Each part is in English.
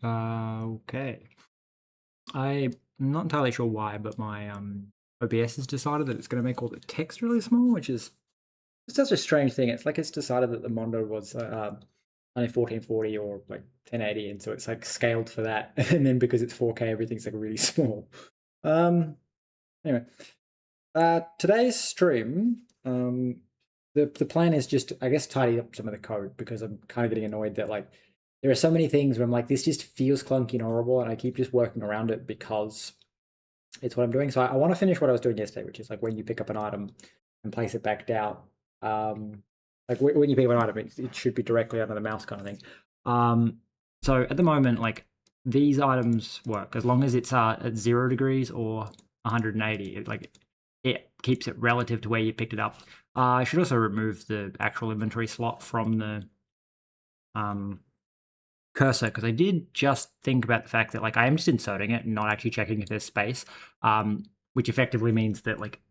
Okay. I'm not entirely sure why, but my OBS has decided that it's going to make all the text really small, which is such a strange thing. It's like it's decided that the monitor was only 1440 or like 1080, and so it's like scaled for that. And then because it's 4K, everything's like really small. Anyway, today's stream, the plan is just, I guess, tidy up some of the code because I'm kind of getting annoyed that like there are so many things where I'm like, this just feels clunky and horrible, and I keep just working around it because it's what I'm doing. So I want to finish what I was doing yesterday, which is like when you pick up an item and place it back down. Like when you pick up an item, it should be directly under the mouse kind of thing. So at the moment, like these items work as long as it's at 0 degrees or 180. It keeps it relative to where you picked it up. I should also remove the actual inventory slot from the cursor, because I did just think about the fact that like I am just inserting it and not actually checking if there's space, which effectively means that like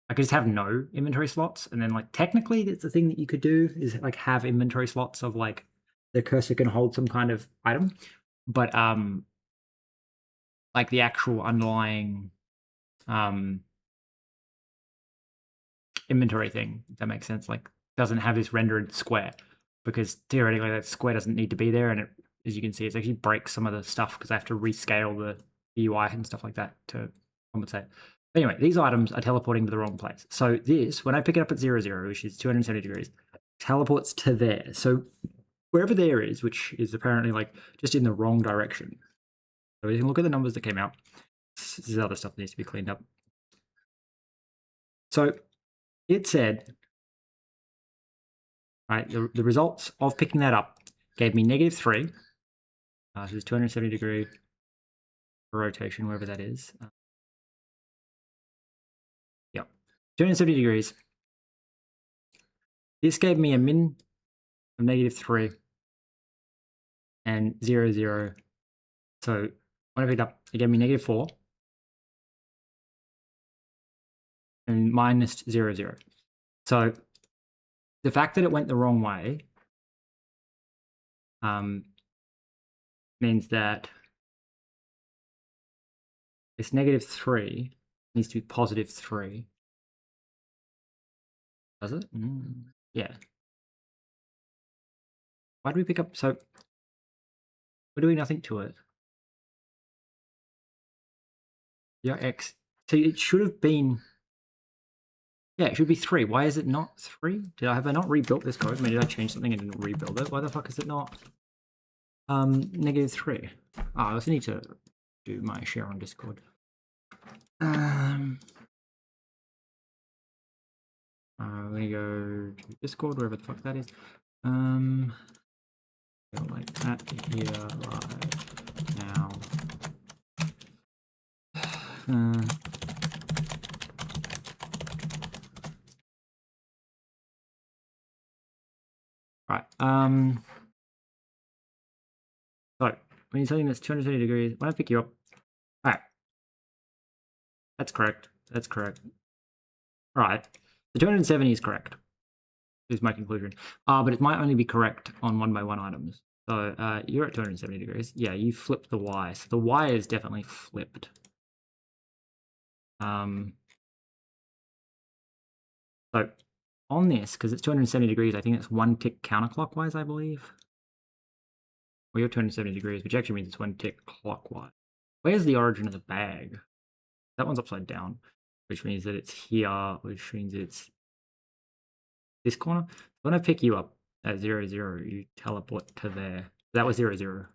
I could just have no inventory slots, and then like technically it's the thing that you could do is like have inventory slots of like the cursor can hold some kind of item, but like the actual underlying inventory thing, if that makes sense, like doesn't have this rendered square, because theoretically that square doesn't need to be there, and it, as you can see, it's actually breaks some of the stuff because I have to rescale the UI and stuff like that to compensate. But anyway, these items are teleporting to the wrong place. So this, when I pick it up at 0, 0, which is 270 degrees, teleports to there. So wherever there is, which is apparently like just in the wrong direction. So we can look at the numbers that came out. This is other stuff that needs to be cleaned up. So it said, right, the results of picking that up gave me -3. So it's 270 degree rotation, wherever that is. Yep, 270 degrees. This gave me a min of -3 and 0, 0. So when I picked up, it gave me -4 and -0, 0. So the fact that it went the wrong way means that this -3 needs to be +3. Does it? Yeah. Why do we pick up? So we're doing nothing to it. Yeah, X. So it should have been. Yeah, it should be 3. Why is it not 3? Have I not rebuilt this code? Maybe did I change something and didn't rebuild it? Why the fuck is it not -3? I also need to do my share on Discord. I'm gonna go to Discord, wherever the fuck that is. Like that here right now. Right. So when you're telling this 270 degrees, when I pick you up, all right, that's correct. That's correct. All right, the 270 is correct. Is my conclusion. But it might only be correct on 1x1 items. So you're at 270 degrees. Yeah, you flipped the Y. So the Y is definitely flipped. So on this, because it's 270 degrees, I think it's 1 tick counterclockwise, I believe. Well, you're 270 degrees, which actually means it's 1 tick clockwise. Where's the origin of the bag? That one's upside down, which means that it's here, which means it's this corner. When I pick you up at 0, 0, you teleport to there. That was 0, 0.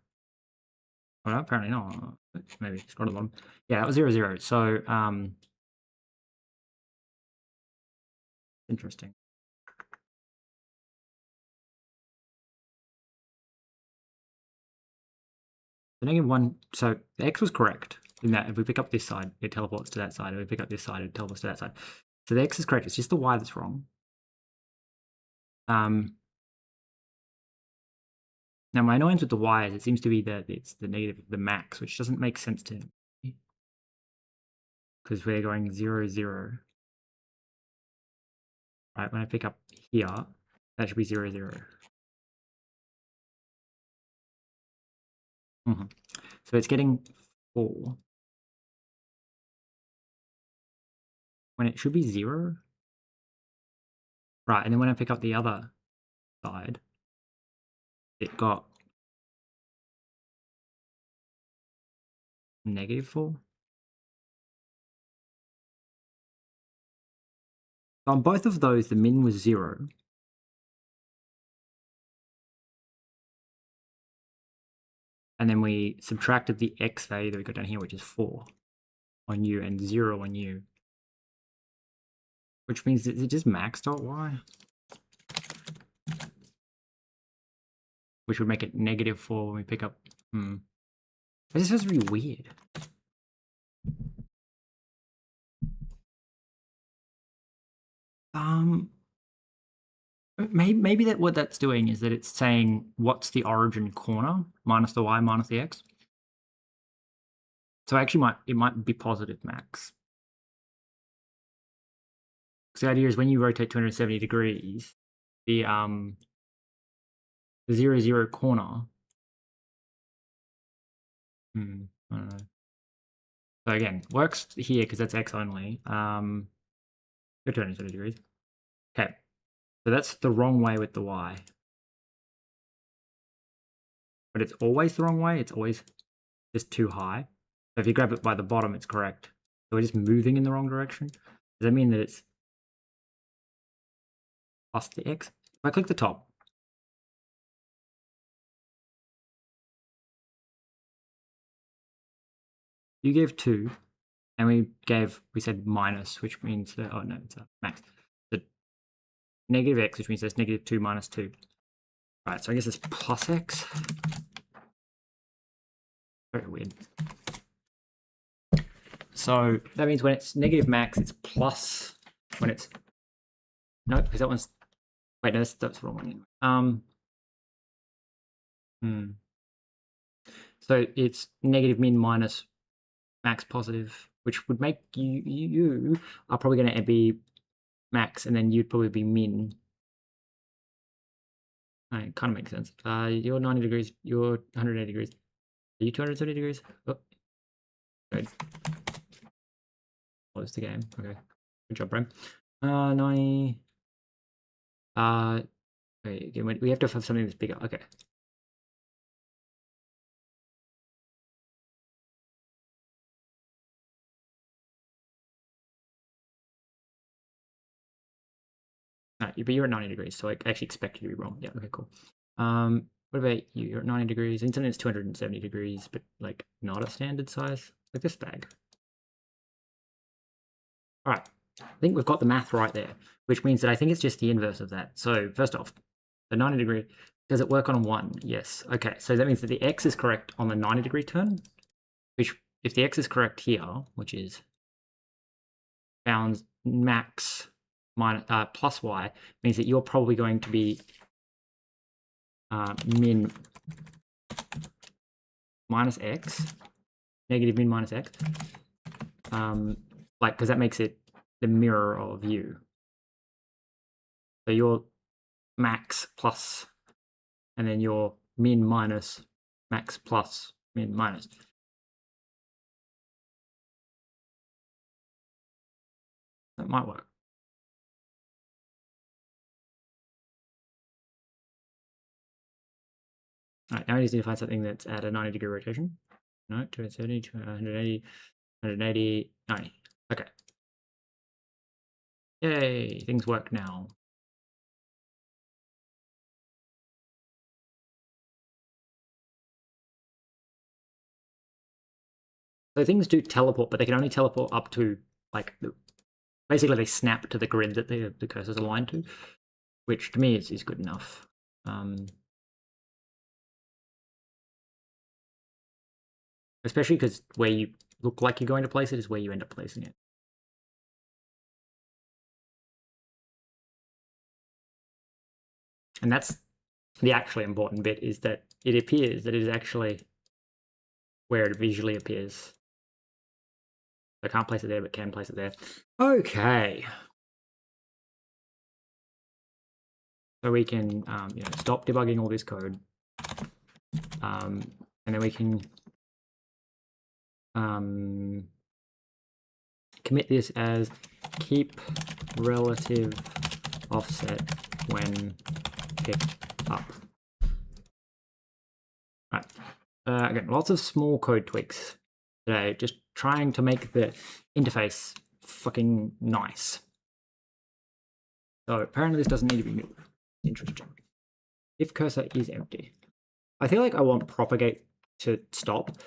Oh, no, apparently not. Maybe scroll to the bottom. Yeah, that was 0, 0. So, interesting. The -1. So the X was correct in that if we pick up this side, it teleports to that side. If we pick up this side, it teleports to that side. So the X is correct. It's just the Y that's wrong. Now my annoyance with the Y is it seems to be that it's the negative of the max, which doesn't make sense to me. Because we're going 0, 0. Right, when I pick up here, that should be 0, 0. So it's getting 4 when it should be 0. Right, and then when I pick up the other side, it got -4. So on both of those, the min was 0. And then we subtracted the x value that we got down here, which is 4 on u and 0 on u. Which means is it just max.y? Which would make it -4 when we pick up. This feels really weird. Maybe that what that's doing is that it's saying what's the origin corner minus the y minus the x. So actually it might be positive max. Because the idea is when you rotate 270 degrees, the 0, 0 corner. I don't know. So again, works here because that's x only. 270 degrees. Okay, so that's the wrong way with the y. But it's always the wrong way. It's always just too high. So if you grab it by the bottom, it's correct. So we're just moving in the wrong direction. Does that mean that it's plus the x? If I click the top, you gave 2, and we said minus, which means that, oh no, it's a max. The negative x, which means that's -2 minus 2. Right, so I guess it's plus x. Very weird. So that means when it's negative max, it's plus. When it's no, because that one's wait, no, that's the wrong one. So it's negative min minus max positive, which would make you are probably going to be max, and then you'd probably be min. It kind of makes sense. You're 90 degrees. You're 180 degrees. Are you 270 degrees? Oh, good. Close the game. Okay, good job, Bram. 90. Wait, again, we have to have something that's bigger. Okay. But you're at 90 degrees, so I actually expect you to be wrong. Yeah, okay, cool. What about you? You're at 90 degrees. And something that's 270 degrees, but like not a standard size, like this bag. All right, I think we've got the math right there, which means that I think it's just the inverse of that. So first off, the 90 degree, does it work on a 1? Yes. Okay, so that means that the x is correct on the 90 degree turn, which if the x is correct here, which is bounds max minus plus y, means that you're probably going to be min minus x, negative min minus x, like because that makes it the mirror of u. So you're max plus, and then you're min minus, max plus, min minus. That might work. All right, now I just need to find something that's at a 90 degree rotation. No, 270, 280, 180, 90. Okay. Yay, things work now. So things do teleport, but they can only teleport up to, like, basically they snap to the grid that the cursor's aligned to, which to me is good enough. Especially because where you look like you're going to place it is where you end up placing it. And that's the actually important bit, is that it appears that it is actually where it visually appears. I can't place it there, but can place it there. Okay. So we can stop debugging all this code. And then we can commit this as keep relative offset when picked up. Right. Again, lots of small code tweaks today, just trying to make the interface fucking nice. So apparently this doesn't need to be moved. Interesting. If cursor is empty. I feel like I want propagate to stop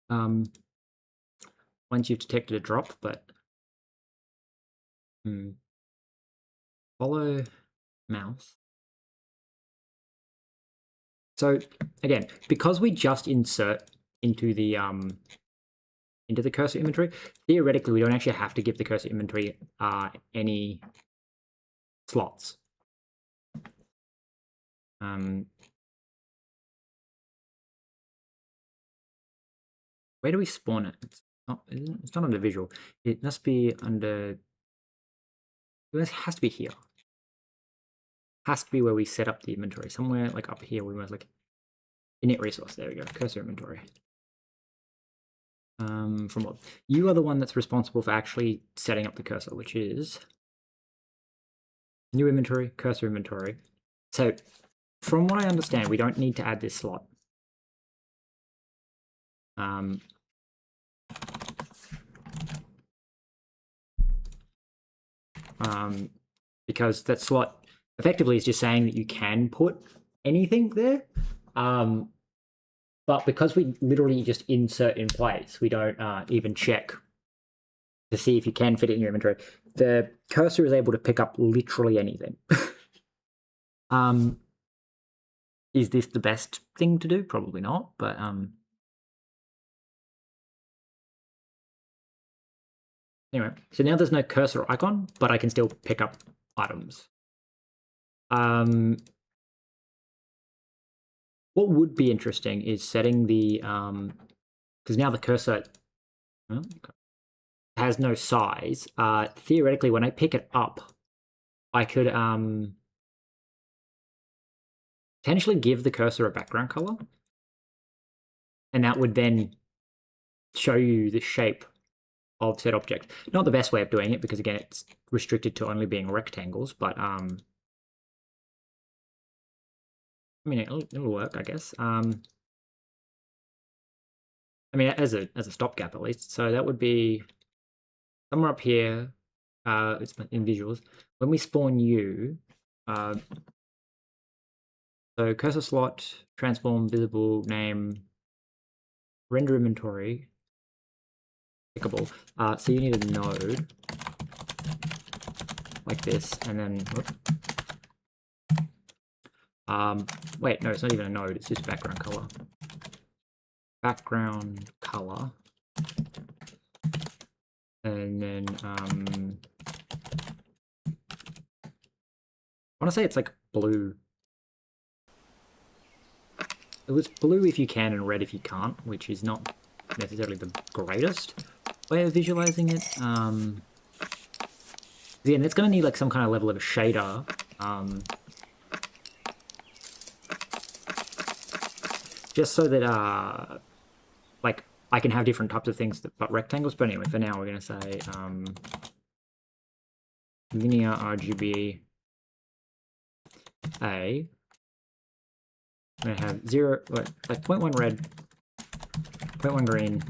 once you've detected a drop, but follow mouse. So again, because we just insert into the cursor inventory, theoretically we don't actually have to give the cursor inventory any slots. Where do we spawn it? It's not under visual. It must be under. It has to be here. Has to be where we set up the inventory. Somewhere like up here, we must like init resource. There we go. Cursor inventory. From what? You are the one that's responsible for actually setting up the cursor, which is new inventory, cursor inventory. So from what I understand, we don't need to add this slot. Because that slot effectively is just saying that you can put anything there. But because we literally just insert in place, we don't even check to see if you can fit it in your inventory. The cursor is able to pick up literally anything. Is this the best thing to do? Probably not, but anyway, so now there's no cursor icon, but I can still pick up items. What would be interesting is setting the because now the cursor has no size. Theoretically, when I pick it up, I could potentially give the cursor a background color, and that would then show you the shape of said object. Not the best way of doing it, because again, it's restricted to only being rectangles, but I mean, it'll work, I guess. I mean, as a stopgap at least. So that would be somewhere up here. It's in visuals. When we spawn you, so cursor slot, transform, visible, name, render inventory, pickable. So you need a node like this, and then wait, no, it's not even a node, it's just background color. Background color. And then I want to say it's like blue. It was blue if you can and red if you can't, which is not necessarily the greatest way of visualizing it. Again, it's going to need like some kind of level of a shader. Just so that like I can have different types of things but rectangles. But anyway, for now we're going to say linear RGB A. I'm going to have 0.1 red, 0.1 green,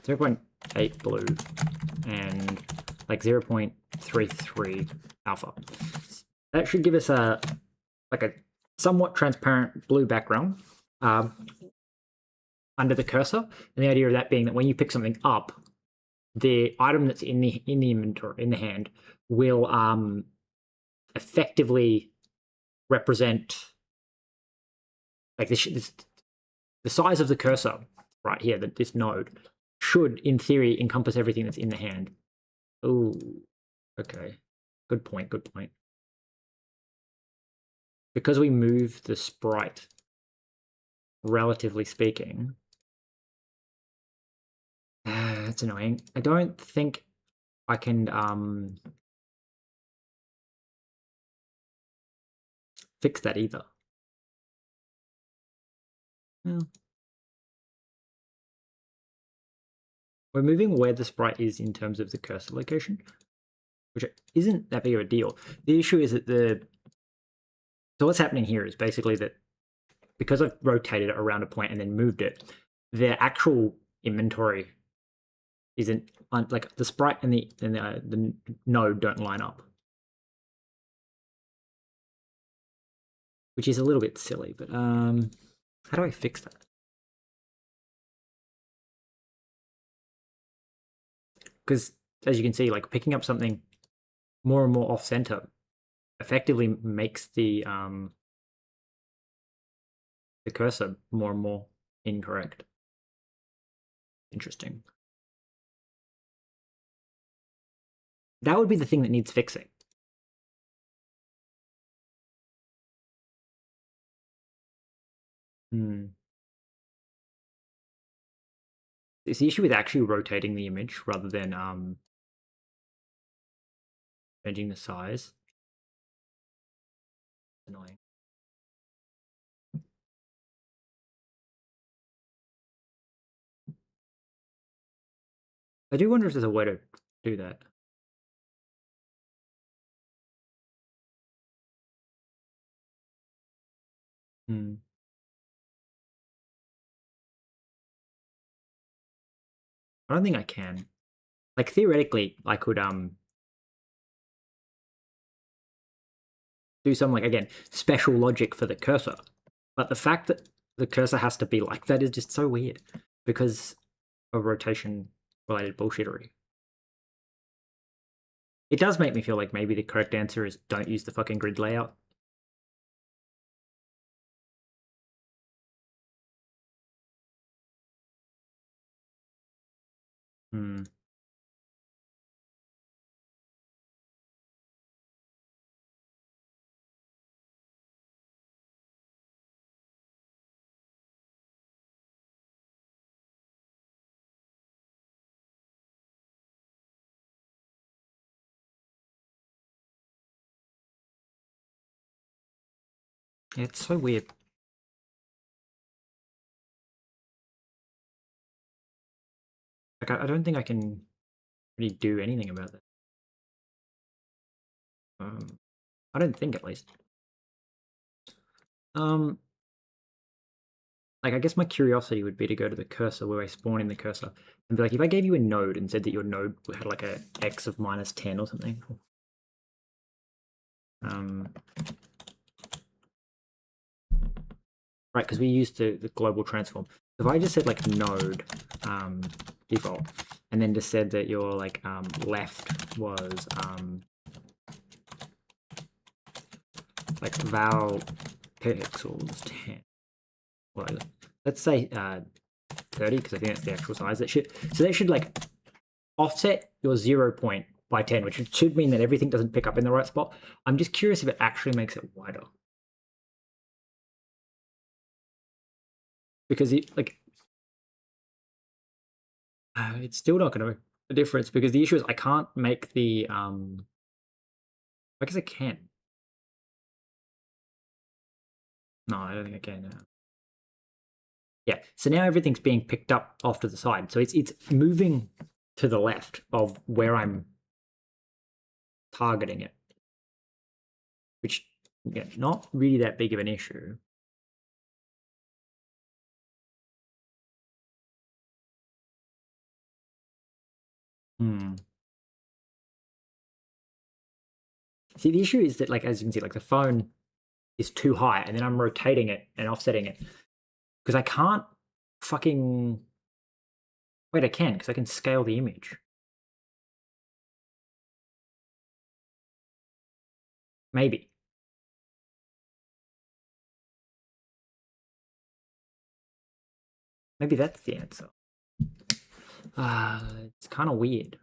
0.8 blue, and like 0.33 alpha. That should give us a somewhat transparent blue background under the cursor. And the idea of that being that when you pick something up, the item that's in the inventory, in the hand, will effectively represent like the size of the cursor right here, that this node should in theory encompass everything that's in the hand. Oh, okay, good point, good point. Because we move the sprite, relatively speaking, that's annoying. I don't think I can fix that either. Yeah. We're moving where the sprite is in terms of the cursor location, which isn't that big of a deal. The issue is that so what's happening here is basically that because I've rotated it around a point and then moved it, the actual inventory isn't like the sprite and the node don't line up, which is a little bit silly. But how do I fix that? Because as you can see, like picking up something more and more off center effectively makes the cursor more and more incorrect. Interesting. That would be the thing that needs fixing. It's the issue with actually rotating the image rather than changing the size. Annoying. I do wonder if there's a way to do that. I don't think I can. Like theoretically, I could do some like again special logic for the cursor, but the fact that the cursor has to be like that is just so weird because of rotation related bullshittery. It does make me feel like maybe the correct answer is don't use the fucking grid layout. Yeah, it's so weird. Like I don't think I can really do anything about that. I don't think at least. Like I guess my curiosity would be to go to the cursor where I spawn in the cursor and be like, if I gave you a node and said that your node had like a x of -10 or something. Right, because we used the global transform. If I just said like node default, and then just said that your like left was like val pixels 10. Well, let's say 30 because I think that's the actual size. That should like offset your 0 point by 10, which should mean that everything doesn't pick up in the right spot. I'm just curious if it actually makes it wider. Because it's still not going to make a difference because the issue is I can't make the I guess I can. No, I don't think I can. Yeah, so now everything's being picked up off to the side. So it's moving to the left of where I'm targeting it, which yeah, not really that big of an issue. See, the issue is that, like, as you can see, like the phone is too high, and then I'm rotating it and offsetting it because I can't fucking wait. I can because I can scale the image. Maybe. Maybe that's the answer. It's kind of weird.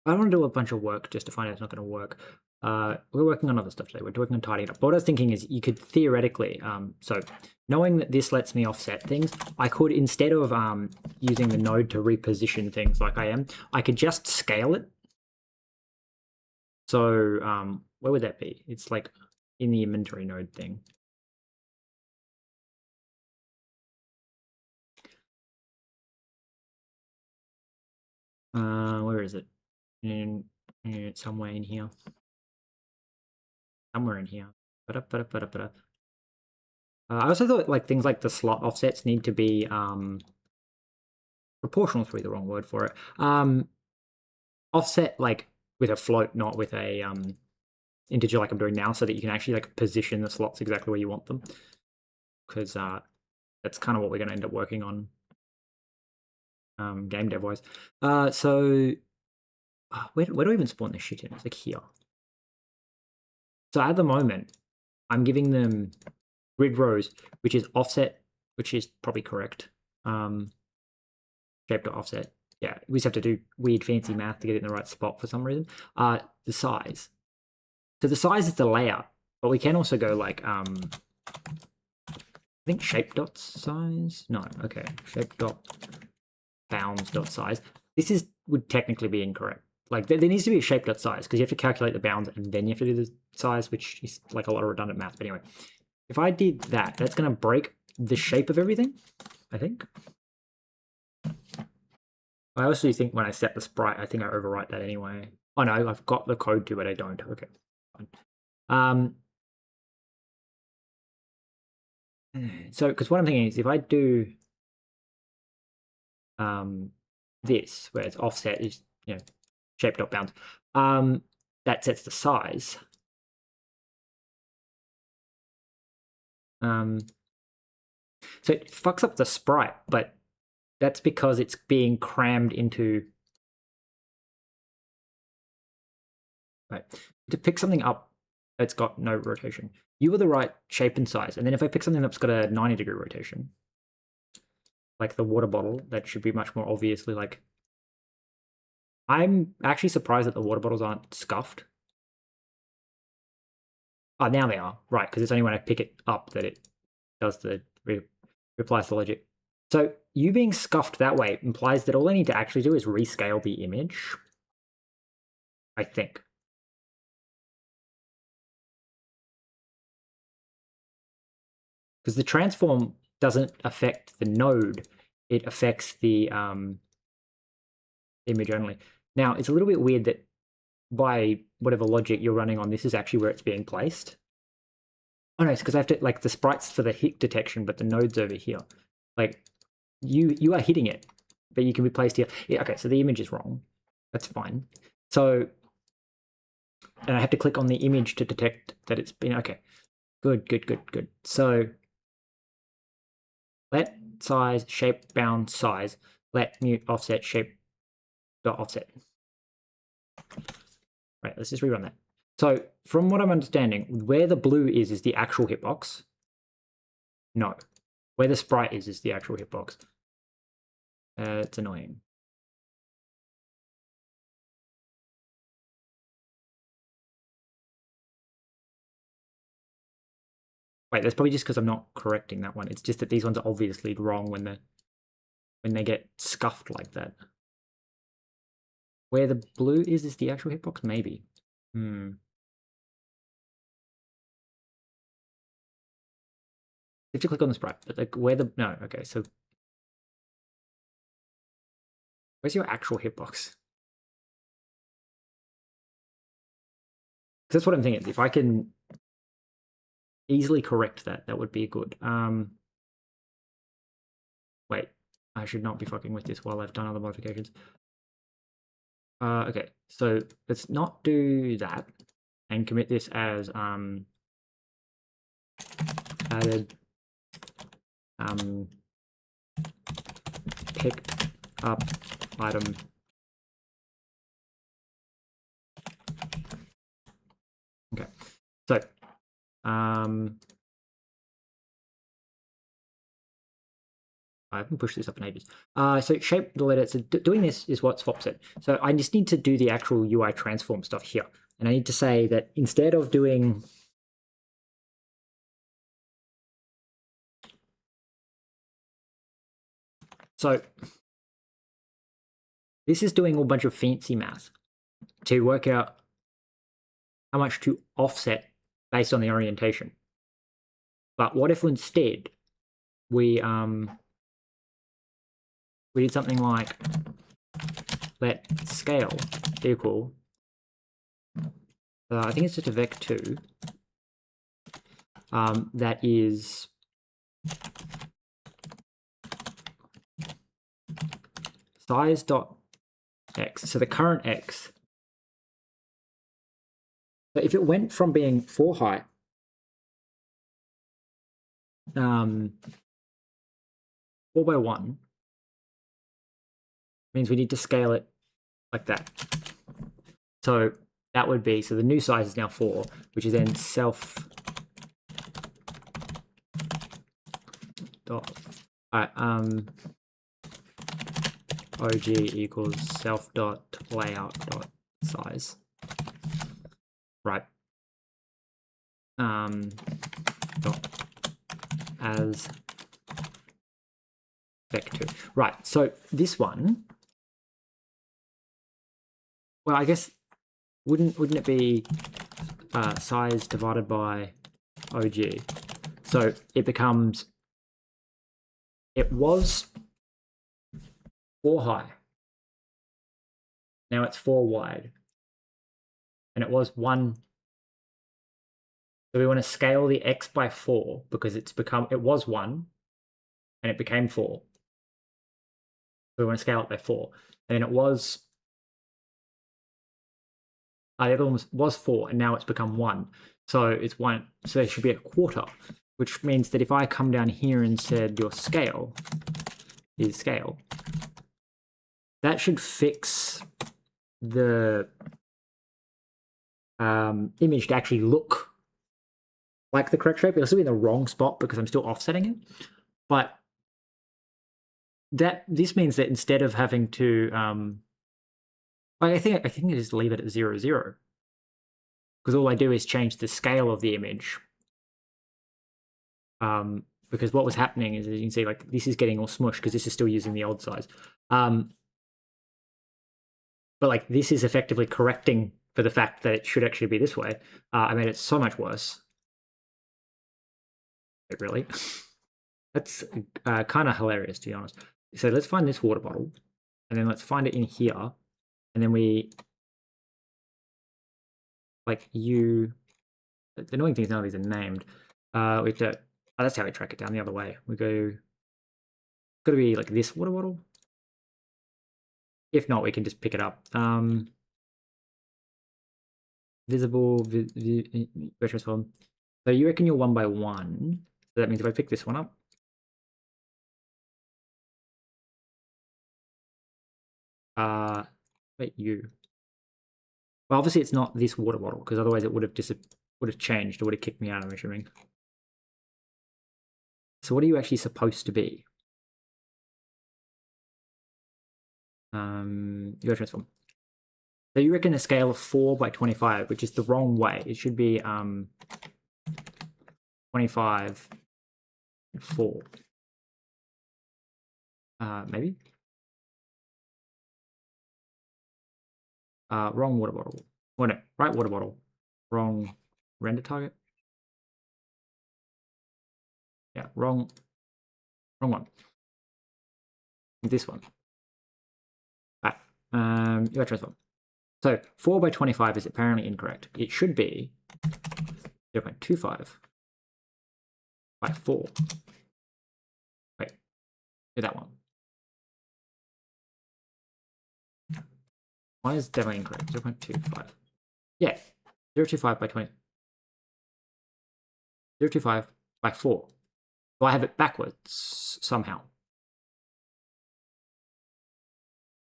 I don't want to do a bunch of work just to find out it's not going to work. We're working on other stuff today. We're working on tidying up. But what I was thinking is you could theoretically, so knowing that this lets me offset things, I could, instead of using the node to reposition things like I am, I could just scale it. So where would that be? It's like in the inventory node thing. Where is it? Somewhere in here. Somewhere in here. I also thought like things like the slot offsets need to be proportional is probably the wrong word for it. Offset like with a float, not with a integer like I'm doing now, so that you can actually like position the slots exactly where you want them. Because that's kind of what we're going to end up working on game dev wise. So where do I even spawn this shit in? It's like here. So at the moment, I'm giving them grid rows, which is offset, which is probably correct. Shape to offset. Yeah, we just have to do weird fancy math to get it in the right spot for some reason. The size. So the size is the layout, but we can also go like I think shape dot size. No, okay, shape dot bounds dot size. This would technically be incorrect. Like there needs to be a shape dot size because you have to calculate the bounds and then you have to do the size, which is like a lot of redundant math. But anyway, if I did that, that's going to break the shape of everything, I think. I also think when I set the sprite, I think I overwrite that anyway. Oh no, I've got the code to, but I don't. Okay, fine. So because what I'm thinking is if I do this, where it's offset is shape dot bounds, that sets the size. So it fucks up the sprite, but that's because it's being crammed into. Right. To pick something up that's got no rotation, you were the right shape and size. And then if I pick something that's got a 90-degree rotation, like the water bottle, that should be much more obviously like. I'm actually surprised that the water bottles aren't scuffed. Oh, now they are. Right, because it's only when I pick it up that it does the replies the logic. So you being scuffed that way implies that all I need to actually do is rescale the image. I think. Because the transform doesn't affect the node, it affects the image only. Now, it's a little bit weird that by whatever logic you're running on, this is actually where it's being placed. Oh no, it's because I have to, like, the sprites for the hit detection, but the node's over here. Like, you are hitting it, but you can be placed here. Yeah, okay, so the image is wrong. That's fine. So, and I have to click on the image to detect that it's been, okay. Good. So, let size, shape, bound, size, let mute, offset, shape, dot offset. Right, let's just rerun that. So from what I'm understanding, where the blue is the actual hitbox. No. Where the sprite is the actual hitbox. It's annoying. Wait, that's probably just because I'm not correcting that one. It's just that these ones are obviously wrong when they get scuffed like that. Where the blue is the actual hitbox? Maybe. If you click on the sprite, but like where the no, okay, so where's your actual hitbox? Because that's what I'm thinking. If I can easily correct that, that would be good. Wait, I should not be fucking with this while I've done other modifications. Okay, so let's not do that and commit this as added picked up item. Okay, so I haven't pushed this up in ages. So shape the letter. So doing this is what swaps it. So I just need to do the actual UI transform stuff here. And I need to say that instead of doing... So this is doing a bunch of fancy math to work out how much to offset based on the orientation. But what if instead we did something like let scale equal, I think it's just a vec2 that is size dot x. So the current x. So if it went from being 4 high, 4 by 1 means we need to scale it like that. So that would be, so the new size is now 4, which is then self dot OG equals self dot layout dot size. Right. Dot as vec2. Right. So this one, well, I guess wouldn't it be size divided by OG? So it becomes, it was 4 high. Now it's 4 wide. And it was 1. So we want to scale the x by 4 because it was 1 and it became 4. So we want to scale it by 4. And then it was, the other one was 4 and now it's become 1. So it's 1, so there should be a quarter, which means that if I come down here and said your scale is scale, that should fix the image to actually look like the correct shape. It'll still be in the wrong spot because I'm still offsetting it. But this means that instead of having to I think I just leave it at 0, 0. Because all I do is change the scale of the image. Because what was happening is, as you can see, like this is getting all smushed because this is still using the old size. But like this is effectively correcting for the fact that it should actually be this way. I made it so much worse. It really. That's kind of hilarious, to be honest. So let's find this water bottle, and then let's find it in here, and then we like the annoying thing is none of these are named. We have to. Oh, that's how we track it down the other way. We go. Got to be like this water bottle. If not, we can just pick it up. Visible, transform. So you reckon you're 1 by 1. So that means if I pick this one up, wait, you. Well, obviously it's not this water bottle because otherwise it would have changed. It would have kicked me out, I'm assuming. So what are you actually supposed to be? You transform. So you reckon a scale of 4 by 25, which is the wrong way. It should be 25, 4. Maybe? Wrong water bottle. Oh no, right water bottle. Wrong render target. Yeah, wrong one. This one. Right. You transform. So 4 by 25 is apparently incorrect. It should be 0.25 by 4. Wait, do that one. One is definitely incorrect. 0.25. Yeah, 0.25 by 20. 0.25 by 4. So I have it backwards somehow.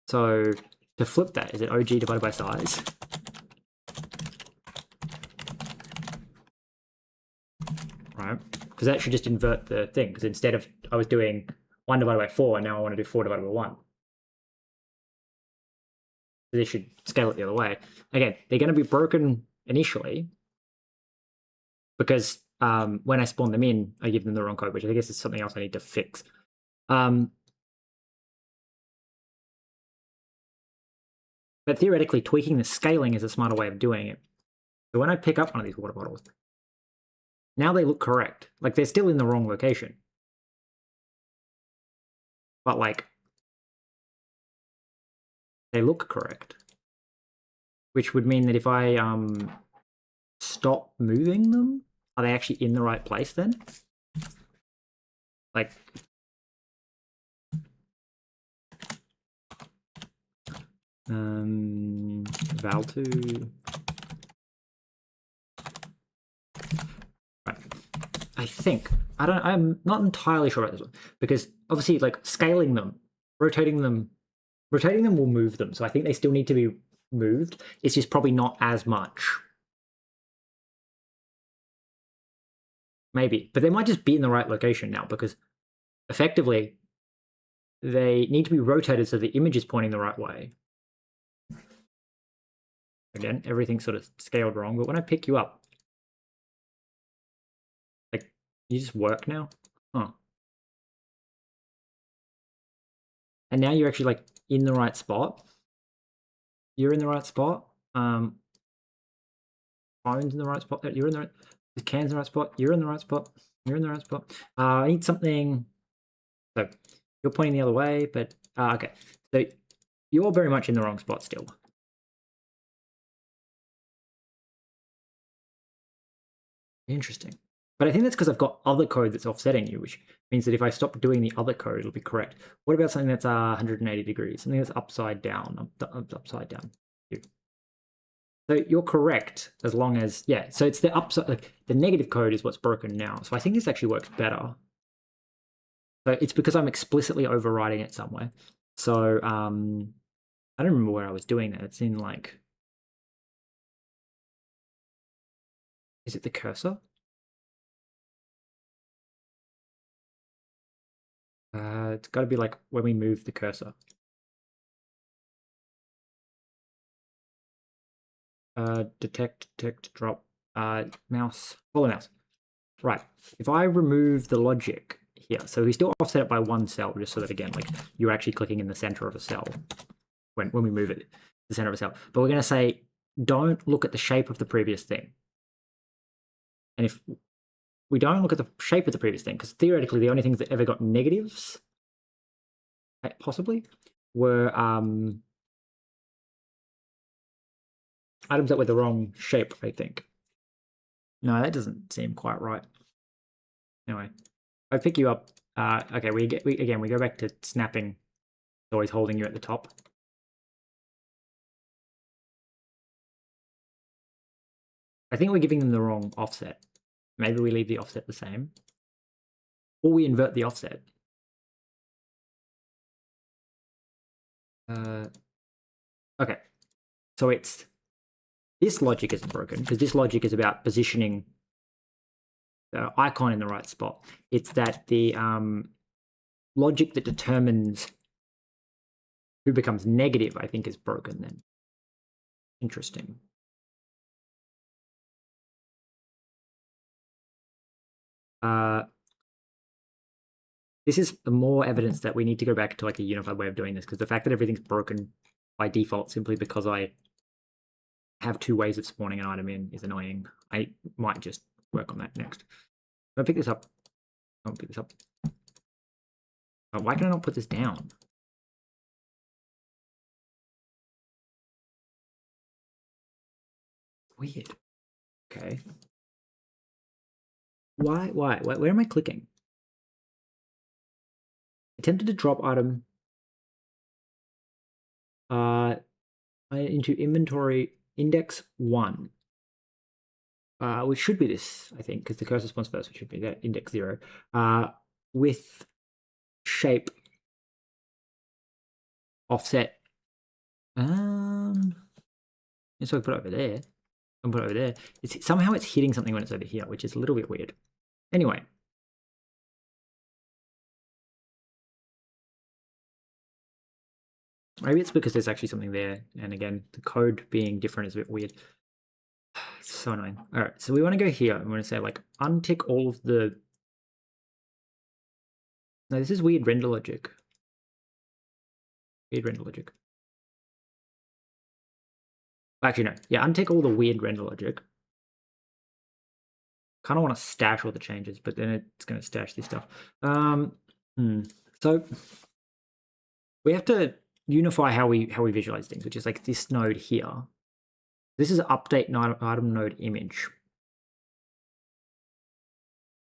So to flip that, is it OG divided by size? Right, because that should just invert the thing. Because instead of I was doing 1 divided by 4, and now I want to do 4 divided by 1. So they should scale it the other way. Again, they're going to be broken initially because when I spawn them in, I give them the wrong code, which I guess is something else I need to fix. But theoretically, tweaking the scaling is a smarter way of doing it. So when I pick up one of these water bottles, now they look correct. Like, they're still in the wrong location. But, like, they look correct. Which would mean that if I stop moving them, are they actually in the right place then? Like, val2. Right. I think I'm not entirely sure about this one because obviously, like scaling them, rotating them will move them. So I think they still need to be moved. It's just probably not as much. Maybe, but they might just be in the right location now because effectively they need to be rotated so the image is pointing the right way. Again, everything's sort of scaled wrong, but when I pick you up, like, you just work now? Huh. And now you're actually, like, in the right spot. You're in the right spot. Phone's in the right spot. You're in the right... The can's in the right spot. You're in the right spot. You're in the right spot. I need something... So, you're pointing the other way, but... okay. So, you're very much in the wrong spot still. Interesting. But I think that's because I've got other code that's offsetting you, which means that if I stop doing the other code, it'll be correct. What about something that's 180 degrees? Something that's upside down, upside down. So you're correct as long as, yeah, so it's the upside, like the negative code is what's broken now. So I think this actually works better. So it's because I'm explicitly overriding it somewhere. So I don't remember where I was doing that. It's in like, is it the cursor? It's got to be like when we move the cursor. Detect, drop, mouse, follow mouse. Right. If I remove the logic here, so we still offset it by one cell, just so that again, like you're actually clicking in the center of a cell when we move it, the center of a cell. But we're going to say, don't look at the shape of the previous thing. And if we don't look at the shape of the previous thing, because theoretically the only things that ever got negatives, possibly, were items that were the wrong shape, I think. No, that doesn't seem quite right. Anyway, I pick you up. Okay, we go back to snapping. Always holding you at the top. I think we're giving them the wrong offset. Maybe we leave the offset the same. Or we invert the offset. Okay, so it's... This logic isn't broken, because this logic is about positioning the icon in the right spot. It's that the logic that determines who becomes negative, I think, is broken then. Interesting. This is more evidence that we need to go back to like a unified way of doing this, because the fact that everything's broken by default simply because I have two ways of spawning an item in is annoying. I might just work on that next. I'll pick this up. I'll pick this up. Oh, why can I not put this down? Weird. Okay. Why? Where am I clicking? Attempted to drop item into inventory index 1. Which should be this, I think, because the cursor spawns first, which should be that index 0. With shape offset. So I put it over there. And put it over there. Somehow it's hitting something when it's over here, which is a little bit weird. Anyway. Maybe it's because there's actually something there. And again, the code being different is a bit weird. It's so annoying. All right, so we want to go here. I'm going to say like untick all of the... No, this is weird render logic. Weird render logic. Actually, no. Yeah, untick all the weird render logic. Kind of want to stash all the changes, but then it's going to stash this stuff. So we have to unify how we visualize things, which is like this node here. This is update item node image.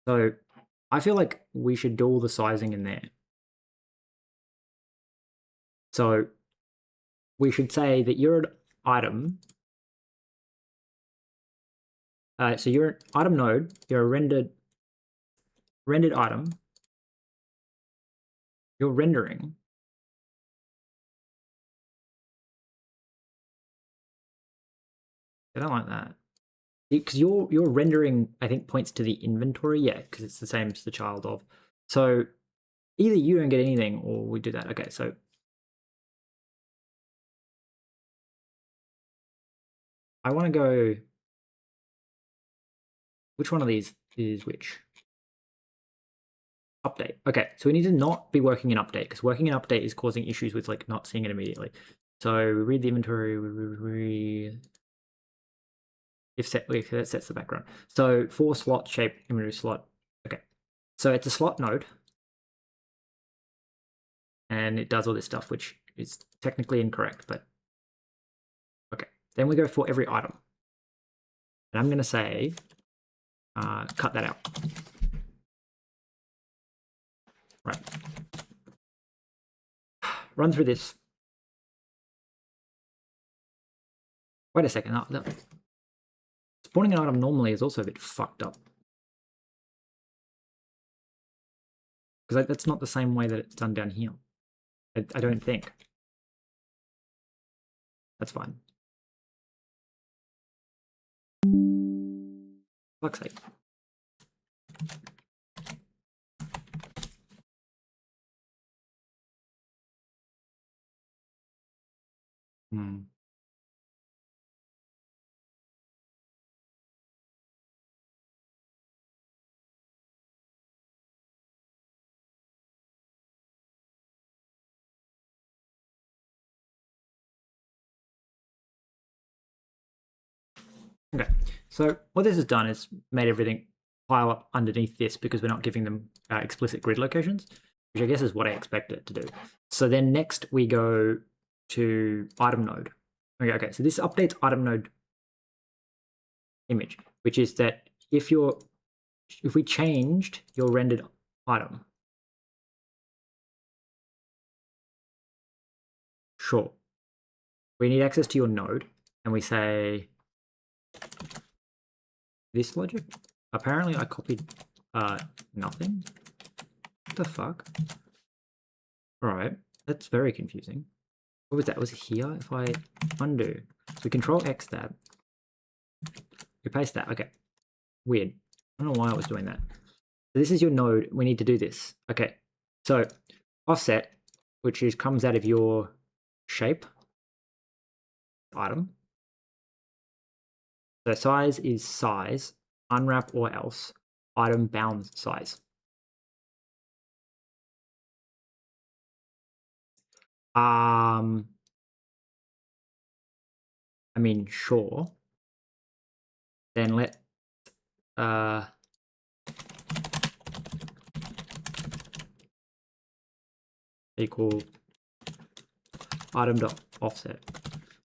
So I feel like we should do all the sizing in there. So we should say that you're an item. So you're an item node. You're a rendered item. You're rendering. I don't like that. Because your rendering, I think, points to the inventory. Yeah, because it's the same as the child of. So either you don't get anything or we do that. Okay, so I want to go. Which one of these is which? Update. Okay, so we need to not be working in update because working in update is causing issues with like not seeing it immediately. So we read the inventory. If that sets the background. So for slot shape inventory slot. Okay, so it's a slot node, and it does all this stuff, which is technically incorrect, but okay. Then we go for every item, and I'm going to say cut that out. Right. Run through this. Wait a second. No. Spawning an item normally is also a bit fucked up. Because that's not the same way that it's done down here. I don't think. That's fine. Fuck's sake. Okay, so what this has done is made everything pile up underneath this because we're not giving them explicit grid locations, which I guess is what I expected it to do. So then next we go to item node. Okay, so this updates item node image, which is that if we changed your rendered item, sure, we need access to your node, and we say this logic. Apparently I copied nothing. What the fuck? Alright, that's very confusing. What was that? Was it here? If I undo. So we control X that. We paste that. Okay. Weird. I don't know why I was doing that. So this is your node. We need to do this. Okay. So offset, which comes out of your shape item. So size is size, unwrap or else, item bounds size. I mean, sure. Then let equal item dot offset.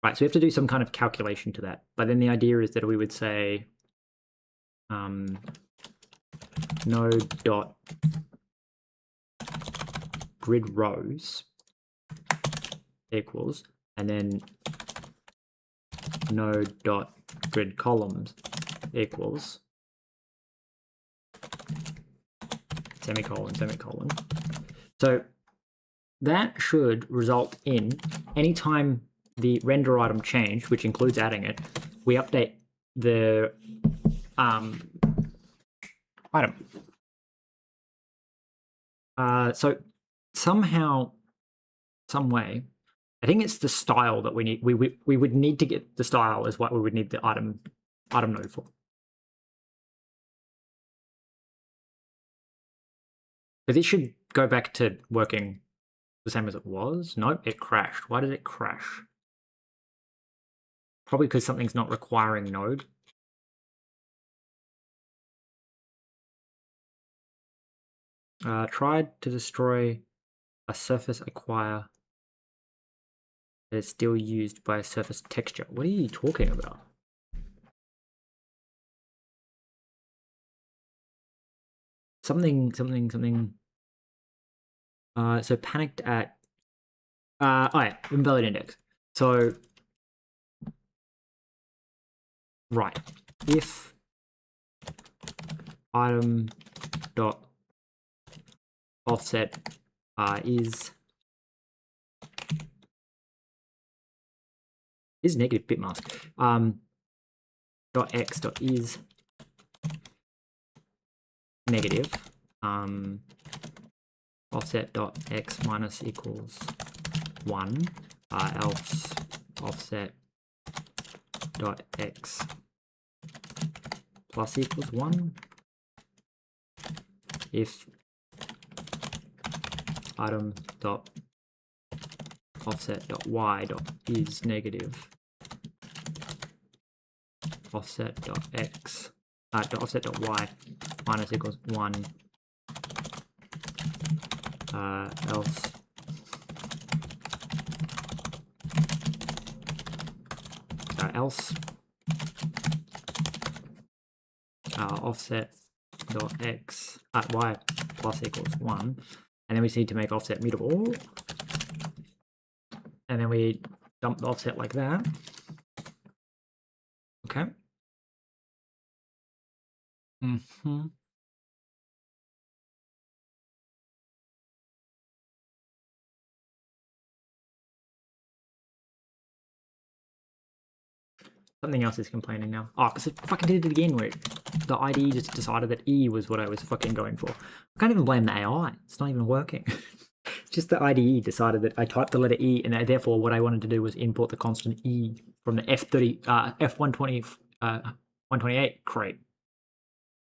Right, so we have to do some kind of calculation to that. But then the idea is that we would say node dot grid rows equals, and then node dot grid columns equals semicolon, semicolon. So that should result in anytime the render item changed, which includes adding it, we update the item. So somehow, some way, I think it's the style that we need. We would need to get the style is what we would need the item node for. But this should go back to working the same as it was. Nope, it crashed. Why did it crash? Probably because something's not requiring node. Tried to destroy a surface acquire that is still used by a surface texture. What are you talking about? Something. So panicked at. Oh yeah, invalid index. So right, if item dot offset is negative bit mask dot x dot is negative offset dot x minus equals 1 else offset dot x plus equals 1 if item dot offset dot y dot is negative offset dot x dot offset dot y minus equals 1 else offset dot x at y plus equals 1, and then we need to make offset mutable, and then we dump the offset like that. Okay. Something else is complaining now. Oh, because it fucking did it again where the IDE just decided that E was what I was fucking going for. I can't even blame the AI. It's not even working. It's just the IDE decided that I typed the letter E, and therefore what I wanted to do was import the constant E from the F120 128 crate.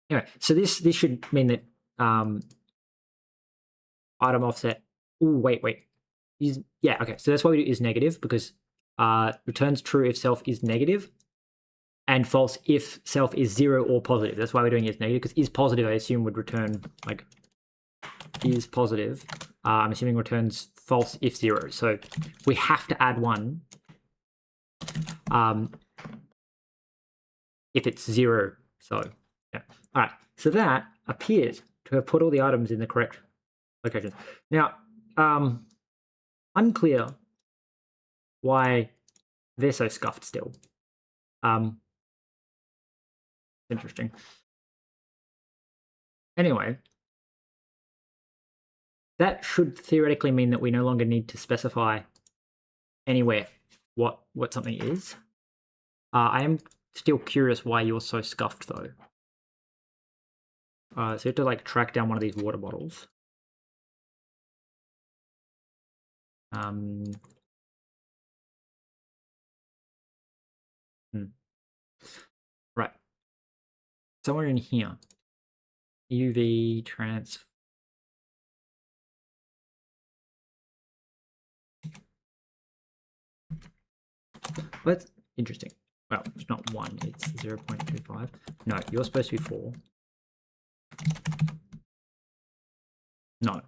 Anyway, so this should mean that item offset. Oh wait. Yeah, okay. So that's why we do is negative, because returns true if self is negative, and false if self is 0 or positive. That's why we're doing is negative, because is positive I assume would return like is positive. I'm assuming returns false if 0. So we have to add 1 if it's 0. So yeah. All right. So that appears to have put all the items in the correct locations. Now, unclear why they're so scuffed still. Interesting. Anyway, that should theoretically mean that we no longer need to specify anywhere what something is. I am still curious why you're so scuffed though. So you have to like track down one of these water bottles. Right. Somewhere in here. UV trans. Well, that's interesting. Well, it's not 1, it's 0.25. No, you're supposed to be 4. No.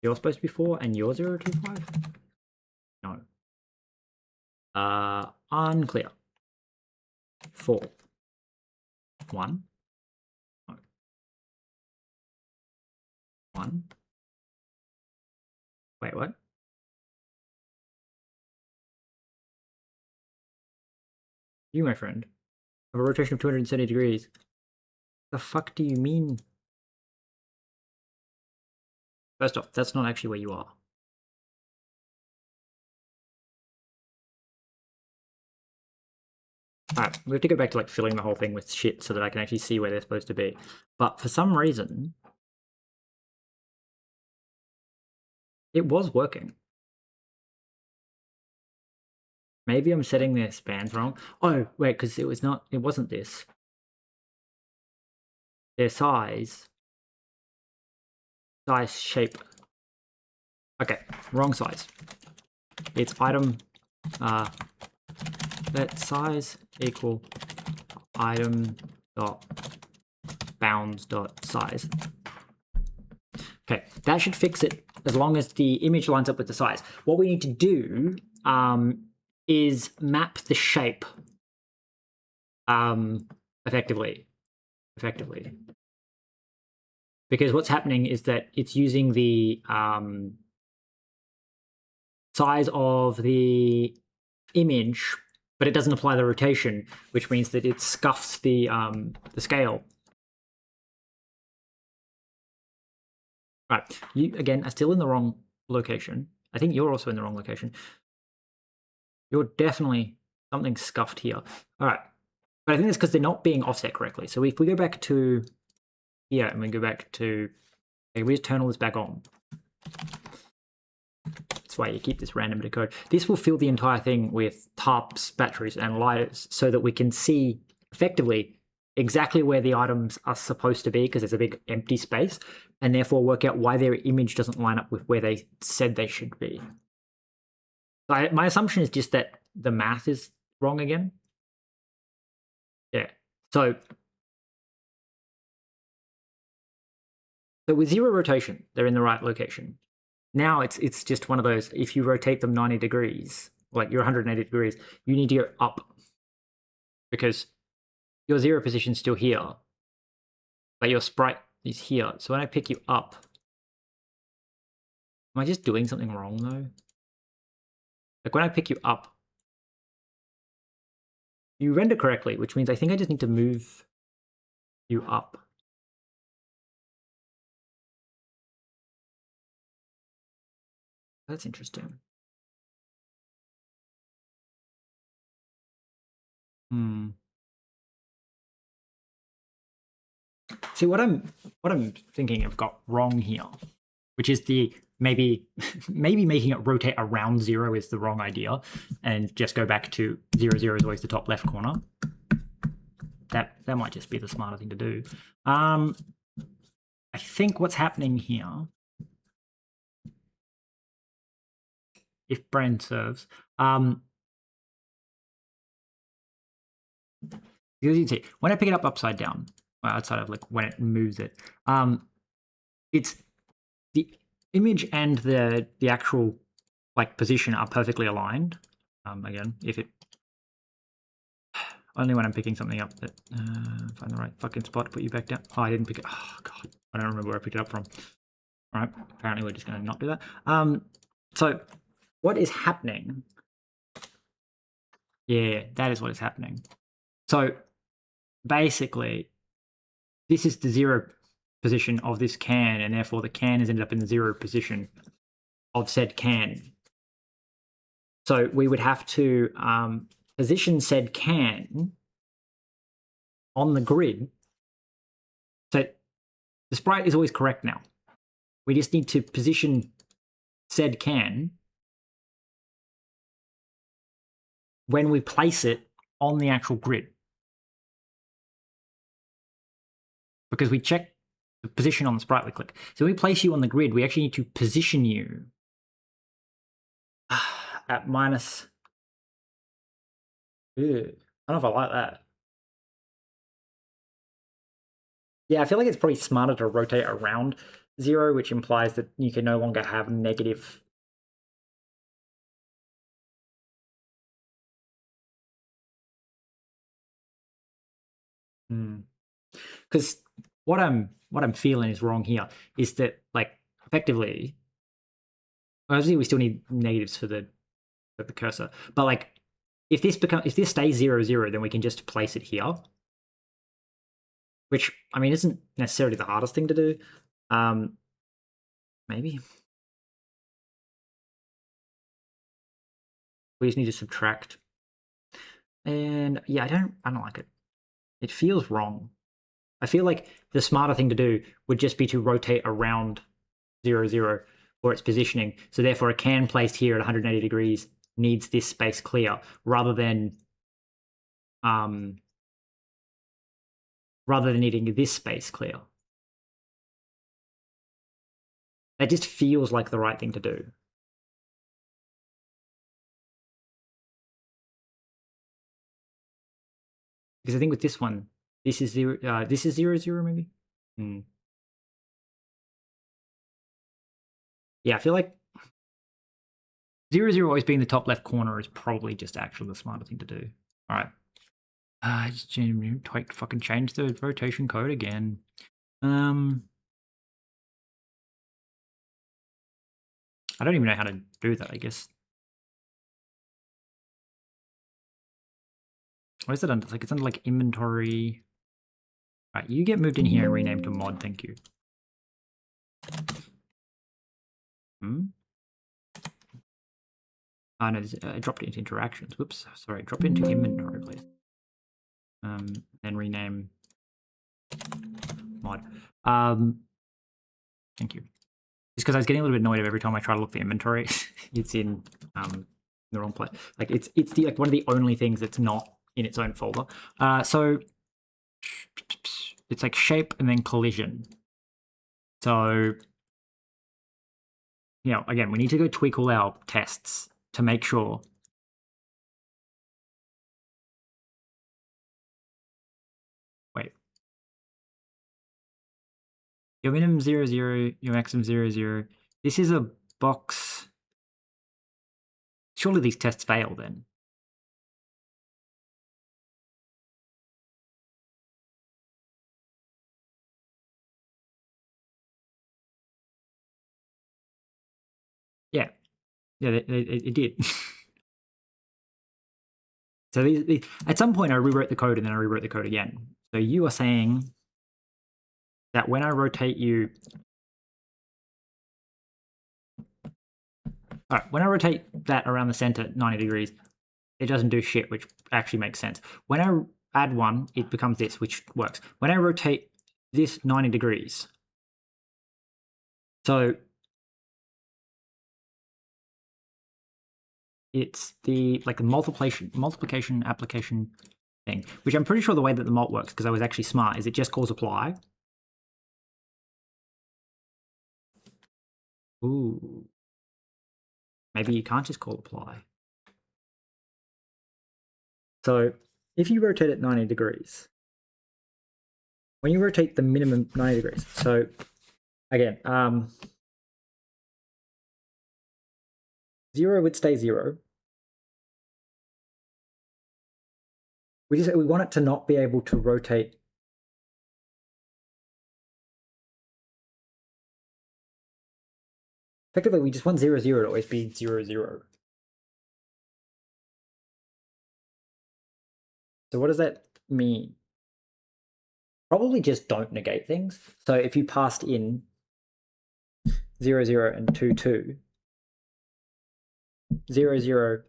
You're supposed to be 4 and you're 0.25? No. Unclear. 4. 1. No. 1. Wait, what? You, my friend, have a rotation of 270 degrees. The fuck do you mean? First off, that's not actually where you are. Alright, we have to go back to like filling the whole thing with shit so that I can actually see where they're supposed to be. But for some reason, it was working. Maybe I'm setting their spans wrong. Oh, wait, because it wasn't this. Their size, shape. Okay, wrong size. It's item, let size equal item dot bounds dot size. Okay, that should fix it as long as the image lines up with the size. What we need to do is map the shape effectively. Because what's happening is that it's using the size of the image, but it doesn't apply the rotation, which means that it scuffs the scale. Right, you again are still in the wrong location. I think you're also in the wrong location. You're definitely something scuffed here. All right, but I think it's because they're not being offset correctly. So if we go back to here and we go back to, okay, we just turn all this back on. That's why you keep this random bit of code. This will fill the entire thing with tarps, batteries, and lighters so that we can see effectively exactly where the items are supposed to be because there's a big empty space, and therefore work out why their image doesn't line up with where they said they should be. My assumption is just that the math is wrong again. Yeah. So with zero rotation, they're in the right location. Now it's just one of those, if you rotate them 90 degrees, like you're 180 degrees, you need to go up because your zero position's still here, but your sprite is here. So when I pick you up, am I just doing something wrong though? Like when I pick you up, you render correctly, which means I think I just need to move you up. That's interesting. See what I'm thinking I've got wrong here, which is the maybe making it rotate around 0 is the wrong idea, and just go back to 0, 0 is always the top left corner. That might just be the smarter thing to do. I think what's happening here, if brain serves, because you can see when I pick it up upside down, well, outside of like when it moves it, it's the image and the actual like position are perfectly aligned. Again, if it only when I'm picking something up that find the right fucking spot to put you back down. Oh, I didn't pick it. Oh god, I don't remember where I picked it up from. All right, apparently we're just going to not do that. So what is happening? Yeah, that is what is happening. So basically, this is the 0 position of this can, and therefore the can has ended up in the 0 position of said can. So we would have to position said can on the grid. So the sprite is always correct now. We just need to position said can when we place it on the actual grid. Because we check the position on the sprite we click. So when we place you on the grid, we actually need to position you at minus. Ew, I don't know if I like that. Yeah, I feel like it's probably smarter to rotate around 0, which implies that you can no longer have negative. Because what I'm feeling is wrong here is that, like, effectively, obviously we still need negatives for the cursor, but like if this stays 0, 0, then we can just place it here, which I mean isn't necessarily the hardest thing to do. Maybe we just need to subtract, and yeah, I don't like it. It feels wrong. I feel like the smarter thing to do would just be to rotate around 0, 0 or its positioning. So therefore a can placed here at 180 degrees needs this space clear rather than needing this space clear. That just feels like the right thing to do. Because I think with this one, this is 0, 0, 0 maybe? Yeah, I feel like 0, 0 always being the top left corner is probably just actually the smarter thing to do. All right. Just fucking change the rotation code again. I don't even know how to do that, I guess. What is it under? Like, it's under like inventory. All right, you get moved in here and renamed to mod, thank you. Oh no, I dropped it into interactions. Whoops, sorry, drop it into inventory, please. Then rename mod. Thank you. Just because I was getting a little bit annoyed every time I try to look for inventory, it's in the wrong place. Like it's the like one of the only things that's not in its own folder. So it's like shape and then collision. So you know, again, we need to go tweak all our tests to make sure. Wait. Your minimum 0, 0, your maximum 0, 0. This is a box. Surely these tests fail then. Yeah, it did. So these, at some point I rewrote the code and then I rewrote the code again. So you are saying that when I rotate you, all right, when I rotate that around the center 90 degrees, it doesn't do shit, which actually makes sense. When I add one, it becomes this, which works. When I rotate this 90 degrees, so it's the like a multiplication application thing, which I'm pretty sure the way that the mult works, because I was actually smart, is it just calls apply. Ooh. Maybe you can't just call apply. So if you rotate it 90 degrees, when you rotate the minimum 90 degrees, so again, 0 would stay 0. We want it to not be able to rotate. Effectively, we just want 0, 0 to always be 0, 0. So what does that mean? Probably just don't negate things. So if you passed in 0, 0 and 2, 2, 0, 0.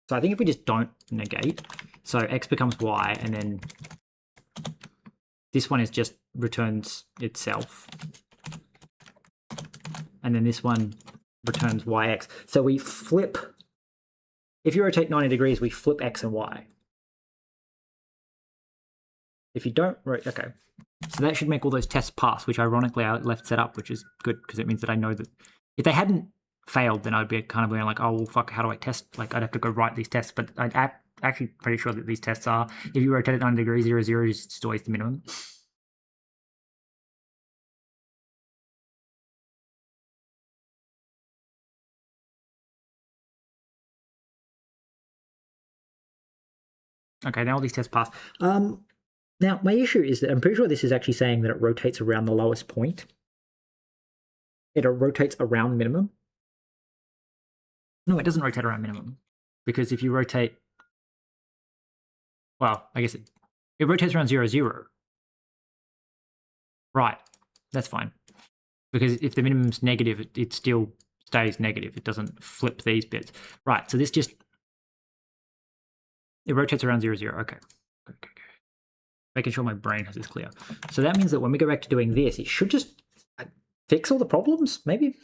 So I think if we just don't negate, so x becomes y, and then this one is just returns itself. And then this one returns yx. So we flip, if you rotate 90 degrees, we flip x and y. If you don't, okay. So that should make all those tests pass, which ironically I left set up, which is good because it means that I know that if they hadn't failed, then I'd be kind of going like, oh, well, fuck, how do I test? Like, I'd have to go write these tests, but I'm actually pretty sure that these tests are, if you rotate it 90 degrees, 0, 0 is just always the minimum. Okay, now all these tests pass. Now, my issue is that I'm pretty sure this is actually saying that it rotates around the lowest point. It rotates around minimum. No, it doesn't rotate around minimum. Because if you rotate... Well, I guess it rotates around 0, 0. Right, that's fine. Because if the minimum's negative, it still stays negative. It doesn't flip these bits. Right, so this just... It rotates around 0, 0. Okay. Making sure my brain has this clear. So that means that when we go back to doing this, it should just fix all the problems. Maybe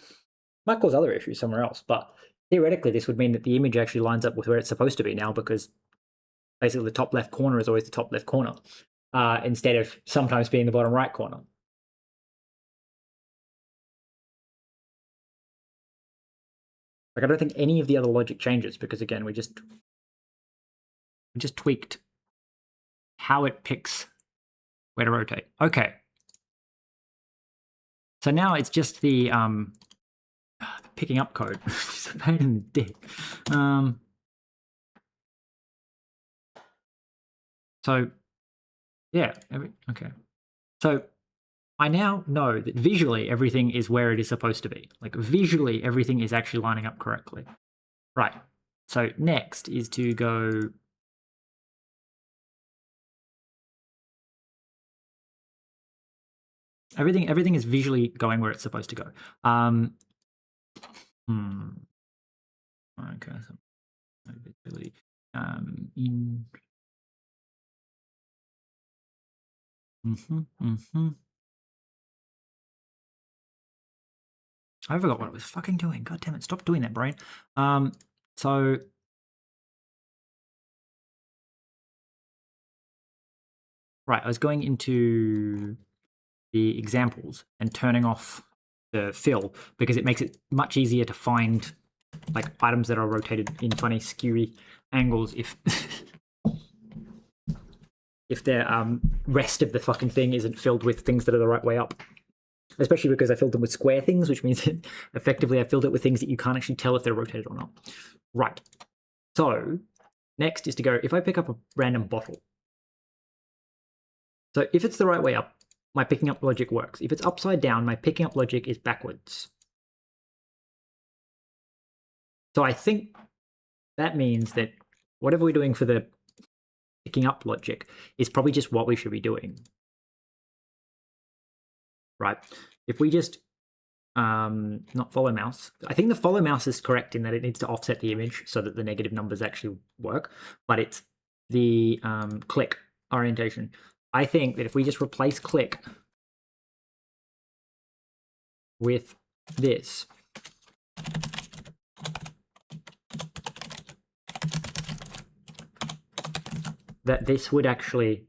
might cause other issues somewhere else, but theoretically this would mean that the image actually lines up with where it's supposed to be now, because basically the top left corner is always the top left corner, instead of sometimes being the bottom right corner. Like, I don't think any of the other logic changes, because again, we just tweaked how it picks where to rotate. Okay. So now it's just the picking up code. It's a pain in the dick. So yeah, okay. So I now know that visually everything is where it is supposed to be. Like visually everything is actually lining up correctly. Right. So next is to go. Everything is visually going where it's supposed to go. Okay. So visually, in. I forgot what I was fucking doing. God damn it! Stop doing that, brain. So right, I was going into the examples and turning off the fill because it makes it much easier to find like items that are rotated in funny skewy angles if if the rest of the fucking thing isn't filled with things that are the right way up. Especially because I filled them with square things, which means that effectively I filled it with things that you can't actually tell if they're rotated or not. Right. So next is to go, if I pick up a random bottle. So if it's the right way up, my picking up logic works. If it's upside down, my picking up logic is backwards. So I think that means that whatever we're doing for the picking up logic is probably just what we should be doing. Right? If we just not follow mouse. I think the follow mouse is correct in that it needs to offset the image so that the negative numbers actually work, but it's the click orientation. I think that if we just replace click with this, that this would actually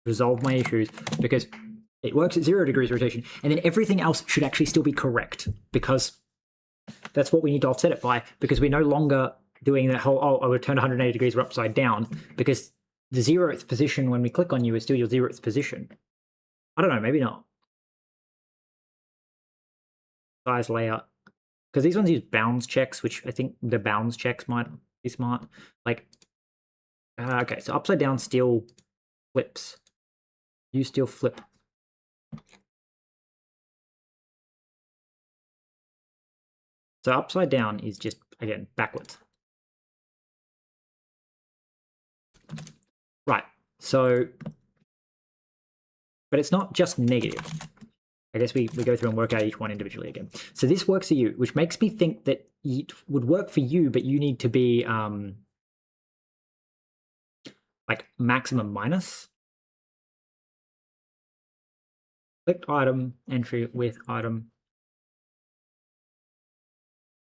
resolve my issues because it works at 0 degrees rotation, and then everything else should actually still be correct because that's what we need to offset it by, because we're no longer doing that whole, oh, I would turn 180 degrees, we're upside down, because the 0th position when we click on you is still your 0th position. I don't know, maybe not. Size layout. Because these ones use bounds checks, which I think the bounds checks might be smart. Like, okay, so upside down still flips. You still flip. So upside down is just, again, backwards. Right, so, but it's not just negative. I guess we go through and work out each one individually again. So this works for you, which makes me think that it would work for you, but you need to be like maximum minus. Click item, entry with item.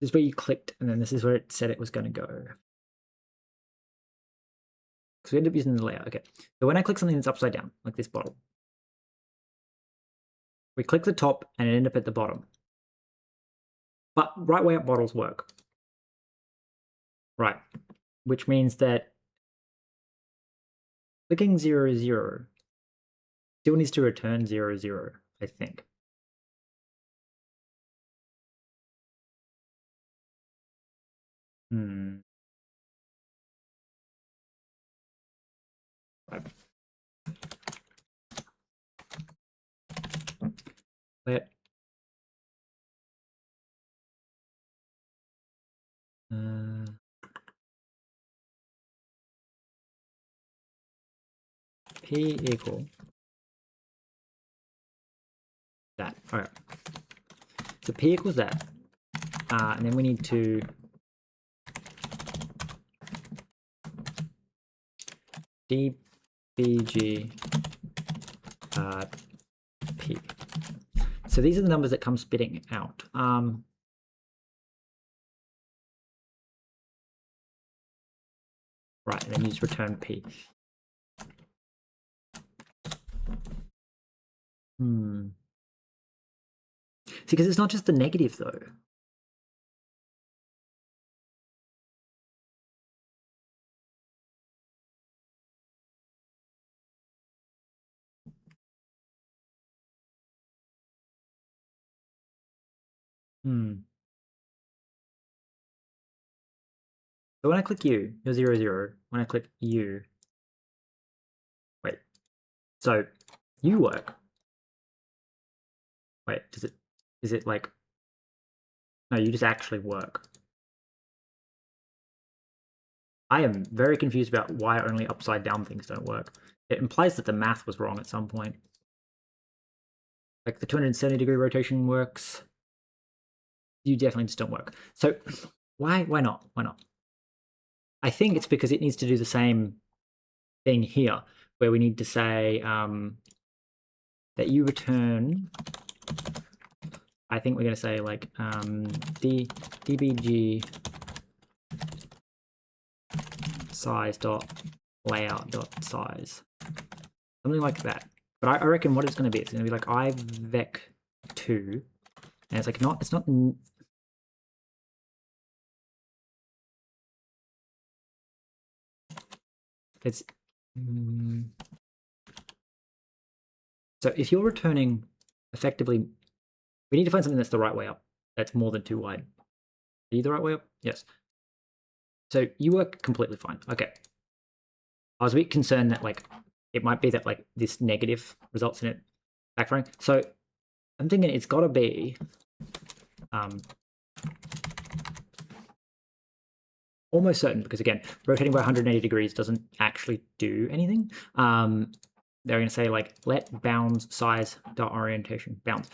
This is where you clicked, and then this is where it said it was going to go. Because we end up using the layout. Okay, so when I click something that's upside down, like this bottle, we click the top and it end up at the bottom. But right way up bottles work. Right, which means that clicking 0, 0 still needs to return 0, 0, I think. Right. Let P equal that. All right. So P equals that. And then we need to dbg P. So these are the numbers that come spitting out. Right, and then you just return P. See, because it's not just the negative, though. So when I click you, you're 0, 0. When I click you, wait. So you work. Wait, is it like, no, you just actually work. I am very confused about why only upside down things don't work. It implies that the math was wrong at some point. Like the 270-degree rotation works. You definitely just don't work. So why not? Why not? I think it's because it needs to do the same thing here, where we need to say that you return. I think we're going to say like dbg size dot layout dot size, something like that. But I reckon what it's going to be, it's going to be like ivec2, and it's like it's not. It's so if you're returning effectively, we need to find something that's the right way up. That's more than 2 wide. Are you the right way up? Yes. So you work completely fine. Okay. I was a bit concerned that like it might be that like this negative results in it backfiring. So I'm thinking it's got to be almost certain, because again, rotating by 180 degrees doesn't actually do anything. They're going to say like let bounds size dot orientation bounds.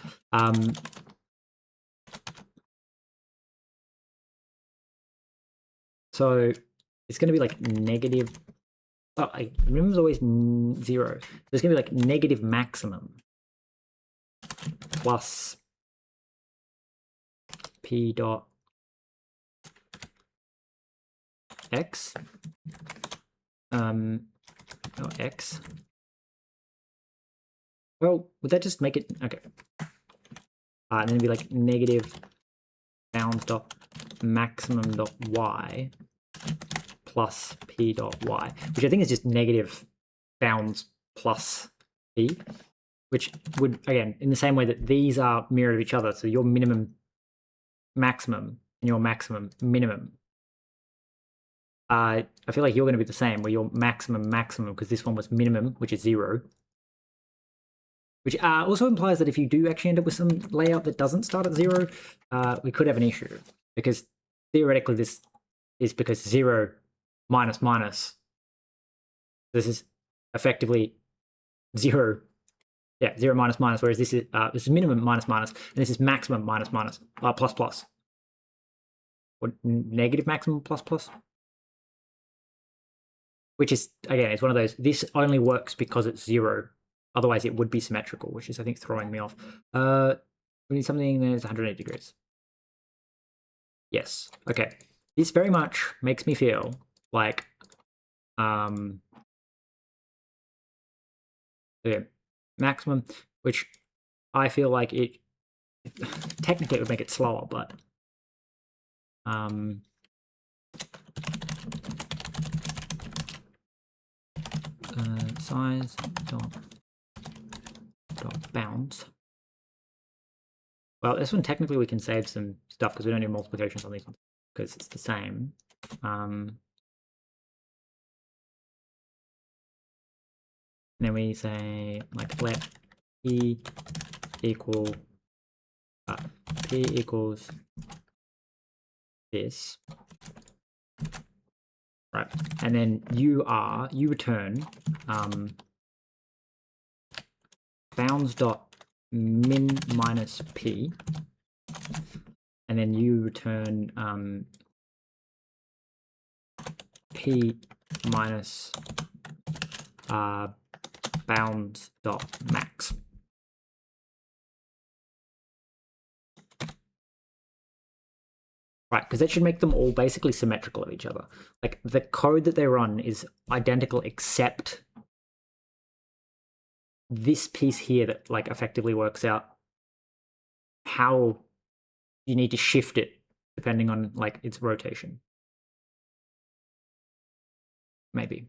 So it's going to be like negative. Oh, I remember it was always 0. So it's going to be like negative maximum plus p dot x dot x. Well, would that just make it okay? And then it'd be like negative bounds dot maximum dot y plus p dot y, which I think is just negative bounds plus p, which would, again, in the same way that these are mirror of each other, so your minimum maximum and your maximum minimum. I feel like you're going to be the same, where your maximum, because this one was minimum, which is 0. Which also implies that if you do actually end up with some layout that doesn't start at 0, we could have an issue. Because theoretically this is because 0 minus minus. This is effectively 0. Yeah, 0 minus minus, whereas this is minimum minus minus, and this is maximum minus minus, plus plus. Or negative maximum plus plus. Which is, again, it's one of those, this only works because it's 0. Otherwise it would be symmetrical, which is, I think, throwing me off. We need something that's 180 degrees. Yes. Okay. This very much makes me feel like the maximum, which I feel like it technically it would make it slower, but size dot bounds. Well, this one technically we can save some stuff because we don't do multiplications on these ones because it's the same. And then we say like let p equal p equals this, right? And then you return bounds dot min minus p, and then you return p minus bounds dot max. Right, because that should make them all basically symmetrical of each other. Like the code that they run is identical except this piece here that like effectively works out how you need to shift it depending on like its rotation. Maybe.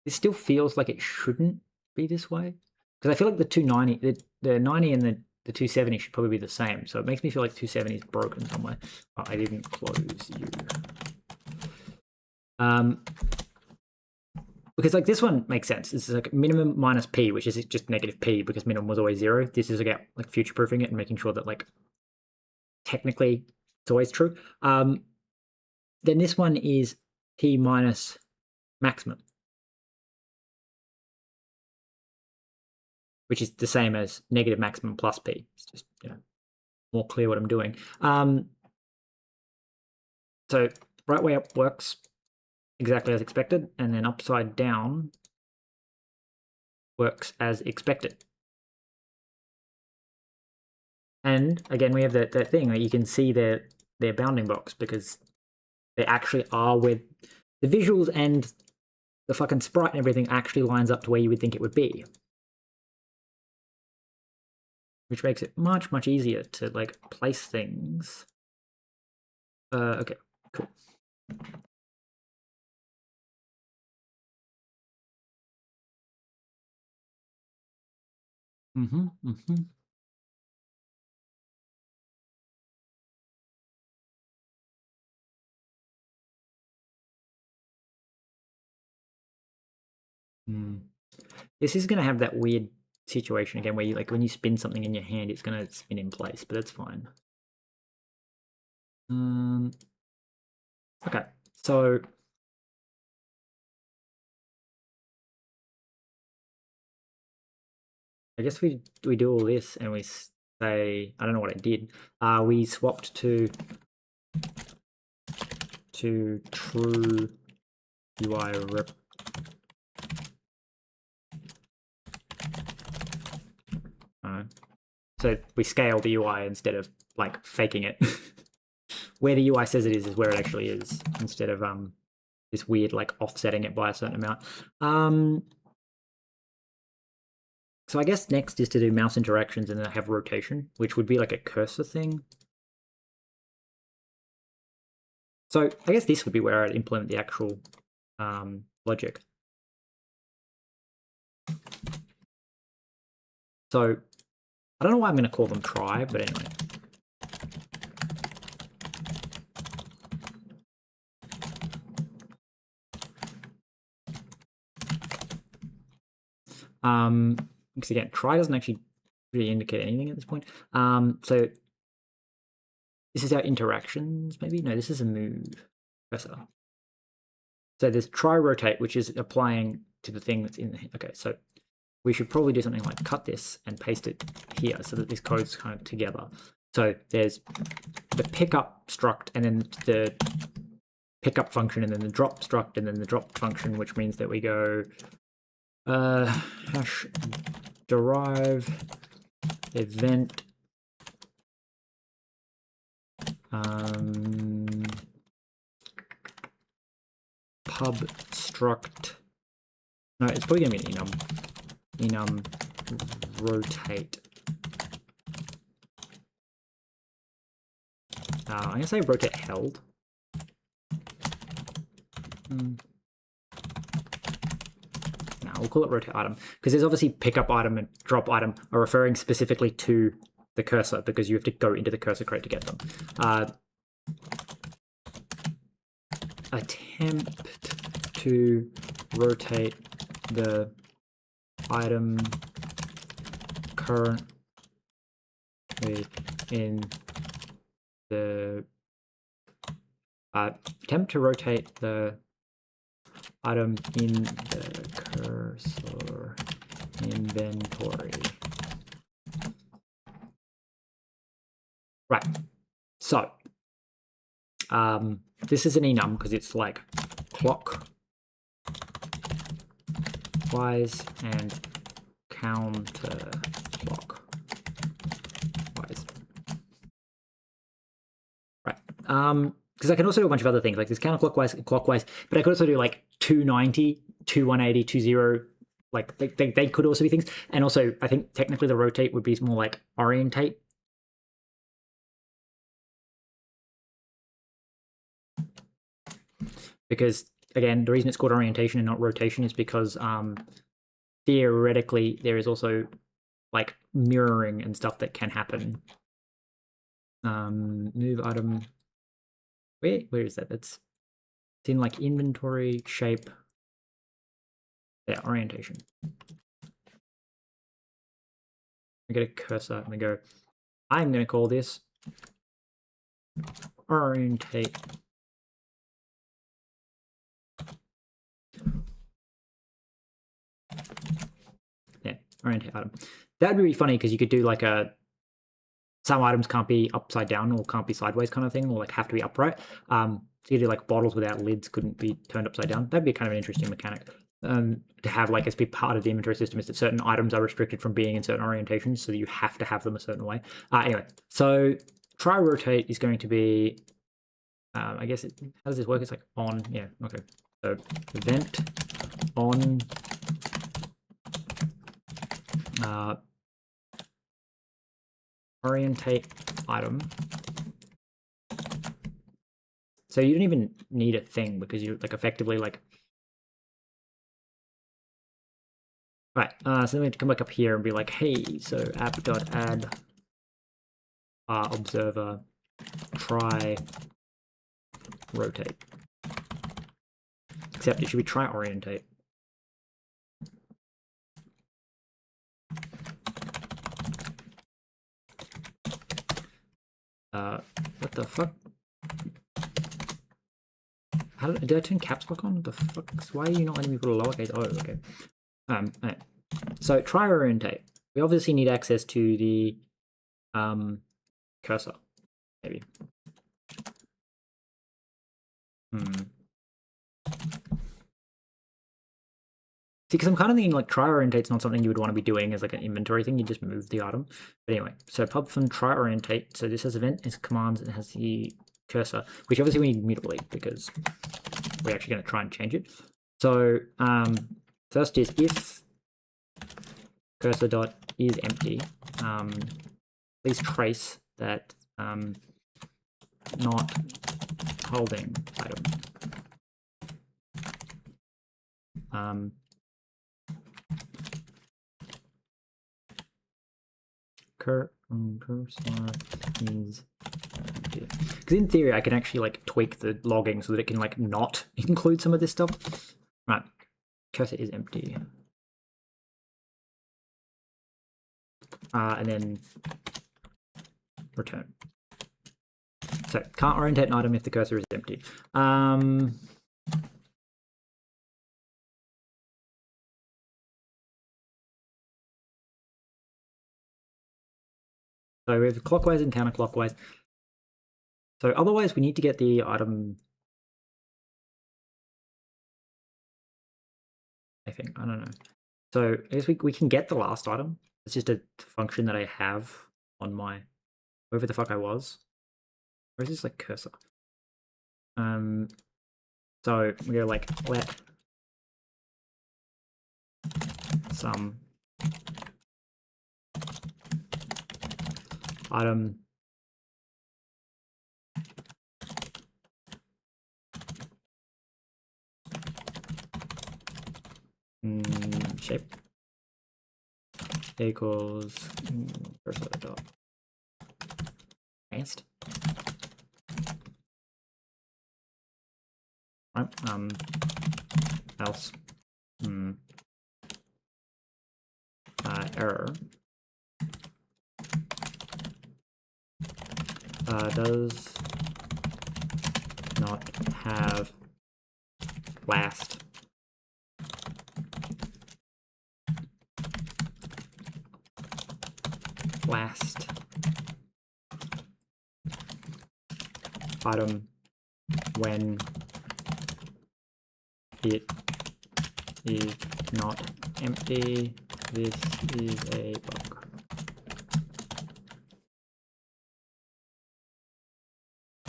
This still feels like it shouldn't be this way. Because I feel like the 290, the 90 and the the 270 should probably be the same. So it makes me feel like 270 is broken somewhere. Oh, I didn't close you. Because like this one makes sense. This is like minimum minus p, which is just negative p because minimum was always 0. This is again like future proofing it and making sure that like technically it's always true. Then this one is p minus maximum, which is the same as negative maximum plus p. It's just, you know, more clear what I'm doing. So right way up works exactly as expected, and then upside down works as expected. And again, we have that thing where you can see their bounding box because they actually are with the visuals and the fucking sprite and everything actually lines up to where you would think it would be. Which makes it much, much easier to like place things. Okay, cool. This is going to have that weird situation again where you like when you spin something in your hand, it's going to spin in place, but that's fine. Okay, so I guess we do all this and we say, I don't know what I did. We swapped to true UI rep. So we scale the UI instead of like faking it. Where the UI says it is where it actually is, instead of this weird like offsetting it by a certain amount. So I guess next is to do mouse interactions and then have rotation, which would be like a cursor thing. So I guess this would be where I'd implement the actual logic. So I don't know why I'm going to call them try, but anyway. Because again, try doesn't actually really indicate anything at this point. So this is our interactions, maybe? No, this is a move cursor. So there's try rotate, which is applying to the thing that's in the, okay, so we should probably do something like cut this and paste it here so that this code's kind of together. So there's the pickup struct and then the pickup function and then the drop struct and then the drop function, which means that we go hash derive event pub struct. No, it's probably gonna be an enum rotate. I'm gonna say rotate held. No, we'll call it rotate item because there's obviously pickup item and drop item are referring specifically to the cursor because you have to go into the cursor crate to get them. Attempt to rotate the item currently in the attempt to rotate the item in the cursor inventory. Right. So this is an enum because it's like clockwise and counterclockwise. Right. Because I can also do a bunch of other things like this counterclockwise and clockwise, but I could also do like 290, 180, 20. Like they could also be things. And also I think technically the rotate would be more like orientate. Because again, the reason it's called orientation and not rotation is because theoretically there is also like mirroring and stuff that can happen. Move item. Where is that? It's in like inventory, shape. Yeah, orientation. I get a cursor and I go, I'm going to call this orientate. Yeah, orientate item. That'd be really funny because you could do like some items can't be upside down or can't be sideways kind of thing, or like have to be upright. So you do like bottles without lids couldn't be turned upside down. That'd be kind of an interesting mechanic. To have like as be part of the inventory system is that certain items are restricted from being in certain orientations, so that you have to have them a certain way. Anyway, so try rotate is going to be, I guess, how does this work? It's like on, yeah, okay. So event on orientate item. So you don't even need a thing because you like effectively like. Right, so then we have to come back up here and be like, hey, so app.add observer try rotate. Except it should be try orientate. What the fuck? How did I turn caps lock on? What the fuck? Why are you not letting me put a lowercase? Oh, okay. Right. So try orientate. We obviously need access to the cursor, maybe. See, because I'm kind of thinking like try orientate's not something you would want to be doing as like an inventory thing. You just move the item. But anyway, so pubfun try orientate. So this has event, is commands, and has the cursor, which obviously we need mutably because we're actually going to try and change it. So first is if cursor dot is empty, please trace that not holding item. Cursor is empty. Because in theory, I can actually like tweak the logging so that it can like not include some of this stuff. Right, cursor is empty. And then return. So can't orientate an item if the cursor is empty. So we have clockwise and counterclockwise. So otherwise we need to get the item, I think, I don't know. So I guess we can get the last item. It's just a function that I have on my, wherever the fuck I was. Where is this like cursor? So we go like let some item shape equals cursor dot advanced. Right, else error does not have last item when it is not empty. This is a bug.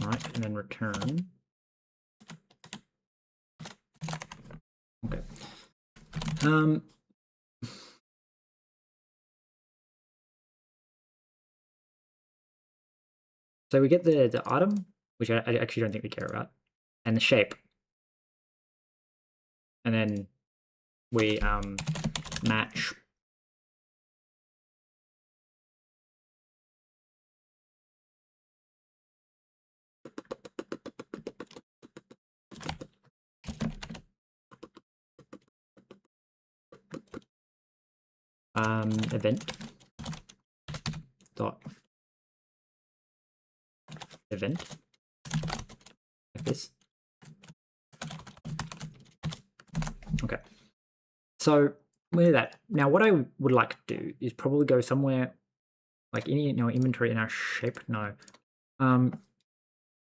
All right, and then return. Okay. So we get the item, which I actually don't think we care about, and the shape. And then we match event dot event like this. Okay. So with that, now what I would like to do is probably go somewhere like in our inventory in our shape. No.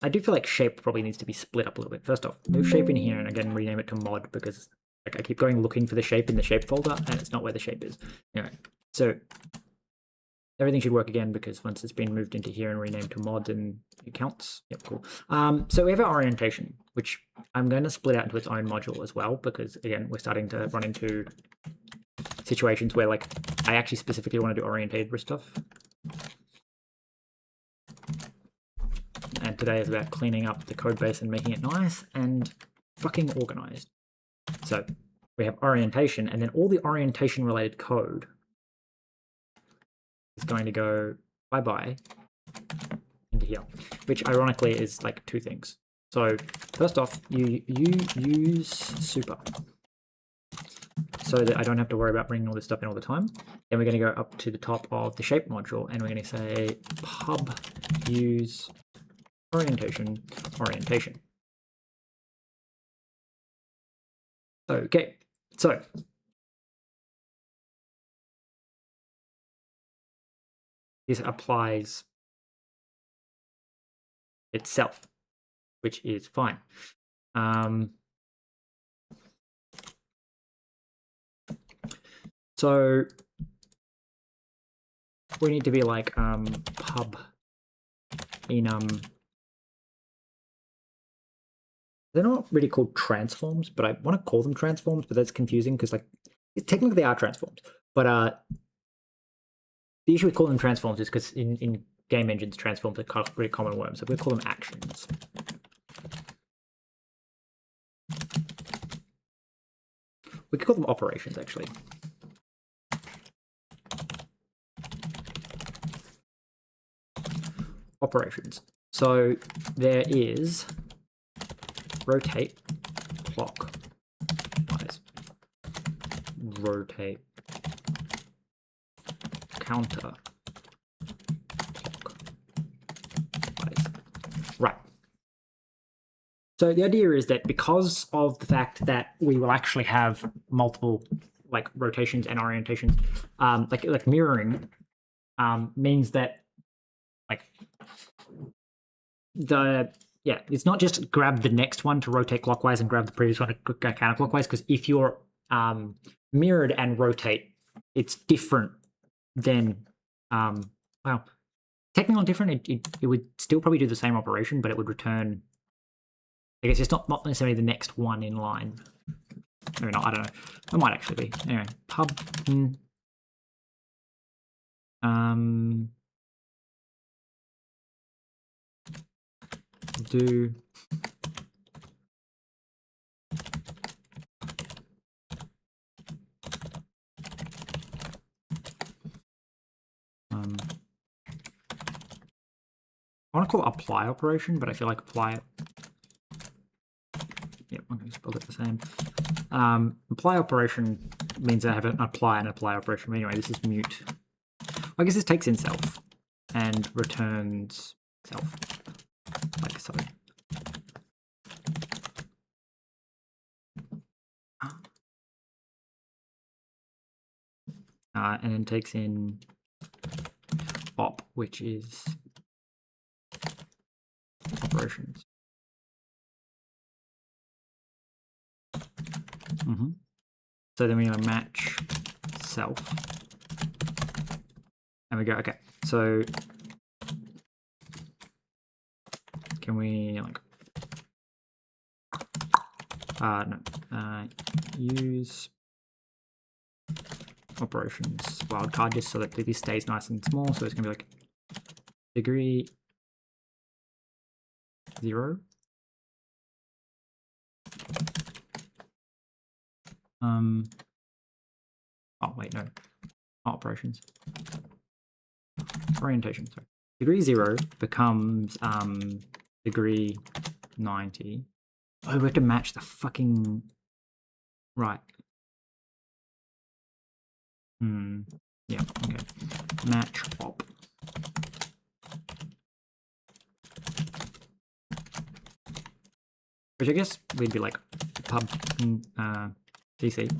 I do feel like shape probably needs to be split up a little bit. First off, move shape in here and again rename it to mod because like I keep going looking for the shape in the shape folder and it's not where the shape is. Anyway, so everything should work again because once it's been moved into here and renamed to mod and it counts. Yep, cool. So we have our orientation, which I'm going to split out into its own module as well because again, we're starting to run into situations where like I actually specifically want to do orientated stuff. And today is about cleaning up the code base and making it nice and fucking organized. So we have orientation, and then all the orientation related code is going to go bye-bye into here, which ironically is like two things. So first off, you use super so that I don't have to worry about bringing all this stuff in all the time. Then we're going to go up to the top of the shape module, and we're going to say pub use orientation. Okay, so this applies itself, which is fine. So we need to be like pub enum. They're not really called transforms, but I want to call them transforms, but that's confusing because like technically they are transforms. But the issue with calling them transforms is because in game engines, transforms are really common worms, so we call them actions. We could call them operations, actually. Operations. So there is rotate clockwise, rotate counter clockwise. Right. So the idea is that because of the fact that we will actually have multiple like rotations and orientations, like mirroring means that like it's not just grab the next one to rotate clockwise and grab the previous one to go counterclockwise, because if you're mirrored and rotate, it's different than well, technically different. It would still probably do the same operation, but it would return. I guess it's not necessarily the next one in line. Maybe not. I don't know. It might actually be. Anyway, pub. Do I want to call it apply operation, but I feel like apply it. Yep, I'm going to spell it the same. Apply operation means I have an apply and apply operation. Anyway, this is mute. I guess this takes in self and returns self, like so. And then takes in op, which is operations. So then we're going to match self. And we go, okay, so can we like, use operations wildcard just so that this stays nice and small. So it's going to be like degree 0. Oh wait, no, operations. Orientation, sorry. Degree 0 becomes degree 90. Oh, we have to match the fucking right. Yeah, okay. Match op. Which I guess we'd be like pub CC.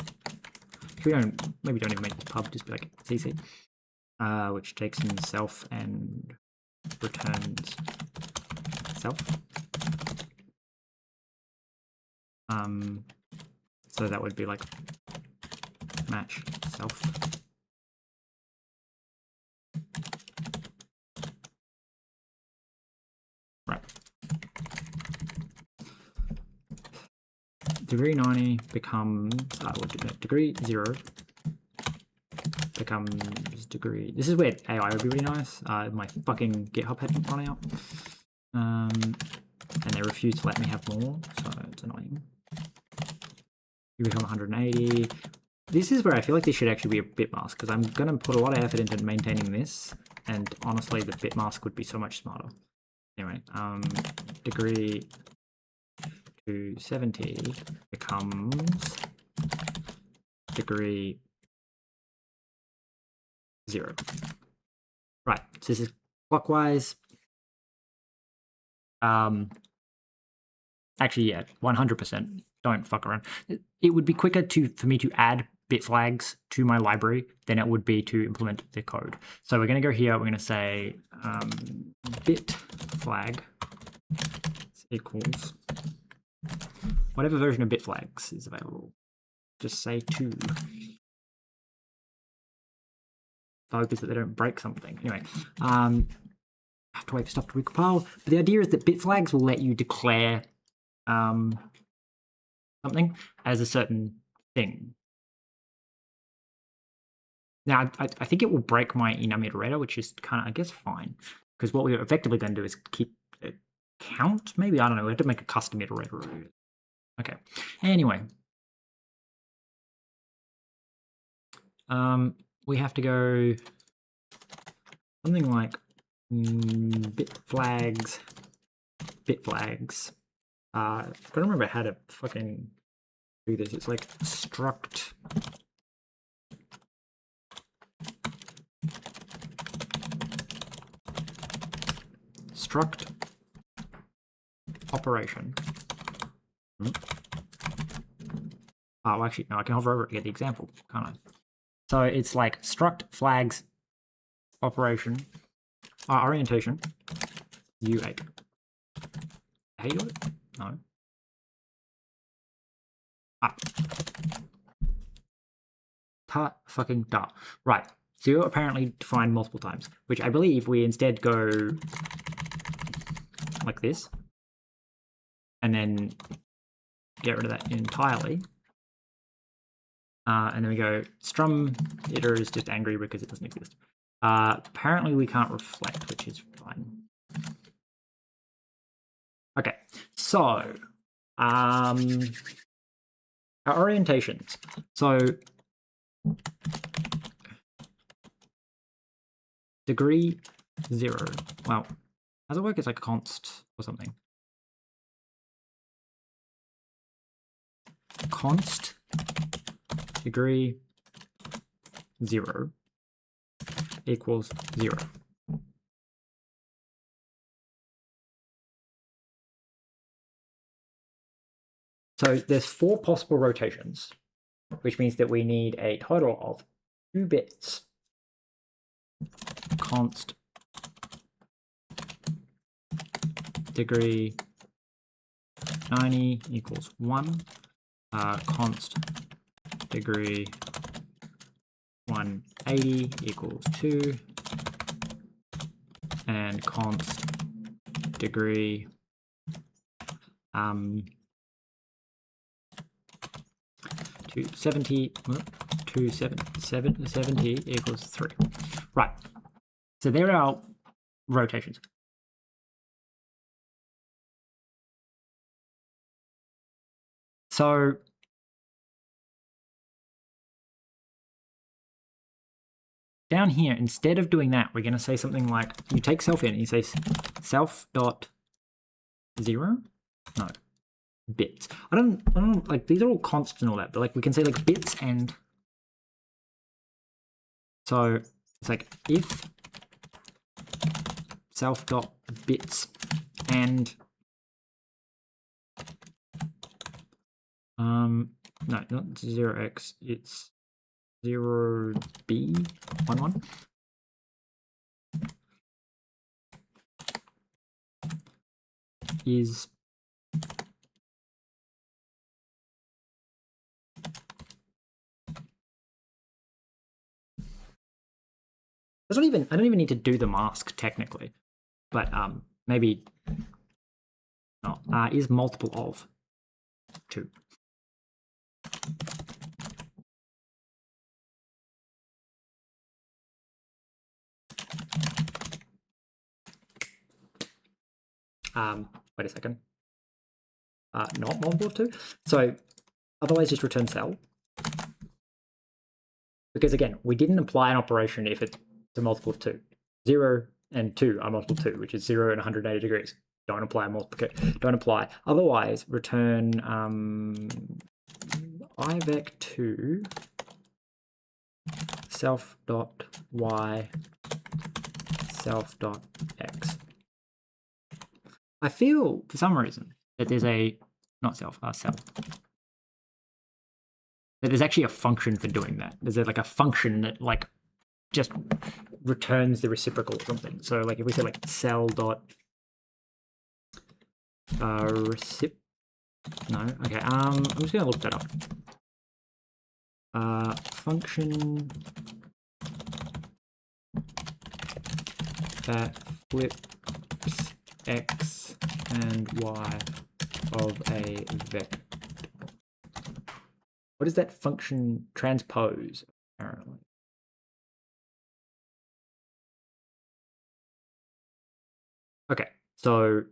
We maybe don't even make pub, just be like CC. Which takes in self and returns self. So that would be like match self. Right. Degree 90 becomes degree 0 becomes degree. This is where AI would be really nice. My fucking GitHub had been running out. And they refuse to let me have more, so it's annoying. You become 180. This is where I feel like this should actually be a bit mask, because I'm going to put a lot of effort into maintaining this, and honestly the bit mask would be so much smarter. Anyway, degree 270 becomes degree 0. Right, so this is clockwise. Actually, yeah, 100%. Don't fuck around. It would be quicker for me to add bit flags to my library than it would be to implement the code. So we're going to go here. We're going to say bit flag equals whatever version of bit flags is available. Just say 2. The hope is that they don't break something. Anyway, I have to wait for stuff to recompile. But the idea is that bit flags will let you declare something as a certain thing. Now, I think it will break my enum iterator, which is kind of, I guess, fine. Because what we're effectively going to do is keep a count, maybe? I don't know. We have to make a custom iterator. Okay. Anyway. We have to go something like bit flags. I don't remember how to fucking do this. It's like struct operation. Oh, actually, no, I can hover over it to get the example, can't I? So it's like struct flags operation orientation U8. How you do it? No. Fucking da. Right. So you apparently defined multiple times, which I believe we instead go like this, and then get rid of that entirely. And then we go strum iter is just angry because it doesn't exist. Apparently we can't reflect, which is fine. Okay, so our orientations. So degree 0. Well, how does it work? It's like a const or something. Const degree 0 equals 0. So there's 4 possible rotations, which means that we need a total of 2 bits. Const degree 90 equals 1. Const degree 180 equals 2. And const degree 270 equals 3. Right. So there are our rotations. So down here, instead of doing that, we're going to say something like, you take self in, and you say self dot 0? No. Bits. I don't like, these are all consts and all that, but like we can say like bits and So it's like if self dot bits and no, not 0x, it's 0b11 is I don't even need to do the mask technically, but maybe not. Is multiple of 2. Wait a second. Not multiple of 2. So otherwise just return cell. Because again, we didn't apply an operation if it's a multiple of 2. 0 and 2 are multiple of 2, which is 0 and 180 degrees. Don't apply a multiplication. Don't apply. Otherwise, return ivec2 self dot y self dot x. I feel for some reason that there's a cell. That there's actually a function for doing that. There's like a function that like just returns the reciprocal or something. So like if we say like cell dot recip. No, okay. I'm just gonna look that up. Function that flips x and y of a vector. What is that function transpose, apparently? Okay, so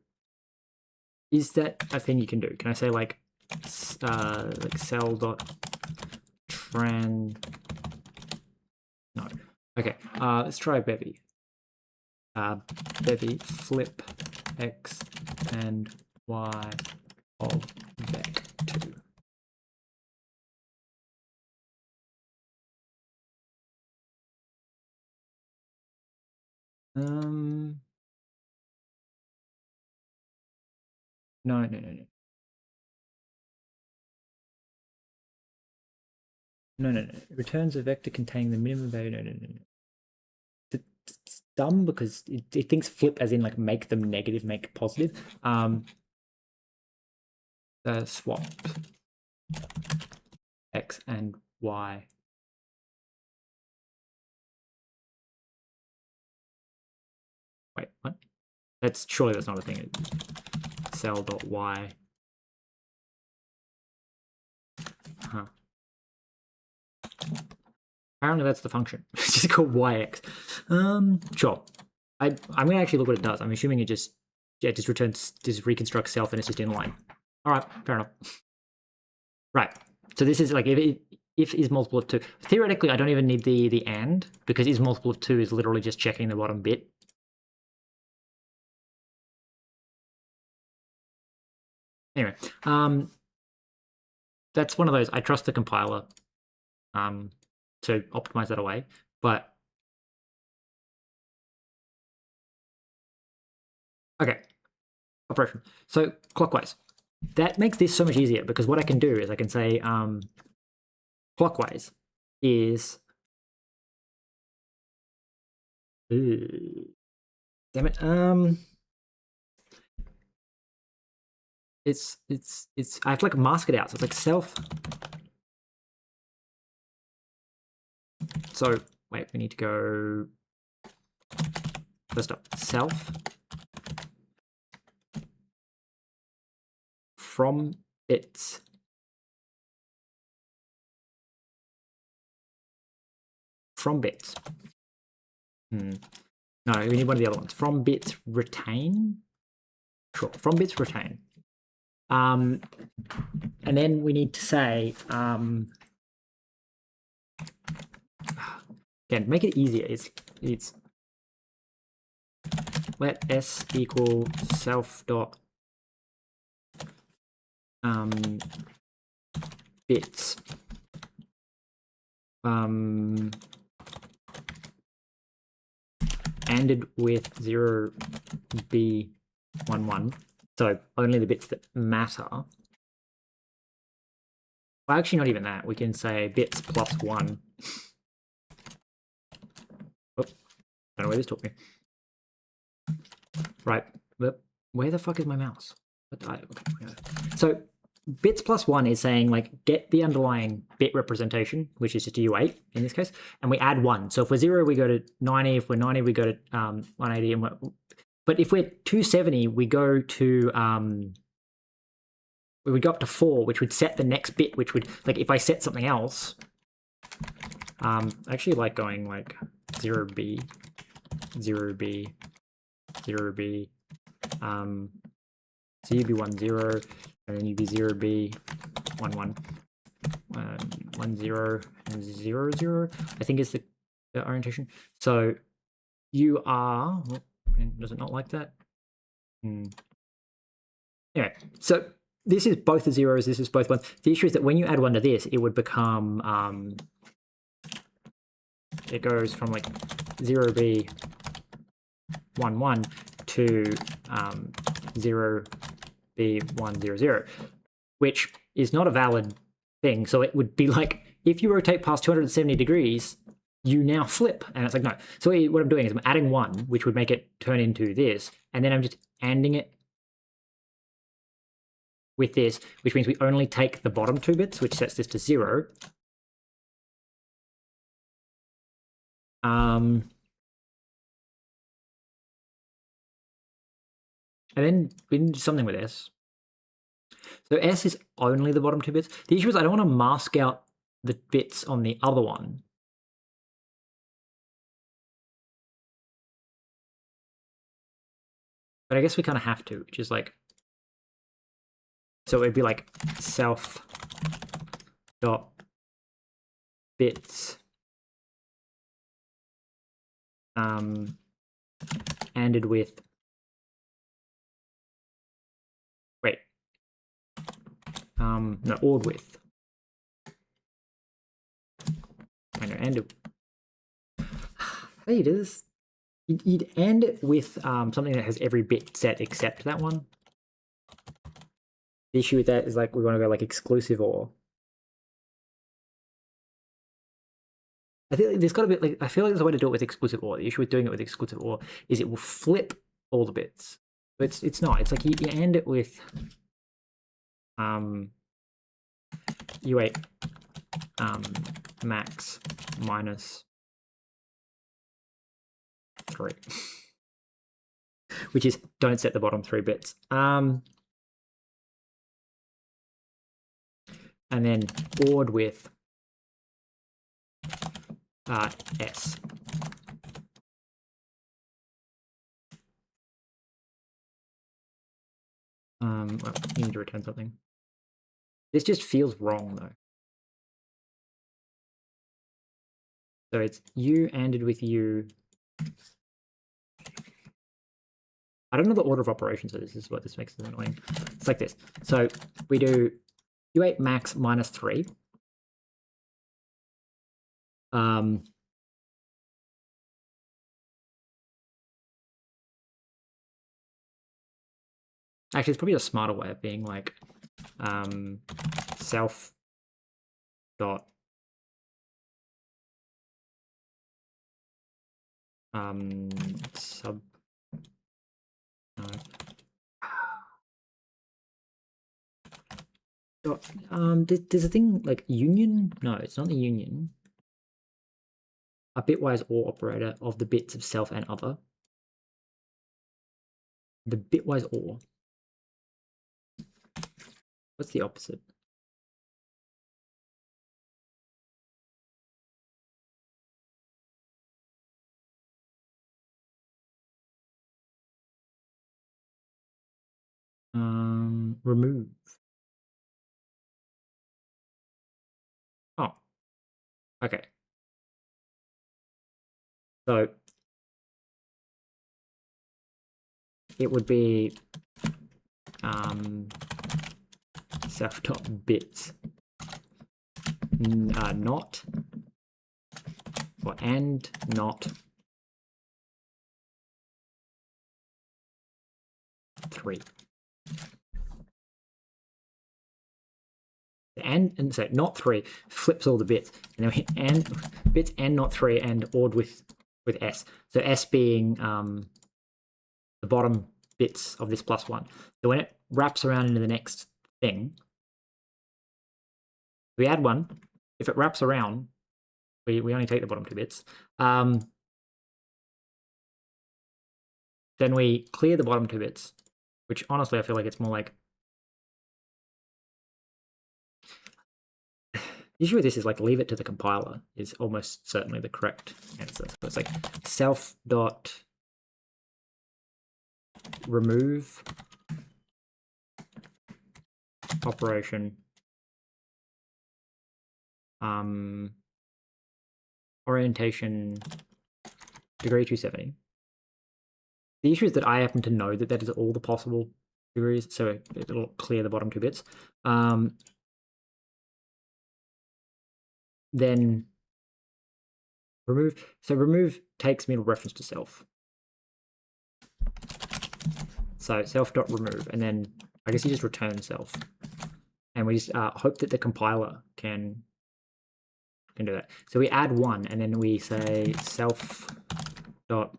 is that a thing you can do? Can I say like cell dot no. Okay, let's try Bevy. Bevy flip x and y of vec2. No. It returns a vector containing the minimum value. No. It's dumb because it thinks flip as in like make them negative, make positive. Swap x and y. Wait, what? Surely that's not a thing. Cell dot y. Huh. Apparently that's the function. It's just called yx. Sure. I'm gonna actually look what it does. I'm assuming it just reconstructs self and it's just inline. All right, fair enough. Right. So this is like if is multiple of 2. Theoretically, I don't even need the and because is multiple of 2 is literally just checking the bottom bit. Anyway, that's one of those. I trust the compiler to optimize that away, but okay. Operation. So clockwise. That makes this so much easier because what I can do is I can say clockwise is damn it. It's I have to like mask it out. So it's like self. So wait, we need to go first up. Self from bits No, we need one of the other ones. From bits retain. Sure, from bits retain. And then we need to say again, make it easier. It's let s equal self dot bits ANDed with 0B11. So only the bits that matter. Well, actually, not even that. We can say bits plus 1. Oh, don't know where this took me. Right. Where the fuck is my mouse? Okay. So bits plus 1 is saying, like, get the underlying bit representation, which is just a U8 in this case, and we add 1. So if we're 0, we go to 90. If we're 90, we go to 180. But if we're 270, we go to we would go up to 4, which would set the next bit, which would, like, if I set something else, I actually like going like 0B, 0B, 0B, so you'd be 10, and then you'd be 0B, 11, 10, and 00, I think is the orientation. So you are, does it not like that? Anyway, so this is both the zeros, this is both 1s. The issue is that when you add 1 to this, it would become, it goes from like 0B, 11 to 0B100, which is not a valid thing. So it would be like, if you rotate past 270 degrees, you now flip. And it's like, no. So what I'm doing is I'm adding 1, which would make it turn into this, and then I'm just ANDing it with this, which means we only take the bottom 2 bits, which sets this to 0. And then we can do something with S. So S is only the bottom 2 bits. The issue is I don't want to mask out the bits on the other one. But I guess we kind of have to, which is like, so it'd be like self dot bits ANDed with, wait, no, ORed with. I know, ANDed. How do you do this? You'd AND it with something that has every bit set except that one. The issue with that is, like, we want to go like exclusive OR. I feel like there's got to be, like, I feel like there's a way to do it with exclusive OR. The issue with doing it with exclusive OR is it will flip all the bits. But it's not. It's like you AND it with U8 max minus 3, which is don't set the bottom 3 bits. And then ORed with S. Well, you need to return something. This just feels wrong though. So it's U ANDed with U. I don't know the order of operations, so this is what this makes it annoying. It's like this. So we do U8 max minus 3. Actually, it's probably a smarter way of being like self dot sub there's a thing like union. No, it's not the union. A bitwise OR operator of the bits of self and other. The bitwise OR. What's the opposite? Remove. Oh, okay. So it would be self dot bits not or and not 3. And so not 3 flips all the bits, and then we and bits and not 3 and ORed with S. So S being the bottom bits of this +1. So when it wraps around into the next thing, we add 1. If it wraps around, we only take the bottom 2 bits. Then we clear the bottom 2 bits, which honestly I feel like it's more like. The issue with this is like leave it to the compiler is almost certainly the correct answer. So it's like self dot remove operation orientation degree 270. The issue is that I happen to know that that is all the possible degrees, so it'll clear the bottom 2 bits. Then remove. So remove takes middle reference to self. So self.remove, and then I guess you just return self. And we just hope that the compiler can do that. So we add 1, and then we say self dot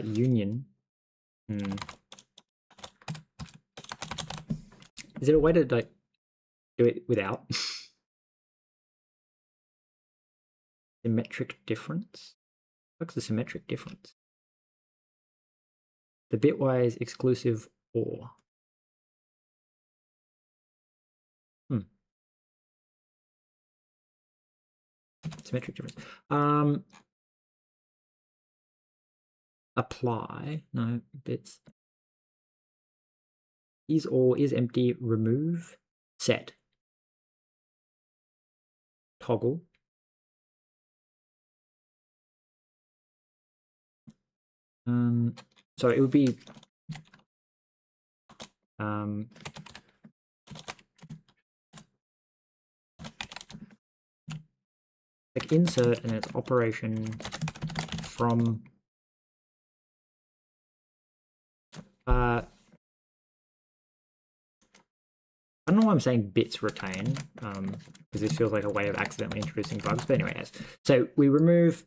union. Is there a way to like do it without symmetric difference? What's the symmetric difference? The bitwise exclusive OR. Symmetric difference. Apply. No bits. Is OR is empty. Remove. Set. Toggle. So it would be like insert and then it's operation from I don't know why I'm saying bits retain, because this feels like a way of accidentally introducing bugs, but anyway, yes. So we remove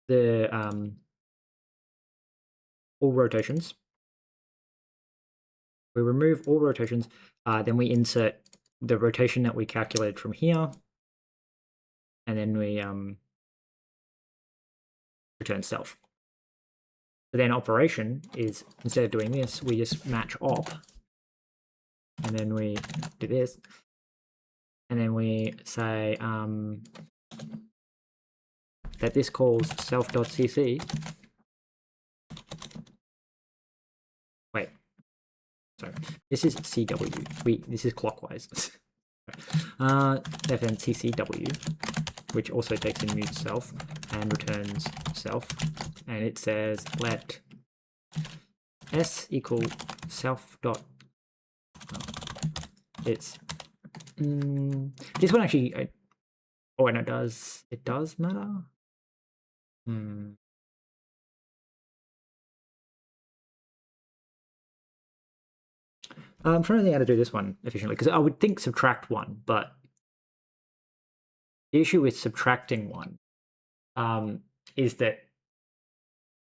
the all rotations. We remove all rotations, then we insert the rotation that we calculated from here, and then we return self. So then operation is, instead of doing this, we just match op, and then we do this, and then we say that this calls self.cc. Wait, sorry, this is CW. This is clockwise. Then CCW, which also takes in mute self and returns self, and it says let s equal self dot. It's this one actually. Oh, and it does matter. I'm trying to think how to do this one efficiently, because I would think subtract 1, but the issue with subtracting 1 is that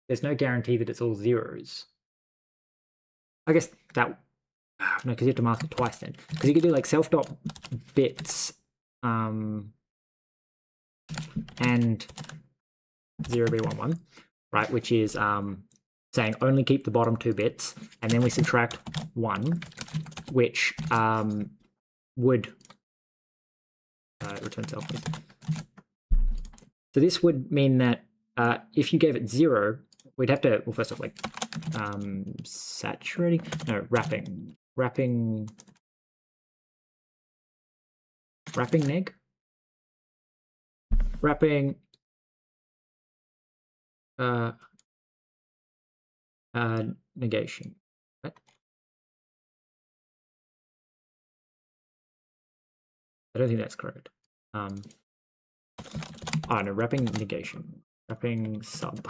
there's no guarantee that it's all zeros. I guess that no, because you have to mask it twice then. Because you could do like self.bits and 0b11, right? Which is saying only keep the bottom 2 bits, and then we subtract 1, which would return self, please. So this would mean that if you gave it 0, we'd have to, well, first off, like saturating, no, wrapping neg, wrapping negation, right? I don't think that's correct. Oh no, wrapping negation. wrapping sub.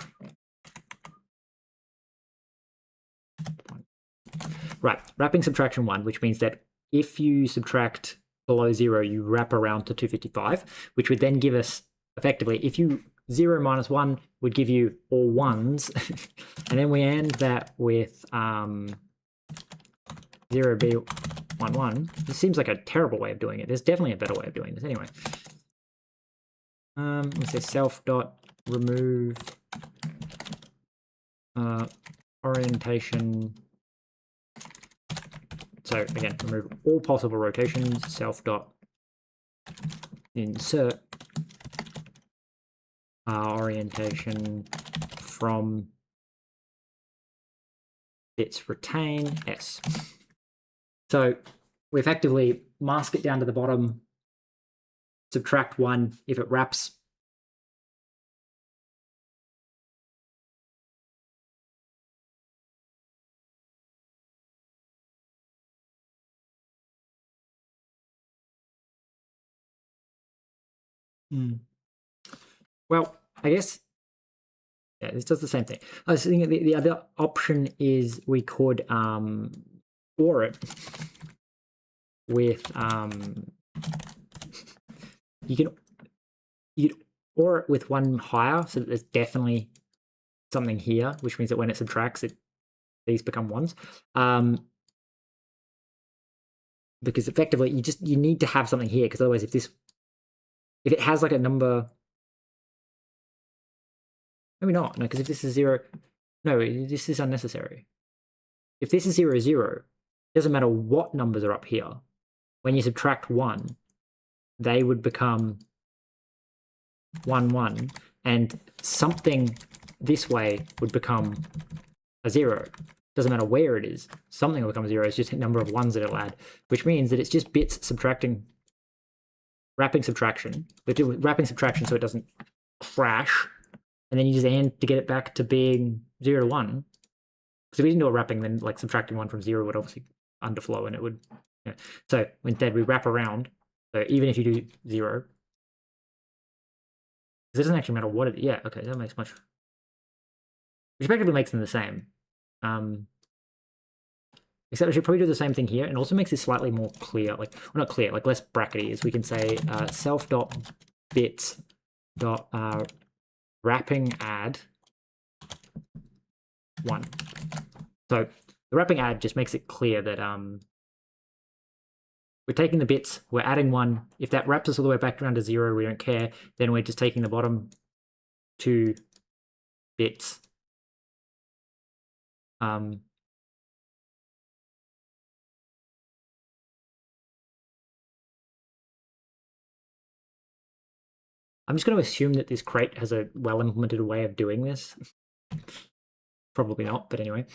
Right, wrapping subtraction 1, which means that if you subtract below 0, you wrap around to 255, which would then give us, effectively, if you 0 minus 1 would give you all 1s, and then we end that with 0b11. This seems like a terrible way of doing it. There's definitely a better way of doing this anyway. We say self dot remove orientation. So again, remove all possible rotations, self dot insert orientation from bits retain S. So we effectively mask it down to the bottom, subtract 1 if it wraps. Well, I guess, yeah, this does the same thing. I was thinking the other option is we could OR it with you can OR it with 1 higher, so that there's definitely something here, which means that when it subtracts, these become 1s. Because effectively you need to have something here, because otherwise if it has like a number, maybe not, no, because if this is 0, no, this is unnecessary. If this is 0, 0, it doesn't matter what numbers are up here. When you subtract 1, they would become 1, 1, and something this way would become a 0. Doesn't matter where it is, something will become 0. It's just a number of 1s that it'll add, which means that it's just bits subtracting, wrapping subtraction. We're doing wrapping subtraction so it doesn't crash, and then you just end to get it back to being 0 to 1. So if we didn't do a wrapping, then like subtracting 1 from 0 would obviously underflow, and it would. Yeah. So instead we wrap around. So even if you do 0, it doesn't actually matter what it. Yeah, okay, that makes much. Which effectively makes them the same. Except I should probably do the same thing here, and also makes this slightly more clear, like, well, not clear, like less brackety, is we can say self.bits dot wrapping add 1. So the wrapping add just makes it clear that we're taking the bits, we're adding 1. If that wraps us all the way back around to 0, we don't care. Then we're just taking the bottom 2 bits. I'm just going to assume that this crate has a well-implemented way of doing this. Probably not, but anyway.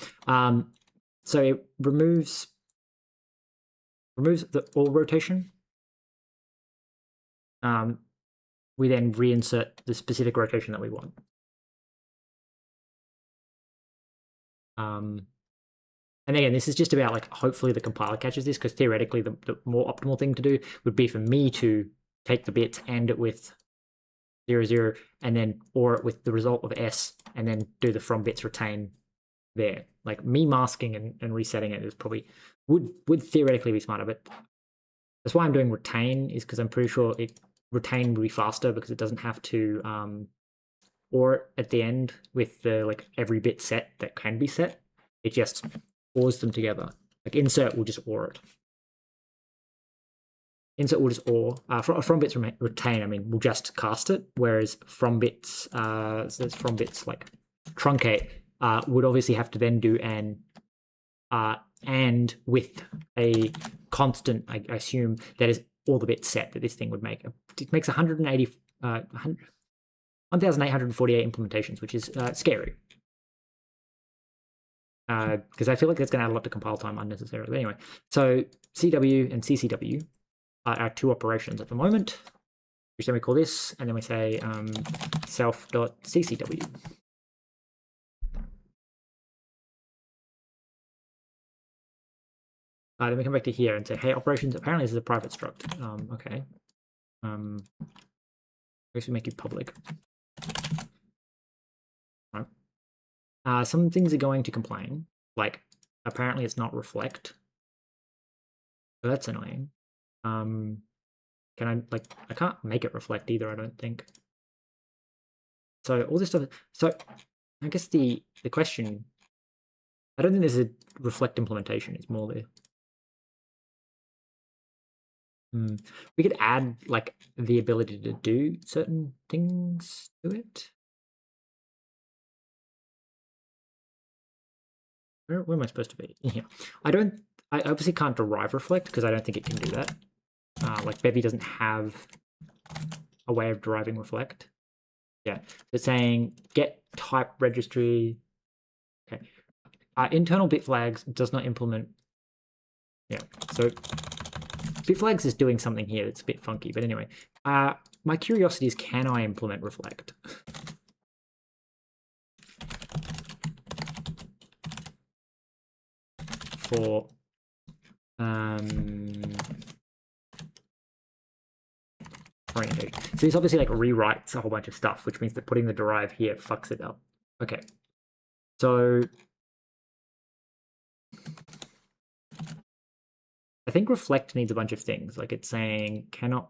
So it removes the all rotation. We then reinsert the specific rotation that we want. And again, this is just about like hopefully the compiler catches this, because theoretically the more optimal thing to do would be for me to take the bits, end it with 0, 0, and then OR it with the result of S, and then do the from bits retain there. Like me masking and resetting it is probably would theoretically be smarter, but that's why I'm doing retain, is because I'm pretty sure retain would be faster because it doesn't have to OR it at the end with the like every bit set that can be set. It just ORs them together. Like insert will just OR it. Insert will just OR. From bits retain, I mean, we'll just cast it, whereas from bits, so it's from bits like truncate, would obviously have to then do an and with a constant, I assume, that is all the bits set that this thing would make. It makes 1,848 implementations, which is scary. Because I feel like that's going to add a lot to compile time unnecessarily. But anyway, so CW and CCW are our 2 operations at the moment, which then we call this, and then we say self.ccw. Then we come back to here and say, hey, operations, apparently this is a private struct. Okay. I guess we make it public. some things are going to complain. Like, apparently it's not reflect. So that's annoying. Can I, like, I can't make it reflect either, I don't think. So all this stuff, so I guess the question, I don't think there's a reflect implementation, it's more the, we could add like the ability to do certain things to it. Where am I supposed to be? Yeah, I obviously can't derive reflect because I don't think it can do that. Like Bevy doesn't have a way of deriving reflect. Yeah, it's saying get type registry. Okay, internal bit flags does not implement. Yeah, so bit flags is doing something here that's a bit funky. But anyway, my curiosity is, can I implement reflect? For orientation. So this obviously like rewrites a whole bunch of stuff, which means that putting the derive here fucks it up. Okay. So I think reflect needs a bunch of things. Like it's saying cannot.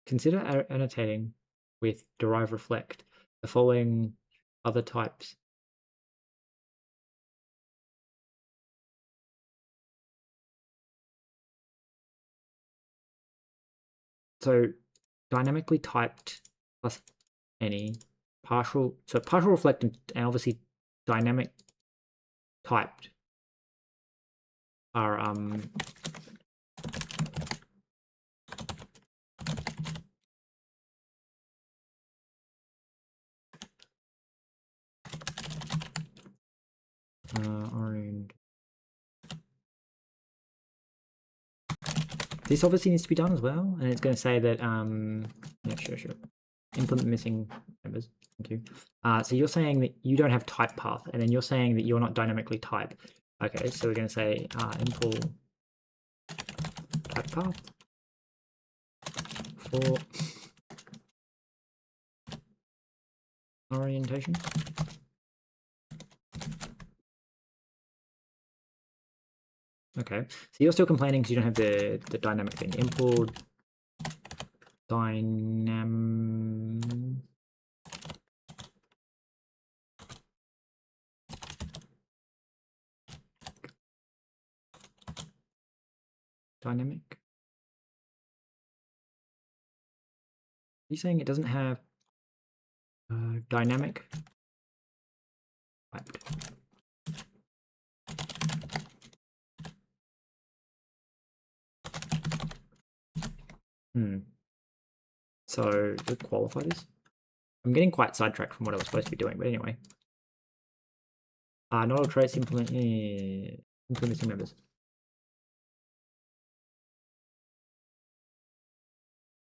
Consider annotating with derive reflect the following other types. So dynamically typed plus any partial, so partial reflect and obviously dynamic typed are orange. This obviously needs to be done as well, and it's going to say that yeah, sure. Implement missing members. Thank you. So you're saying that you don't have type path, and then you're saying that you're not dynamically type. Okay, so we're going to say impl type path for orientation. Okay, so you're still complaining because you don't have the dynamic thing. Impl dynamic. Are you saying it doesn't have dynamic typed? So to qualify this, I'm getting quite sidetracked from what I was supposed to be doing, but anyway. Not all traits implement missing members.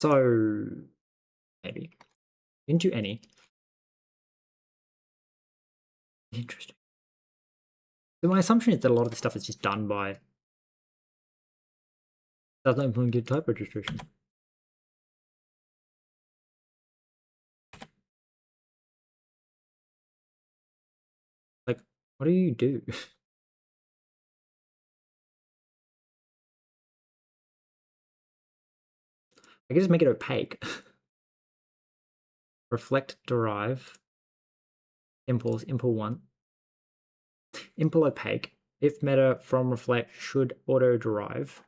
So maybe into any. Interesting. So my assumption is that a lot of this stuff is just done by does not implement good type registration. Like, what do you do? I can just make it opaque. Reflect, derive, impulse, impl 1. Impl opaque. If meta from reflect should auto derive.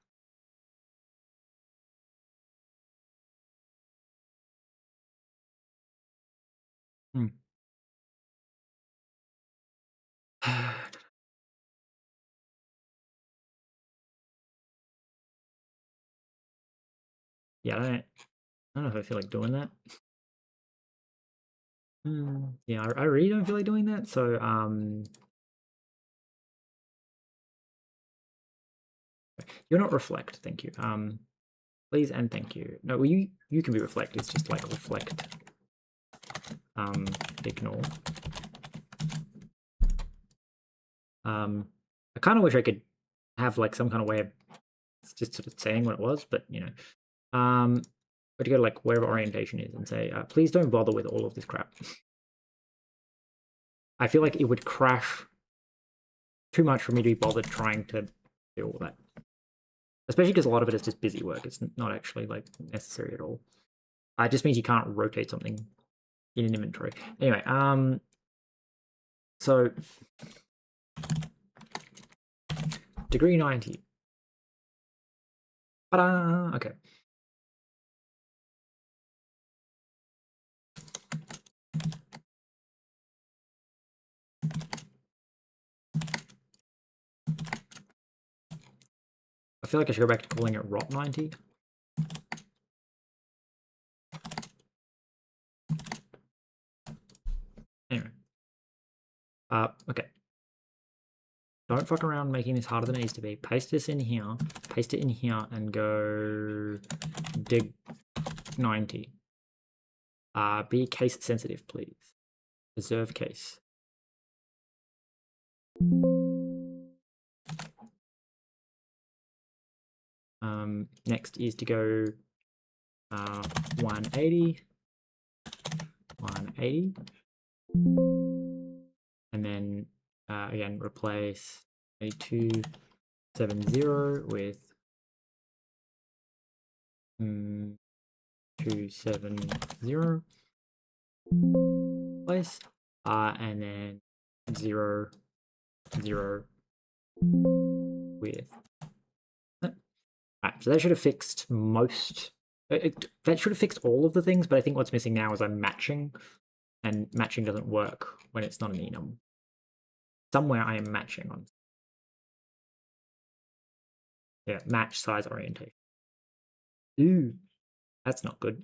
Yeah, I don't know if I feel like doing that. Yeah, I really don't feel like doing that. So you're not reflect, thank you. Please and thank you. No, well, you can be reflect. It's just like reflect. Ignore. I kind of wish I could have like some kind of way of just sort of saying what it was, but you know. But to go to like wherever orientation is and say, please don't bother with all of this crap. I feel like it would crash too much for me to be bothered trying to do all that. Especially because a lot of it is just busy work. It's not actually like necessary at all. It just means you can't rotate something in an inventory. Anyway, so degree 90. Ta-da! Okay. I feel like I should go back to calling it rot 90. Anyway. Okay. Don't fuck around making this harder than it needs to be. Paste this in here, paste it in here, and go dig 90. Be case sensitive, please. Reserve case. Next is to go 180, 180, and then again replace 8270 with 270 place, and then 0 0 with. Right, so that should have fixed most. That should have fixed all of the things, but I think what's missing now is I'm matching, and matching doesn't work when it's not an enum. Somewhere I am matching on. Yeah, match size orientation. Ooh, that's not good.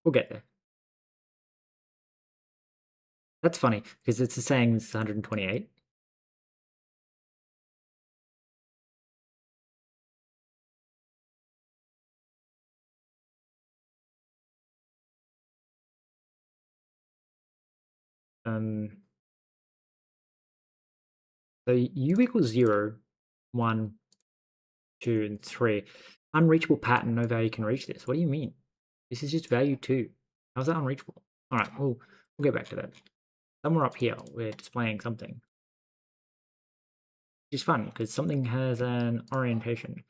We'll get there. That's funny because it's saying it's 128. So u equals 0, 1, 2, and 3. Unreachable pattern, no value can reach this. What do you mean? This is just value 2. How's that unreachable? All right, we'll get back to that. Somewhere up here, we're displaying something. Which is fun, because something has an orientation.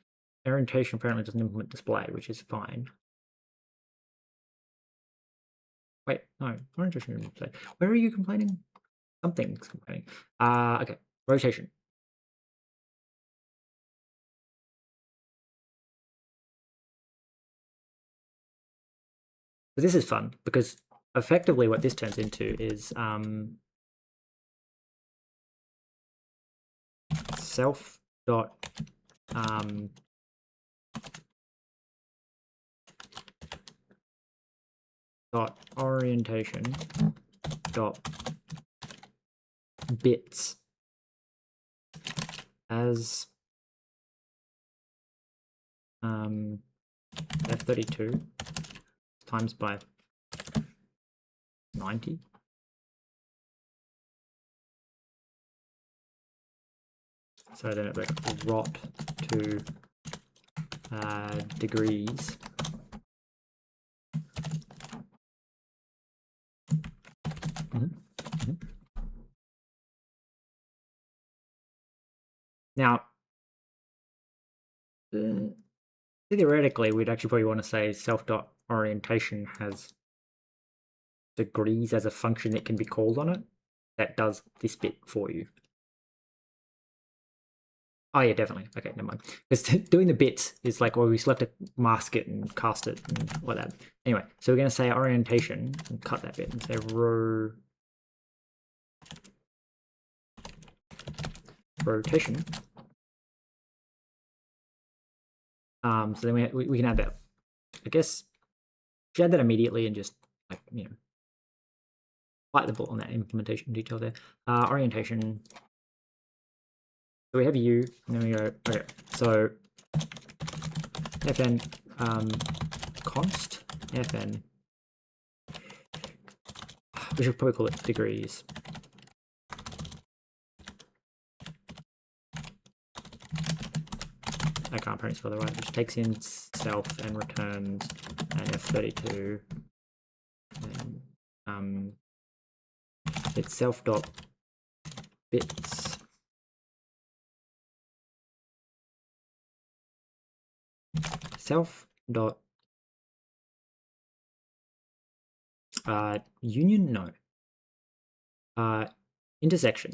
Orientation apparently doesn't implement display, which is fine. Wait, no, orientation doesn't display. Where are you complaining? Something's complaining. Okay, rotation. So this is fun, because effectively what this turns into is self dot dot orientation dot bits as F32 times by 90. So then it's like rot to degrees. Now, theoretically, we'd actually probably want to say self.orientation has degrees as a function that can be called on it that does this bit for you. Oh yeah, definitely. Okay, never mind. Because doing the bits is like, well, we still have to mask it and cast it and all that. Anyway, so we're going to say orientation and cut that bit and say rotation. So then we can add that. I guess should add that immediately and just like bite the bullet on that implementation detail there. Orientation. So we have U, and then we go okay. So fn const fn. We should probably call it degrees. I can't print spell otherwise, which takes in self and returns an F32. And it's self dot bits self dot union, no, intersection,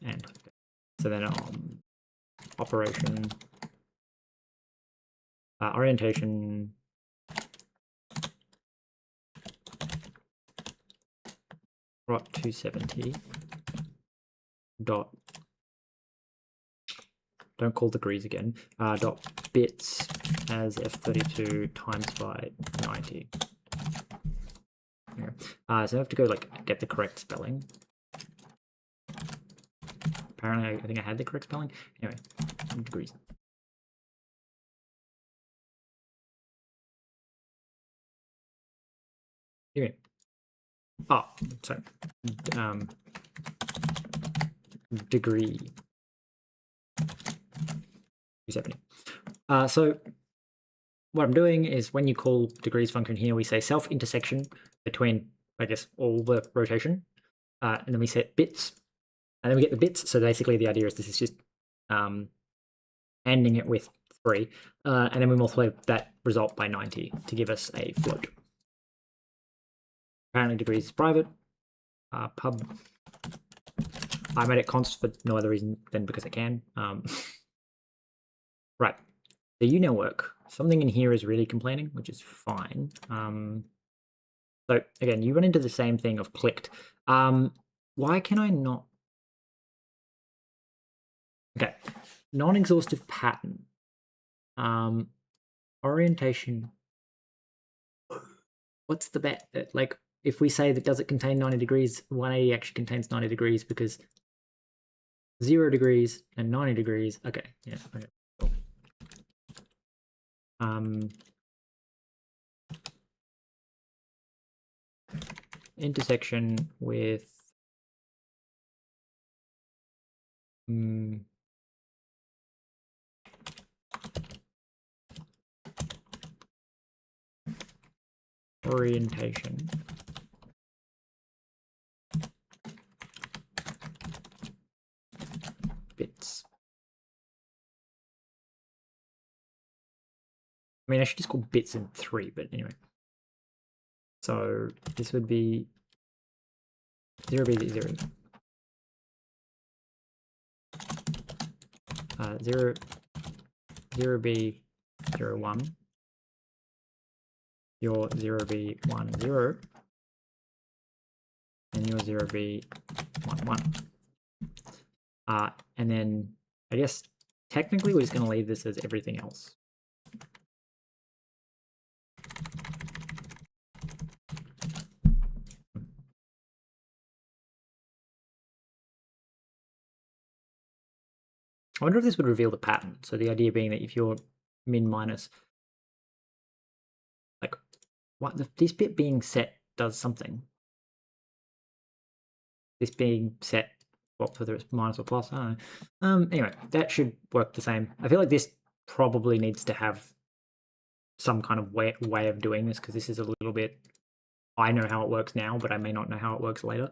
and so then operation orientation rot 270 dot, don't call degrees again, dot bits as F32 times by 90. Yeah. So I have to go like get the correct spelling. Apparently I think I had the correct spelling. Anyway, degrees. Anyway. Oh, sorry. Degree 270. So what I'm doing is when you call degrees function here, we say self intersection between, I guess, all the rotation, and then we set bits, and then we get the bits. So basically the idea is this is just ending it with 3, and then we multiply that result by 90 to give us a float. Apparently degrees is private. Pub. I made it const for no other reason than because I can. Right. The UNIL work. Something in here is really complaining, which is fine. So again, you run into the same thing of clicked. Why can I not? Okay. Non-exhaustive pattern. Orientation. What's the bet that, like, if we say that does it contain 90 degrees, 180 actually contains 90 degrees because 0 degrees and 90 degrees. Okay, yeah, okay. Cool. Intersection with orientation bits. I mean, I should just call bits in 3, but anyway. So this would be 0b 0. 0 0b 0 1. Your 0b 1 0. And your 0b 1 1. And then I guess technically we're just going to leave this as everything else. I wonder if this would reveal the pattern. So the idea being that if you're min minus, like, what this bit being set does something. This being set, well, whether it's minus or plus, I don't know. Anyway, that should work the same. I feel like this probably needs to have some kind of way of doing this, because this is a little bit, I know how it works now, but I may not know how it works later.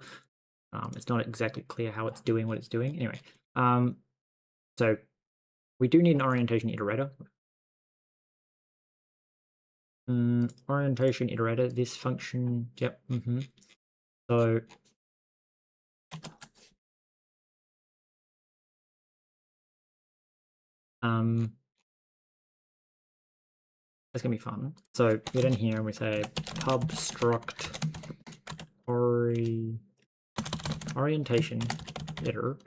It's not exactly clear how it's doing what it's doing. Anyway, so we do need an orientation iterator. Orientation iterator, this function, yep. So that's gonna be fun. So we get in here and we say pub struct orientation iter,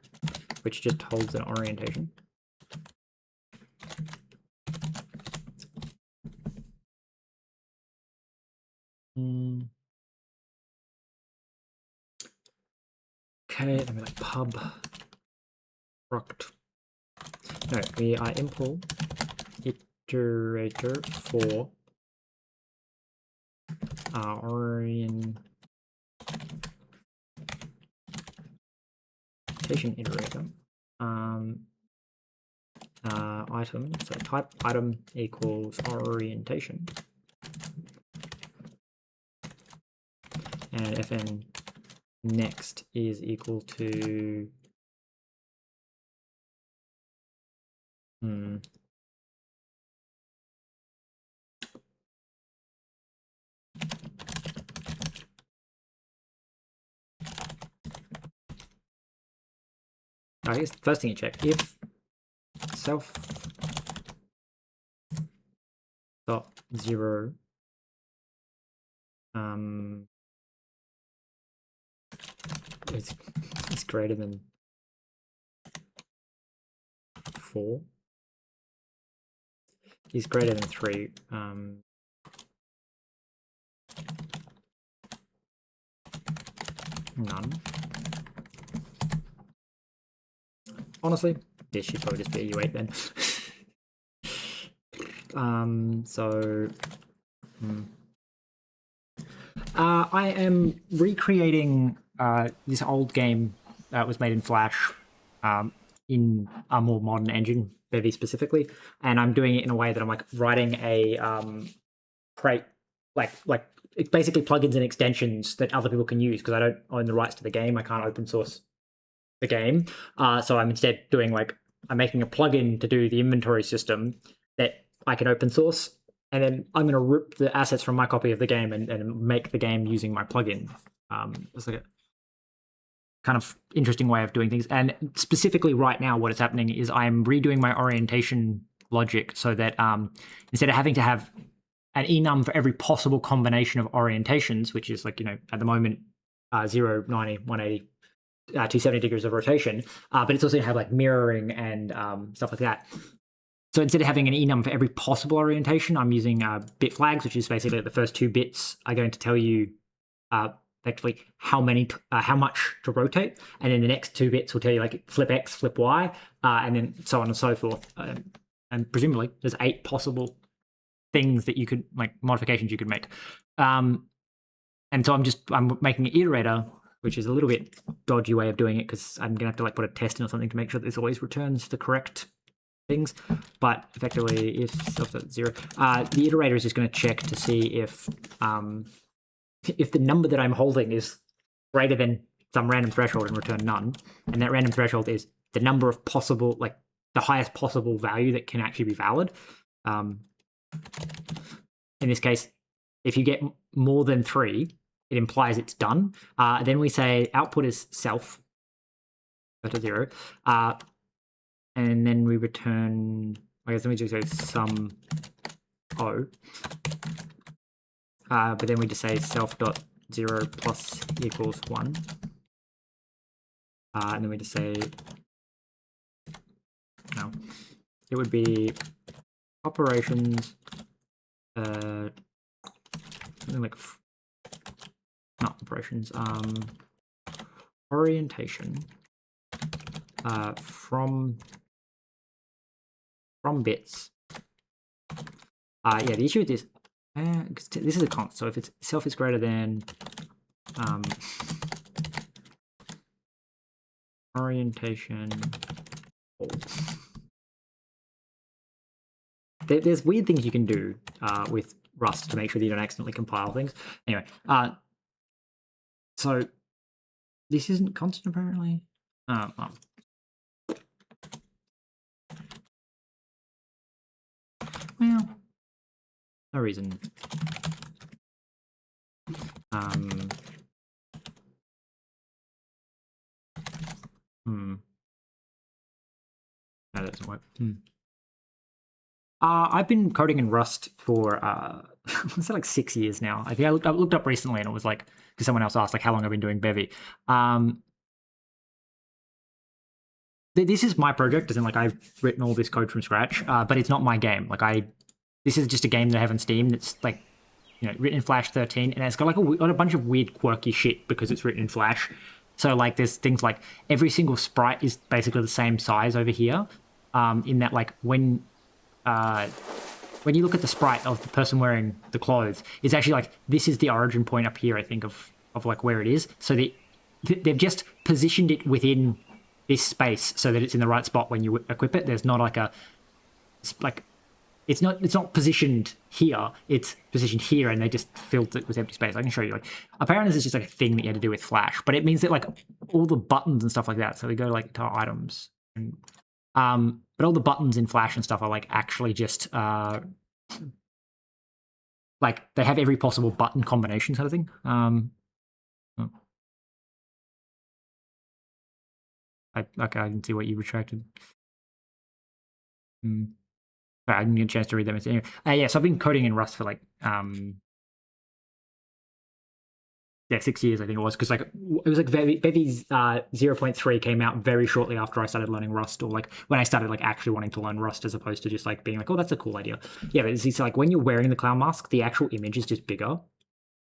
which just holds an orientation. Okay, then we like pub struct. No, we are impl iterator for orientation iterator. item, so type item equals orientation, and fn next is equal to I guess the first thing you check, if self dot zero is greater than 4, is greater than 3, none. Honestly, this should probably just be a U8 then. I am recreating this old game that was made in Flash in a more modern engine, Bevy specifically, and I'm doing it in a way that I'm like writing a crate, like it's basically plugins and extensions that other people can use because I don't own the rights to the game. I can't open source the game, so I'm instead doing I'm making a plugin to do the inventory system that I can open source, and then I'm going to rip the assets from my copy of the game and make the game using my plugin. It's like a kind of interesting way of doing things. And specifically right now, what is happening is I'm redoing my orientation logic so that instead of having to have an enum for every possible combination of orientations, which is at the moment 0, 90, 180, 270 degrees of rotation, but it's also going to have mirroring and stuff like that. So instead of having an enum for every possible orientation, I'm using bit flags, which is basically the first 2 bits are going to tell you effectively how much to rotate, and then the next 2 bits will tell you flip X, flip Y, and then so on and so forth. And presumably there's 8 possible things that you could modifications you could make. And so I'm making an iterator, which is a little bit dodgy way of doing it because I'm gonna have to put a test in or something to make sure that this always returns the correct things. But effectively, if self.0, the iterator is just going to check to see if the number that I'm holding is greater than some random threshold and return none, and that random threshold is the number of possible, the highest possible value that can actually be valid. In this case, if you get more than 3, it implies it's done. Then we say output is self to 0, and then we return. I guess let me just say sum O. But then we just say self dot 0 plus equals 1, and then we just say no. It would be operations. Something like not operations. Orientation. From bits. Yeah, the issue with this, this is a const, so if it's self is greater than orientation, there's weird things you can do with Rust to make sure that you don't accidentally compile things. Anyway, so this isn't constant apparently. Well, no reason. No, that doesn't work. I've been coding in Rust for it's 6 years now. I think I looked up recently, and it was because someone else asked how long I've been doing Bevy. This is my project, as in I've written all this code from scratch, but it's not my game. This is just a game that I have on Steam that's written in Flash 13, and it's got a bunch of weird quirky shit because it's written in Flash. So there's things every single sprite is basically the same size over here. In that when you look at the sprite of the person wearing the clothes, it's actually this is the origin point up here, I think, of where it is. So they've just positioned it within this space so that it's in the right spot when you equip it. There's not like it's not positioned here. It's positioned here, and they just filled it with empty space. I can show you. Like, apparently, this is just like a thing that you had to do with Flash, but it means that like all the buttons and stuff like that. So we go like to items, and but all the buttons in Flash and stuff are like actually just like they have every possible button combination sort of thing. Oh. Okay, I can see what you retracted. I didn't get a chance to read them. Anyway, yeah, so I've been coding in Rust for like 6 years, I think it was, because like it was like Bevy's 0.3 came out very shortly after I started learning Rust, or like when I started like actually wanting to learn Rust, as opposed to just like being like, oh, that's a cool idea. Yeah, but it's like when you're wearing the clown mask, the actual image is just bigger,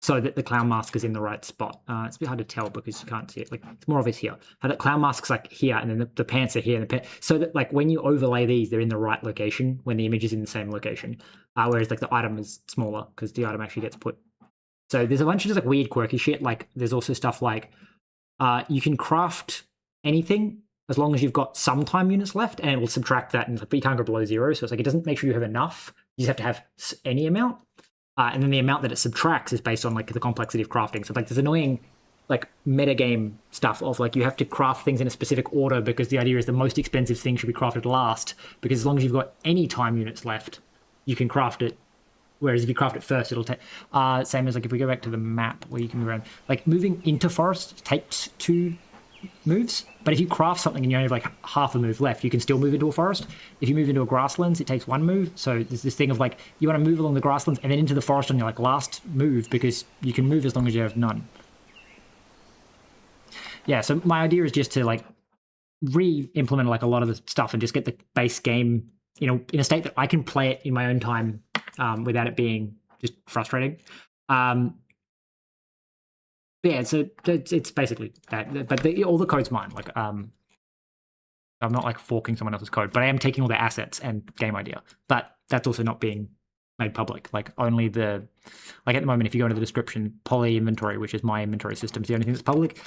so that the clown mask is in the right spot. It's a bit hard to tell because you can't see it. Like it's more obvious here. How the clown mask's like here, and then the pants are here, and so that like when you overlay these, they're in the right location when the image is in the same location. Whereas like the item is smaller because the item actually gets put. So there's a bunch of just like weird quirky shit. Like there's also stuff like you can craft anything as long as you've got some time units left, and it will subtract that, but you can't go below 0. So it's like it doesn't make sure you have enough. You just have to have any amount. And then the amount that it subtracts is based on like the complexity of crafting. So like there's annoying like metagame stuff of like you have to craft things in a specific order because the idea is the most expensive thing should be crafted last, because as long as you've got any time units left, you can craft it. Whereas if you craft it first, it'll take same as like if we go back to the map where you can move around. Like moving into forest takes 2 moves, but if you craft something and you only have like half a move left, you can still move into a forest. If you move into a grasslands, it takes 1 move. So there's this thing of like you want to move along the grasslands and then into the forest on your like last move, because you can move as long as you have none. Yeah, so my idea is just to like re-implement like a lot of the stuff and just get the base game, you know, in a state that I can play it in my own time without it being just frustrating. Yeah, so it's basically that. But all the code's mine. Like, I'm not like forking someone else's code, but I am taking all their assets and game idea. But that's also not being made public. Like only the, like at the moment, if you go into the description, poly inventory, which is my inventory system, is the only thing that's public.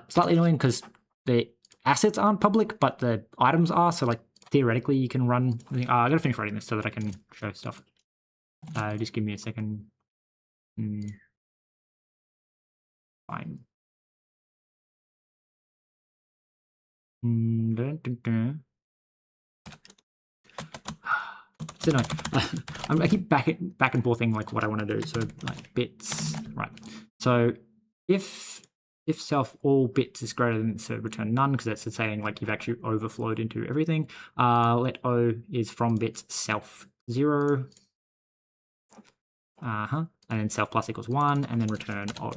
Slightly annoying because the assets aren't public, but the items are. So like theoretically, you can run. I gotta finish writing this so that I can show stuff. Just give me a second. Fine. So no, I keep back and forthing like what I want to do. So like bits, right? So if self all bits is greater than, so return none, because that's saying like you've actually overflowed into everything. Let O is from bits self 0. And then self plus equals 1, and then return O.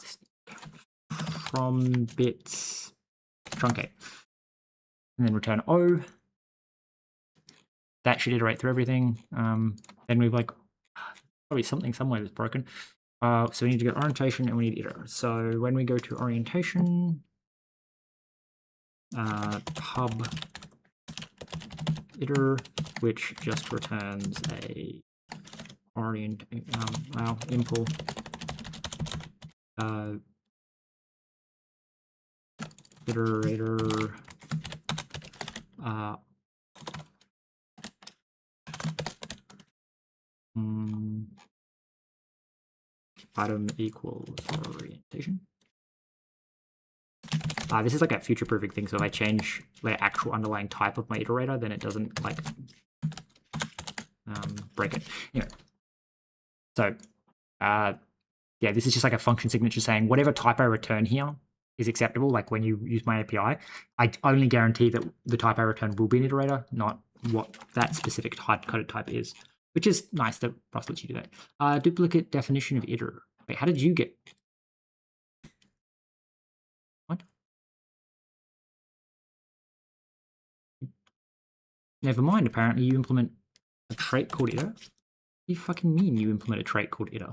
This, from bits truncate, and then return O. That should iterate through everything. Then we've like probably something somewhere that's broken. So we need to go orientation and we need iter. So when we go to orientation, hub iter, which just returns a orient impl iterator item equals orientation. This is like a future-proofing thing, so if I change the actual underlying type of my iterator, then it doesn't like break it. Anyway, so yeah, this is just like a function signature saying whatever type I return here is acceptable. Like when you use my API, I only guarantee that the type I return will be an iterator, not what that specific hard-coded type is, which is nice that Rust lets you do that. Duplicate definition of iter. Wait, how did you get? What? Never mind, apparently you implement a trait called iter. What do you fucking mean you implement a trait called iter?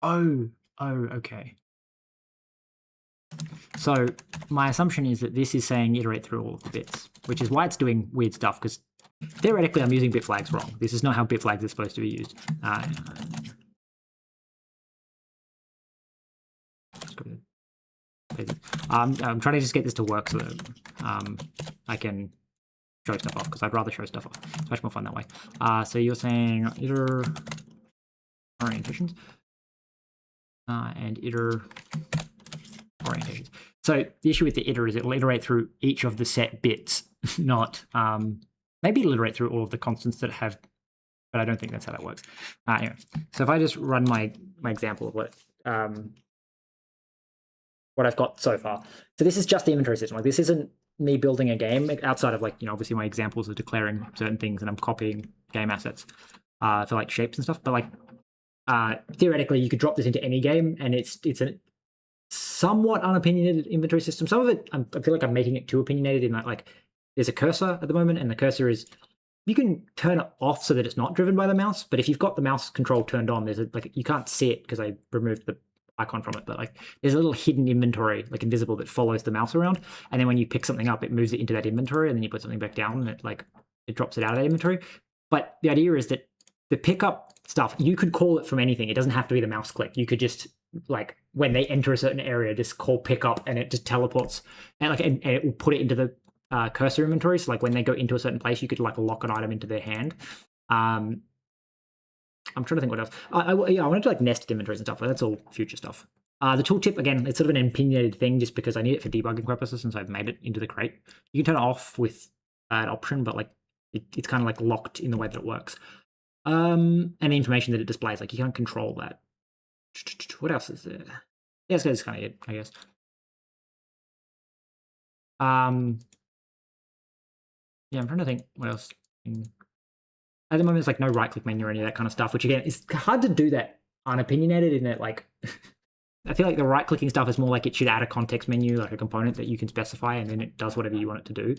Oh, okay. So my assumption is that this is saying iterate through all of the bits, which is why it's doing weird stuff, because theoretically I'm using bit flags wrong. This is not how bit flags are supposed to be used. I'm trying to just get this to work so that I can show stuff off, because I'd rather show stuff off. It's much more fun that way. So you're saying iter orientations and iter orientations. So the issue with the iter is it will iterate through each of the set bits, not maybe it'll iterate through all of the constants that have, but I don't think that's how that works. Anyway, so if I just run my example of what I've got so far. So this is just the inventory system. Like, this isn't me building a game outside of, like, you know, obviously my examples of declaring certain things and I'm copying game assets for like shapes and stuff. But like theoretically, you could drop this into any game, and it's a somewhat unopinionated inventory system. Some of it, I feel like I'm making it too opinionated in that, like, there's a cursor at the moment, and the cursor is, you can turn it off so that it's not driven by the mouse. But if you've got the mouse control turned on, there's like, you can't see it because I removed the icon from it, but like there's a little hidden inventory, like invisible, that follows the mouse around, and then when you pick something up, it moves it into that inventory, and then you put something back down, and it drops it out of that inventory. But the idea is that the pickup stuff, you could call it from anything. It doesn't have to be the mouse click. You could just, like, when they enter a certain area, just call pickup, and it just teleports, and like and it will put it into the cursor inventory. So like when they go into a certain place, you could like lock an item into their hand. I'm trying to think what else. I wanted to like nested inventories and stuff, but that's all future stuff. The tooltip, again, it's sort of an opinionated thing just because I need it for debugging purposes, and so I've made it into the crate. You can turn it off with that option, but like it's kind of like locked in the way that it works. And the information that it displays, like, you can't control that. What else is there? Yeah, that's kind of it, I guess. Yeah, I'm trying to think what else. At the moment, it's like no right-click menu or any of that kind of stuff, which again, is hard to do that unopinionated in that, like, I feel like the right-clicking stuff is more like it should add a context menu, like a component that you can specify, and then it does whatever you want it to do.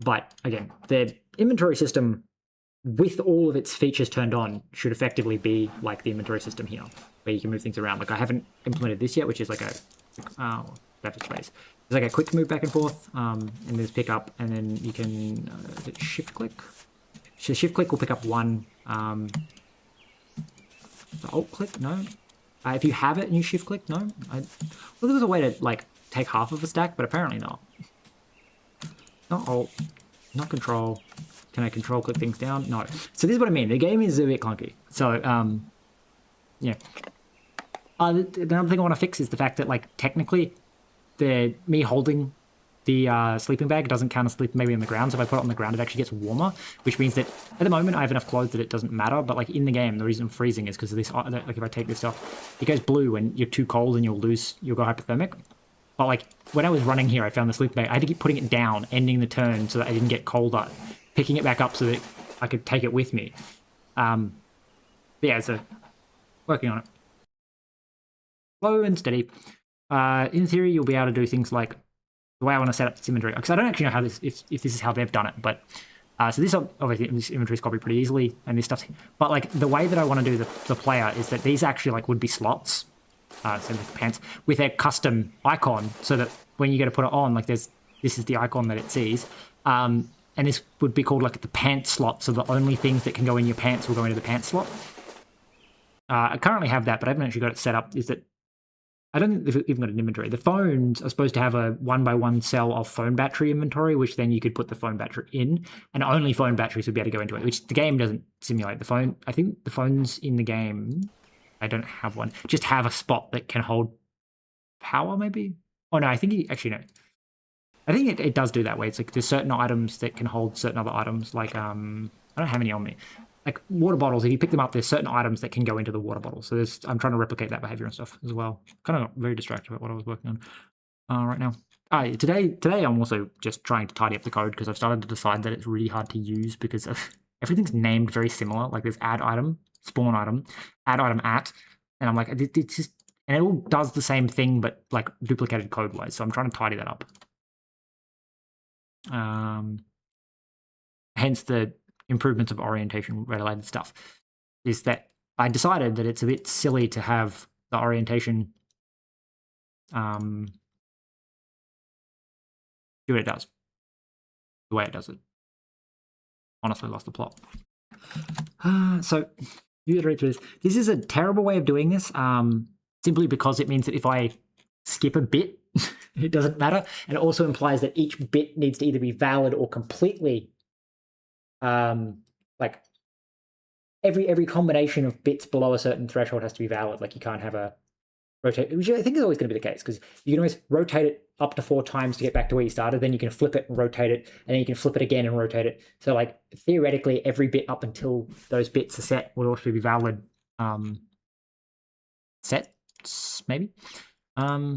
But again, the inventory system with all of its features turned on should effectively be like the inventory system here, where you can move things around. Like, I haven't implemented this yet, which is like a space. There's like a quick move back and forth, and there's pick up, and then you can shift click. So shift click will pick up one. The alt click, no. If you have it and you shift click, no. Well, there was a way to like take half of a stack, but apparently not. Not alt, not control. Can I control click things down? No. So this is what I mean. The game is a bit clunky. So yeah. Another thing I want to fix is the fact that, like, technically, me holding the sleeping bag doesn't count as sleep maybe on the ground. So if I put it on the ground, it actually gets warmer, which means that at the moment I have enough clothes that it doesn't matter. But like in the game, the reason I'm freezing is because of this. Like if I take this off, it goes blue when you're too cold and you'll go hypothermic. But like when I was running here, I found the sleeping bag. I had to keep putting it down, ending the turn so that I didn't get colder, picking it back up so that I could take it with me. Yeah, so working on it. Slow and steady. In theory, you'll be able to do things like the way I want to set up this inventory, because I don't actually know how this, if this is how they've done it, but so this obviously this inventory is copied pretty easily, and this stuff. But like the way that I want to do the player is that these actually like would be slots, so like the pants with a custom icon, so that when you go to put it on, like this is the icon that it sees, and this would be called like the pants slot. So the only things that can go in your pants will go into the pants slot. I currently have that, but I haven't actually got it set up. Is that I don't think they've even got an inventory. The phones are supposed to have a 1x1 cell of phone battery inventory, which then you could put the phone battery in, and only phone batteries would be able to go into it, which the game doesn't simulate. The phone, I think the phones in the game, I don't have one, just have a spot that can hold power maybe? Oh no, I think actually no. I think it does do that way. It's like there's certain items that can hold certain other items, like, I don't have any on me. Like water bottles, if you pick them up, there's certain items that can go into the water bottle. So I'm trying to replicate that behavior and stuff as well. Kind of got very distracted about what I was working on right now. Today I'm also just trying to tidy up the code because I've started to decide that it's really hard to use because everything's named very similar. Like there's add item, spawn item, add item at, and I'm like, it's just, and it all does the same thing, but like duplicated code-wise. So I'm trying to tidy that up. Hence the improvements of orientation related stuff is that I decided that it's a bit silly to have the orientation do what it does. The way it does it. Honestly, lost the plot. So you iterate through this. This is a terrible way of doing this, simply because it means that if I skip a bit, it doesn't matter. And it also implies that each bit needs to either be valid or completely, like every combination of bits below a certain threshold has to be valid. Like you can't have a rotate, which I think is always going to be the case, because you can always rotate it up to 4 times to get back to where you started. Then you can flip it and rotate it, and then you can flip it again and rotate it. So like theoretically, every bit up until those bits are set would also be valid sets, maybe. Yeah.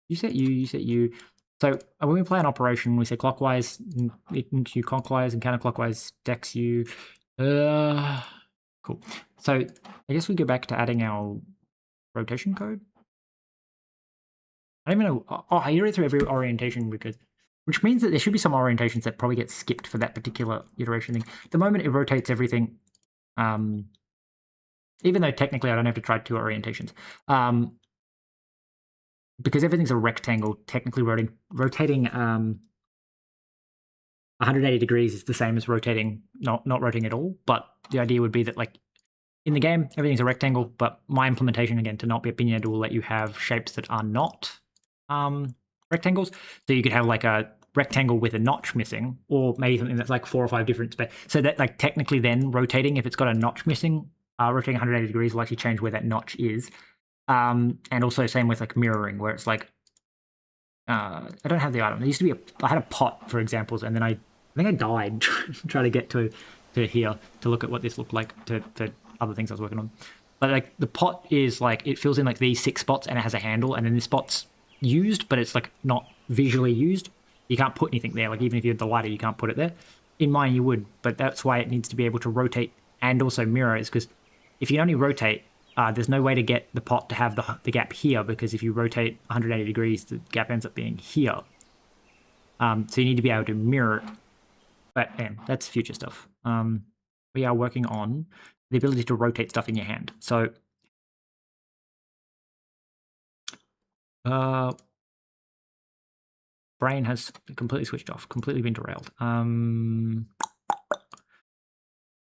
You set you. So when we play an operation, we say clockwise, you clockwise, and counterclockwise decks you. Cool. So I guess we go back to adding our rotation code. I don't even know. Oh, I iterate through every orientation which means that there should be some orientations that probably get skipped for that particular iteration thing. At the moment, it rotates everything, even though technically I don't have to try 2 orientations. Because everything's a rectangle, technically rotating 180 degrees is the same as rotating, not rotating at all. But the idea would be that, like, in the game, everything's a rectangle, but my implementation, again, to not be opinionated, will let you have shapes that are not rectangles. So you could have like a rectangle with a notch missing, or maybe something that's like 4 or 5 different spaces. So that, like, technically then rotating, if it's got a notch missing, rotating 180 degrees will actually change where that notch is. And also same with like mirroring, where it's like, I don't have the item. There used to be I had a pot for examples, and then I think I died trying to get to here to look at what this looked like for other things I was working on. But like the pot is like, it fills in like these 6 spots, and it has a handle, and then this spot's used, but it's like not visually used. You can't put anything there. Like even if you had the lighter, you can't put it there. In mine, you would, but that's why it needs to be able to rotate and also mirror, is because if you only rotate, there's no way to get the pot to have the gap here, because if you rotate 180 degrees, the gap ends up being here. So you need to be able to mirror it. But that's future stuff. We are working on the ability to rotate stuff in your hand. So brain has completely switched off, completely been derailed.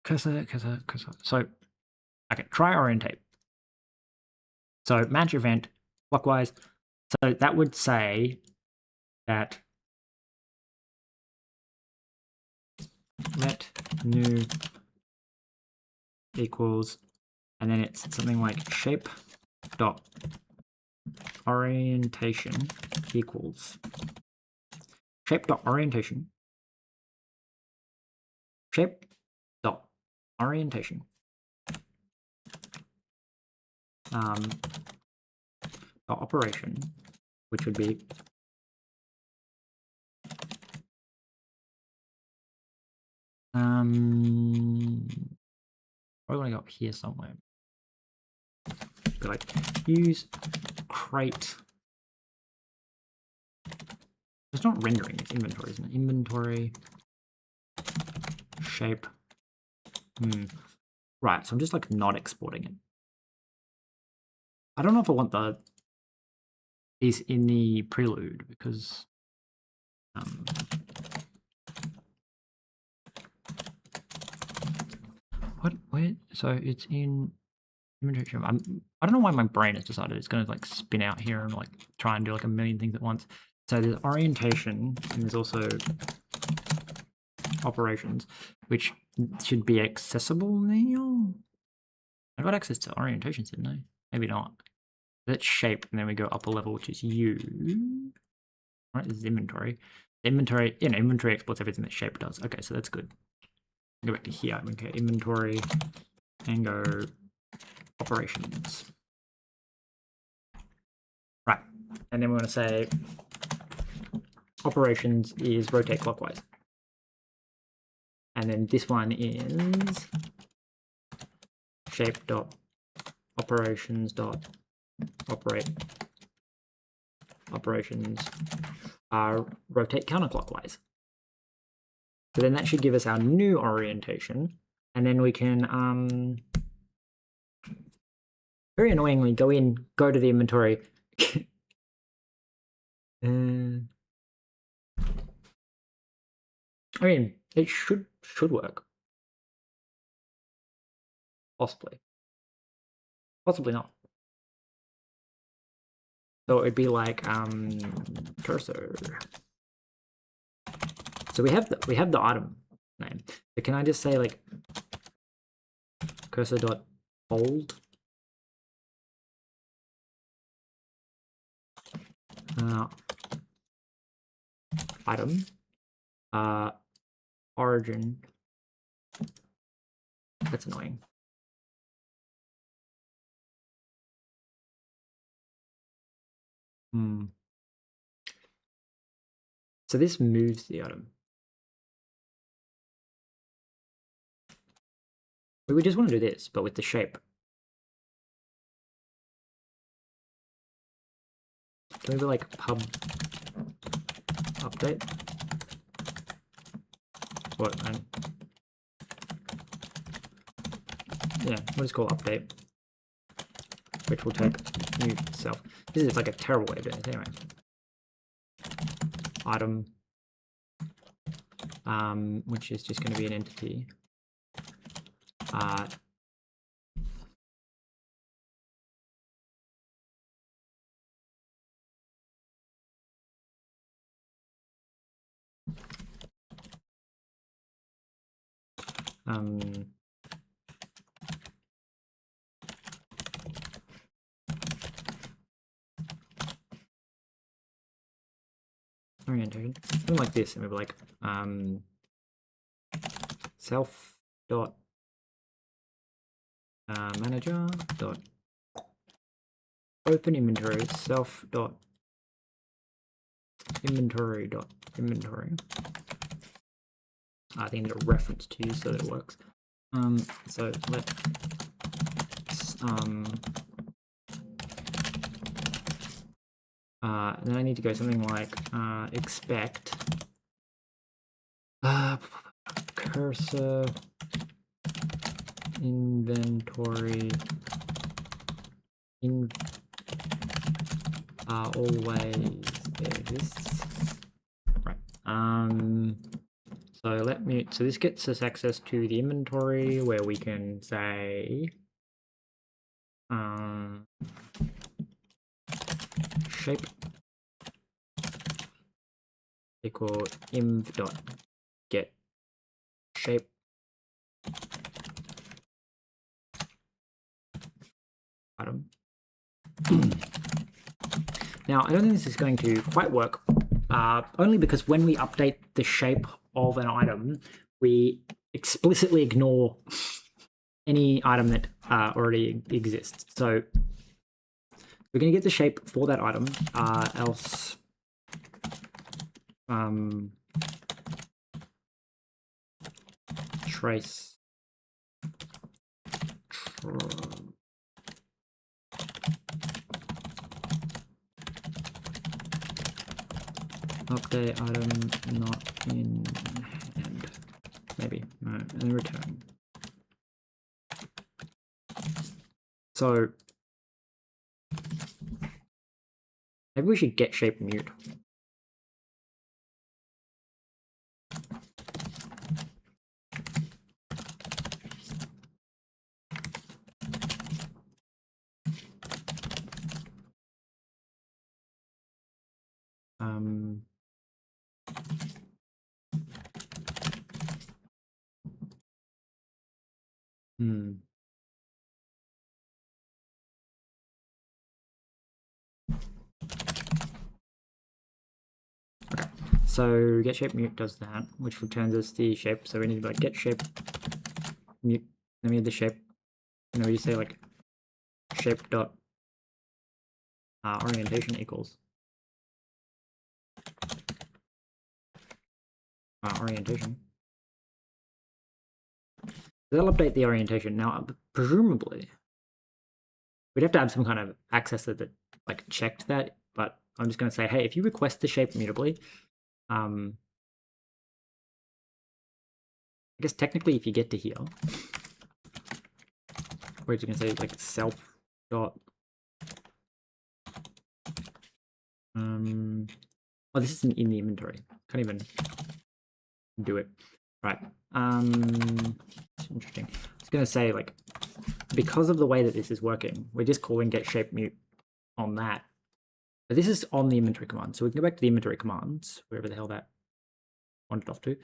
Cursor. So, okay, try orientate. So match event clockwise. So that would say that let new equals, and then it's something like shape dot orientation equals shape dot orientation shape dot orientation dot operation, which would be probably want to go up here somewhere. Be like use crate. It's not rendering, it's inventory, isn't it? Inventory shape. Right, so I'm just like not exporting it. I don't know if I want the is in the prelude, because where? So it's in inventory. I don't know why my brain has decided it's going to like spin out here and like try and do like a million things at once. So there's orientation, and there's also operations, which should be accessible now. I got access to orientations, didn't I? Maybe not. That's shape, and then we go up a level, which is U. Right, this is inventory. Inventory, inventory exports everything that shape does. Okay, so that's good. Go back to here. Okay, inventory, and go operations. Right, and then we want to say operations is rotate clockwise. And then this one is shape dot operations dot operate operations rotate counterclockwise. So then that should give us our new orientation, and then we can very annoyingly go to the inventory. I mean, it should work. Possibly. Possibly not. So it'd be like cursor. So we have the item name. So can I just say like cursor.hold? Item. Origin. That's annoying. So this moves the item. We would just want to do this, but with the shape. Can we be like pub update? What? Yeah, we'll just call update, which will take new self. This is like a terrible way of doing it anyway. Item, which is just going to be an entity. Orientation, something like this, and we'll be like self dot manager dot open inventory self dot inventory dot inventory. I think a reference to so that it works. So let's and then I need to go something like expect cursor inventory in always exists. Right. So let me. So this gets us access to the inventory where we can say shape equal inv dot get shape item. Now I don't think this is going to quite work, only because when we update the shape of an item, we explicitly ignore any item that already exists. So we're going to get the shape for that item, else trace update item not in hand, maybe, and return. So maybe we should get shape mute. Okay, so get shape mute does that, which returns us the shape. So we need to like get shape mute. Then we need the shape. And then we say like shape dot orientation equals orientation. That'll update the orientation. Now, presumably, we'd have to have some kind of access that like checked that. But I'm just going to say, hey, if you request the shape mutably, I guess technically, if you get to here, we're just going to say like self dot oh, this isn't in the inventory. Can't even do it. Right. It's interesting. I was gonna say, like, because of the way that this is working, we're just calling get shape mute on that. But this is on the inventory command. So we can go back to the inventory commands, wherever the hell that wandered off to.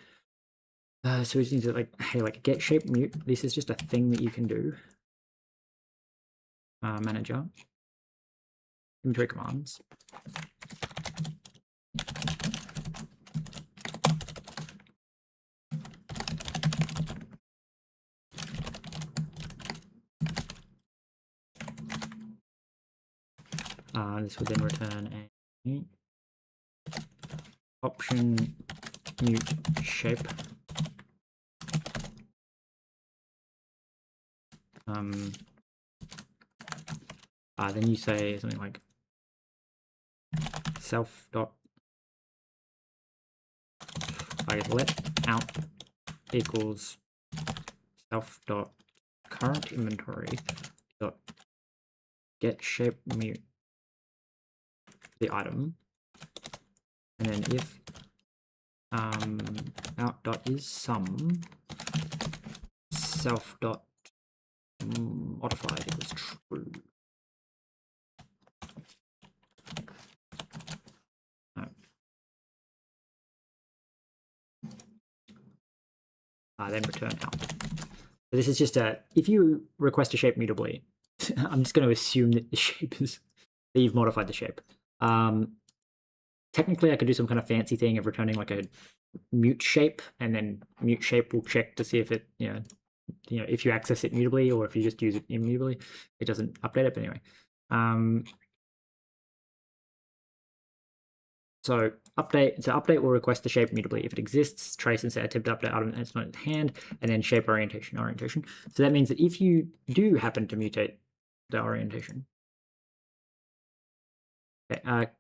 So we just need to, like, hey, like, get shape mute. This is just a thing that you can do. Manager, inventory commands. This will then return a option mute shape. Then you say something like self dot, I guess, let out equals self dot current inventory dot get shape mute the item, and then if out dot is sum self dot modified equals true. Then return out. So this is just if you request a shape mutably, I'm just going to assume that the shape is, that you've modified the shape. Technically, I could do some kind of fancy thing of returning like a mute shape, and then mute shape will check to see if it, if you access it mutably, or if you just use it immutably, it doesn't update it. But anyway, so update will request the shape mutably. If it exists, trace and say attempt to update item and it's not at hand, and then shape orientation. So that means that if you do happen to mutate the orientation,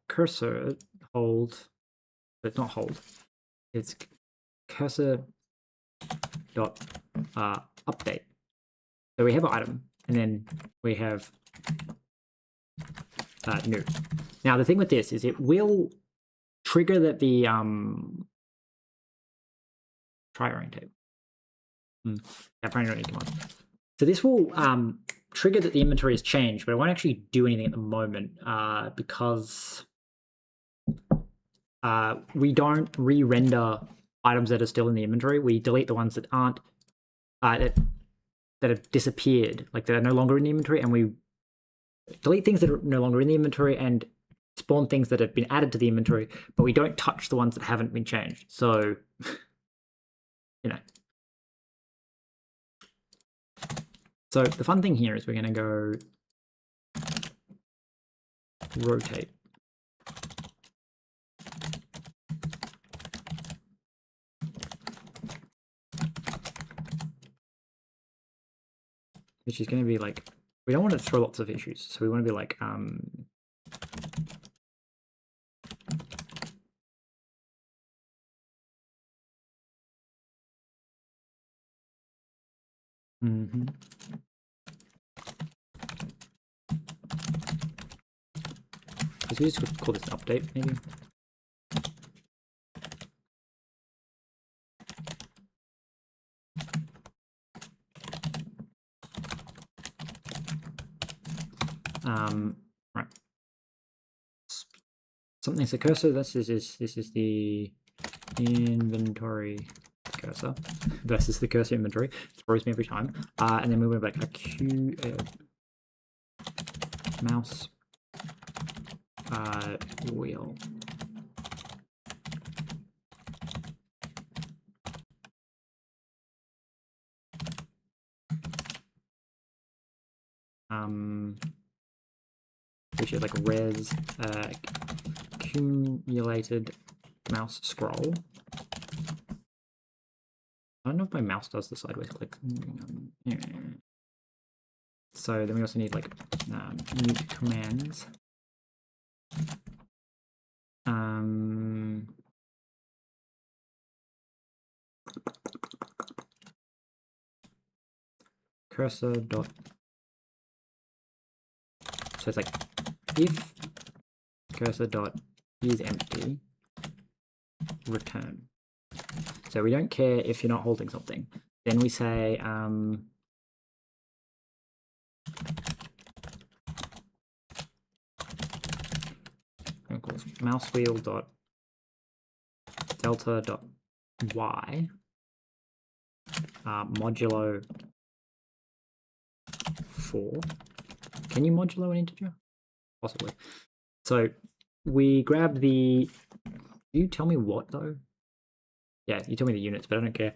cursor hold, but not hold, it's cursor dot update. So we have an item, and then we have new. Now the thing with this is it will trigger that the try orientate. Command. So this will trigger that the inventory has changed, but it won't actually do anything at the moment because we don't re-render items that are still in the inventory. We delete the ones that aren't that have disappeared, like that are no longer in the inventory, and we delete things that are no longer in the inventory and spawn things that have been added to the inventory, but we don't touch the ones that haven't been changed. So, So the fun thing here is we're going to go rotate. Which is going to be like, we don't want to throw lots of issues. So we want to be like, so we just call this an update, maybe. Right. Something's a cursor. This is the inventory cursor versus the cursor inventory. It throws me every time. And then we went like a Q mouse wheel. We should like res accumulated mouse scroll. I don't know if my mouse does the sideways click. So then we also need like mute commands. Cursor dot So it's like if cursor dot is empty, return. So we don't care if you're not holding something. Then we say equals mouse wheel dot delta dot y modulo 4. Can you modulo an integer? Possibly. So we grab the. Do you tell me what though? Yeah, you tell me the units, but I don't care.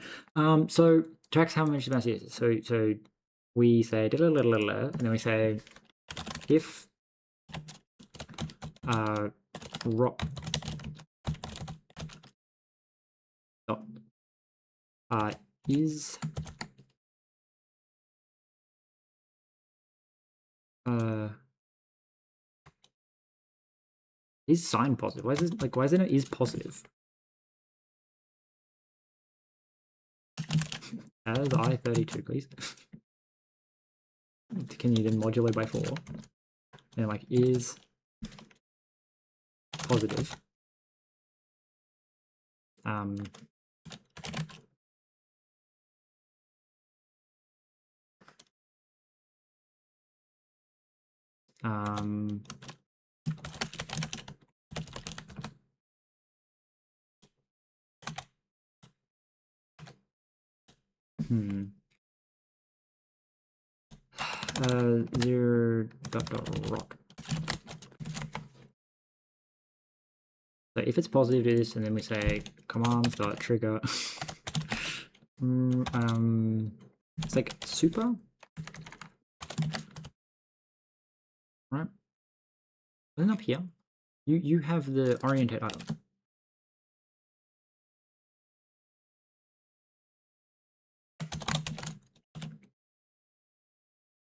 So tracks how much mouse is. So we say and then we say if rock dot is sign positive. Why is it like why isn't it is positive? As I32, please. Can you then modulate by 4? And like is positive. Zero dot rock. So if it's positive, do this, and then we say commands dot trigger. It's like super, right? Isn't it up here? You have the orientate item.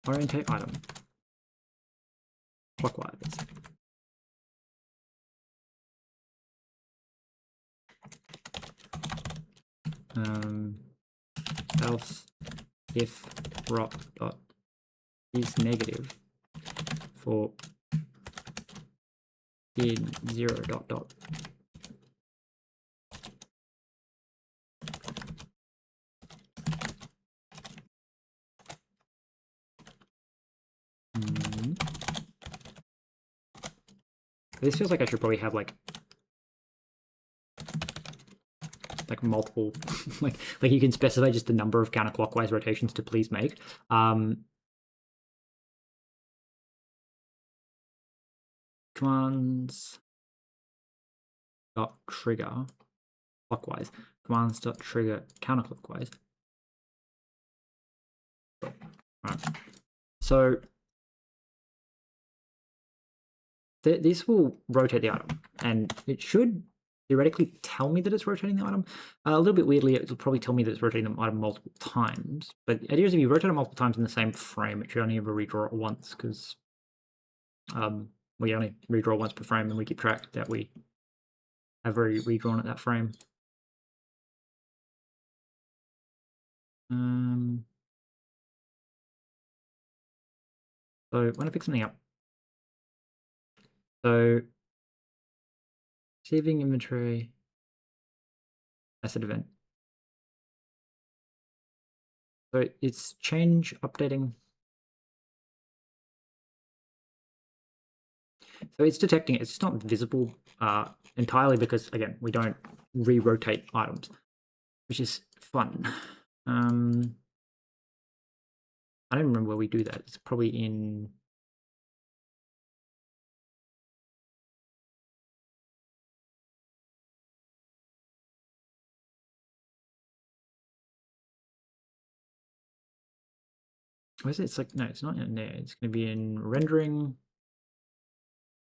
Orientate item. Clockwise. Else if rock dot is negative for in 0 dot dot. This feels like I should probably have like multiple like you can specify just the number of counterclockwise rotations to please make. Commands dot trigger clockwise. Commands dot trigger counterclockwise. Right. So this will rotate the item, and it should theoretically tell me that it's rotating the item. A little bit weirdly, it'll probably tell me that it's rotating the item multiple times. But the idea is if you rotate it multiple times in the same frame, it should only ever redraw it once, because we only redraw once per frame, and we keep track that we have already redrawn at that frame. So when I pick something up, so receiving inventory, asset event. So it's change updating. So it's detecting it. It's just not visible entirely because, again, we don't re-rotate items, which is fun. I don't remember where we do that. It's probably in... Where is it? It's like, no, it's not in there. It's going to be in rendering.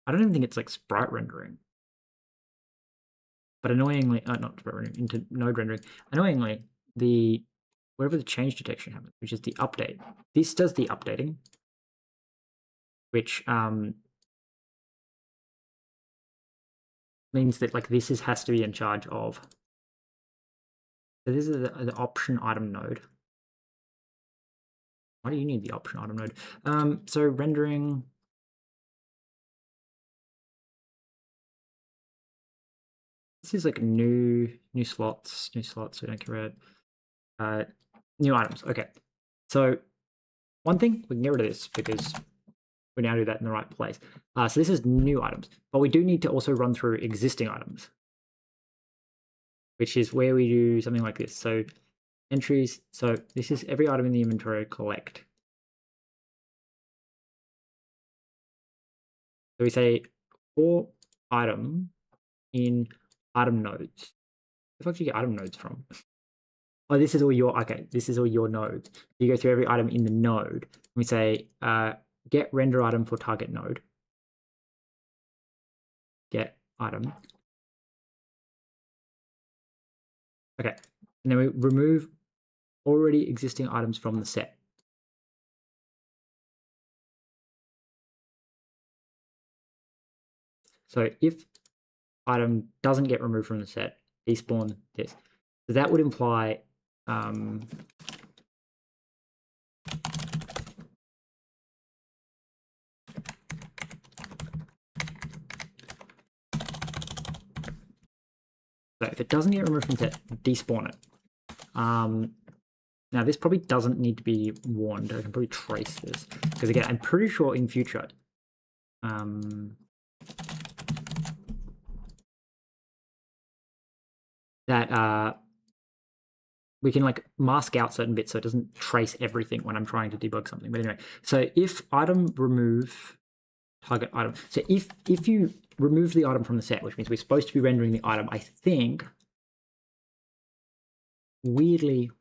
I don't even think it's like sprite rendering. But annoyingly, not sprite rendering, into node rendering. Annoyingly, wherever the change detection happens, which is the update. This does the updating, which means that like this has to be in charge of. So this is the option item node. Why do you need the option item node? So rendering This is like new slots, we don't care about. New items. Okay. So one thing, we can get rid of this because we now do that in the right place. So this is new items, but we do need to also run through existing items, which is where we do something like this. So entries, so this is every item in the inventory collect. So we say for item in item nodes. Where the fuck do you get item nodes from? Oh, this is all your, okay, this is all your nodes. You go through every item in the node. We say get render item for target node. Get item. Okay, and then we remove already existing items from the set. So if item doesn't get removed from the set, despawn this. So that would imply so if it doesn't get removed from the set, despawn it. Now this probably doesn't need to be warned. I can probably trace this because again, I'm pretty sure in future that we can like mask out certain bits so it doesn't trace everything when I'm trying to debug something. But anyway, so if item remove target item, so if you remove the item from the set, which means we're supposed to be rendering the item, I think weirdly,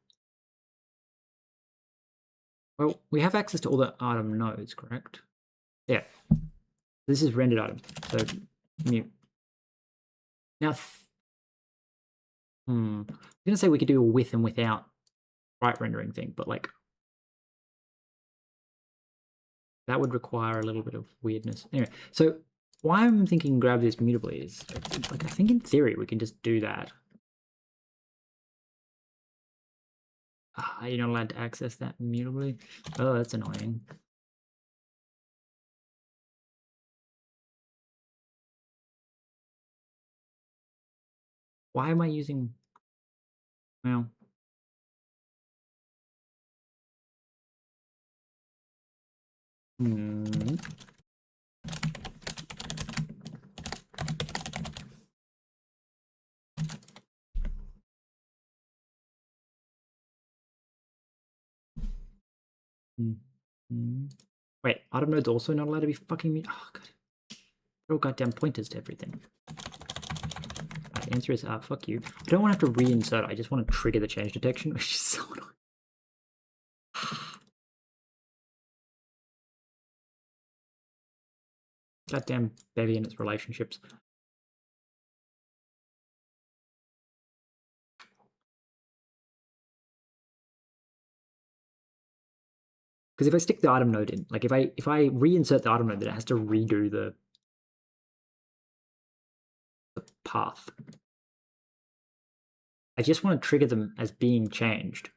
well, we have access to all the item nodes, correct? Yeah, this is rendered item, so mute. Now, I'm gonna say we could do a with and without right rendering thing, but like that would require a little bit of weirdness. Anyway, so why I'm thinking grab this mutably is like I think in theory we can just do that. You're not allowed to access that mutably. Oh, that's annoying. Why am I using? Well. Wait, item node's also not allowed to be fucking mute. Oh god. They're all goddamn pointers to everything. The answer is fuck you. I don't want to have to reinsert, I just want to trigger the change detection, which is so annoying. Goddamn Bevy and its relationships. Because if I stick the item node in, like if I reinsert the item node, then it has to redo the path. I just want to trigger them as being changed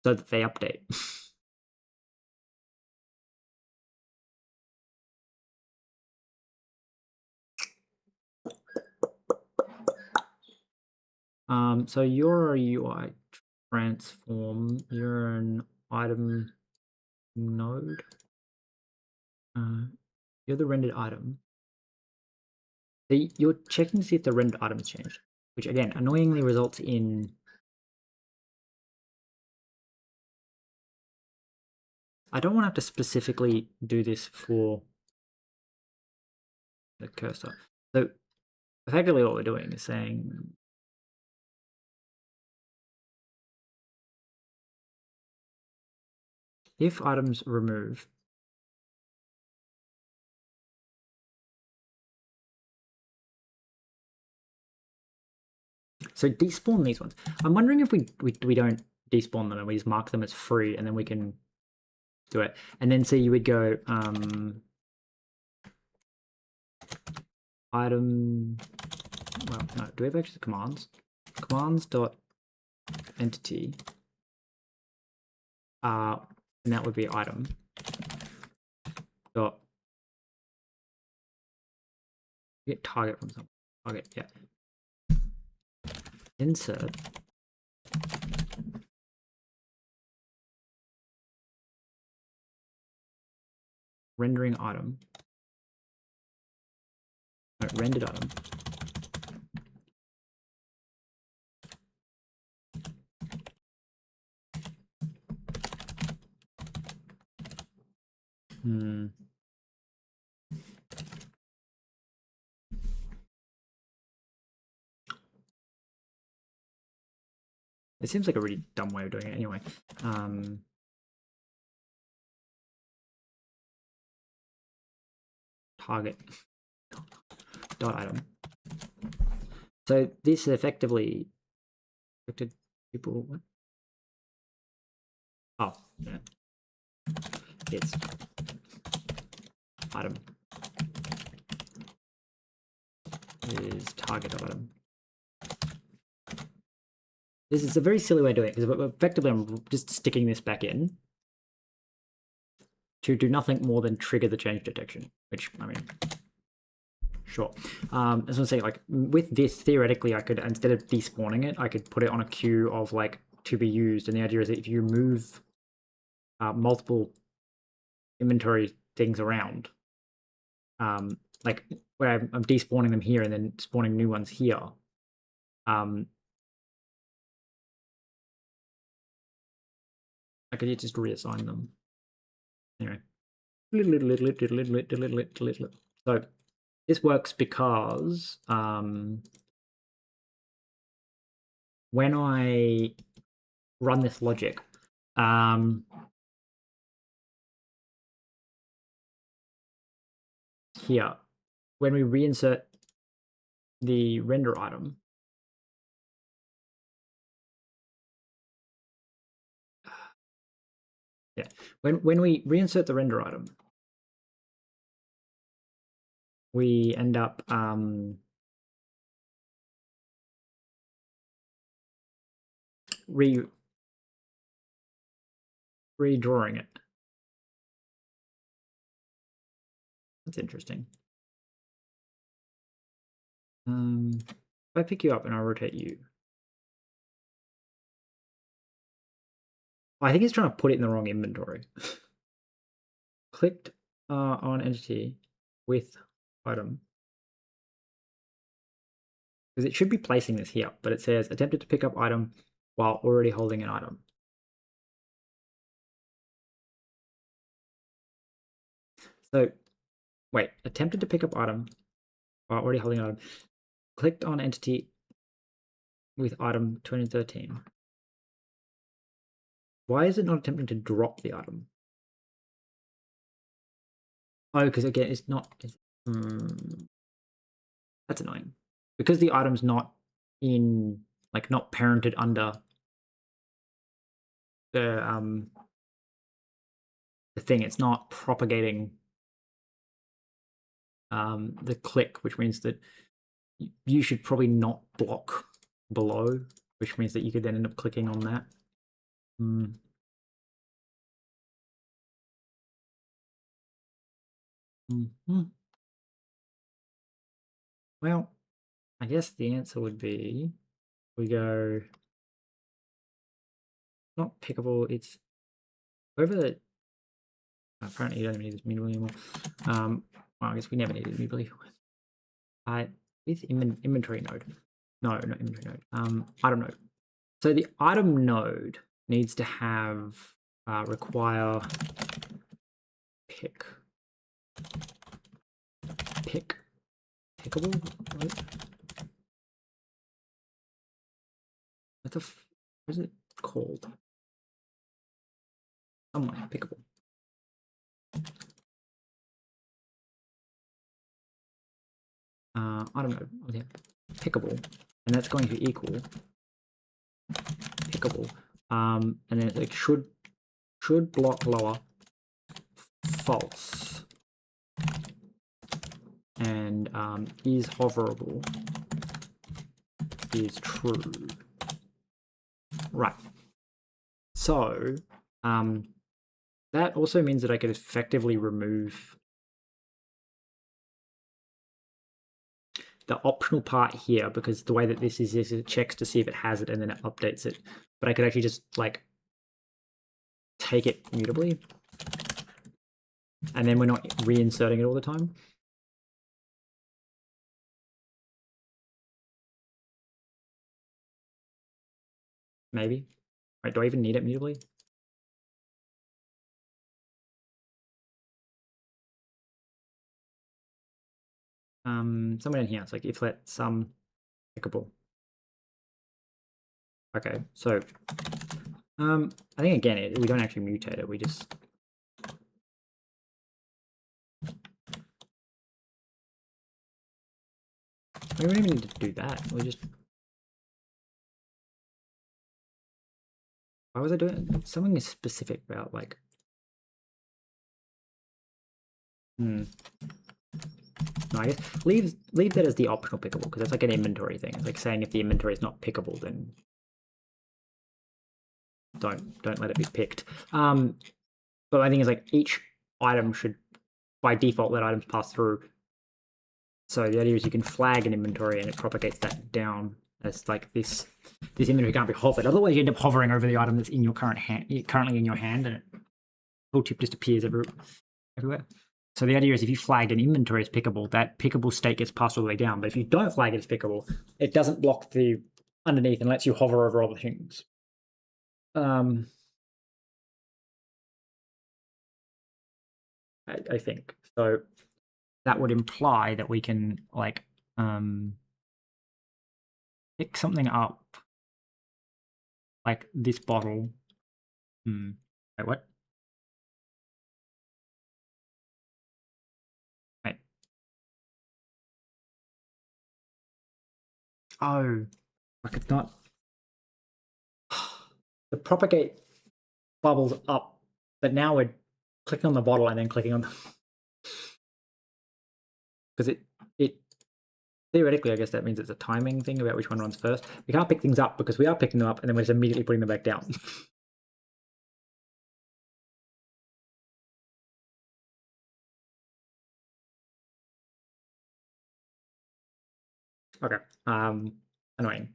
so that they update. So you're a UI transform, you're an item node. You're the rendered item. So you're checking to see if the rendered item has changed, which again annoyingly results in I don't want to have to specifically do this for the cursor. So effectively what we're doing is saying if items remove so despawn these ones. I'm wondering if we don't despawn them and we just mark them as free and then we can do it. And then so you would go item, well, no, do we have actually commands? Commands dot entity, and that would be item dot get target from something. Target, yeah. insert rendering item, no, rendered item. It seems like a really dumb way of doing it anyway. Target dot item. So this effectively affected people. What? Oh, yeah. It's item is target item. This is a very silly way of doing it because effectively I'm just sticking this back in to do nothing more than trigger the change detection, which, I mean, sure. As I'm saying, like with this, theoretically, I could, instead of despawning it, I could put it on a queue of like to be used. And the idea is that if you move multiple inventory things around, like where I'm despawning them here and then spawning new ones here, I could just reassign them. Anyway. So this works because when I run this logic, here, when we reinsert the render item, yeah, when we reinsert the render item, we end up redrawing it. That's interesting. If I pick you up and I rotate you, I think it's trying to put it in the wrong inventory. Clicked on entity with item. Because it should be placing this here, but it says attempted to pick up item while already holding an item. So, wait, attempted to pick up item while already holding an item. Clicked on entity with item 2013. Why is it not attempting to drop the item? Oh, because again, it's not. That's annoying. Because the item's not in, like, not parented under the thing. It's not propagating the click, which means that you should probably not block below, which means that you could then end up clicking on that. Well, I guess the answer would be we go not pickable, it's whoever the apparently you don't need this mutable anymore. Well, I guess we never needed mutable. With inventory node. No, not inventory node. Item node. So the item node needs to have require pickable, right? What is it called? Somewhere pickable. Item node. Oh, yeah. Pickable, and that's going to equal pickable. And then it's like should block lower false, and is hoverable is true. Right. So that also means that I could effectively remove. the optional part here, because the way that this is it checks to see if it has it and then it updates it. But I could actually just like take it mutably, and then we're not reinserting it all the time. Maybe. Wait, do I even need it mutably? Somewhere in here, it's like if let some pickable. Okay, so I think again we don't actually mutate it, we just we don't even need to do that. We just why was I doing it? Something is specific about like no, I guess leave that as the optional pickable, because that's like an inventory thing. It's like saying if the inventory is not pickable, then don't let it be picked. But my thing is like each item should by default let items pass through. So the idea is you can flag an inventory and it propagates that down as like this inventory can't be hovered. Otherwise you end up hovering over the item that's in your currently in your hand, and tooltip just appears everywhere. So the idea is if you flagged an inventory as pickable, that pickable state gets passed all the way down. But if you don't flag it as pickable, it doesn't block the underneath and lets you hover over all the things. I think so. That would imply that we can like pick something up like this bottle. Wait, what? Wait. Oh, like it's not. The propagate bubbles up, but now we're clicking on the bottle and then clicking on the because it theoretically, I guess that means it's a timing thing about which one runs first. We can't pick things up because we are picking them up and then we're just immediately putting them back down. Okay. Annoying.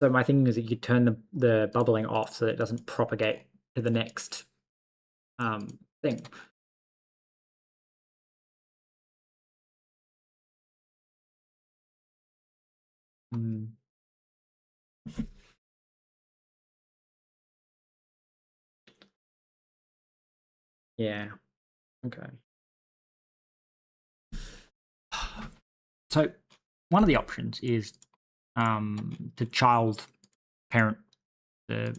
So my thing is that you could turn the bubbling off so that it doesn't propagate to the next thing. Yeah. Okay. So one of the options is to child parent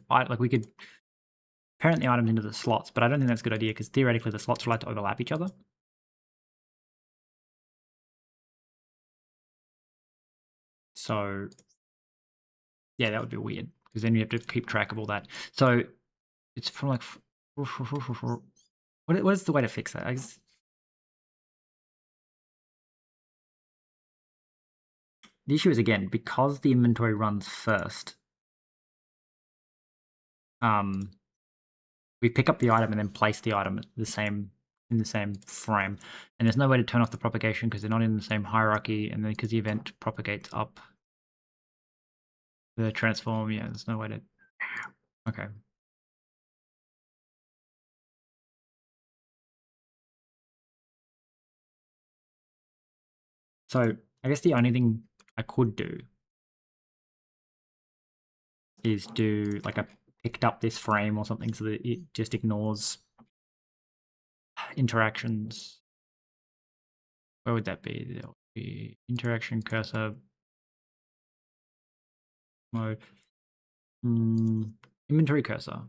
like we could parent the items into the slots, but I don't think that's a good idea because theoretically the slots are allowed to overlap each other. So yeah, that would be weird because then you have to keep track of all that. So it's from like what is the way to fix that? The issue is again because the inventory runs first. We pick up the item and then place the item in the same frame, and there's no way to turn off the propagation because they're not in the same hierarchy, and then because the event propagates up the transform, yeah, there's no way to. Okay. So I guess the only thing I could do is do like a picked up this frame or something so that it just ignores interactions. Where would that be? There would be interaction cursor mode. Inventory cursor.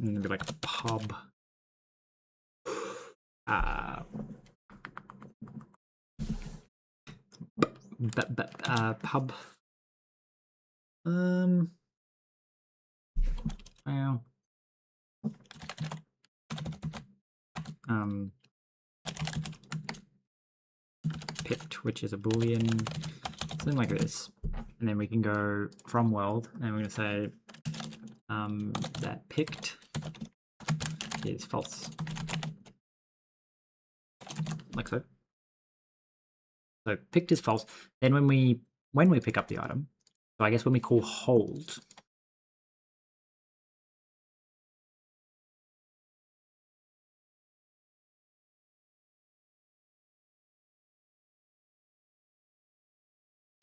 And it'd be like pub. Pub. Well, picked, which is a boolean, something like this, and then we can go from world, and we're going to say that picked is false, like so. So picked is false. Then when we pick up the item, so I guess when we call hold,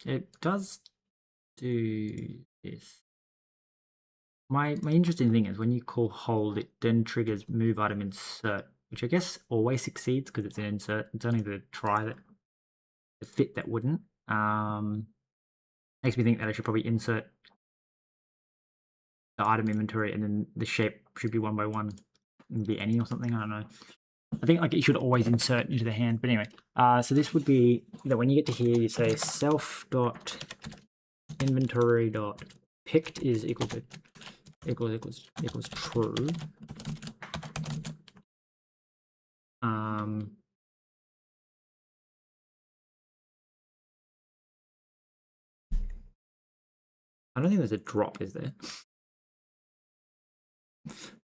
it does do this. My interesting thing is when you call hold, it then triggers move item insert, which I guess always succeeds because it's an insert. It's only the try that the fit that wouldn't. Makes me think that I should probably insert the item inventory and then the shape should be 1 by 1 and be any or something. I don't know. I think like it should always insert into the hand. But anyway, so this would be that when you get to here, you say self dot inventory dot picked is equal to equals true. I don't think there's a drop, is there?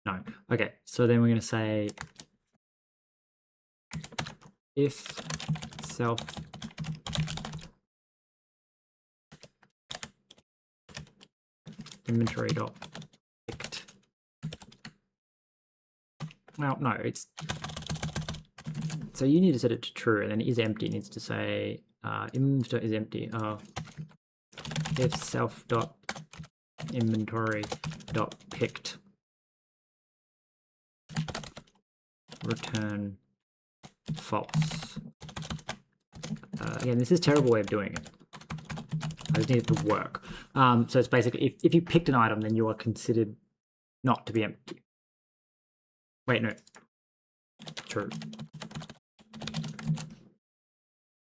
No. Okay, so then we're going to say if self inventory dot picked. Well, no, it's so you need to set it to true, and then is empty needs to say inv is empty. If self dot inventory dot picked return false. Again, this is a terrible way of doing it. I just need it to work. So it's basically if you picked an item, then you are considered not to be empty. Wait, no. True.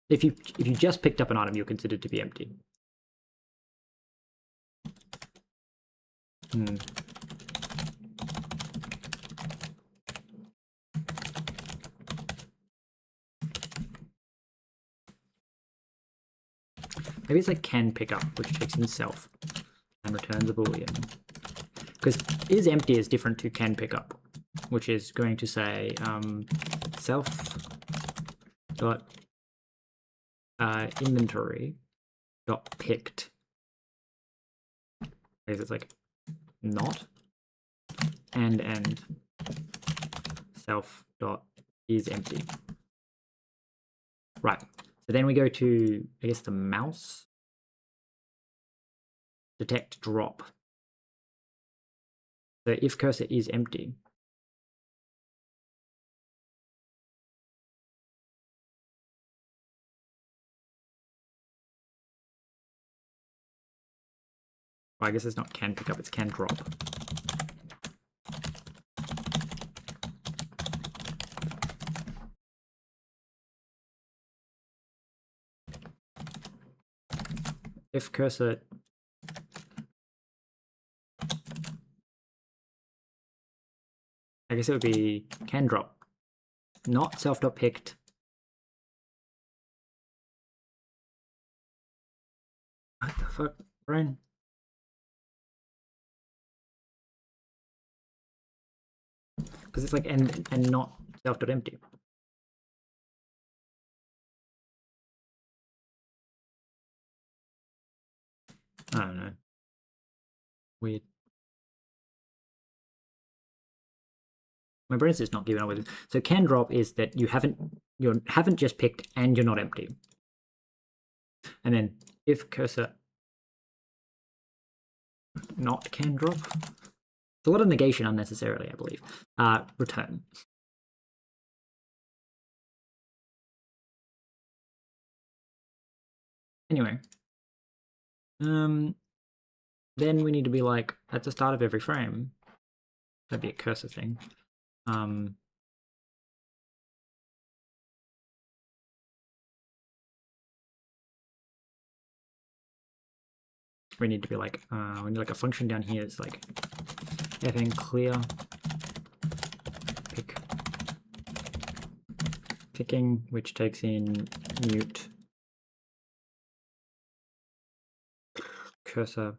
If you just picked up an item, you're considered to be empty. Maybe it's like can pick up, which checks himself and returns a boolean. Because is empty is different to can pick up, which is going to say self dot inventory dot picked. I guess it's like not and self dot is empty. Right. So then we go to, I guess, the mouse. Detect drop. So if cursor is empty, well, I guess it's not can pick up, it's can drop. If cursor I guess it would be can drop, not self.picked. What the fuck, brain? Because it's like and not self.empty. I don't know. Weird. My brain's just not giving up with it. So can drop is that you haven't just picked and you're not empty. And then if cursor not can drop, it's a lot of negation unnecessarily, I believe. Return. Anyway, then we need to be like at the start of every frame. That'd be a cursor thing. We need to be like we need like a function down here. It's like fn clear picking, which takes in mute cursor,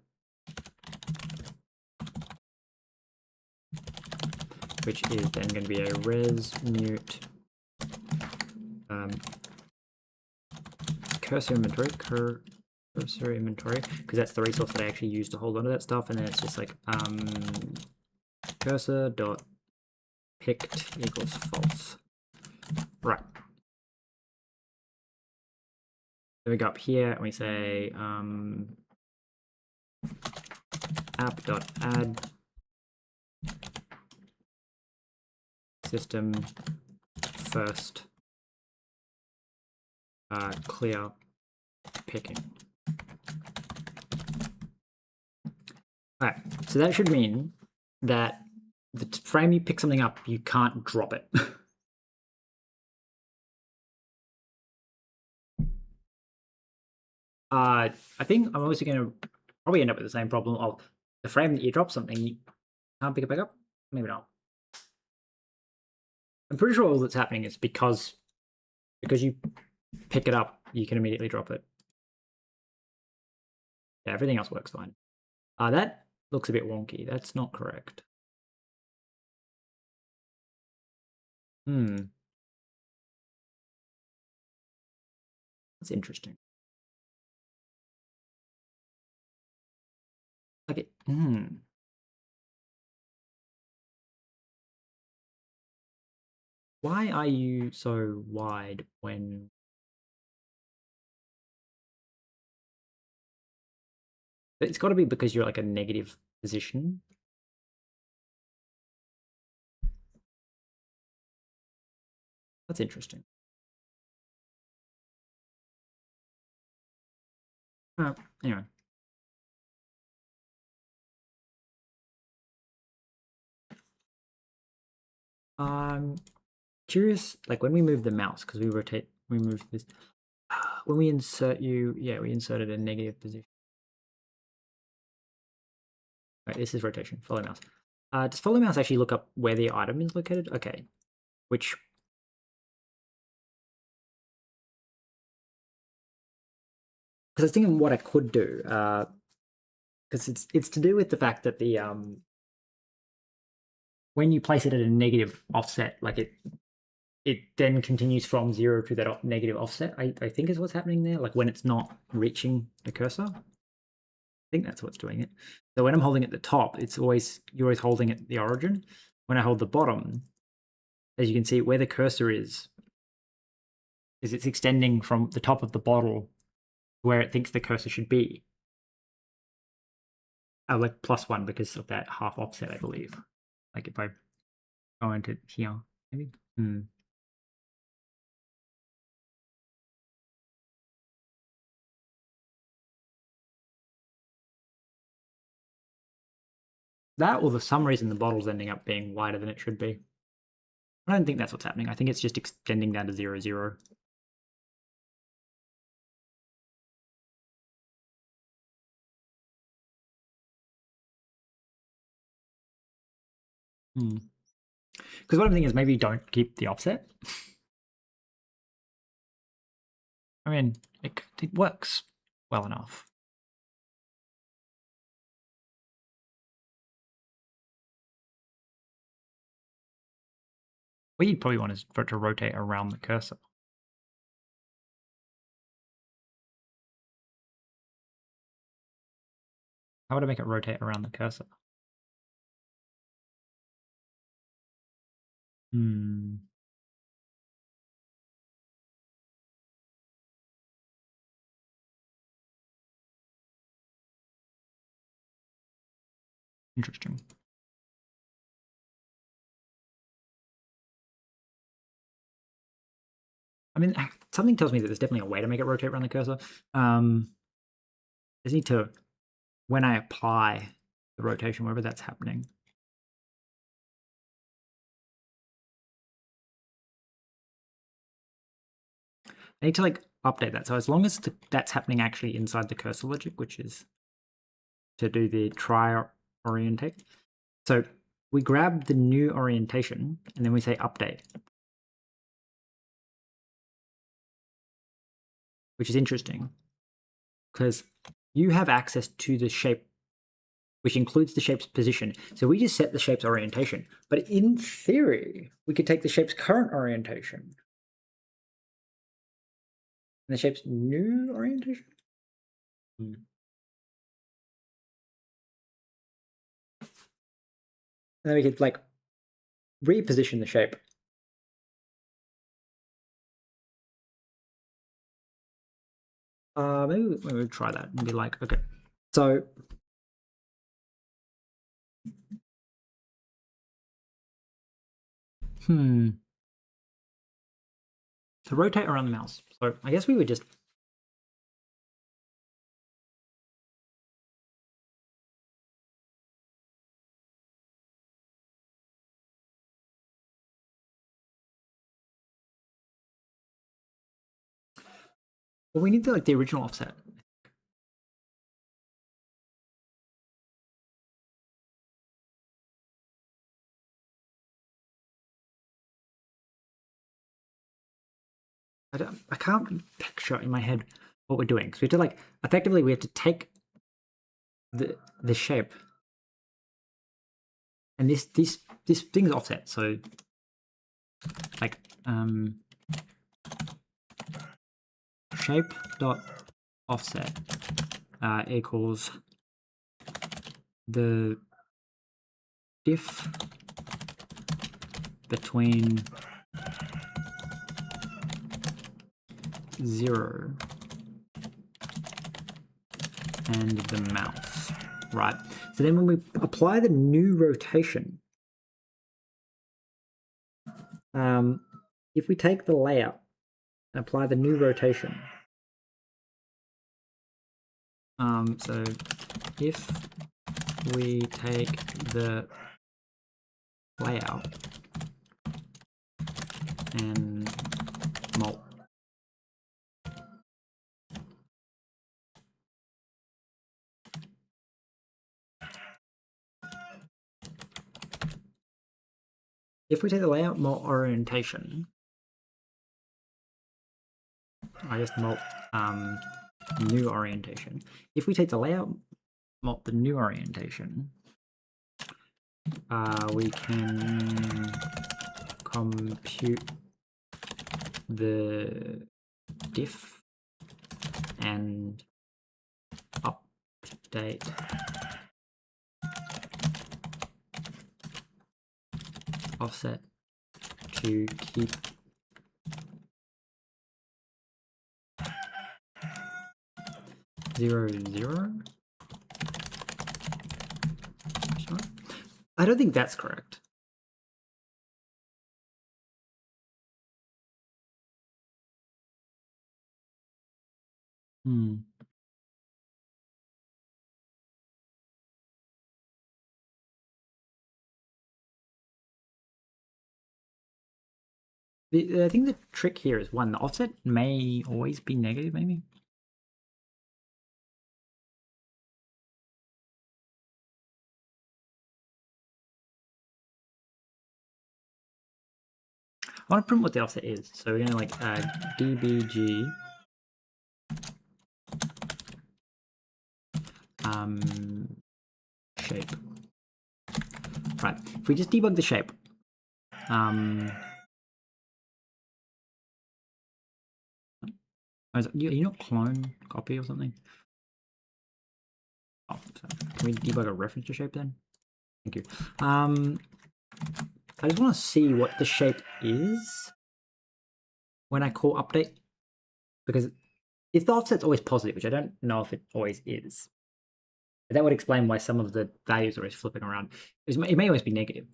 which is then going to be a res mute cursor inventory, because that's the resource that I actually use to hold onto that stuff, and then it's just like cursor dot picked equals false. Right. Then we go up here and we say app.add system first clear picking. Alright, so that should mean that the frame you pick something up, you can't drop it. I think I'm also going to probably end up with the same problem of the frame that you drop something, you can't pick it back up. Maybe not. I'm pretty sure all that's happening is because you pick it up, you can immediately drop it. Yeah, everything else works fine. That looks a bit wonky. That's not correct. That's interesting. Okay. Why are you so wide when... It's got to be because you're like a negative position. That's interesting. Anyway. I'm curious, like when we move the mouse, because we move this. When we insert you, yeah, we inserted a negative position. Right, this is rotation, follow mouse. Does follow mouse actually look up where the item is located? Okay, which... Because I was thinking what I could do, because it's to do with the fact that the when you place it at a negative offset, like it then continues from 0 to that negative offset, I think is what's happening there, like when it's not reaching the cursor. I think that's what's doing it. So when I'm holding at the top, you're always holding at the origin. When I hold the bottom, as you can see, where the cursor is it's extending from the top of the bottle where it thinks the cursor should be. Like +1 because of that half offset, I believe. Like if I go into here, maybe. That, or for some reason the bottle's ending up being wider than it should be. I don't think that's what's happening. I think it's just extending down to 0, 0. Because what I'm thinking is maybe don't keep the offset. I mean, it works well enough. What you'd probably want is for it to rotate around the cursor. How would I make it rotate around the cursor? Interesting. I mean, something tells me that there's definitely a way to make it rotate around the cursor. I just need to, when I apply the rotation, wherever that's happening. I need to like update that. So as long as that's happening actually inside the cursor logic, which is to do the try orientate, So we grab the new orientation and then we say update, which is interesting because you have access to the shape, which includes the shape's position. So we just set the shape's orientation. But in theory, we could take the shape's current orientation and the shape's new orientation. And then we could like reposition the shape. Maybe we'll try that and be like, okay, so to rotate around the mouse. So I guess we would just we need like the original offset. I can't picture in my head what we're doing. So we have to like effectively we have to take the shape, and this thing's offset. So like shape dot offset equals the diff between 0 and the mouse, right? So then when we apply the new rotation, if we take the layout and apply the new rotation, so if we take the layout and mult, if we take the layout mult orientation, I guess mult new orientation. If we take the layout mult the new orientation, we can compute the diff and update offset to keep zero. I don't think that's correct. I think the trick here is one, the offset may always be negative, maybe. I want to print what the offset is. So we're going to like dbg shape. Right. If we just debug the shape, you not clone copy or something? Oh, so can we debug a reference to shape then? Thank you. I just want to see what the shape is when I call update, because if the offset's always positive, which I don't know if it always is, that would explain why some of the values are always flipping around. It may always be negative.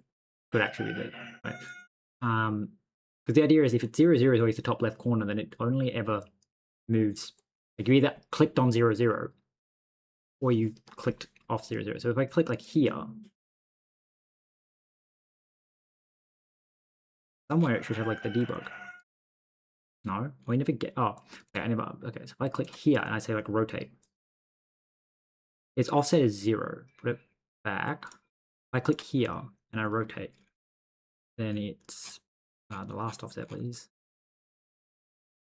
Could actually be, right? Because the idea is if it's 0, 0 is always the top left corner, then it only ever moves. Like you either clicked on 0, 0, or you clicked off 0, 0. So if I click like here, somewhere it should have like the debug. No, we never get. Oh, okay, I never. Okay, so if I click here and I say like rotate, its offset is 0. Put it back. I click here and I rotate, then it's the last offset, please.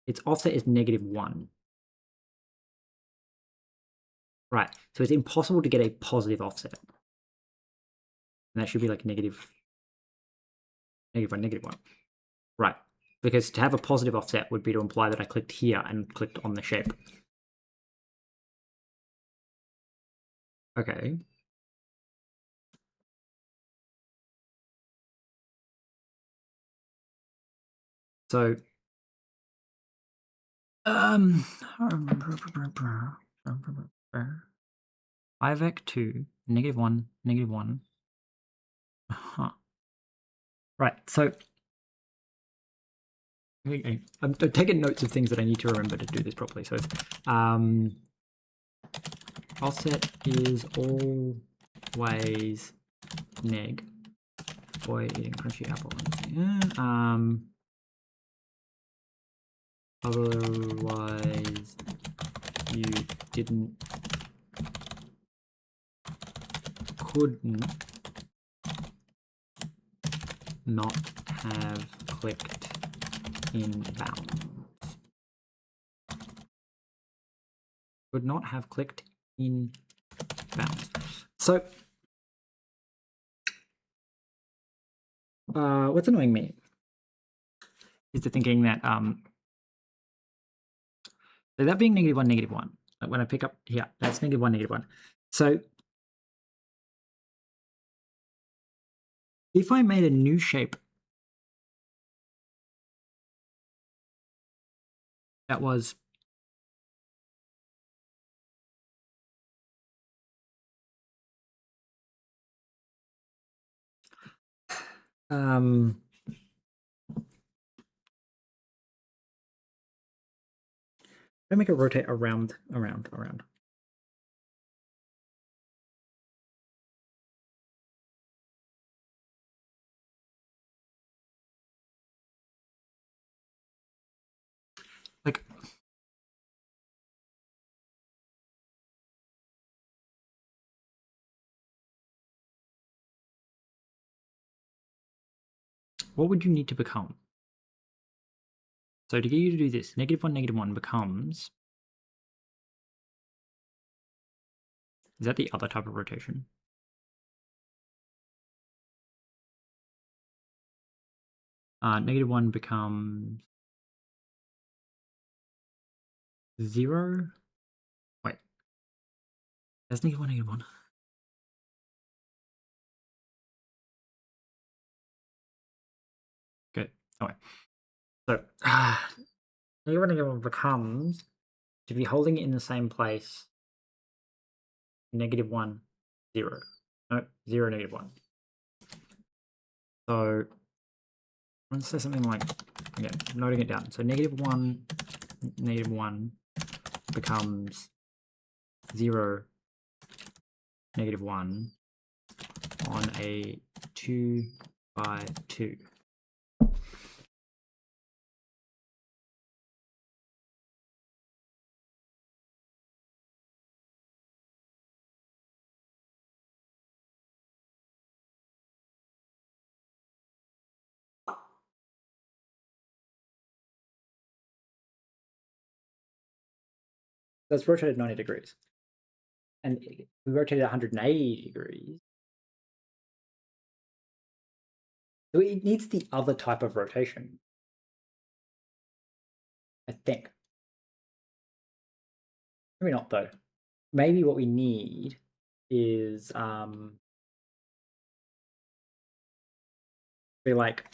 Its offset is -1. Right, so it's impossible to get a positive offset. And that should be like -1, -1. Right, because to have a positive offset would be to imply that I clicked here and clicked on the shape. Okay. So, I-vec2, -1, -1. Right, so I'm taking notes of things that I need to remember to do this properly. So, offset is always neg. Boy eating crunchy apple. Otherwise, you couldn't not have clicked in bounds. Could not have clicked in bounds. So, what's annoying me is the thinking that so that being -1, -1. Like when I pick up here, that's -1, -1. So if I made a new shape that was I make it rotate around. Like, what would you need to become? So to get you to do this, -1, -1 becomes. Is that the other type of rotation? -1 becomes 0. Wait, that's -1, -1. Good. Okay. So -1, -1 becomes to be holding it in the same place. -1, 0. No, 0, -1. So let's say something like, yeah, noting it down. So -1, -1 becomes 0, -1 on a 2 by 2. That's rotated 90 degrees. And we rotated 180 degrees. So it needs the other type of rotation, I think. Maybe not, though. Maybe what we need is be like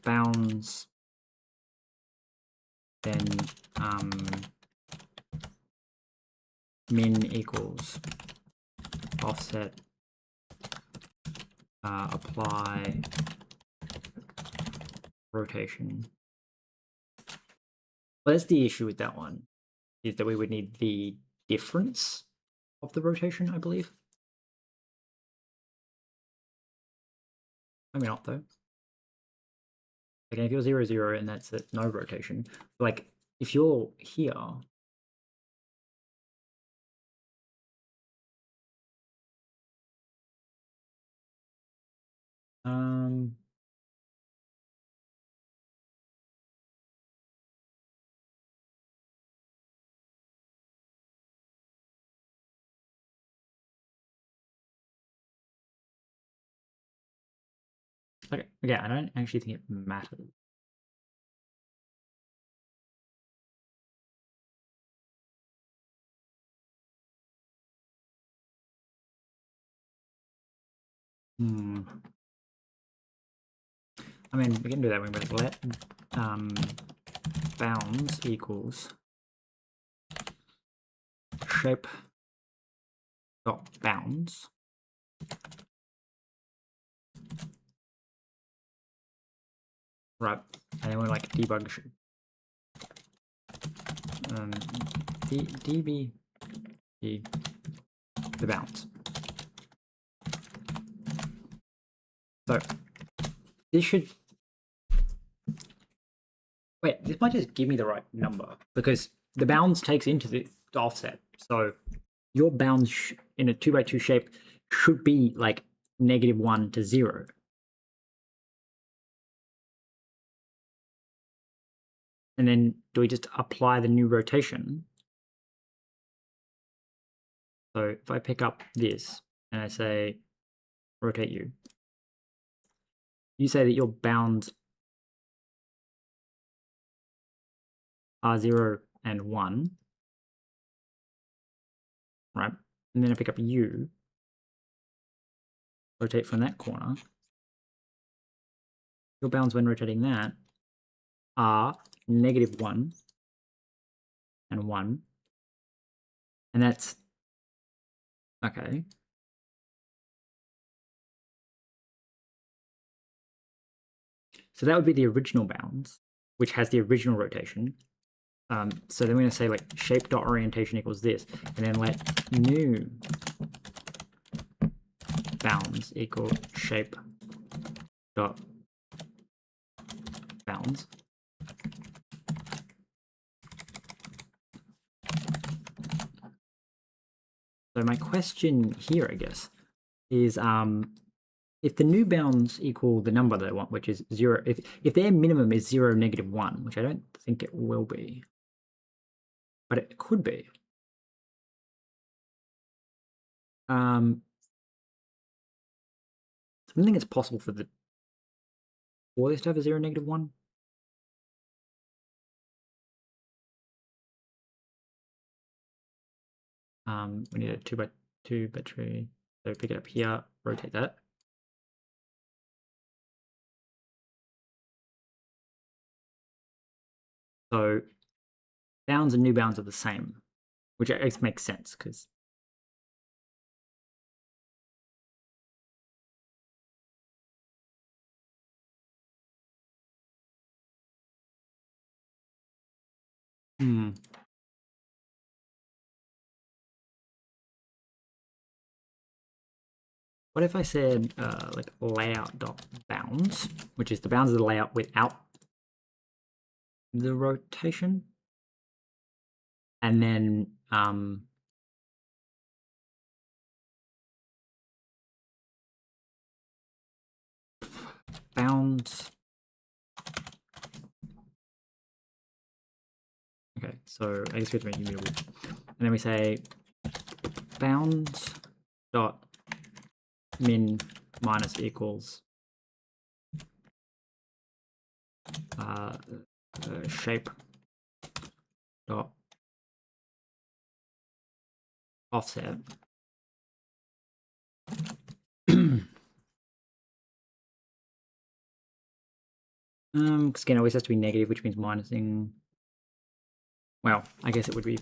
bounds, then min equals offset, apply rotation. Well, that's the issue with that one, is that we would need the difference of the rotation, I believe. Maybe not, though. Like, if you're 0, 0, and that's it, no rotation. Like, if you're here, Like, yeah, I don't actually think it matters. Hmm. I mean, we can do that when we let bounds equals shape dot bounds. Right, and then we're like debug db the bounds. So this should wait. This might just give me the right number because the bounds takes into the offset. So your bounds in a 2x2 shape should be like -1 to 0. And then do we just apply the new rotation? So if I pick up this and I say rotate you, you say that your bounds are 0 and 1, right? And then I pick up you, rotate from that corner. Your bounds when rotating that are -1 and 1. And that's okay. So that would be the original bounds, which has the original rotation. So then we're going to say like shape dot orientation equals this, and then let new bounds equal shape dot bounds. So my question here, I guess, is if the new bounds equal the number that I want, which is 0, if their minimum is 0, -1, which I don't think it will be, but it could be. I don't think it's possible for this to have a 0, -1. We need a 2x2 battery. So pick it up here, rotate that. So bounds and new bounds are the same, which I guess makes sense because what if I said like layout dot bounds, which is the bounds of the layout without the rotation, and then bounds. Okay, so I guess we have to make immutable, and then we say bounds dot min minus equals shape dot offset. Because again, it always has to be negative, which means minusing. Well, I guess it would be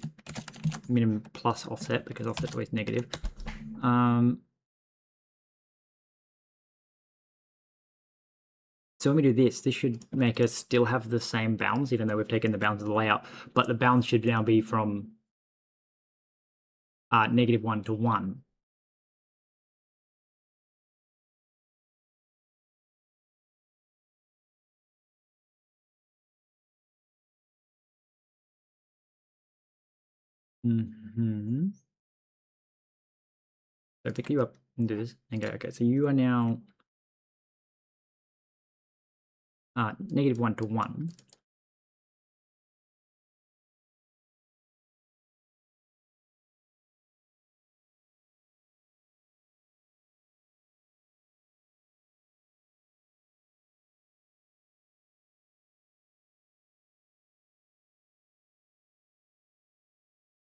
minimum plus offset because offset's always negative. So when we do this, this should make us still have the same bounds, even though we've taken the bounds of the layout, but the bounds should now be from -1 to 1. So pick you up and do this and go, okay, so you are now -1 to 1.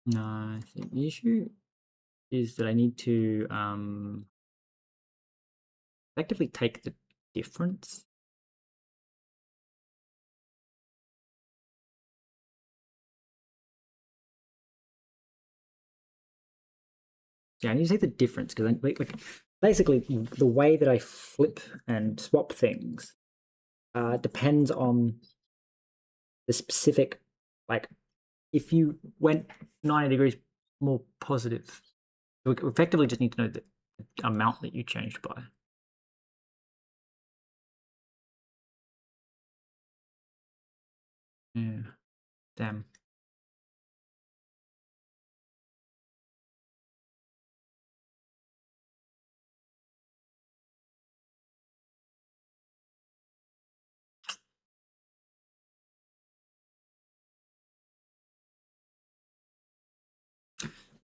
No, the issue is that I need to effectively take the difference. Yeah, I need to take the difference because like basically the way that I flip and swap things depends on the specific, like if you went 90 degrees more positive, we effectively just need to know the amount that you changed by. Yeah, damn.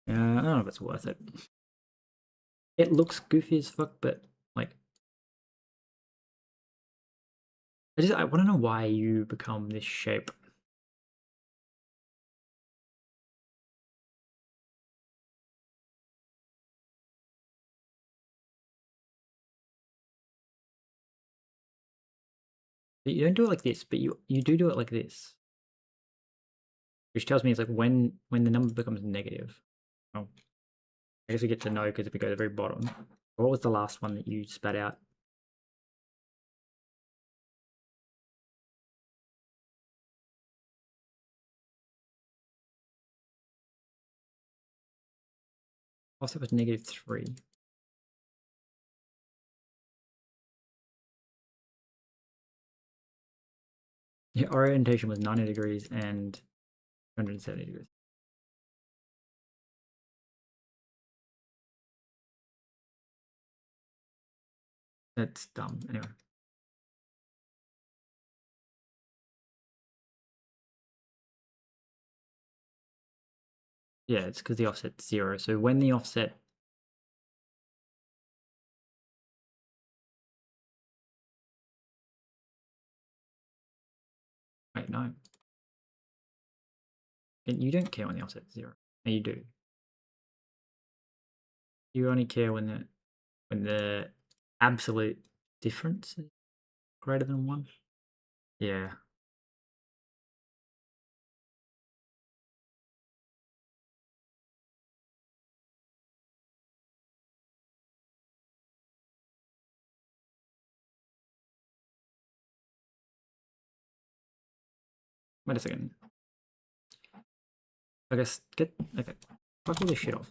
I don't know if it's worth it. It looks goofy as fuck, but like, I want to know why you become this shape. But you don't do it like this, but you do it like this, which tells me it's like when the number becomes negative. Oh, I guess we get to know because if we go to the very bottom. What was the last one that you spat out? Offset was -3. Yeah, orientation was 90 degrees and 270 degrees. That's dumb. Anyway. Yeah, it's because the offset's 0. So when the offset... Wait, no. You don't care when the offset's 0. No, you do. You only care when the absolute difference is greater than 1. Yeah. Wait a second. I guess okay. Fuck all this shit off.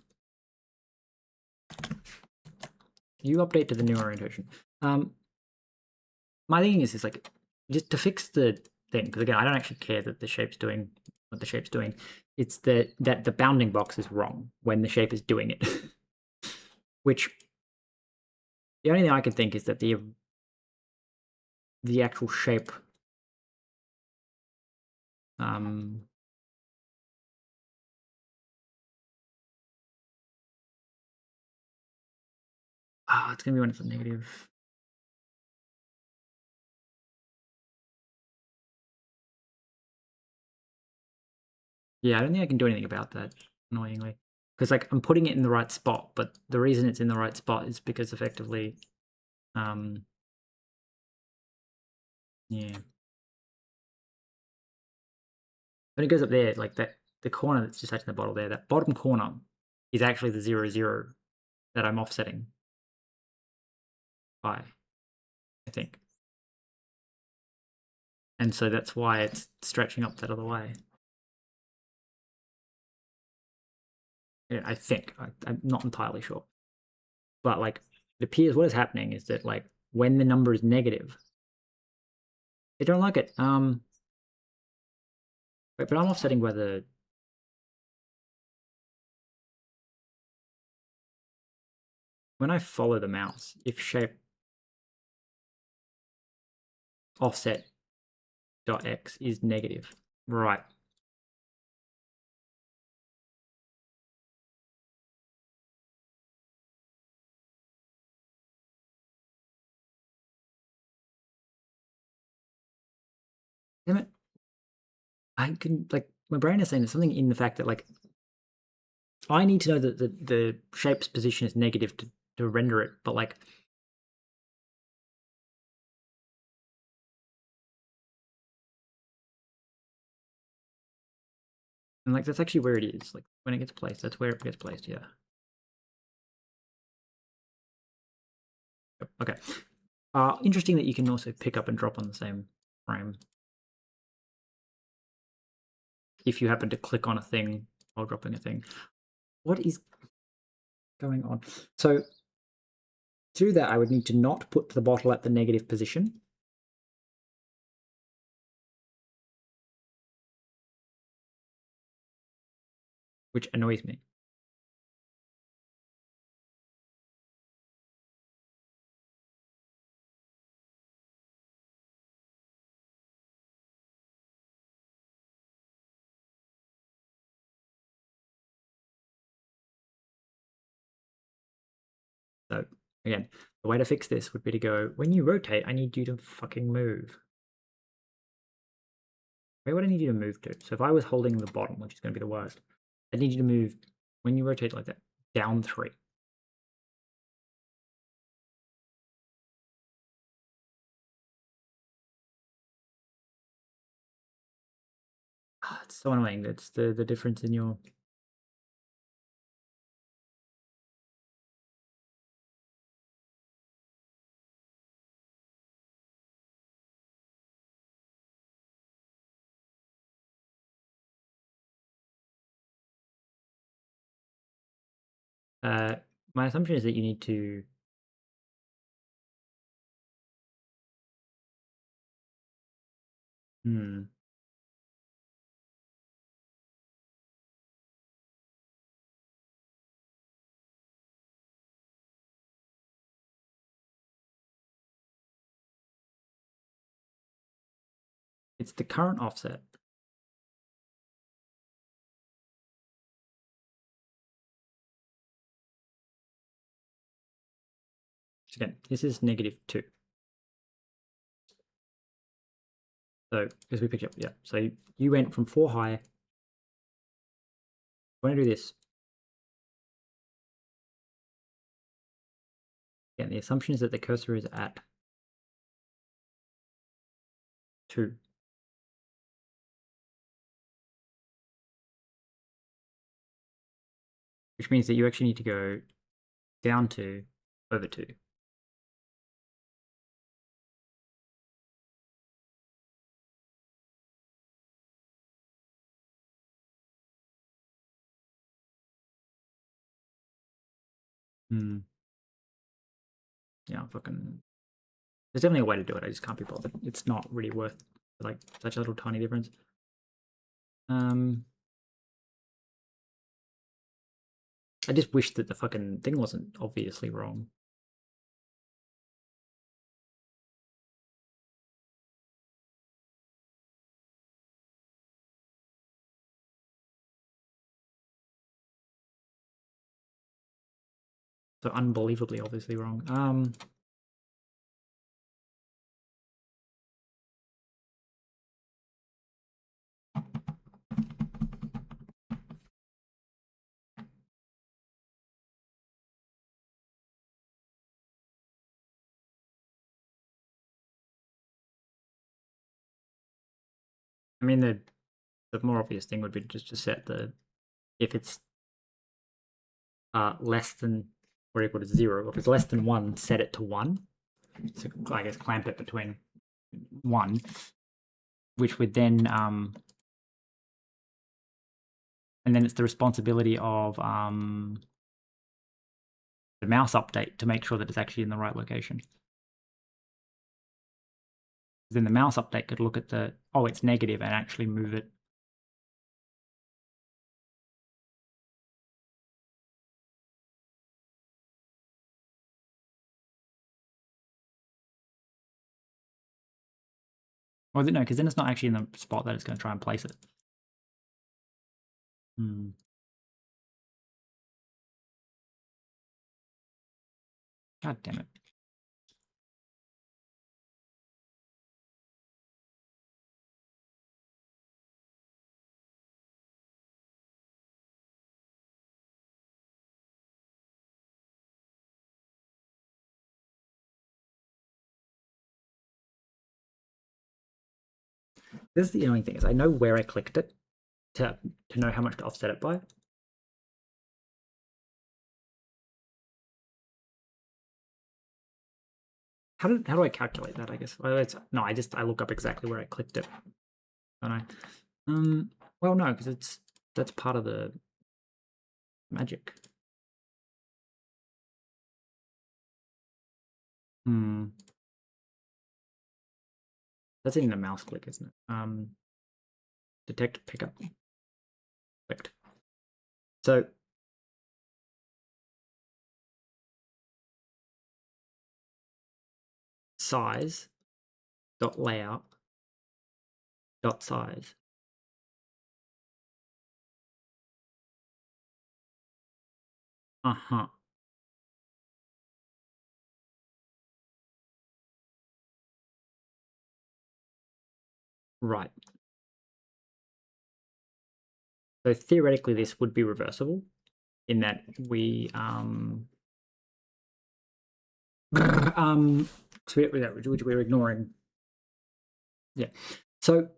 You update to the new orientation. My thinking is like just to fix the thing, because again, I don't actually care that the shape's doing what the shape's doing. It's that the bounding box is wrong when the shape is doing it. Which the only thing I can think is that the actual shape it's gonna be when it's a negative. Yeah, I don't think I can do anything about that, annoyingly. Because like I'm putting it in the right spot, but the reason it's in the right spot is because effectively yeah. When it goes up there, like that the corner that's just touching the bottle there, that bottom corner is actually the 0, 0 that I'm offsetting by, I think. And so that's why it's stretching up that other way. Yeah, I think. I'm not entirely sure. But like it appears what is happening is that like when the number is negative, they don't like it. Wait, but I'm offsetting whether when I follow the mouse, if shape offset dot x is negative. Right. Damn it. I can like my brain is saying there's something in the fact that like I need to know that the shape's position is negative to render it, but like and like that's actually where it is. Like when it gets placed, that's where it gets placed. Yeah. Okay. Interesting that you can also pick up and drop on the same frame if you happen to click on a thing while dropping a thing. What is going on? So to do that, I would need to not put the bottle at the negative position. Which annoys me. So again, the way to fix this would be to go, when you rotate, I need you to fucking move. Where would I need you to move to? So if I was holding the bottom, which is going to be the worst, I need you to move, when you rotate like that, down 3. It's so annoying. That's the difference in your... my assumption is that you need to... It's the current offset. So again, this is -2. So as we picked up, yeah. So you went from 4 high. I want to do this. Again, the assumption is that the cursor is at 2. Which means that you actually need to go down 2 over 2. Yeah, fucking... There's definitely a way to do it. I just can't be bothered. It's not really worth like such a little tiny difference. I just wish that the fucking thing wasn't obviously wrong. So unbelievably obviously wrong. I mean, the more obvious thing would be just to set the... If it's less than or equal to 0, or if it's less than 1, set it to 1. So I guess clamp it between 1, which would then... and then it's the responsibility of the mouse update to make sure that it's actually in the right location. Then the mouse update could look at the, oh, it's negative, and actually move it. Or no, because then it's not actually in the spot that it's going to try and place it. God damn it. This is the annoying thing, is I know where I clicked it to know how much to offset it by. How do I calculate that? I guess no. I look up exactly where I clicked it, don't I? Well, no, because that's part of the magic. That's in the mouse click, isn't it? Detect pickup. Clicked. So size dot layout dot size. Right. So theoretically, this would be reversible in that we which we're ignoring. Yeah. So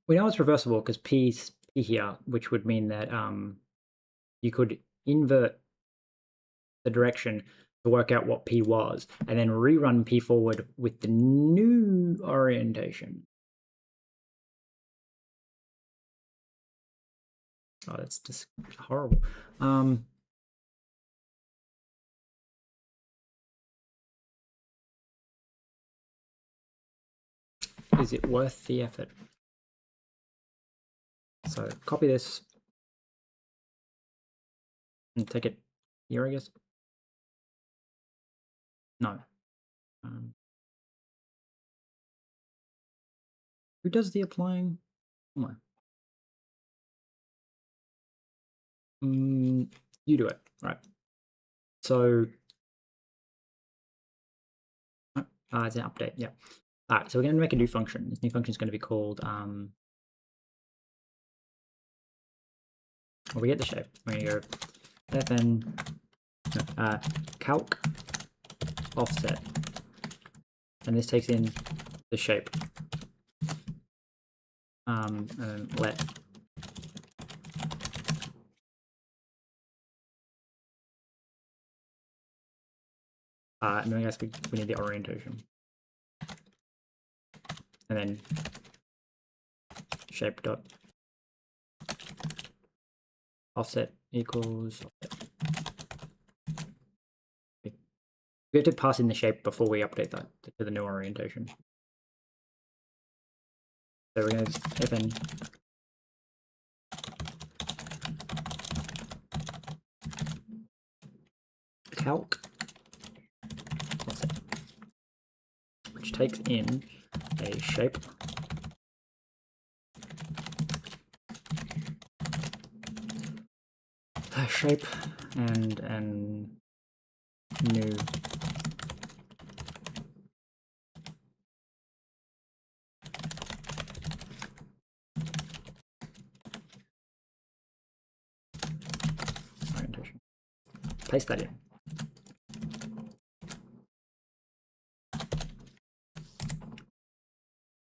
we know it's reversible because P's P here, which would mean that you could invert the direction to work out what P was, and then rerun P forward with the new orientation. Oh, that's just horrible. Is it worth the effort? So copy this and take it here, I guess. No. Who does the applying? Oh, you do it, right? So it's an update, yeah. All right, so we're going to make a new function. This new function is going to be called, well, we get the shape. We're going to go fn calc offset, and this takes in the shape. And let and then I guess we need the orientation, and then shape dot offset equals offset. We have to pass in the shape before we update that to the new orientation. So we're going to fn calc offset, which takes in a shape and new orientation. Paste that in.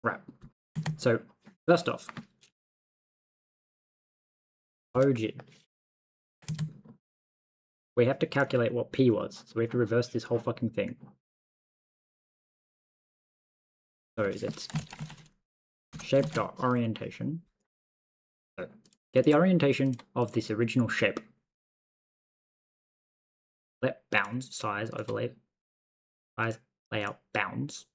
Right. So first off, OG. We have to calculate what P was, so we have to reverse this whole fucking thing. So it's shape dot orientation. So get the orientation of this original shape. Let bounds size overlay size layout bounds.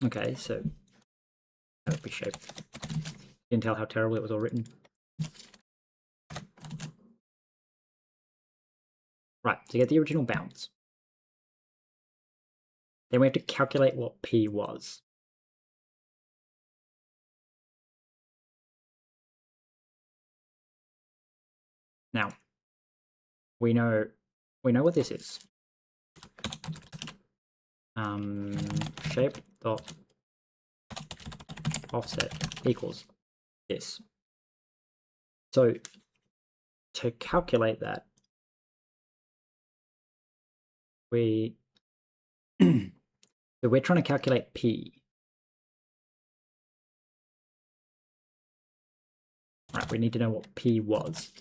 Okay, so that would be shape. You can tell how terribly it was all written. Right, to get the original bounds. Then we have to calculate what P was. Now, we know what this is. Shape dot offset equals this. So to calculate that, we so we're trying to calculate P. Right, we need to know what P was.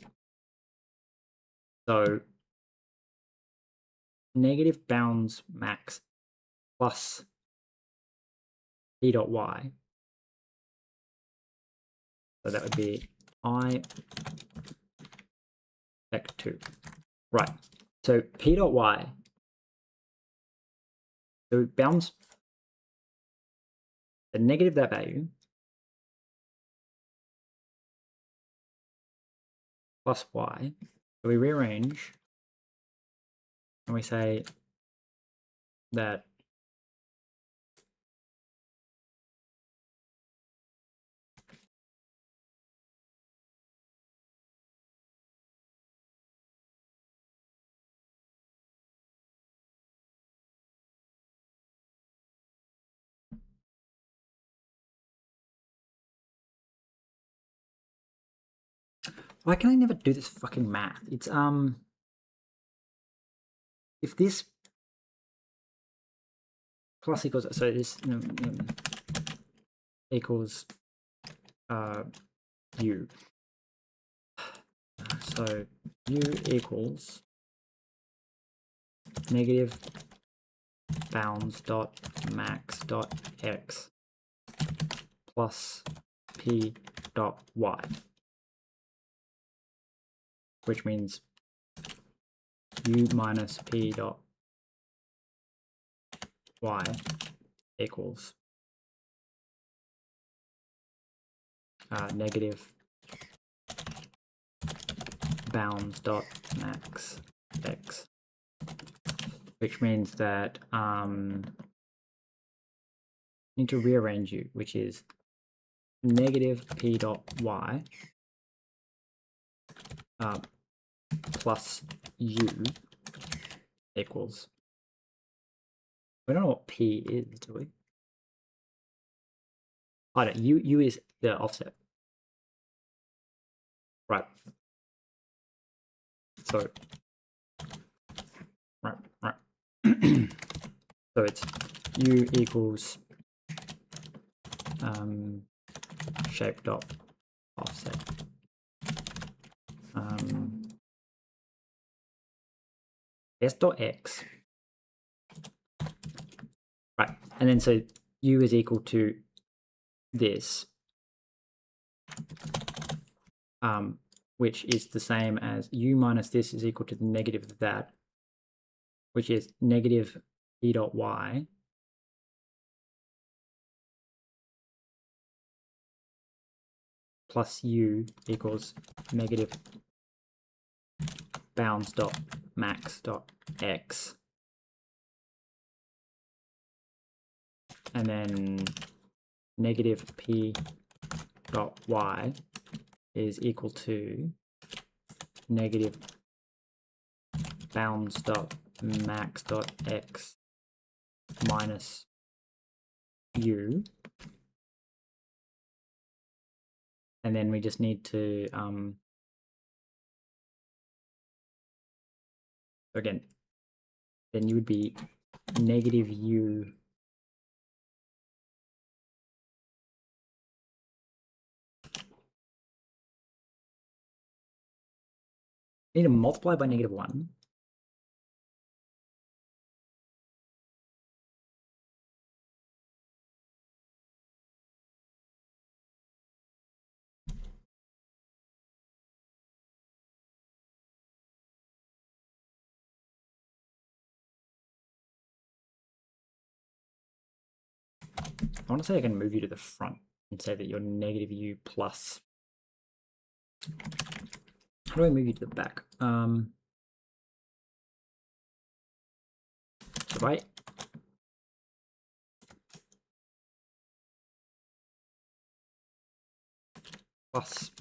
So negative bounds max plus P dot Y. So that would be I vec 2. Right. So P dot Y. So bounds the negative that value plus Y. So we rearrange and we say that why can I never do this fucking math? It's if this plus equals, so this equals u. So u equals negative bounds dot max dot x plus P dot Y, which means u minus P dot Y equals negative bounds dot max x, which means that need to rearrange u, which is negative P dot Y plus u equals, we don't know what P is, do we? I don't, u is the offset. Right. So, right. So it's u equals shape dot offset. S dot x. Right. And then so u is equal to this, which is the same as u minus this is equal to the negative of that, which is negative P dot Y plus u equals negative bounds dot max dot x, and then negative P dot Y is equal to negative bounds dot max dot x minus u, and then we just need to again, then you would be negative u need to multiply by negative 1. I want to say I can move you to the front and say that you're negative u plus. How do I move you to the back? Right. Plus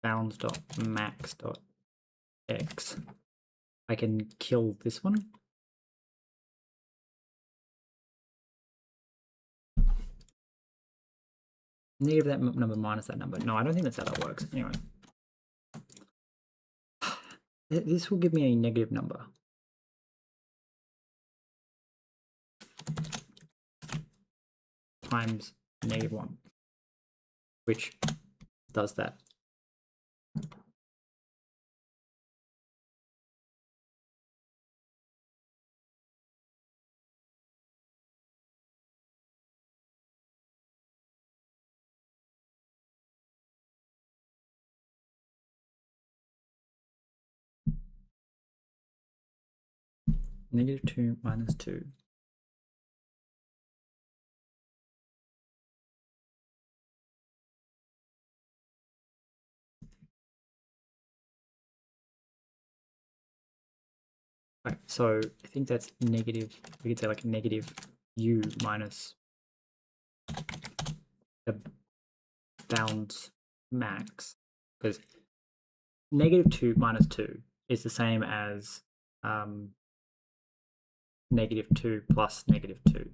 bounds dot max dot x. I can kill this one. Negative that number minus that number. No, I don't think that's how that works. Anyway. This will give me a negative number. times -1, which does that. -2 minus 2. Right, so I think that's negative, we could say like negative u minus the bounds max, because -2 minus 2 is the same as -2 plus -2.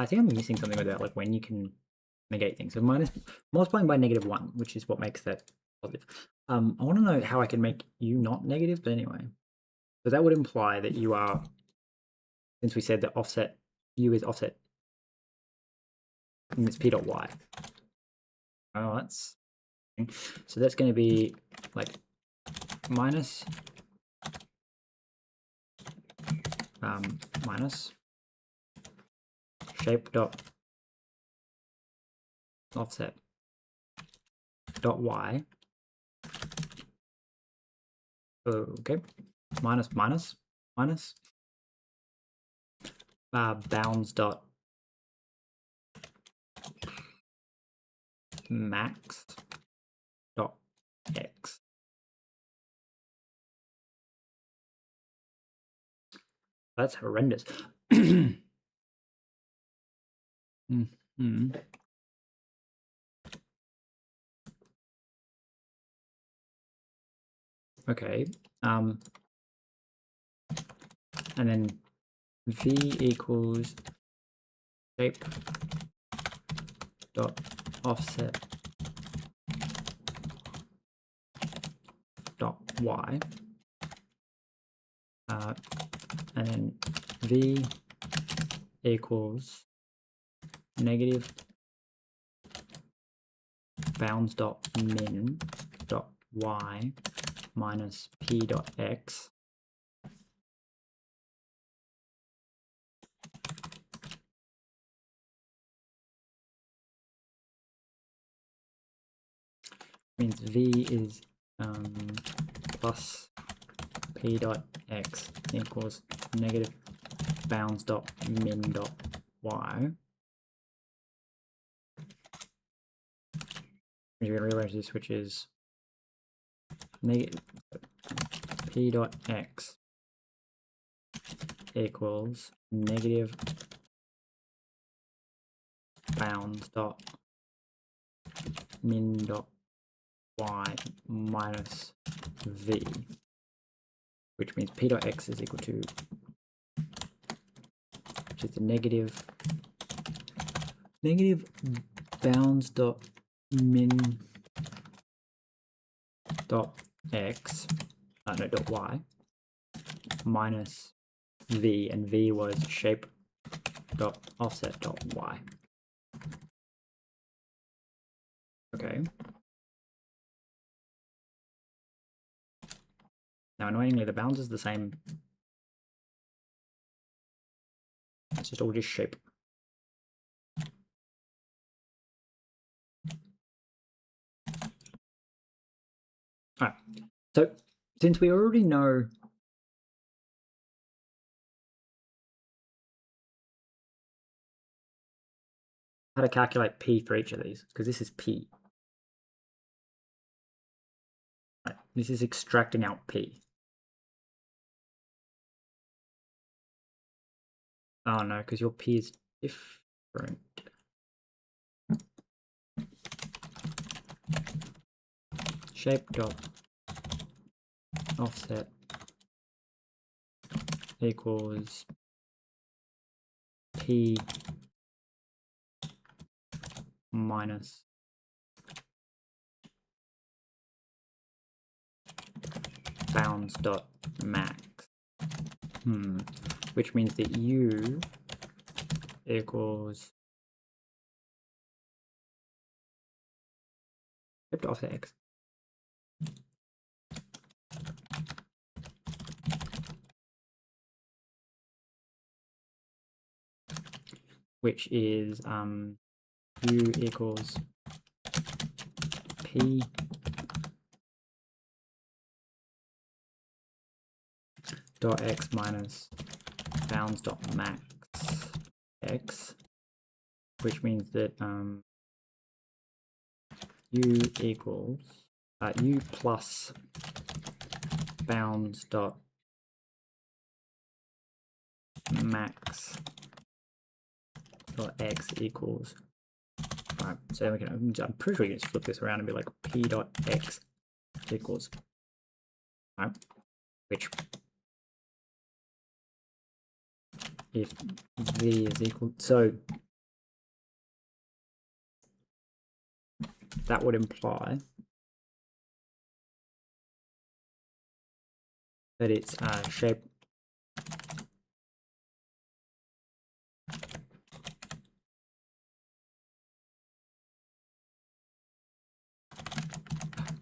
I think I'm missing something about like when you can negate things. So multiplying by -1, which is what makes that positive. I want to know how I can make u not negative, but anyway. So that would imply that you are, since we said that offset u is offset, and it's p dot y. Oh, that's so that's going to be like minus minus shape dot offset dot y. Okay, minus bounds dot max dot x. That's horrendous. Okay. And then v equals shape dot offset dot y. And then v equals negative bounds dot min dot y minus p dot x. Means v is plus p dot x equals negative bounds dot min dot y. You're going to rearrange this, which is negative p dot x equals negative bounds dot min dot y minus v, which means p dot x is equal to, which is the negative bounds dot min dot x, no, dot y, minus v, and v was shape dot offset dot y. Okay. Now, annoyingly, the bounds is the same. It's just all just shape. All right. So, since we already know how to calculate p for each of these, because this is p. Right. This is extracting out p. Oh no, because your p is different. Shape dot offset equals p minus bounds dot max. Which means that u equals shift offset x. Which is u equals p dot x minus bounds dot max x, which means that u equals u plus bounds dot max dot x equals, right, so we can, I'm pretty sure you can just flip this around and be like p dot x equals, right, which if v is equal, so that would imply that it's shape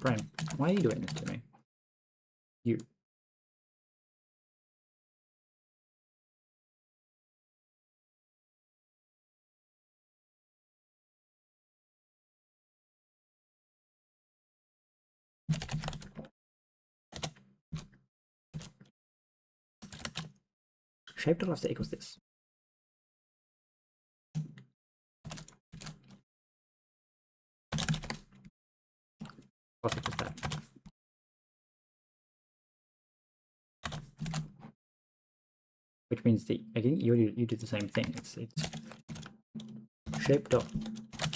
brain, why are you doing this to me? You. Shape dot offset equals this. What equals that? Which means that again you do the same thing. It's shape dot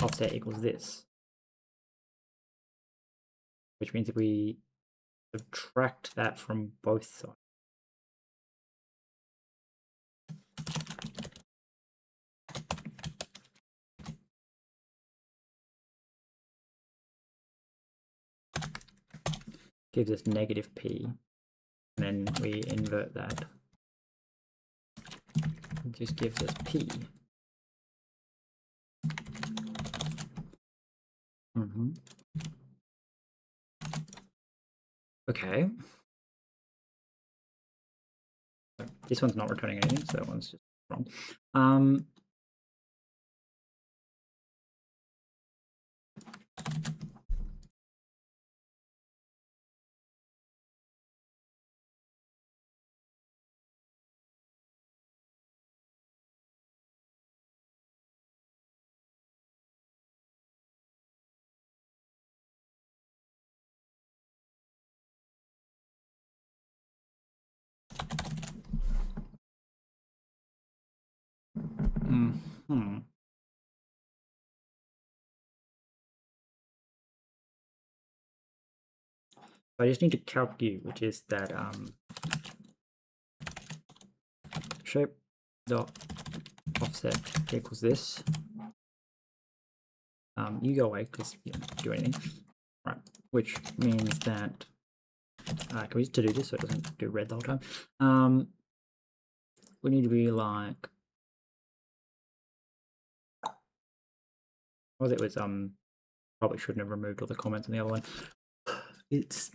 offset equals this. Which means if we subtract that from both sides, gives us negative p, and then we invert that. It just gives us p. Okay. This one's not returning anything, so that one's just wrong. I just need to calculate, which is that shape dot offset equals this. You go away because you don't do anything, right? Which means that can we just do this so it doesn't do red the whole time? We need to be like, well, it was probably shouldn't have removed all the comments on the other one. It's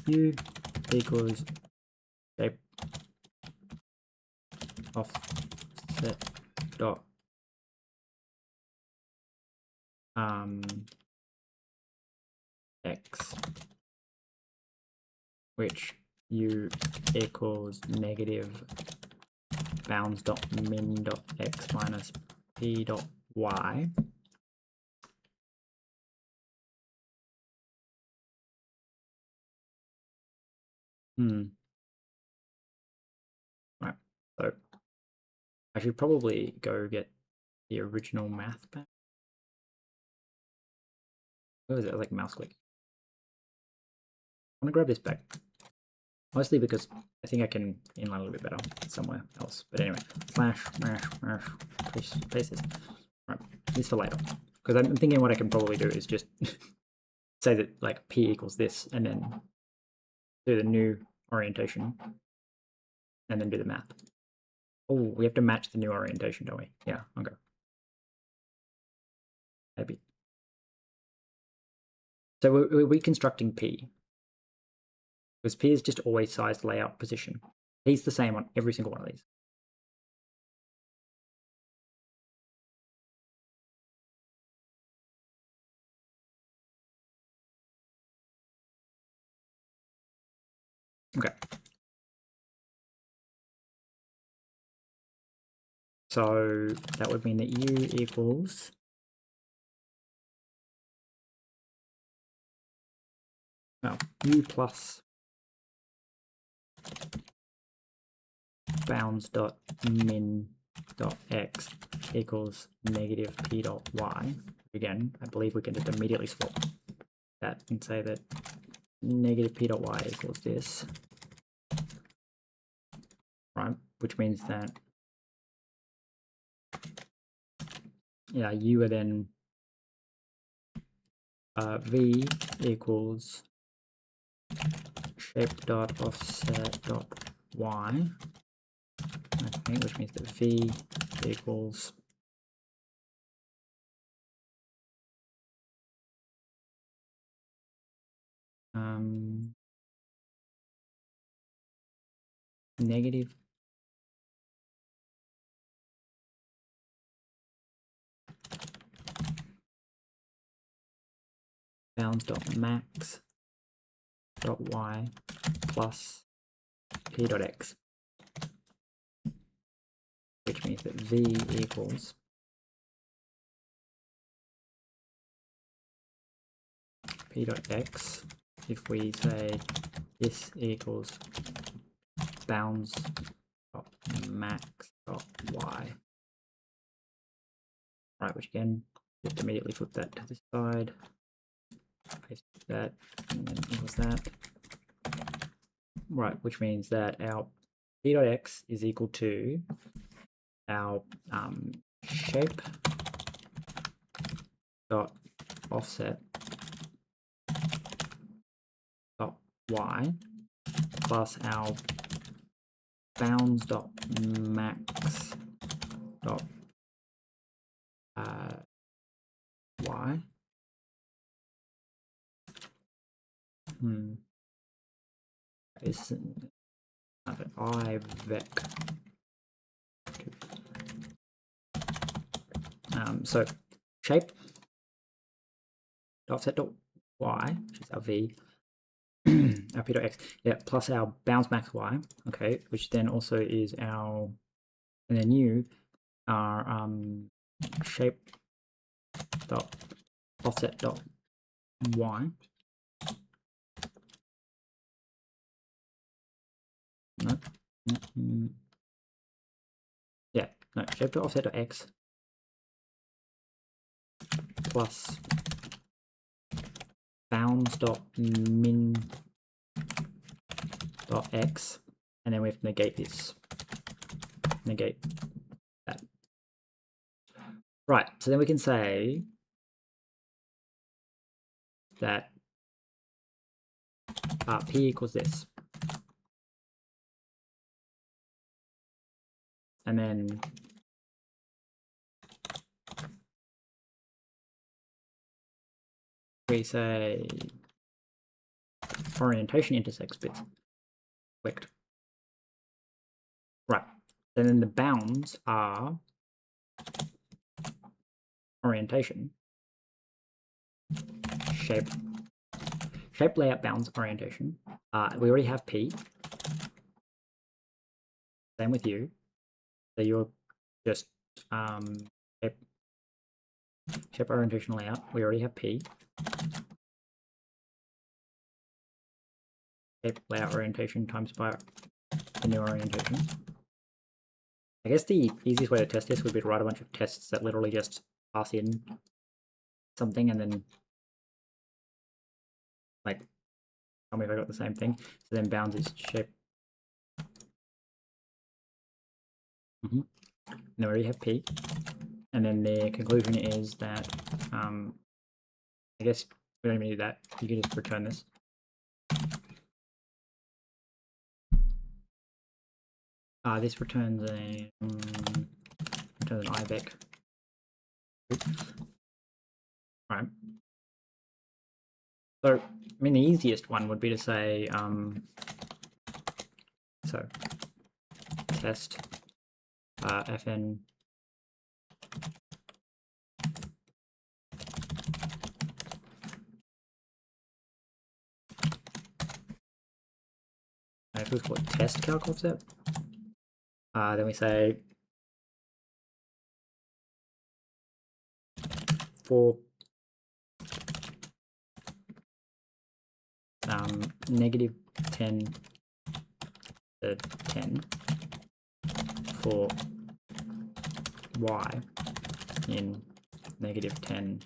u equals shape offset dot x, which u equals negative bounds dot min dot x minus p dot y. Right, so I should probably go get the original math back. What was it? Like mouse click. I want to grab this back. Mostly because I think I can inline a little bit better somewhere else. But anyway, slash mash paste this. Right, this for later. Because I'm thinking what I can probably do is just say that like P equals this and then do the new orientation and then do the math. Oh, we have to match the new orientation, don't we? Yeah, okay. Maybe. So we're reconstructing P. Because P is just always sized layout position. P's the same on every single one of these. Okay. So that would mean that U equals U plus bounds dot min dot x equals negative p dot y. Again, I believe we can just immediately swap that and say that negative p dot y equals this, right? Which means that u are then v equals shape dot offset dot y, I think, which means that v equals negative bounds dot max dot y plus p dot x, which means that v equals p dot x if we say this equals bounds dot max dot y. Right, which again, just immediately flip that to this side, paste that, and then equals that. Right, which means that our p dot x is equal to our shape dot offset dot y plus our bounds dot max dot y. Is I vec. So shape dot offset dot y, which is our v, our p dot x, yeah, plus our bounds max y, okay, which then also is our, and then u are shape dot offset dot y. No. Yeah, no, shape dot offset dot x plus bounds dot min dot x, and then we have to negate this, negate that. Right, so then we can say that p equals this, and then we say orientation intersects bits clicked. Right, and then the bounds are orientation, shape layout bounds orientation. We already have p. Same with you. So you're just shape orientation layout. We already have p. Shape layout orientation times by the new orientation. I guess the easiest way to test this would be to write a bunch of tests that literally just pass in something and then like tell me if I got the same thing. So then bounds is shape. And then we already have p. and then the conclusion is that, I guess we don't even need that. You can just return this. This returns an IVEC. Right. So, I mean, the easiest one would be to say, so test fn if we call it test calc offset, then we say for -10 to 10 for y in -10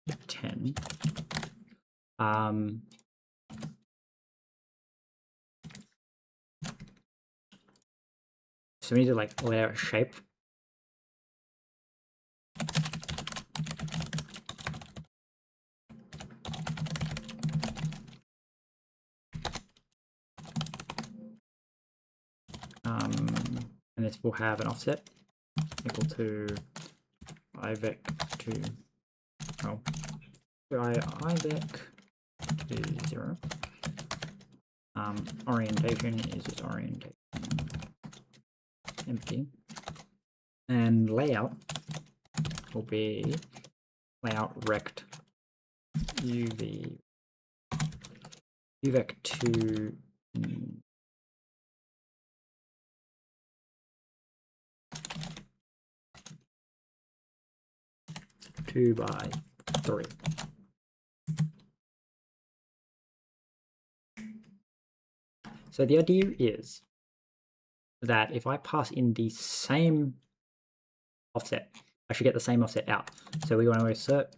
to 10. So we need to like lay out a shape. And this will have an offset equal to IVEC to IVEC to 0. Orientation is just orientation empty, and layout will be layout rect UVEC to 2 by 3. So the idea is that if I pass in the same offset, I should get the same offset out. So we want to assert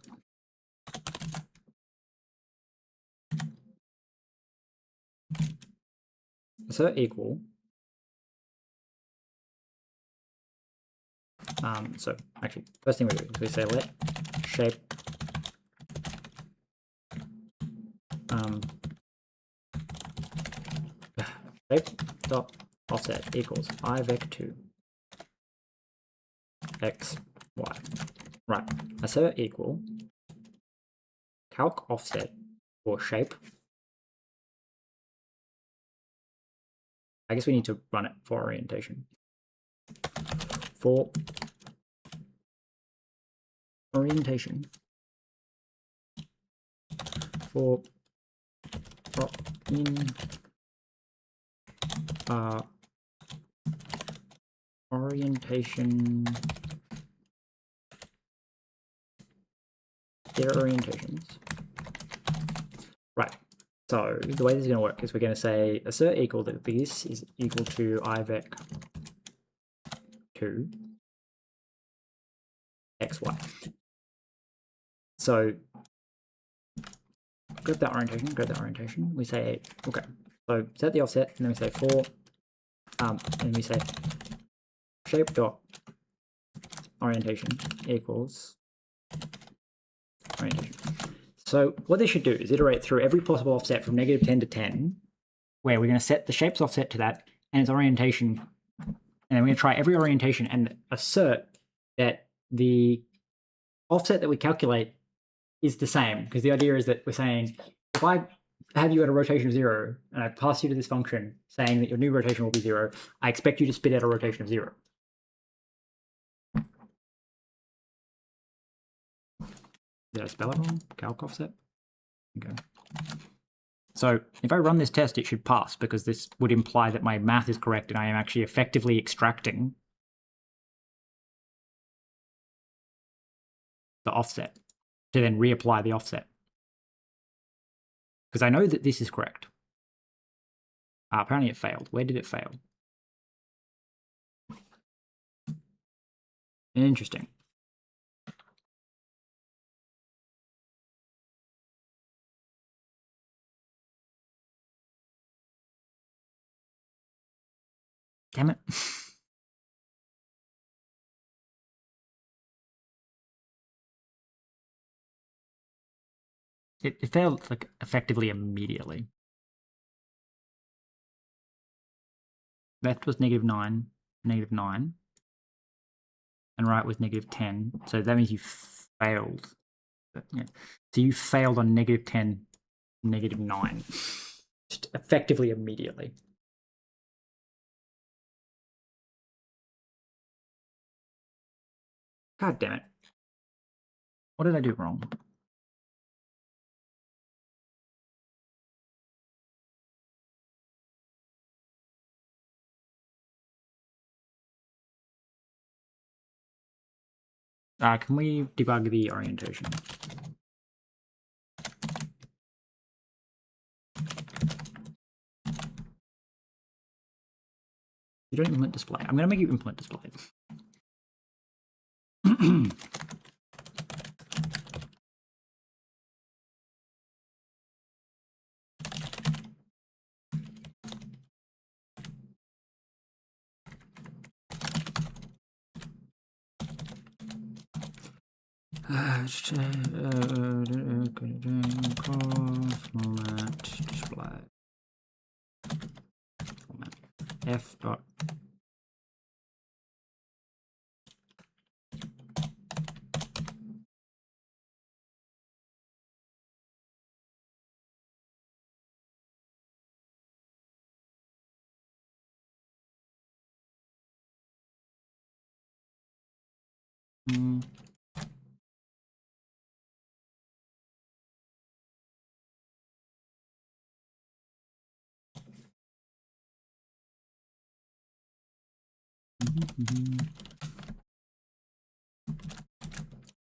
equal. So actually, first thing we do is we say let shape shape dot offset equals IVEC to x y. Right. Assert equal calc offset for shape. I guess we need to run it for orientation. For orientation, for in orientation, their orientations. Right. So the way this is going to work is we're going to say assert equal that this is equal to IVEC to xy. So grab that orientation. We say, okay, so set the offset, and then we say for, and we say shape dot orientation equals orientation. So what this should do is iterate through every possible offset from -10 to 10, where we're going to set the shape's offset to that and its orientation, and then we're going to try every orientation and assert that the offset that we calculate is the same, because the idea is that we're saying, if I have you at a rotation of 0 and I pass you to this function saying that your new rotation will be 0, I expect you to spit out a rotation of 0. Did I spell it wrong? Calc offset? Okay. So if I run this test, it should pass, because this would imply that my math is correct and I am actually effectively extracting the offset to then reapply the offset. Because I know that this is correct. Apparently it failed. Where did it fail? Interesting. Damn it. it failed like effectively immediately. Left was -9, -9, and right was -10. So that means you failed. But, yeah. So you failed on -10, -9, just effectively immediately. God damn it! What did I do wrong? Can we debug the orientation? You don't implement display. I'm going to make you implement display. Format display. Format f dot.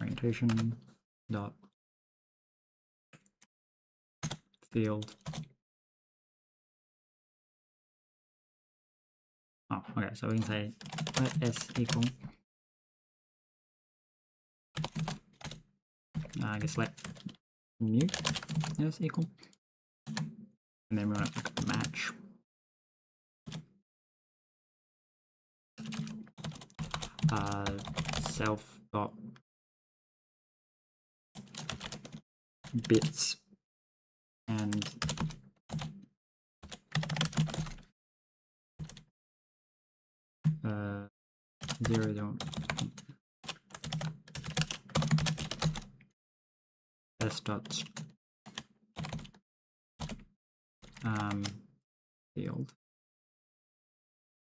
Orientation dot field. Oh, okay. So we can say let s equal. I guess let new s equal, and then we're going to match. Self dot bits and zero don't s dot field.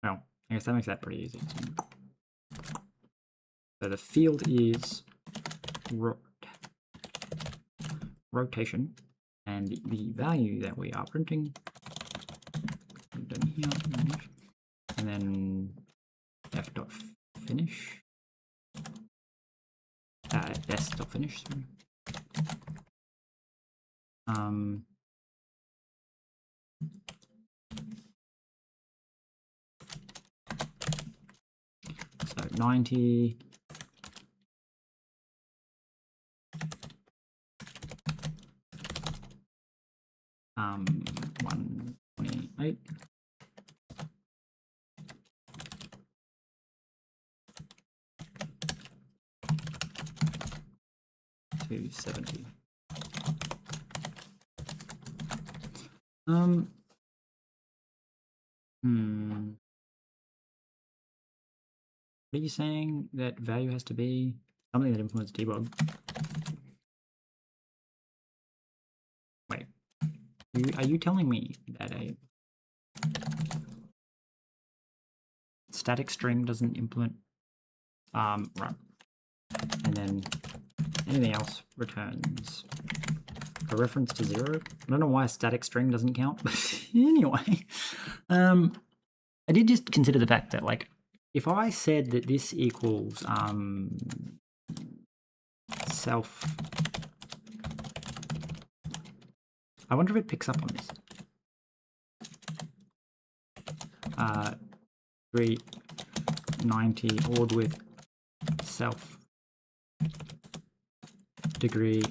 Well, I guess that makes that pretty easy. So the field is rotation, and the value that we are printing here, and then f dot finish, s dot finish. Sorry. So 90. Um, 128. $270. What are you saying that value has to be something that implements debug? Wait, are you telling me that a static string doesn't implement right, and then anything else returns a reference to 0? I don't know why a static string doesn't count, but anyway, I did just consider the fact that, like, if I said that this equals self, I wonder if it picks up on this. 390 odd with self degree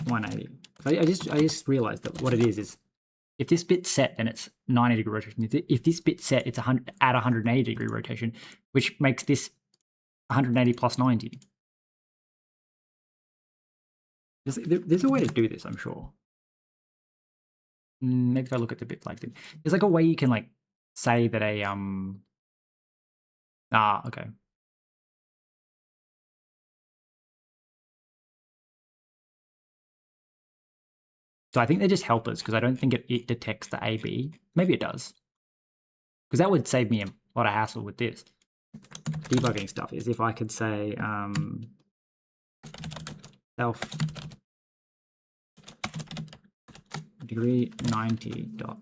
180. I just realized that what it is if this bit's set, then it's 90-degree rotation. If this bit's set, it's at 180-degree rotation, which makes this 180 plus 90. There's a way to do this, I'm sure. Maybe if I look at the bit like this. There's like a way you can like say that a okay. So I think they're just helpers because I don't think it detects the AB. Maybe it does. Because that would save me a lot of hassle with this. Debugging stuff is if I could say self degree 90 dot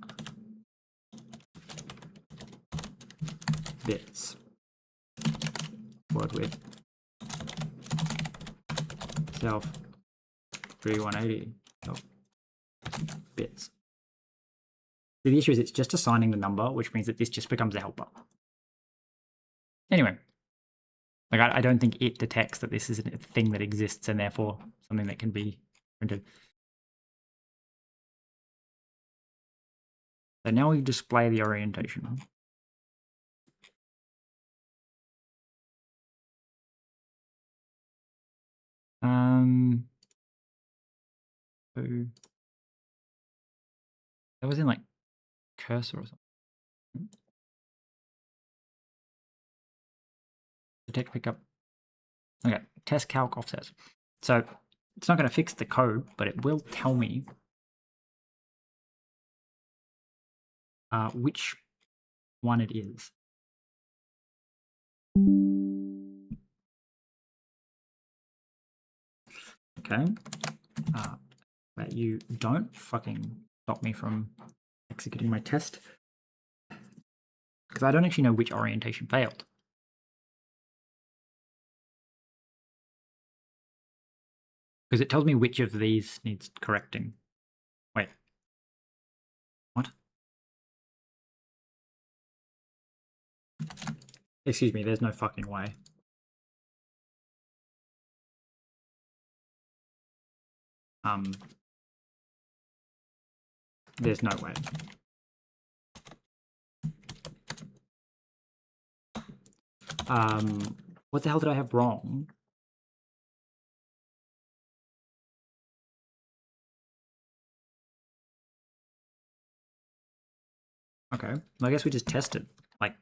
bits word width self degree 180 dot bits. So the issue is it's just assigning the number, which means that this just becomes a helper. Anyway, like I don't think it detects that this is a thing that exists and therefore something that can be printed. So now we display the orientation. So that was in like cursor or something. Detect pickup. Okay, test calc offsets. So it's not going to fix the code, but it will tell me which one it is. Okay. But you don't fucking stop me from executing my test. Because I don't actually know which orientation failed. Because it tells me which of these needs correcting. Wait. What? Excuse me, there's no fucking way. There's no way. What the hell did I have wrong? Okay, well, I guess we just tested, like,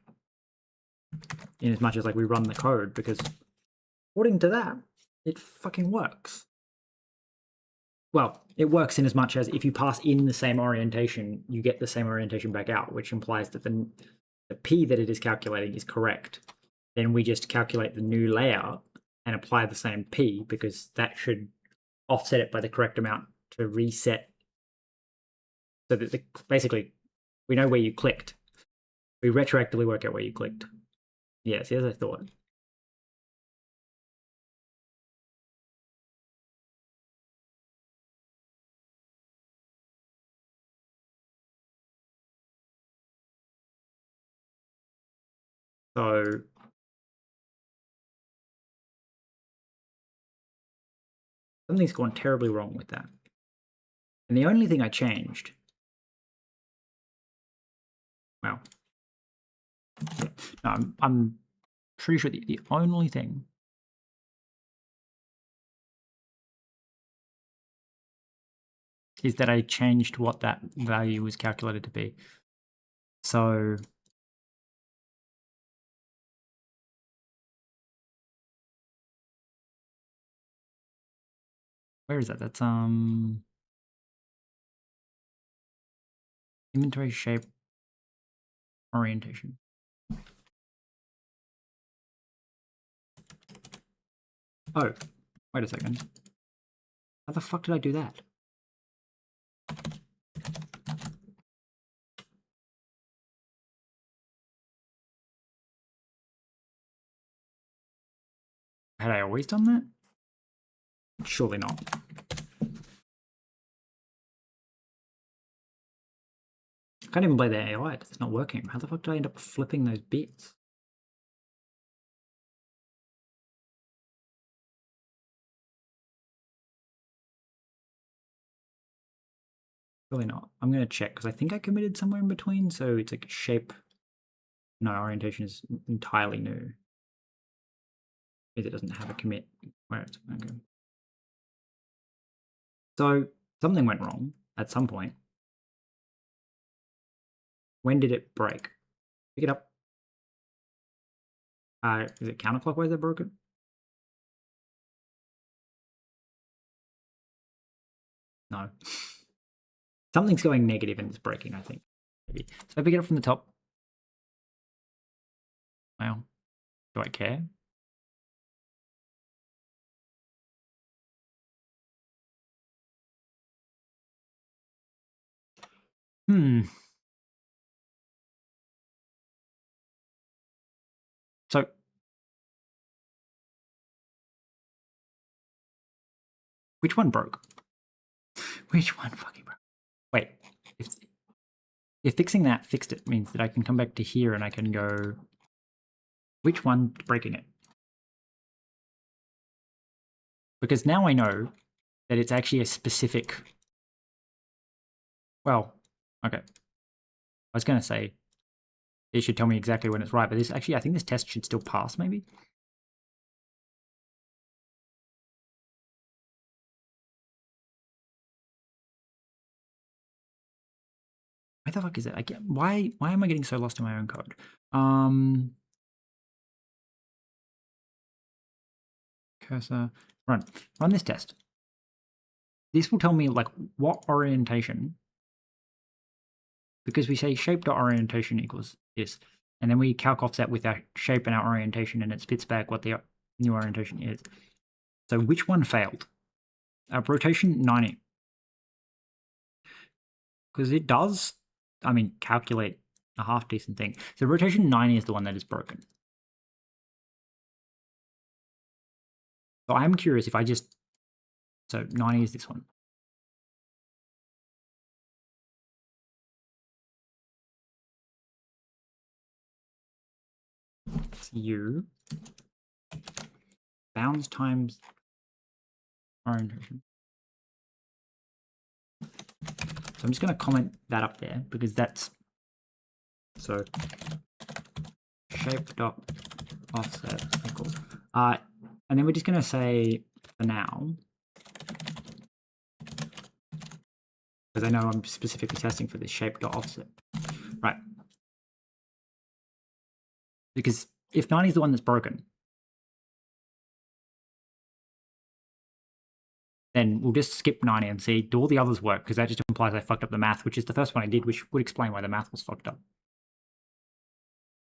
in as much as like we run the code, because according to that, it fucking works. Well, it works in as much as if you pass in the same orientation, you get the same orientation back out, which implies that the P that it is calculating is correct. Then we just calculate the new layout and apply the same P because that should offset it by the correct amount to reset. So that basically we know where you clicked. We retroactively work out where you clicked. Yes, as I thought. So something's gone terribly wrong with that. And the only thing I changed, well, yeah, no, I'm pretty sure the only thing is that I changed what that value was calculated to be. So where is that? That's inventory shape orientation. Oh, wait a second. How the fuck did I do that? Had I always done that? Surely not. I can't even play the AI. It's not working. How the fuck did I end up flipping those bits? Really not. I'm going to check because I think I committed somewhere in between. So it's like shape. No, orientation is entirely new. Because it doesn't have a commit where it's okay. So something went wrong at some point. When did it break? Pick it up. Is it counterclockwise that broke it? No. Something's going negative and it's breaking, I think. Maybe. So if I pick it up from the top. Well, do I care? So which one broke? Which one fucking broke? Wait, if fixing that fixed it means that I can come back to here and I can go, which one's breaking it? Because now I know that it's actually a specific, well, okay. I was going to say it should tell me exactly when it's right, but this actually, I think this test should still pass maybe. Why the fuck is it? Why am I getting so lost in my own code? Cursor, run this test. This will tell me like what orientation, because we say shape.orientation equals this, and then we calc offset with our shape and our orientation, and it spits back what the new orientation is. So which one failed? Rotation 90. Because it does, I mean, calculate a half decent thing. So rotation 90 is the one that is broken. So I'm curious if I just, so 90 is this one. It's U. Bounds times orientation. So I'm just going to comment that up there because that's, so shape dot offset equals, and then we're just going to say for now, because I know I'm specifically testing for this shape dot offset, right? Because if 90 is the one that's broken, then we'll just skip 90 and see, do all the others work? Because that just implies I fucked up the math, which is the first one I did, which would explain why the math was fucked up.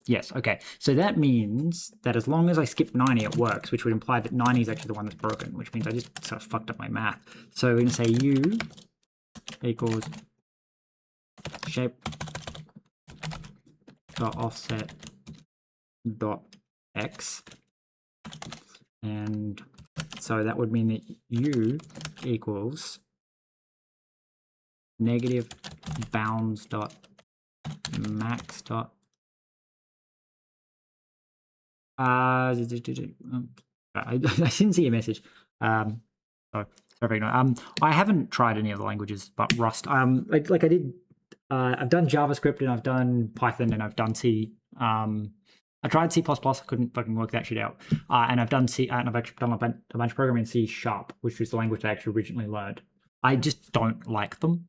Yes, okay. So that means that as long as I skip 90, it works, which would imply that 90 is actually the one that's broken, which means I just sort of fucked up my math. So we're going to say U equals shape dot offset dot x. And so that would mean that U equals negative bounds dot max dot I didn't see a message. So perfect. I haven't tried any of the languages but Rust. I've done JavaScript and I've done Python and I've done C. I tried C++. I couldn't fucking work that shit out. And I've done C, and I've actually done a bunch of programming in C#, which was the language I actually originally learned. I just don't like them.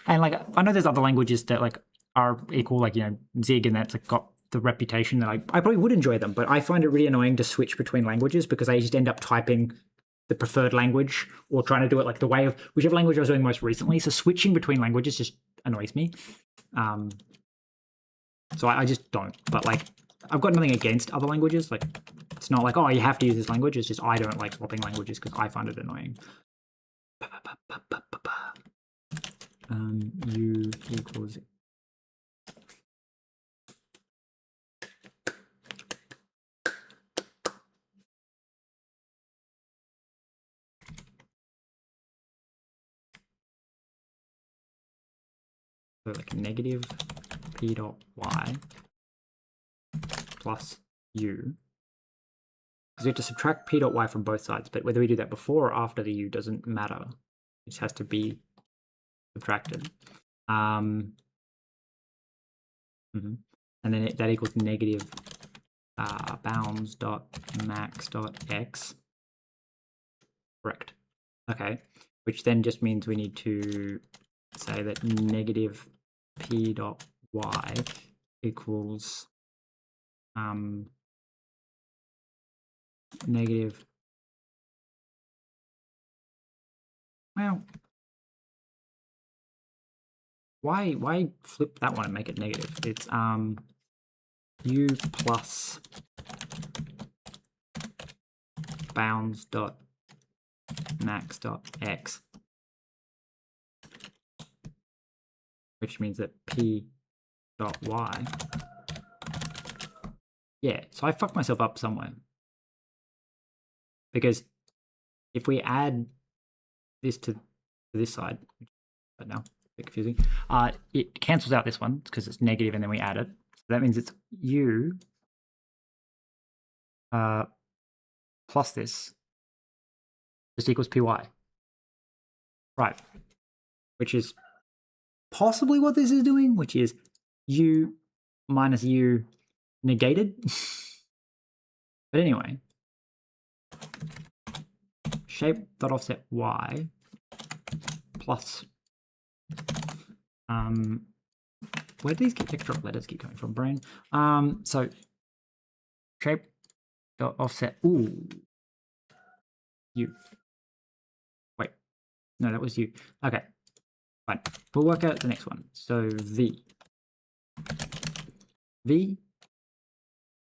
And like I know there's other languages that like are equal, like Zig, and that's like got the reputation that I probably would enjoy them, but I find it really annoying to switch between languages because I just end up typing the preferred language or trying to do it like the way of whichever language I was doing most recently. So switching between languages just annoys me. So I just don't. But like I've got nothing against other languages. Like it's not like, oh, you have to use this language. It's just I don't like swapping languages because I find it annoying. U equals so like negative p dot y plus u. Because we have to subtract p dot y from both sides, but whether we do that before or after the u doesn't matter. It just has to be subtracted. And then that equals negative bounds dot max dot x. Correct. Okay. which then just means we need to say that negative p dot y equals negative, well, why flip that one and make it negative? It's u plus bounds dot max dot x, which means that p dot y, yeah, so I fucked myself up somewhere, because if we add this to this side, but now a bit confusing, it cancels out this one because it's negative and then we add it, so that means it's u plus this just equals py, right, which is possibly what this is doing, which is u minus u negated. But anyway, shape dot offset y plus where do these extra letters keep coming from, brain? So shape dot offset u. Wait, no, that was u. Okay, fine. We'll work out the next one. So v,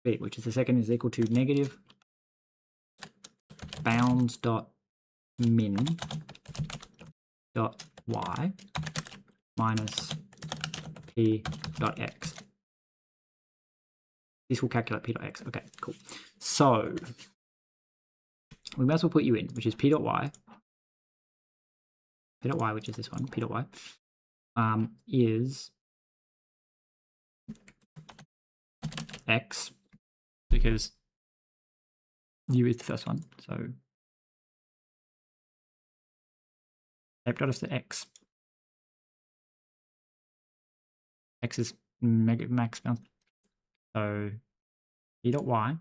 which is the second, is equal to negative bounds dot min dot y minus p dot x. This will calculate p dot x. Okay, cool. So we might as well put u in, which is p dot y, which is this one, p dot y, is x, because u is the first one. So shape dot offset x. X is max bounds. So p dot y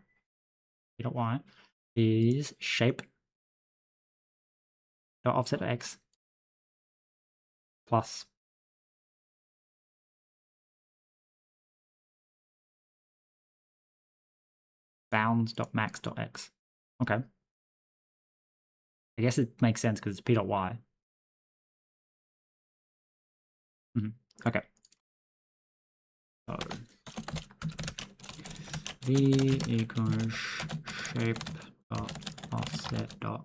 is shape dot offset x plus bounds dot max dot x. Okay. I guess it makes sense because it's p dot y. Okay. So v equals shape dot offset dot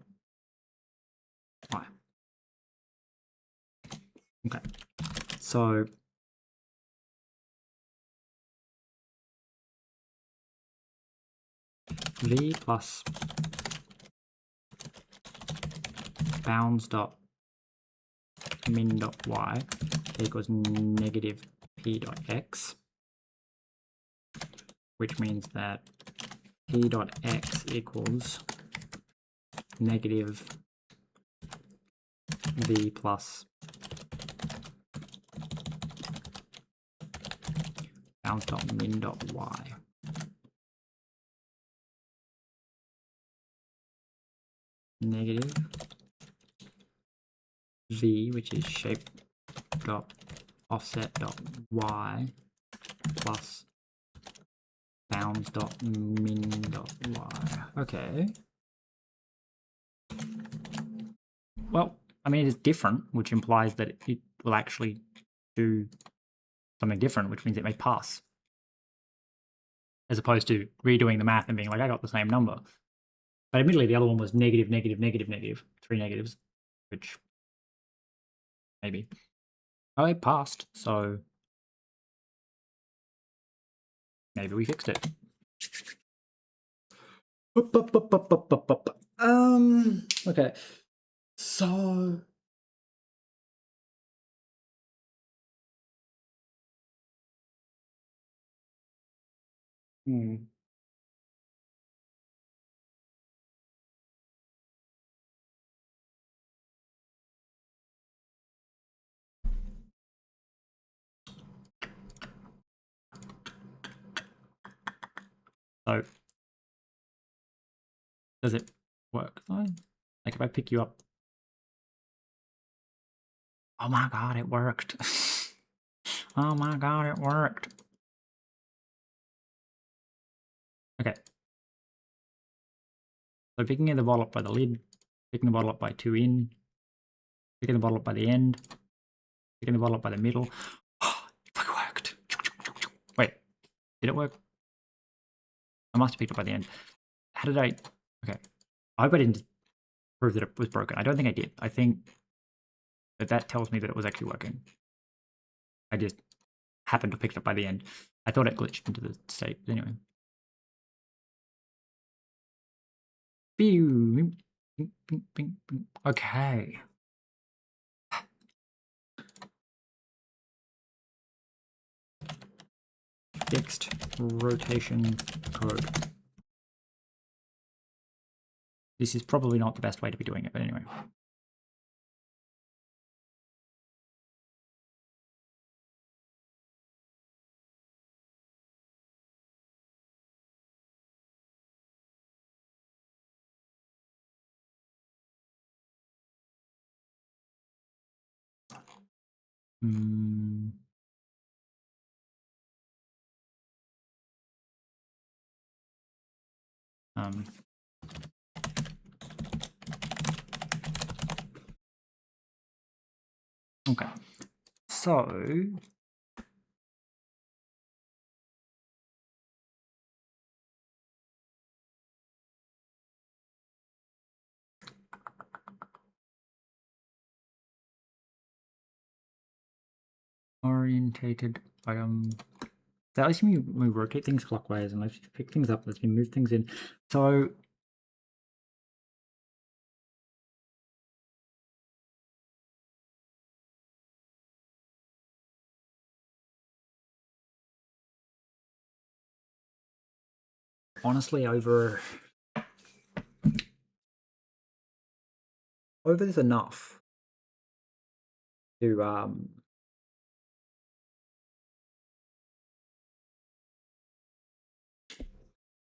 y. Okay. So v plus bounds dot min dot y equals negative p dot x, which means that p dot x equals negative v plus bounds dot min dot y. Negative v, which is shape dot offset dot y plus bounds dot min dot y. Okay. Well, I mean, it is different, which implies that it will actually do something different, which means it may pass, as opposed to redoing the math and being like, I got the same number. But admittedly, the other one was negative, negative, negative, negative, 3 negatives, which maybe. Oh, it passed, so maybe we fixed it. Okay. So So does it work? Like if I pick you up Oh my god, it worked. Oh my god, it worked. Okay. So picking the bottle up by the lid, picking the bottle up by 2 in, picking the bottle up by the end, picking the bottle up by the middle. It fucking worked. Wait, did it work? I must have picked it up by the end. How did I... Okay. I hope I didn't prove that it was broken. I don't think I did. I think that tells me that it was actually working. I just happened to pick it up by the end. I thought it glitched into the state. Anyway. Okay. Fixed rotation code. This is probably not the best way to be doing it, but anyway. Okay. So orientated item. That lets me rotate things clockwise and lets you pick things up, lets me move things in. So honestly, over is enough to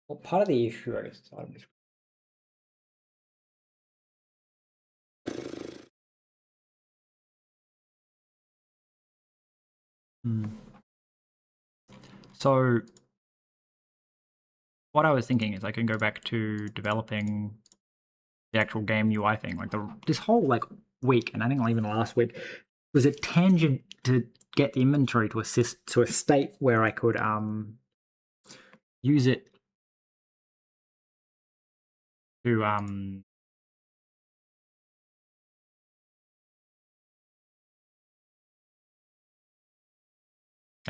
well, part of the issue, I guess, is So what I was thinking is I can go back to developing the actual game UI thing. Like this whole week, and I think even last week, was a tangent to get the inventory to assist to a state where I could use it to I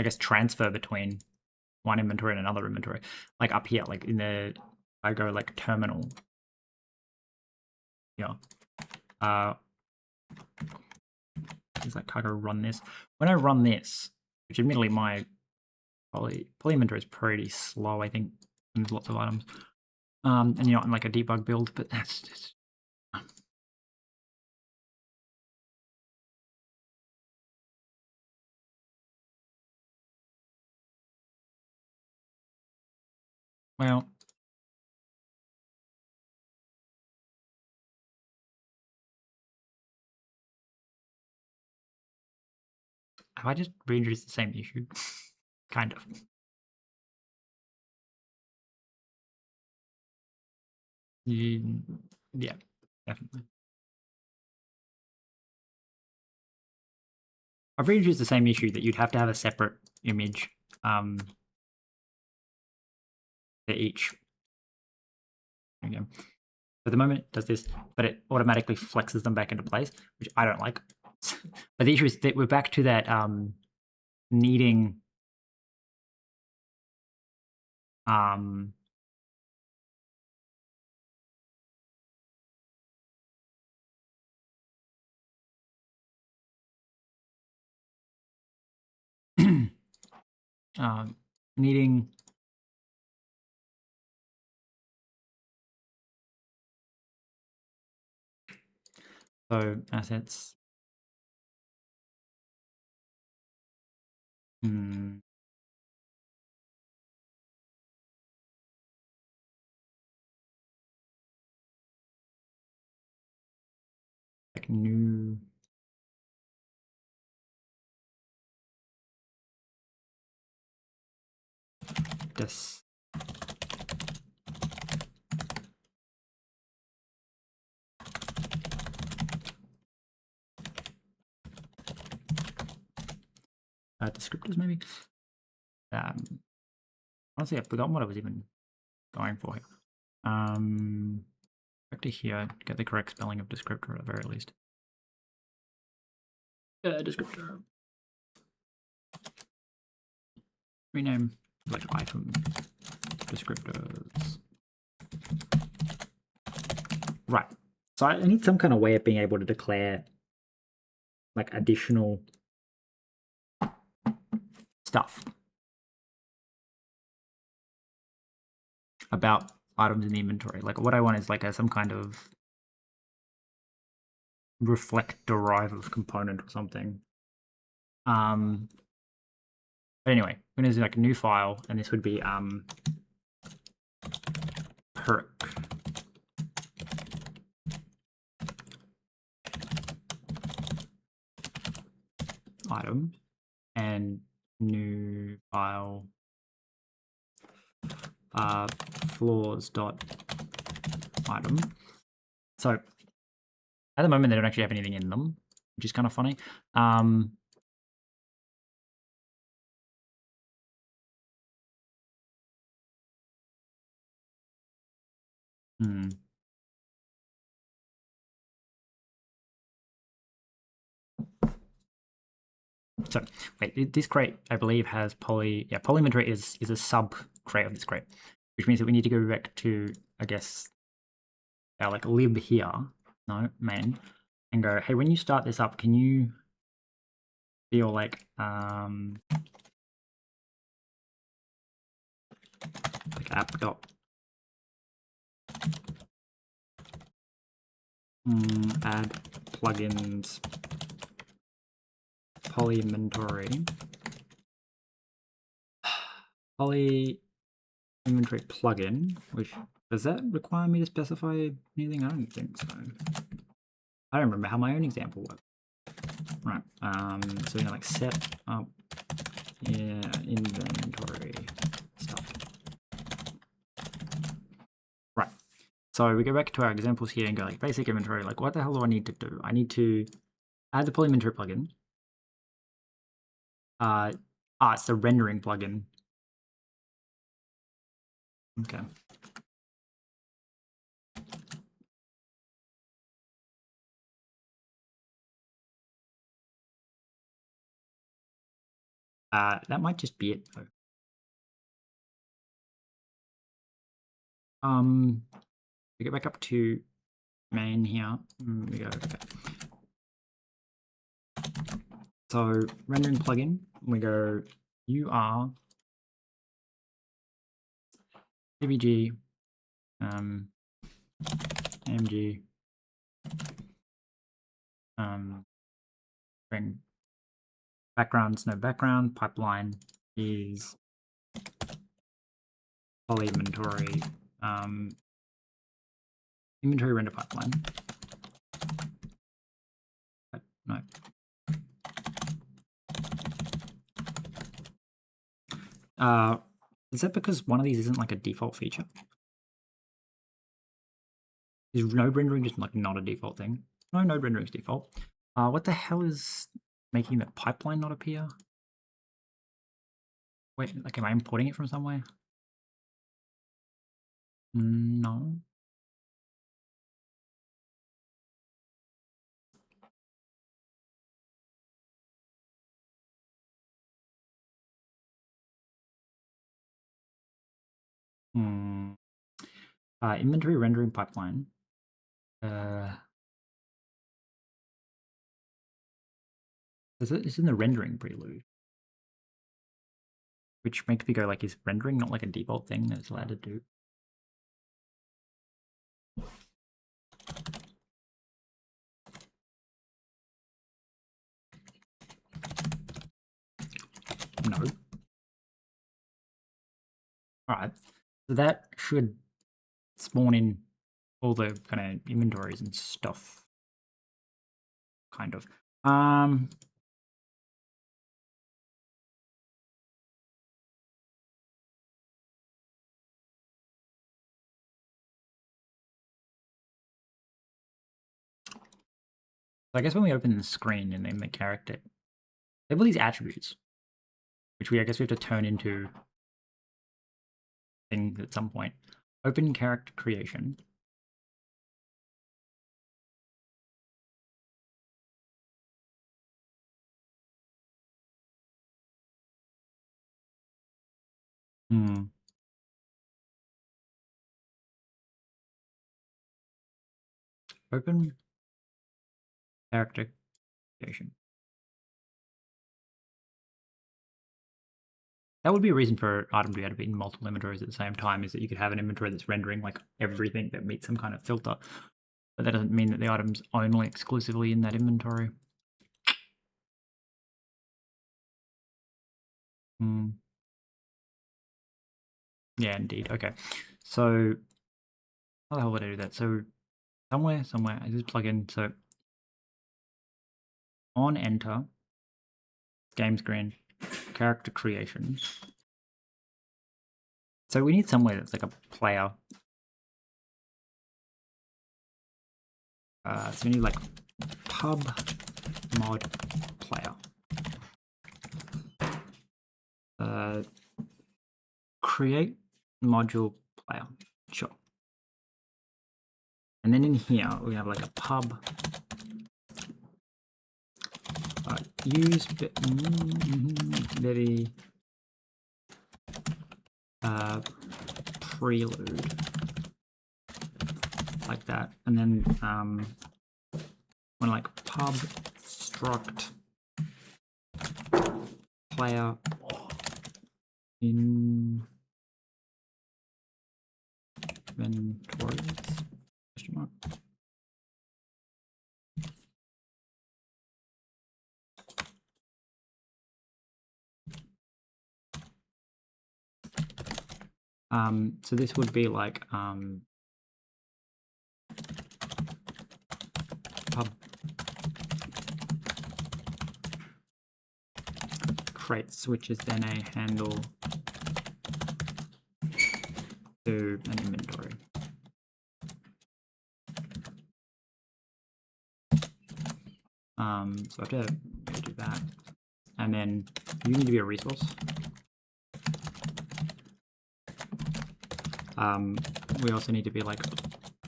guess transfer between one inventory and another inventory. Like up here, like in the I go like terminal. Yeah. Is like cargo run this. When I run this, which admittedly my poly inventory is pretty slow, I think, and there's lots of items. And you're not in like a debug build, but that's just well. Have I just reintroduced the same issue? Kind of. Yeah, definitely. I've reintroduced the same issue that you'd have to have a separate image for each. Again. At the moment, it does this, but it automatically flexes them back into place, which I don't like. But the issue is that we're back to that needing needing so assets like new practice. Descriptors maybe. Honestly, I've forgotten what I was even going for here. Back to here, get the correct spelling of descriptor at the very least. Descriptor. Rename like item descriptors. Right. So I need some kind of way of being able to declare like additional stuff about items in the inventory. Like what I want is like some kind of reflect derivative component or something. But anyway, we're gonna do like a new file, and this would be perk item and new file floors dot item. So at the moment they don't actually have anything in them, which is kind of funny. So wait, this crate I believe has poly inventory is a sub crate of this crate, which means that we need to go back to, I guess, our like lib here, no main, and go, hey, when you start this up, can you feel like app dot add plugins poly inventory plugin, which does that require me to specify anything? I don't think so. I don't remember how my own example worked. Right. So we're gonna like set up inventory stuff. Right. So we go back to our examples here and go like basic inventory. Like, what the hell do I need to do? I need to add the poly inventory plugin. It's the rendering plugin. Okay. That might just be it though. We go back up to main here. We go, okay. So rendering plugin, we go UR CBG AMG bring backgrounds, no background, pipeline is poly inventory inventory render pipeline. No. Is that because one of these isn't like a default feature? Is node rendering just like not a default thing? No, node rendering is default. What the hell is making the pipeline not appear? Wait, like am I importing it from somewhere? No. Inventory rendering pipeline. It's in the rendering prelude, which makes me go like, is rendering not like a default thing that it's allowed to do? No. All right, so that should spawn in all the kind of inventories and stuff, kind of. I guess when we open the screen and then the character, they have all these attributes, which I guess we have to turn into things at some point. Open character creation. Open character creation. That would be a reason for an item to be able to be in multiple inventories at the same time, is that you could have an inventory that's rendering like everything that meets some kind of filter. But that doesn't mean that the item's only exclusively in that inventory. Yeah, indeed. Okay. So how the hell would I do that? So somewhere, I just plug in. So on enter, game screen, character creation. So we need somewhere that's like a player. So we need like pub mod player. Create module player. Sure. And then in here we have like a pub. Use Bevy prelude, like that, and then when like pub struct player inventories, question mark. So this would be like pub crates, which is then a handle to an inventory. So I have to do that, and then you need to be a resource. We also need to be like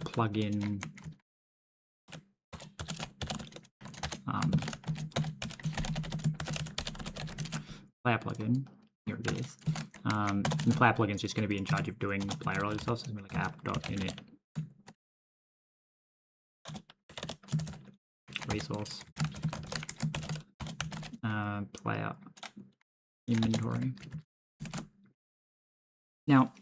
plugin player plugin. Here it is. The player plugin is just going to be in charge of doing player related stuff. So it's going to be like app.init resource player inventory. Now,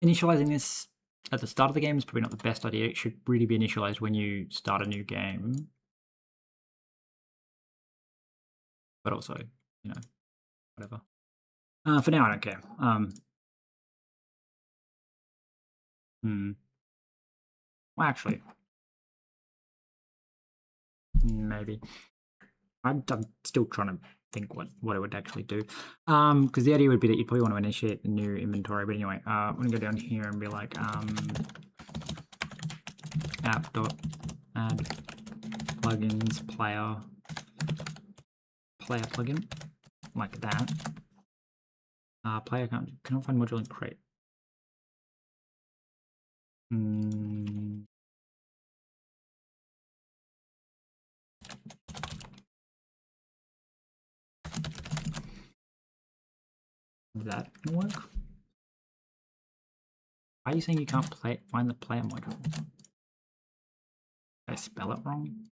initializing this at the start of the game is probably not the best idea. It should really be initialized when you start a new game. But also, you know, whatever. For now, I don't care. Well, actually, maybe. I'm still trying to think what it would actually do. Because the idea would be that you probably want to initiate the new inventory. But anyway, I'm going to go down here and be like app.add plugins player plugin, like that. Player account, cannot find module and crate. That can work. Why are you saying you can't find the player module? Did I spell it wrong?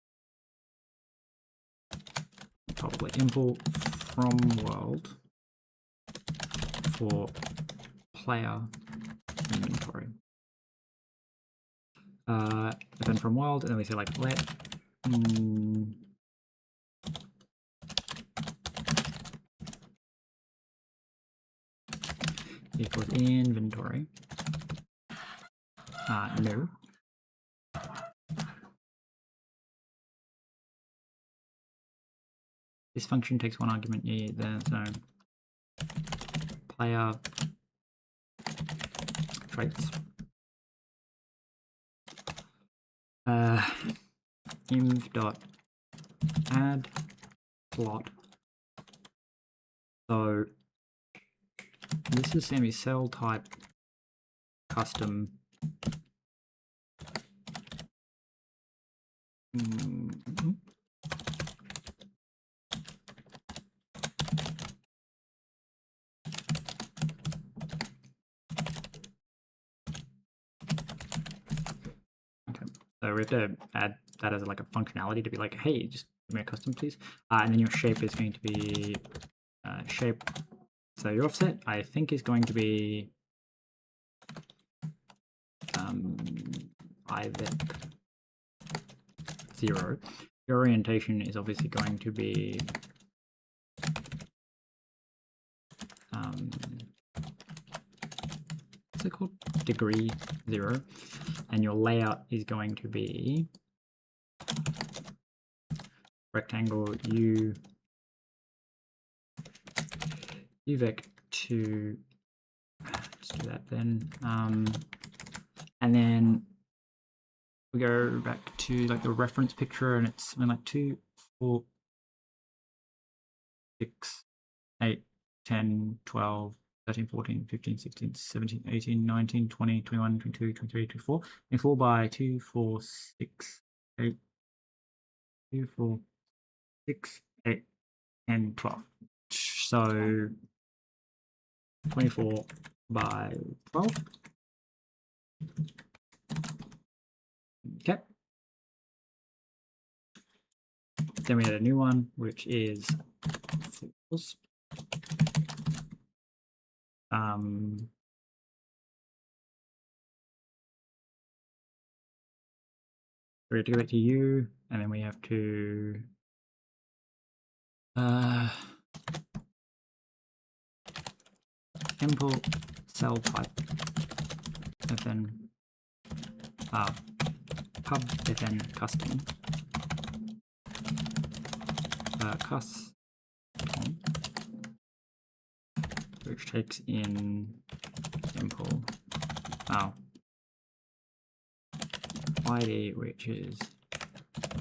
Probably import from world for player inventory. Then from world, and then we say like let equals inventory new. This function takes one argument. Yeah, then so player traits inv dot add plot. So this is semi-cell type custom. Okay, so we have to add that as like a functionality to be like, hey, just give me a custom, please. And then your shape is going to be shape. So your offset, I think, is going to be IVEC 0. Your orientation is obviously going to be what's it called? Degree 0. And your layout is going to be rectangle UVEC to, let's do that then. And then we go back to like the reference picture, and it's like 2, 4, 6, 8, 10, 12, 13, 14, 15, 16, 17, 18, 19, 20, 21, 22, 23, 24. 24 by 2, 4, 6, 8, 2, 4, 6, 8, 10, 12. So 24 by 12. Okay. Then we add a new one, which is false. We have to go back to U, and then we have to import cell type fn pub fn custom custom, which takes in simple ID, which is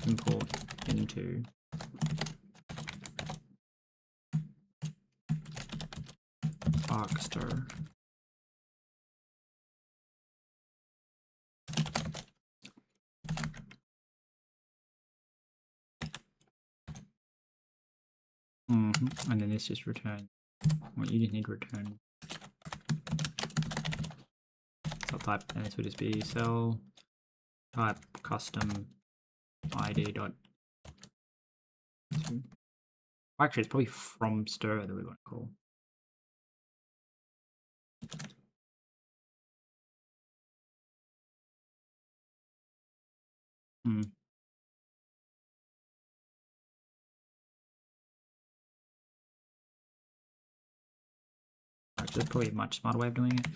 import into Arcster. And then this just returns. Well, you just need to return cell type, and this would just be cell type custom ID dot. Actually, it's probably from stir that we want to call. Actually, that's probably a much smarter way of doing it.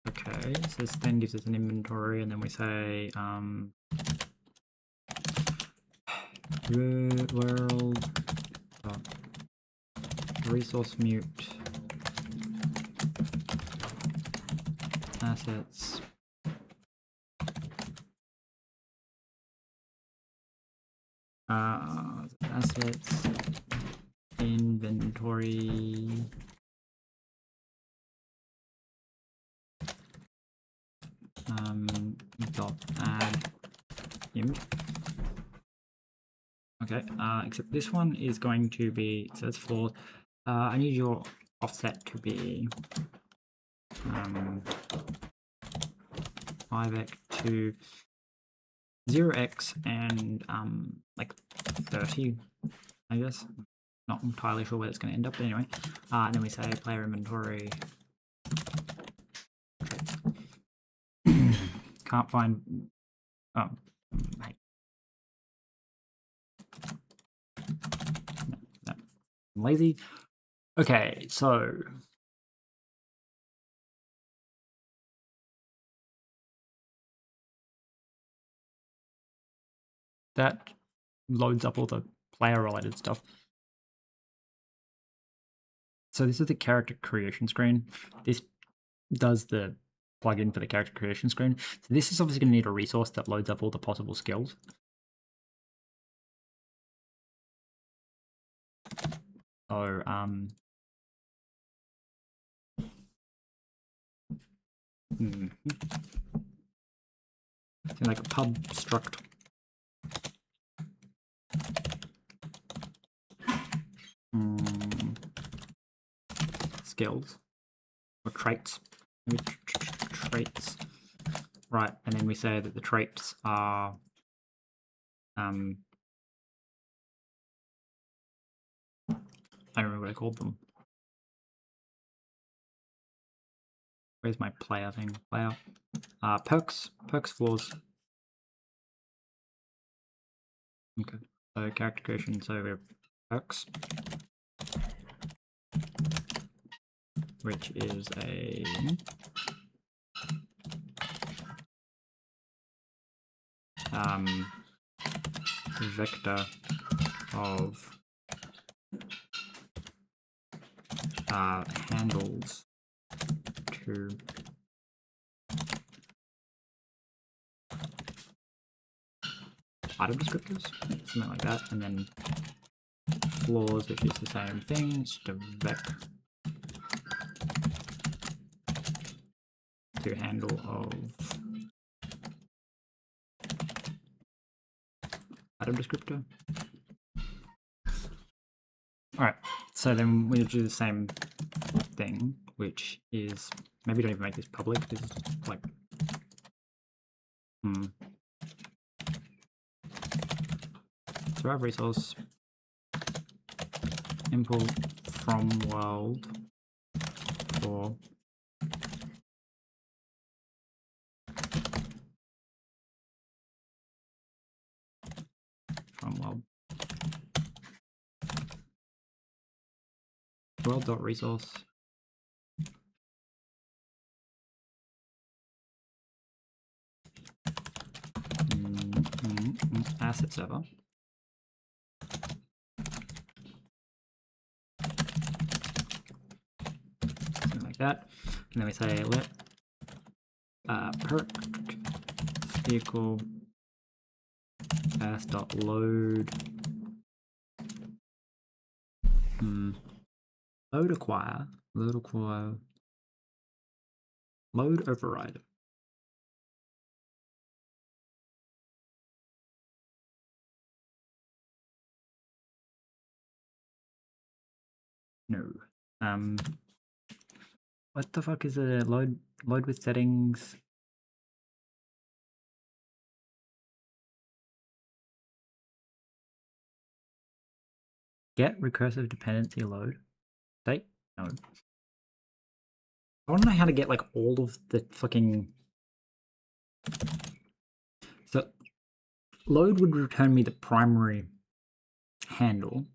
Okay, so this then gives us an inventory, and then we say world resource mute assets assets inventory dot add imp. Okay, except this one is going to be, so it's for I need your offset to be 5x to 0x and like 30, I guess. Not entirely sure where it's going to end up, but anyway. And then we say player inventory. Can't find Hey. No, I'm lazy. Okay, so that loads up all the player related stuff. So this is the character creation screen. This does the plugin for the character creation screen. So this is obviously going to need a resource that loads up all the possible skills. So so like pub struct skills or traits. Traits, right? And then we say that the traits are I don't remember what I called them. Where's my player thing? Player. Perks, flaws. Okay. So character creation. So we have perks, which is a vector of handles to item descriptors, something like that, and then flaws, which is the same thing. It's just a vec to handle of item descriptor. Alright, so then we'll do the same thing, which is, maybe don't even make this public, this is like, throw resource, import from world for world.resource asset server. Something like that. And then we say let perk vehicle as.load load override. No. What the fuck is a load with settings? Get recursive dependency load. State? No. I want to know how to get like all of the fucking. So load would return me the primary handle.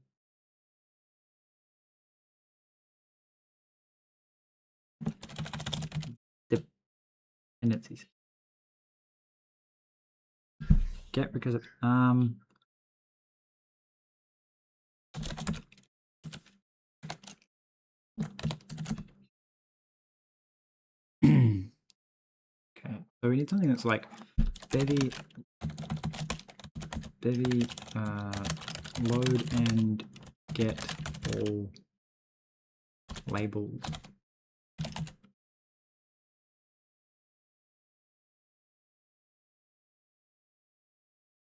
Dependencies. Get recursive. Okay, so we need something that's like Bevy load and get all labels.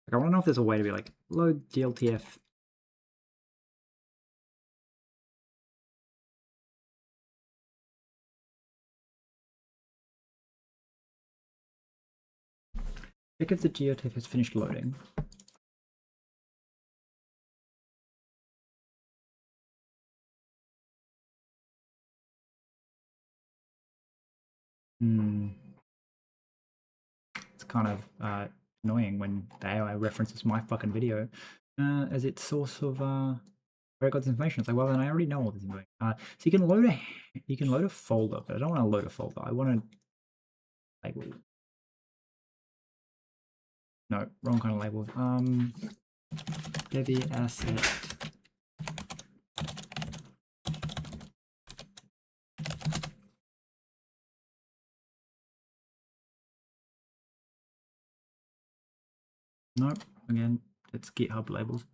Like, I want to know if there's a way to be like load DLTF. Check if the GeoTIFF has finished loading. It's kind of annoying when the AI references my fucking video as its source of where it got this information. It's like, well, then I already know all this information. So you can load a folder, but I don't want to load a folder. I want to label. No, wrong kind of label. Bevy asset. Nope. Again, it's GitHub labels.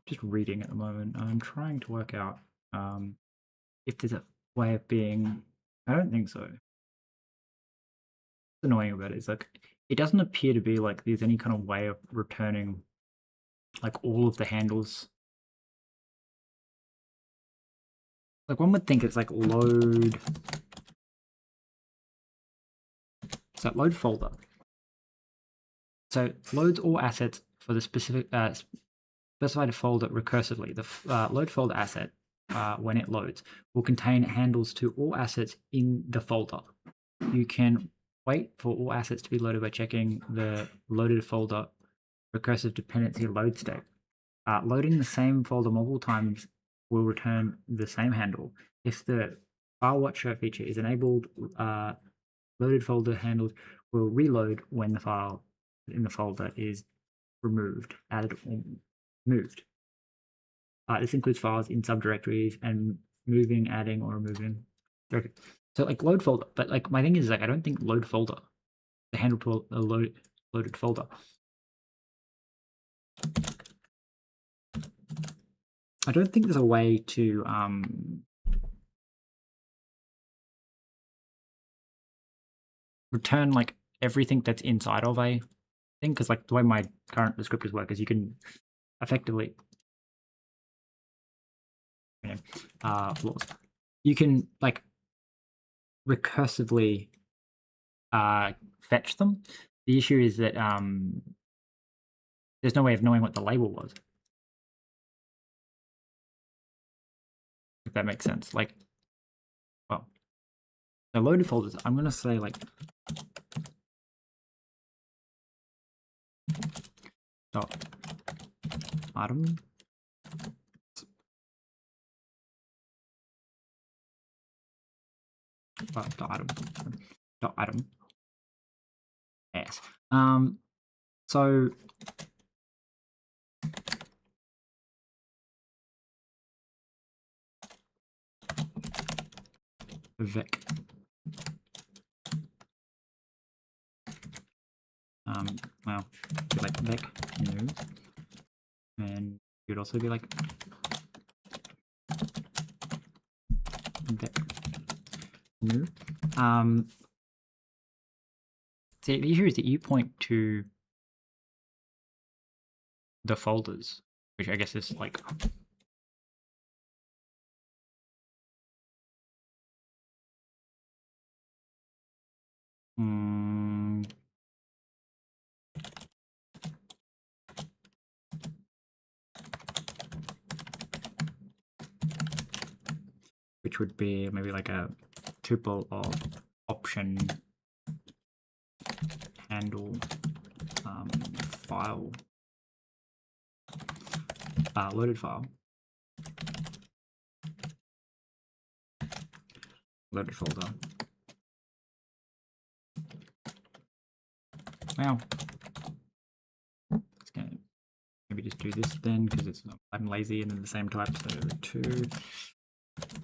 Just reading at the moment. I'm trying to work out if there's a way of being. I don't think so. What's annoying about it is like it doesn't appear to be like there's any kind of way of returning like all of the handles. Like one would think it's like load. Is that load folder? So loads all assets for the specific specified folder recursively. The load folder asset, when it loads, will contain handles to all assets in the folder. You can wait for all assets to be loaded by checking the loaded folder recursive dependency load state. Loading the same folder multiple times will return the same handle. If the file watcher feature is enabled, loaded folder handles will reload when the file in the folder is removed, added, or moved. This includes files in subdirectories and moving, adding, or removing. So like load folder, but like my thing is like I don't think load folder, the handle to a loaded folder. I don't think there's a way to return like everything that's inside of a thing, because like the way my current descriptors work is you can effectively flaws. You can like recursively fetch them. The issue is that there's no way of knowing what the label was. If that makes sense. Like, well, the loaded folders, I'm going to say like dot item dot item yes. So vec well, be like vec new, and you'd also be like vec new. See, the issue is that you point to the folders, which I guess is like which would be maybe like a tuple of option handle file loaded file loaded folder. Wow, it's gonna maybe just do this then because it's I'm lazy and in the same type. So 2.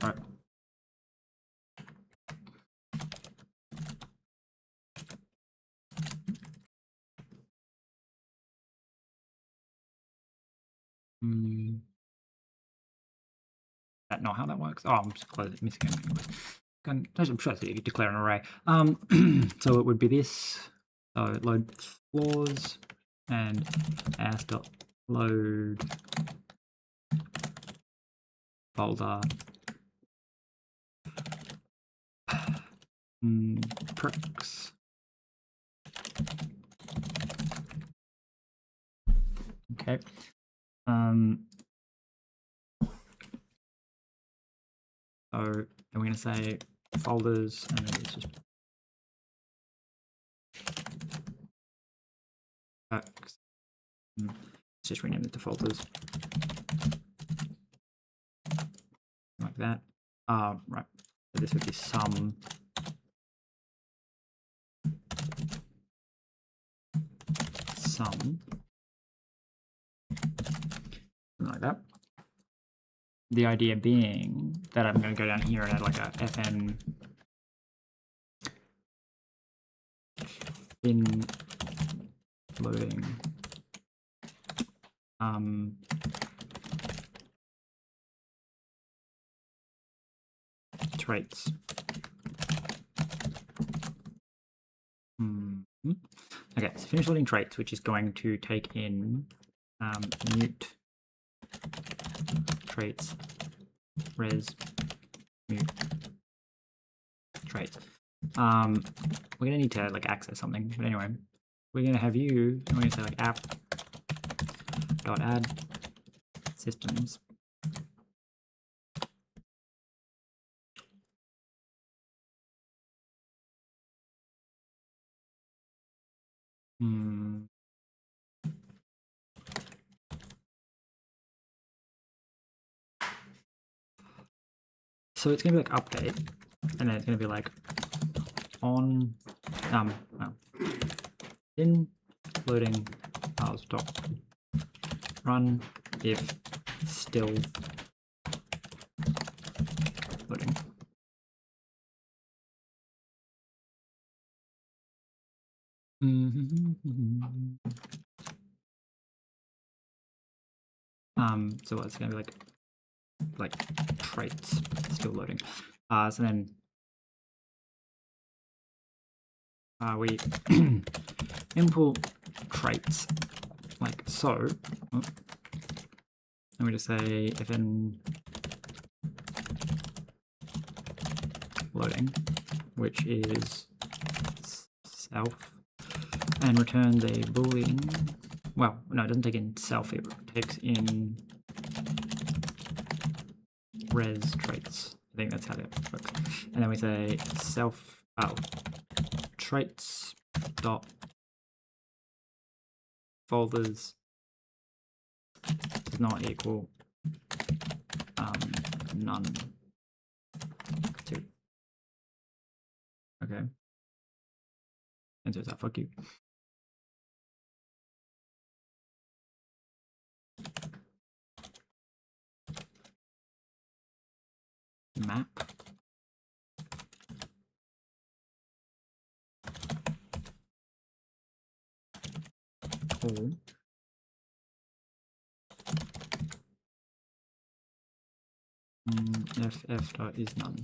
All right. That not how that works? Oh, I'm just missing it. I'm sure you declare an array. So it would be this. So it loads floors and as.load folder pricks. Okay. So and we're going to say folders, and then it's just pricks. Let's just rename it to folders like that. Right. So this would be sum like that. The idea being that I'm going to go down here and add like a fn in loading traits. Okay, so finish loading traits, which is going to take in mute traits res mute traits. We're gonna need to like access something, but anyway, we're gonna have you, and we're gonna say like app dot add systems so it's gonna be like update, and then it's gonna be like on in loading files dot run if still loading. So it's gonna be like traits still loading. So then we import traits like so. And we just say fn loading, which is self, and returns a boolean. Well, no, it doesn't take in self, it takes in res traits. I think that's how that works. And then we say self traits dot folders does not equal none to. Okay. And so it's that, fuck you. Map. All. F dot is none.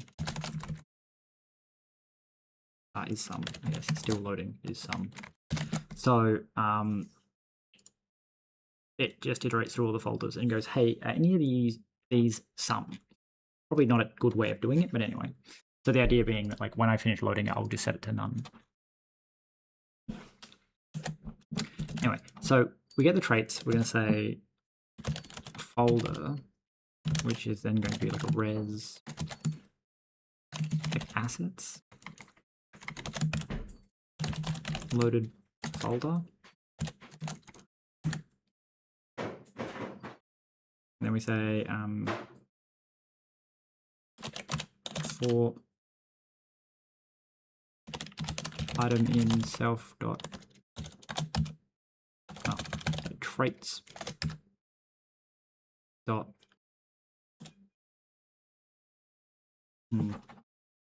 is some. Yes, still loading is some. So it just iterates through all the folders and goes, hey, any of these some. Probably not a good way of doing it, but anyway. So the idea being that like when I finish loading it, I'll just set it to none. Anyway, so we get the traits. We're going to say folder, which is then going to be like a res like assets loaded folder. And then we say for item in self dot traits dot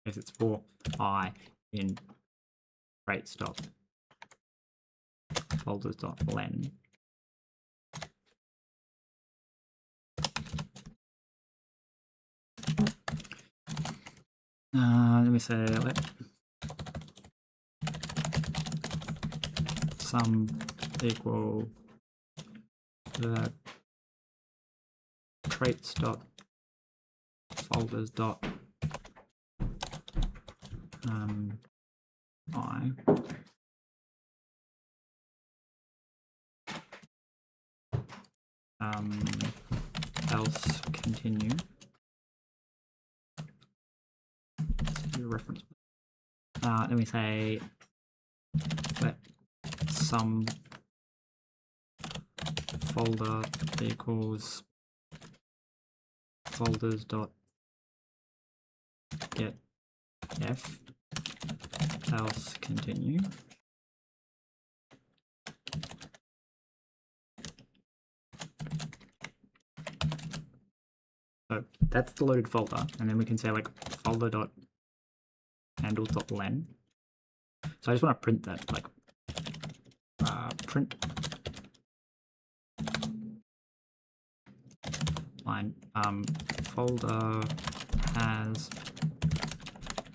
yes, it's for I in traits dot folders dot len. Let me say let sum equal the traits dot folders dot I else continue. Reference. Then we say let sum folder equals folders dot get f else continue. So that's the loaded folder, and then we can say like folder dot handles dot len. So I just want to print that, like print line folder has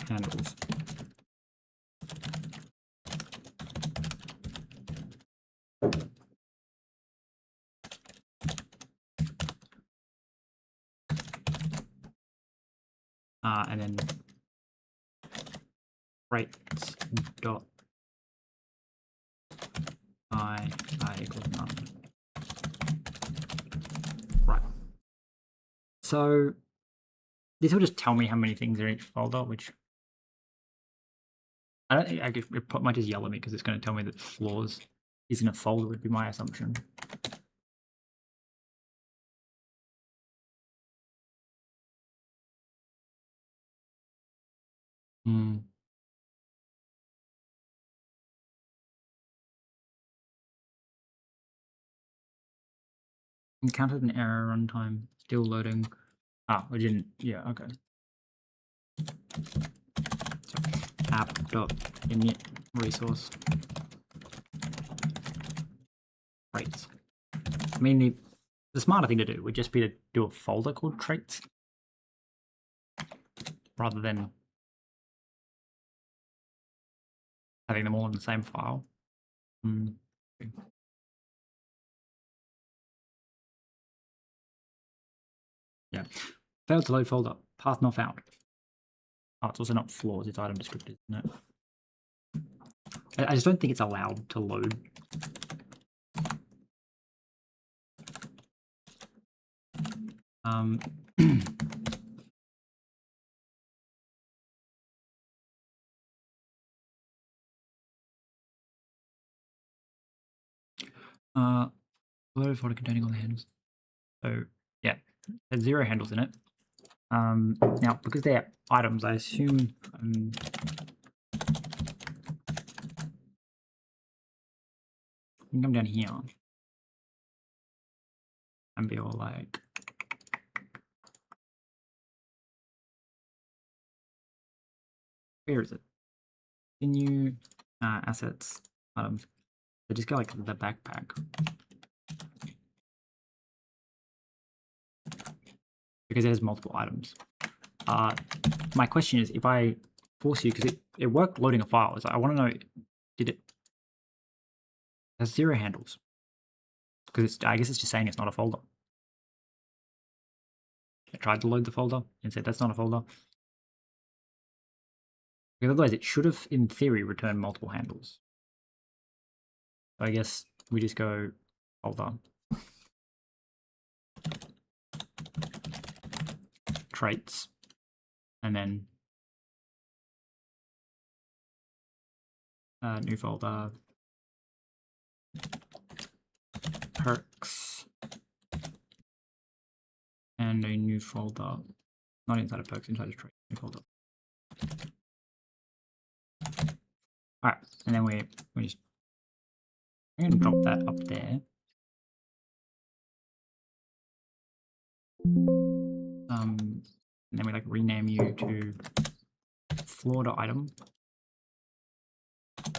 handles. And then traits dot I equals none. Right. So this will just tell me how many things are in each folder, which I don't think it might just yell at me because it's going to tell me that floors is in a folder, would be my assumption. Encountered an error runtime, still loading. We didn't. Yeah, okay. So, app.init resource traits. I mean, the smarter thing to do would just be to do a folder called traits rather than having them all in the same file. Yeah. Failed to load folder. Path not found. It's also not floors, it's item descriptors, isn't it? I just don't think it's allowed to load. Loaded folder containing all the handles. So yeah, there's 0 handles in it. Now, because they're items, I assume I can come down here and be all like, where is it? Continue assets items. So just go like the backpack. Because it has multiple items. My question is, if I force you because it worked loading a file. It's like, I want to know, did it has 0 handles? Because I guess it's just saying it's not a folder. I tried to load the folder and said that's not a folder. Because otherwise it should have, in theory, returned multiple handles. So I guess we just go folder. Traits. And then new folder. Perks. And a new folder. Not inside of perks, inside of trait. New folder. Alright, and then we just I'm gonna drop that up there. And then we like rename you to floor.item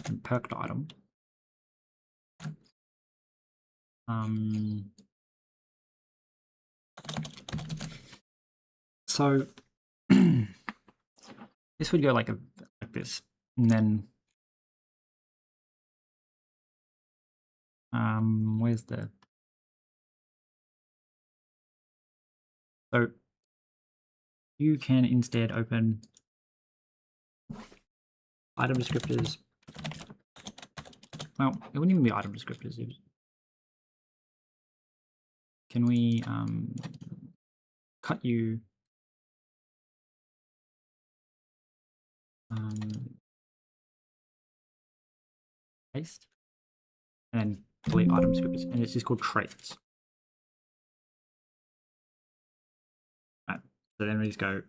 and perk.item. So this would go like this, and then where's the so you can instead open item descriptors. Well, it wouldn't even be item descriptors. Can we cut you paste and then delete item descriptors, and it's just called traits. Right. So then we just go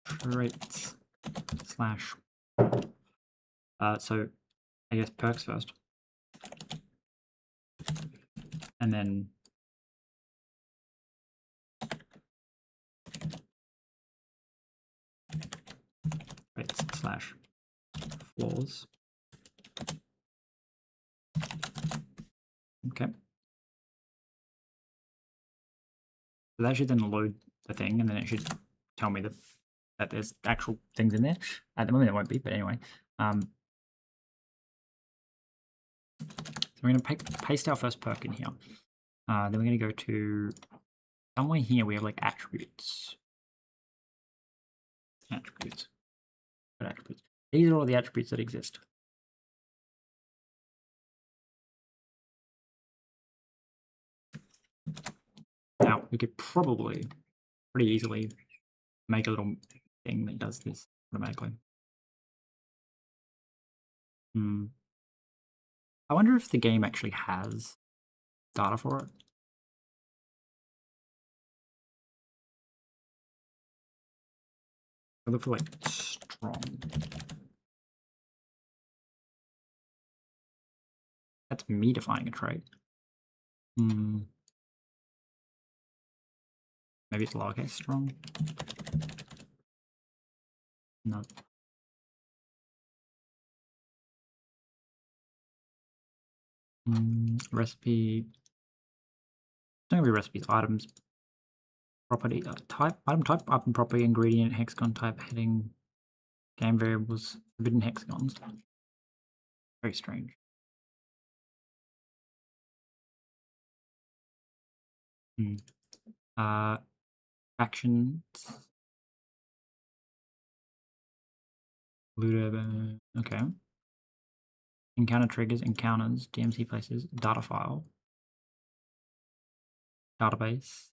traits slash so I guess perks first, and then traits slash floors. Okay. So that should then load the thing, and then it should tell me that there's actual things in there. At the moment it won't be, but anyway. So we're going to paste our first perk in here. Then we're going to go to somewhere here we have like attributes. Attributes. What attributes? These are all the attributes that exist. Now we could probably pretty easily make a little thing that does this automatically. I wonder if the game actually has data for it. I look for like strong. That's me defining a trait. Maybe it's lowercase strong. No. Recipe. It's not gonna be recipes. Items. Property type. Item type. Item property. Ingredient. Hexagon type. Heading. Game variables. Forbidden hexagons. Very strange. Actions. Ludo. Okay. Encounter triggers. Encounters. DMC places. Data file. Database.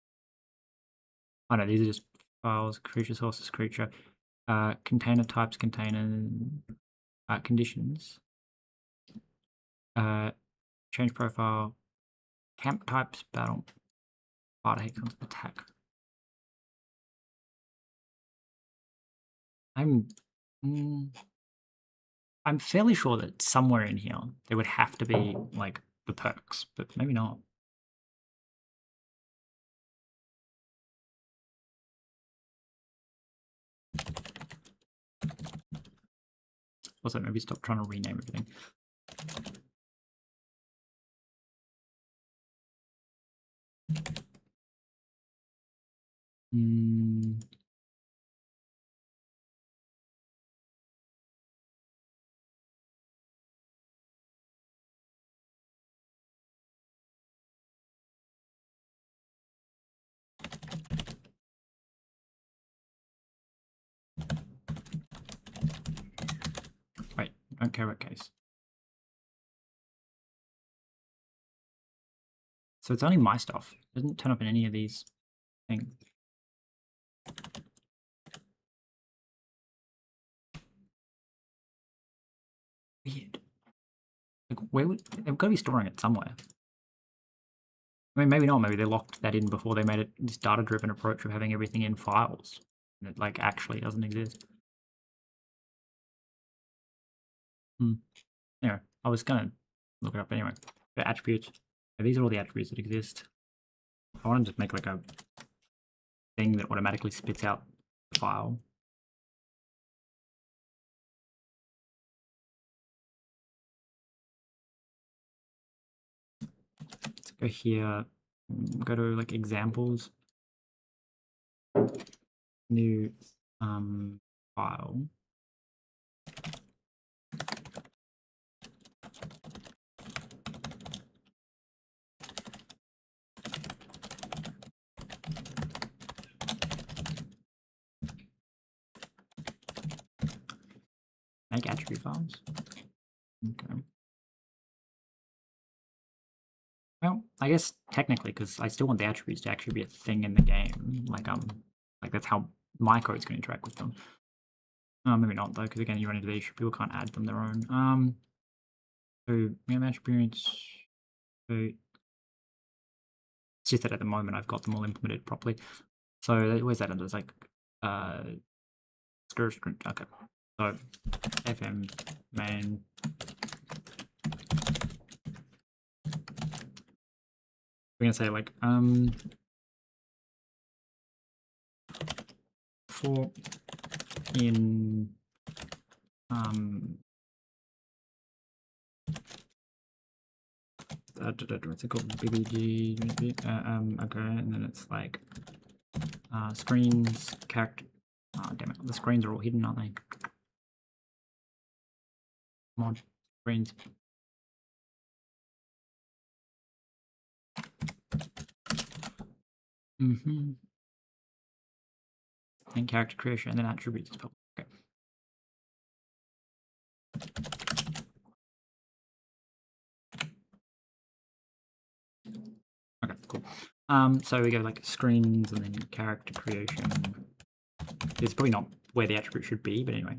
Oh no, these are just files. Creature sources. Creature. Container types. Container. Conditions. Change profile. Camp types. Battle. Barter hexagons. Attack. I'm fairly sure that somewhere in here there would have to be like the perks, but maybe not. Also, maybe stop trying to rename everything. Don't care about case. So it's only my stuff. It doesn't turn up in any of these things. Weird. Like, where would they've got to be storing it somewhere? I mean, maybe not. Maybe they locked that in before they made it this data-driven approach of having everything in files, and it like actually doesn't exist. Anyway, I was gonna look it up anyway. The attributes. These are all the attributes that exist. I want to just make like a thing that automatically spits out the file. Let's go here, go to like examples, new file. Make attribute files. Okay. Well, I guess technically, because I still want the attributes to actually be a thing in the game. Like that's how my code's going to interact with them. Maybe not though, because again, you run into the issue people can't add them their own. So we have attributes. So it's just that at the moment I've got them all implemented properly. So where's that under? It's like screen. Okay. So fm main. We're gonna say like for in what's it called? BBG okay, and then it's like screens character. Oh damn it, the screens are all hidden, aren't they? Mod screens. And character creation and then attributes is public. Okay. Okay, cool. So we go like screens and then character creation. It's probably not where the attribute should be, but anyway.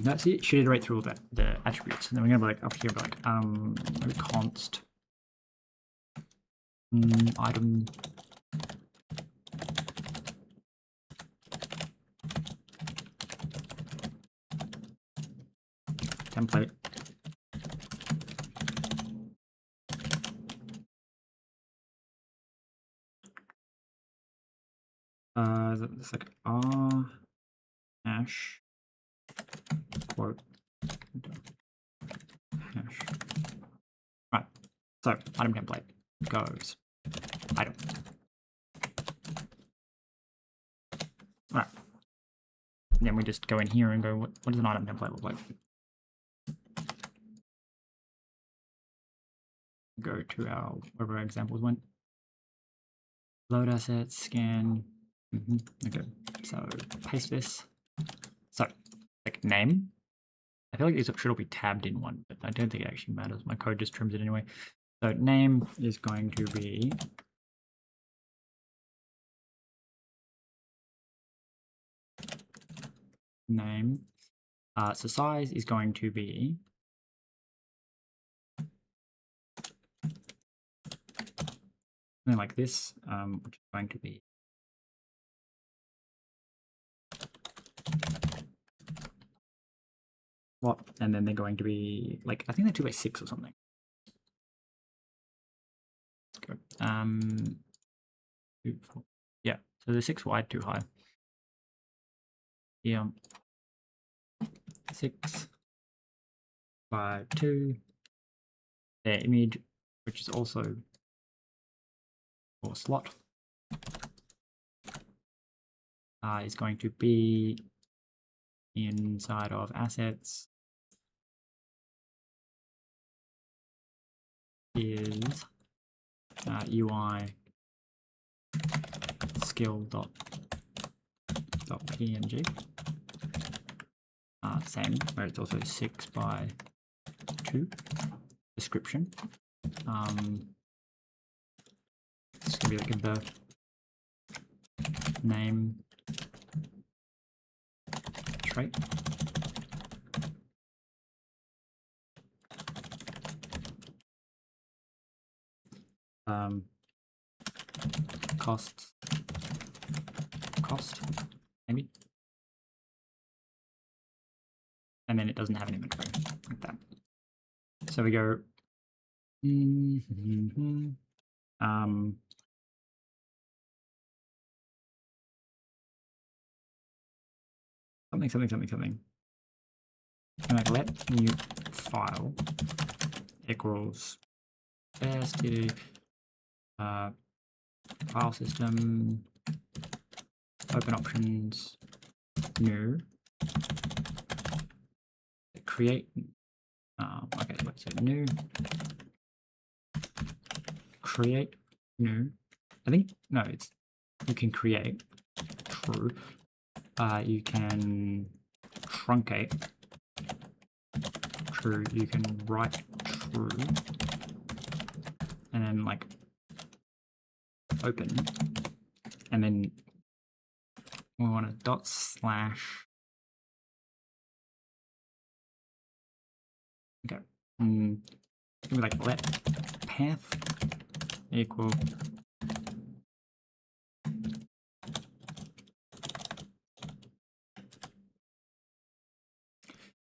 That's it. Should iterate through all the attributes, and then we're gonna be like up here, like const item template. It's like r hash quote hash. Right. So item template goes item. Right. And then we just go in here and go, what does an item template look like? Go to our wherever our examples went. Load assets, scan. Okay, so paste this. So, like name. I feel like these should all be tabbed in one, but I don't think it actually matters. My code just trims it anyway. So name is going to be name. So size is going to be something like this, which is going to be what, and then they're going to be like, I think they're 2 by 6 or something. Let's go. 2, 4. Yeah, so they're 6 wide, 2 high. Yeah, 6 by 2. Their image, which is also for slot, is going to be inside of assets is UI skill dot dot png. Same, where it's also 6 by 2. Description. It's gonna be like the name trait. Cost, maybe. And then it doesn't have an inventory like that. So we go something. And like let new file equals std file system open options new create okay, let's say new create new. I think no, it's you can create true. You can truncate true. You can write true, and then like open, and then we want a dot slash. Okay, like let path equal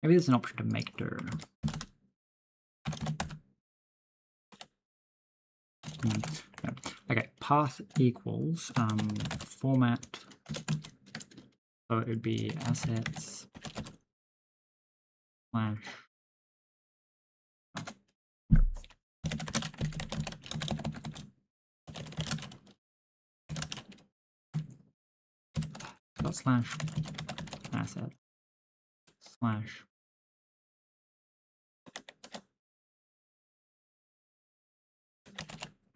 maybe there's an option to make dir. No. Okay, path equals format. So it would be assets slash dot slash asset slash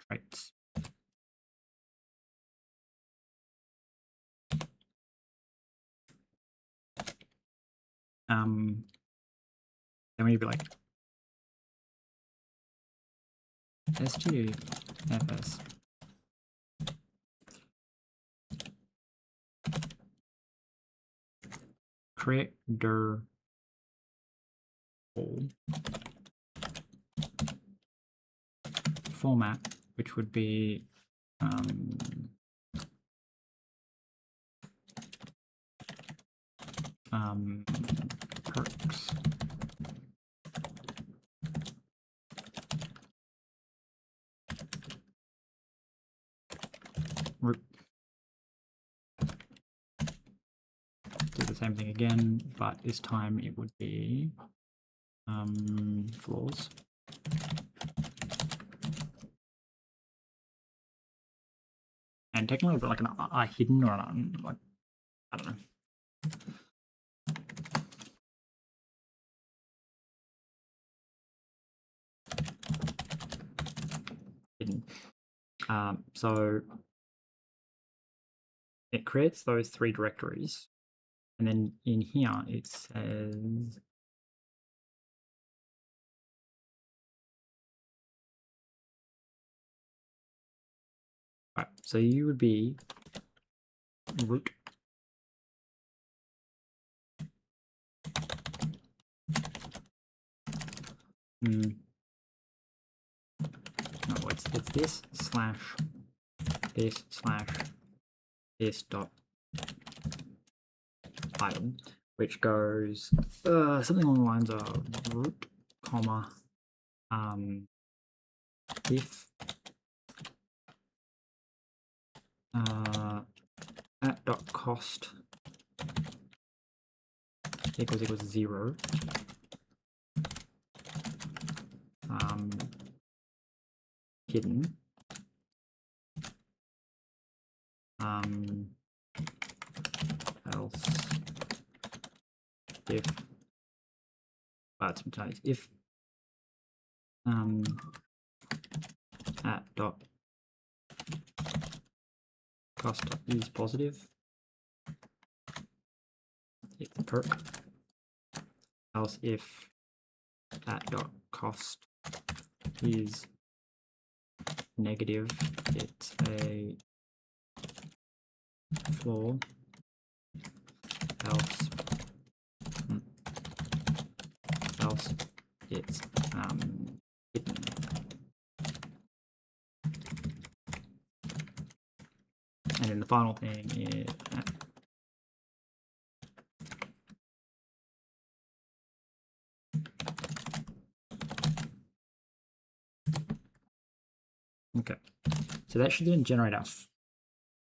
traits. Then we'd be like stdfs create dir format, which would be perks root. Do the same thing again, but this time it would be floors. And technically, but like an hidden or an like I don't know. Hidden. So it creates those 3 directories, and then in here it says right, so you would be root no, it's this slash this dot item, which goes something along the lines of root comma if at dot cost equals 0 hidden else if sometimes if at dot cost is positive it's perk. Else if that dot cost is negative, it's a floor. Else it's hidden. And then the final thing is okay. So that should then generate our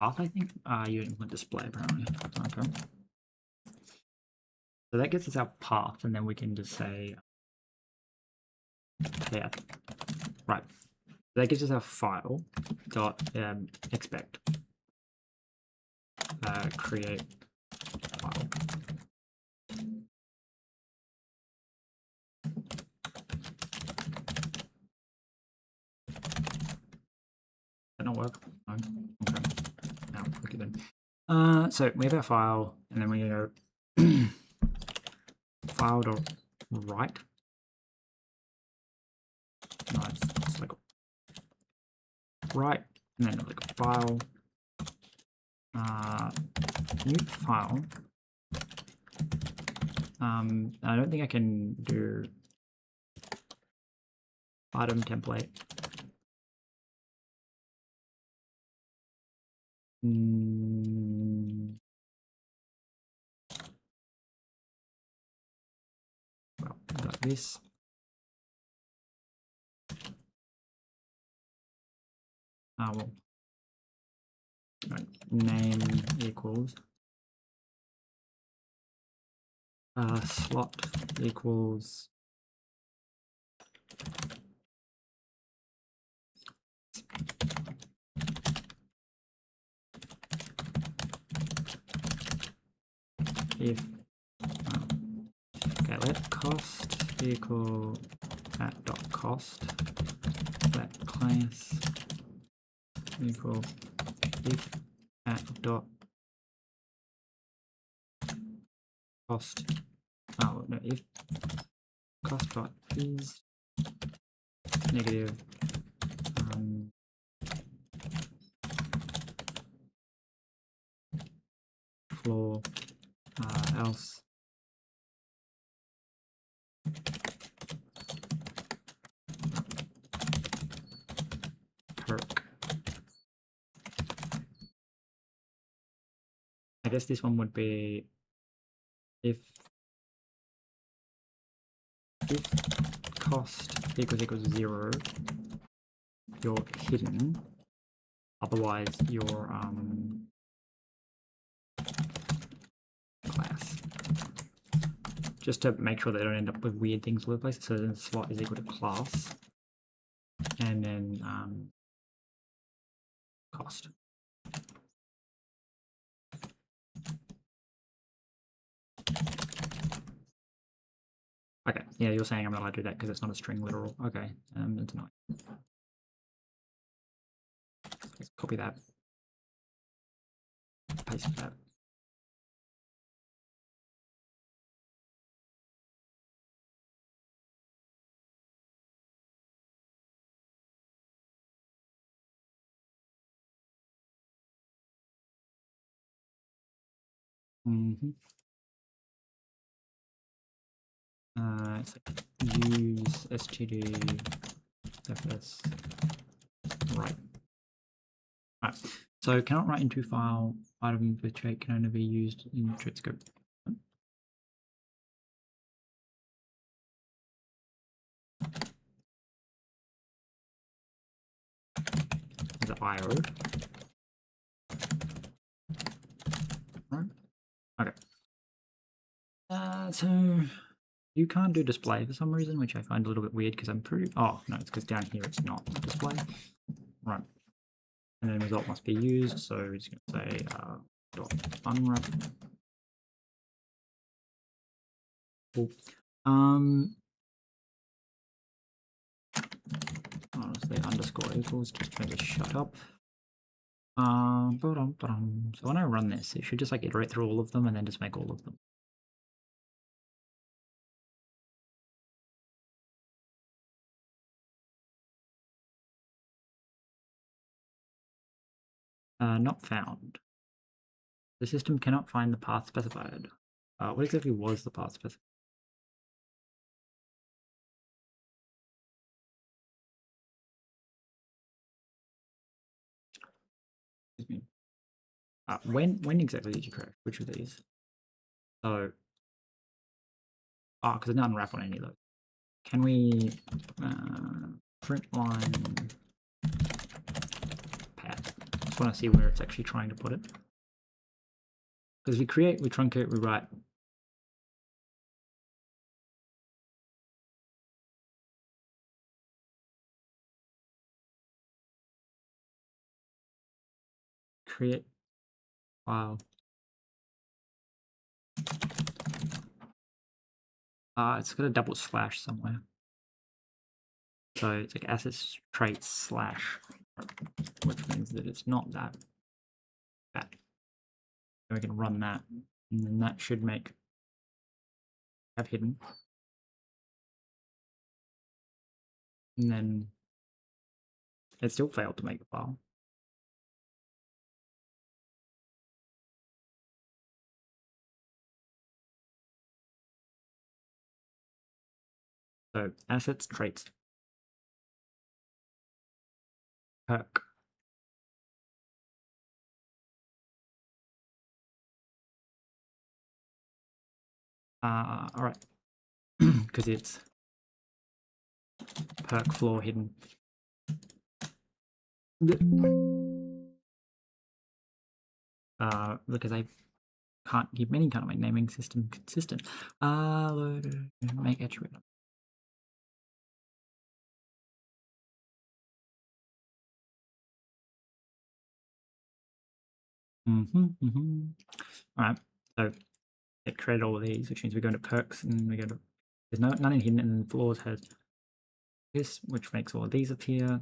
path, I think. You implement display apparently. Okay. So that gets us our path, and then we can just say yeah. Right. That gives us our file dot expect create file. That not work? No. Okay. Now click it then. So we have our file, and then we go file dot write. No, it's like write, and then like file. New file. I don't think I can do item template. Well, got this. Well, right, name equals slot equals if okay, let cost equal at dot cost, let class equal if at dot cost. Oh no, if cost dot is negative floor else perk. I guess this one would be if cost equals 0, you're hidden. Otherwise, you're class. Just to make sure they don't end up with weird things all over the place. So then slot is equal to class, and then cost. Okay, yeah, you're saying I'm not allowed to do that because it's not a string literal. Okay, it's not. Let's copy that, paste that. It's like use std fs write. Right. So cannot write into file item with trait can only be used in trait scope. Is it IO? Right. Okay. So you can't do display for some reason, which I find a little bit weird because I'm pretty. Oh no, it's because down here it's not display. Right. And then result must be used, so we're just going to say dot unwrap. Cool. Honestly, underscore equals just trying to shut up. So when I run this, it should just like iterate through all of them and then just make all of them. Not found. The system cannot find the path specified. What exactly was the path specified? Excuse me. When exactly did you crash? Which of these? So, because I didn't unwrap on any of those. Can we print line path? Just want to see where it's actually trying to put it. Because we create, we truncate, we write. Create file. It's got a double slash somewhere. So it's like assets traits slash, which means that it's not that. And we can run that, and then that should have hidden. And then it still failed to make the file. So assets traits. Perk. All right, because it's perk floor hidden. Because I can't keep any kind of my naming system consistent. Make attribute. All right, so it created all of these, which means we go into perks and we go to, there's none in hidden, and floors has this, which makes all of these appear.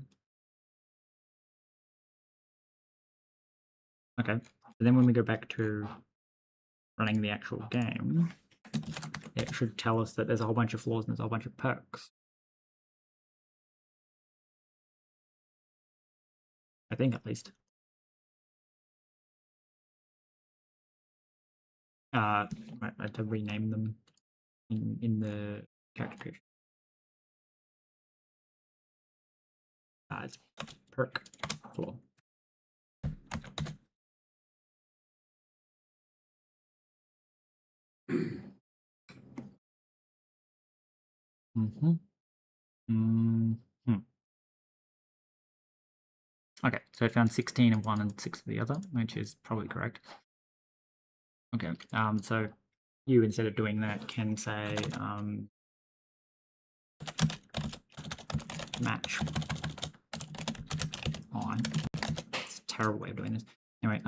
Okay, so then when we go back to running the actual game, it should tell us that there's a whole bunch of floors and there's a whole bunch of perks. I think, at least. I had to rename them in the character creation. It's perk floor. Okay, so I found 16 of one and 6 of the other, which is probably correct. Okay, so you, instead of doing that, can say match on. It's a terrible way of doing this. Anyway,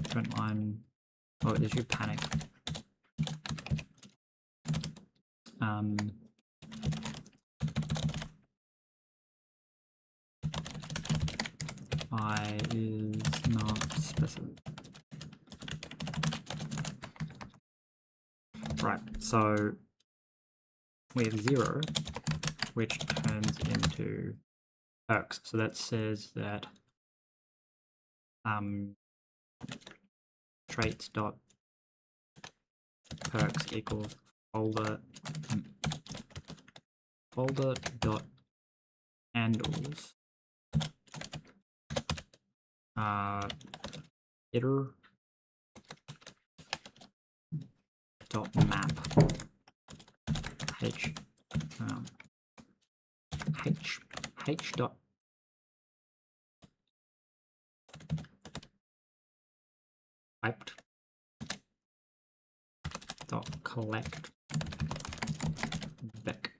print line. Oh, there's your panic. I is not specified. Right, so we have 0, which turns into perks. So that says that traits dot perks equals folder dot handles iter dot map h dot typed dot collect back.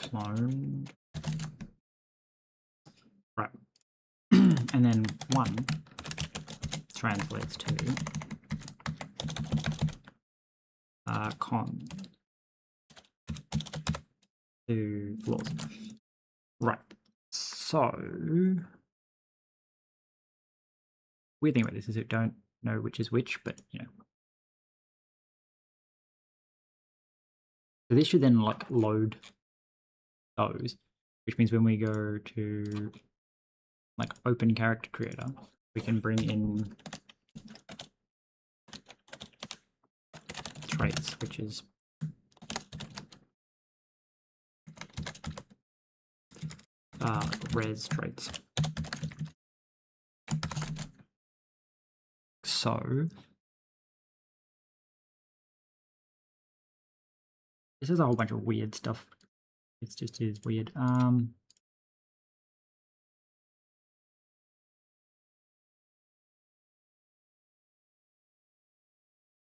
Cloned. Right. And then 1 translates to con to floors. Right. So weird thing about this is you don't know which is which, but you know. So this should then like load those, which means when we go to like open character creator, we can bring in traits, which is res traits. So this is a whole bunch of weird stuff. It just is weird. So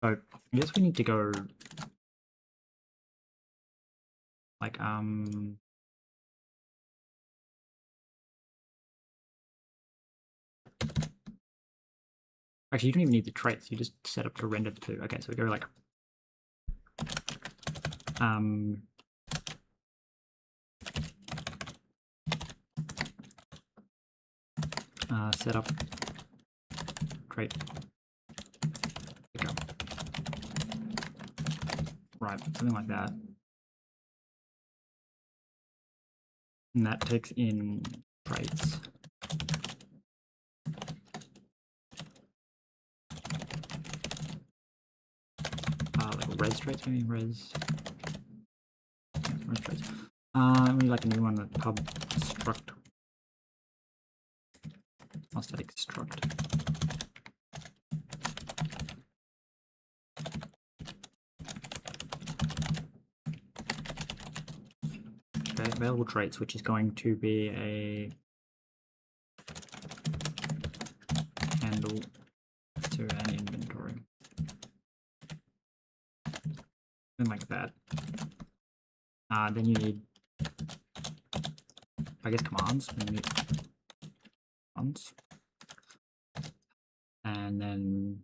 I guess we need to go like actually you don't even need the traits, you just set up to render the two. Okay, so we go like set up trait pickup. Right, something like that. And that takes in traits. Like res traits, maybe res. Yeah, res traits. We need like a new one with pub struct. I'll static struct. Okay, available traits, which is going to be a handle to an inventory. Something like that. Then you need, I guess, commands. And then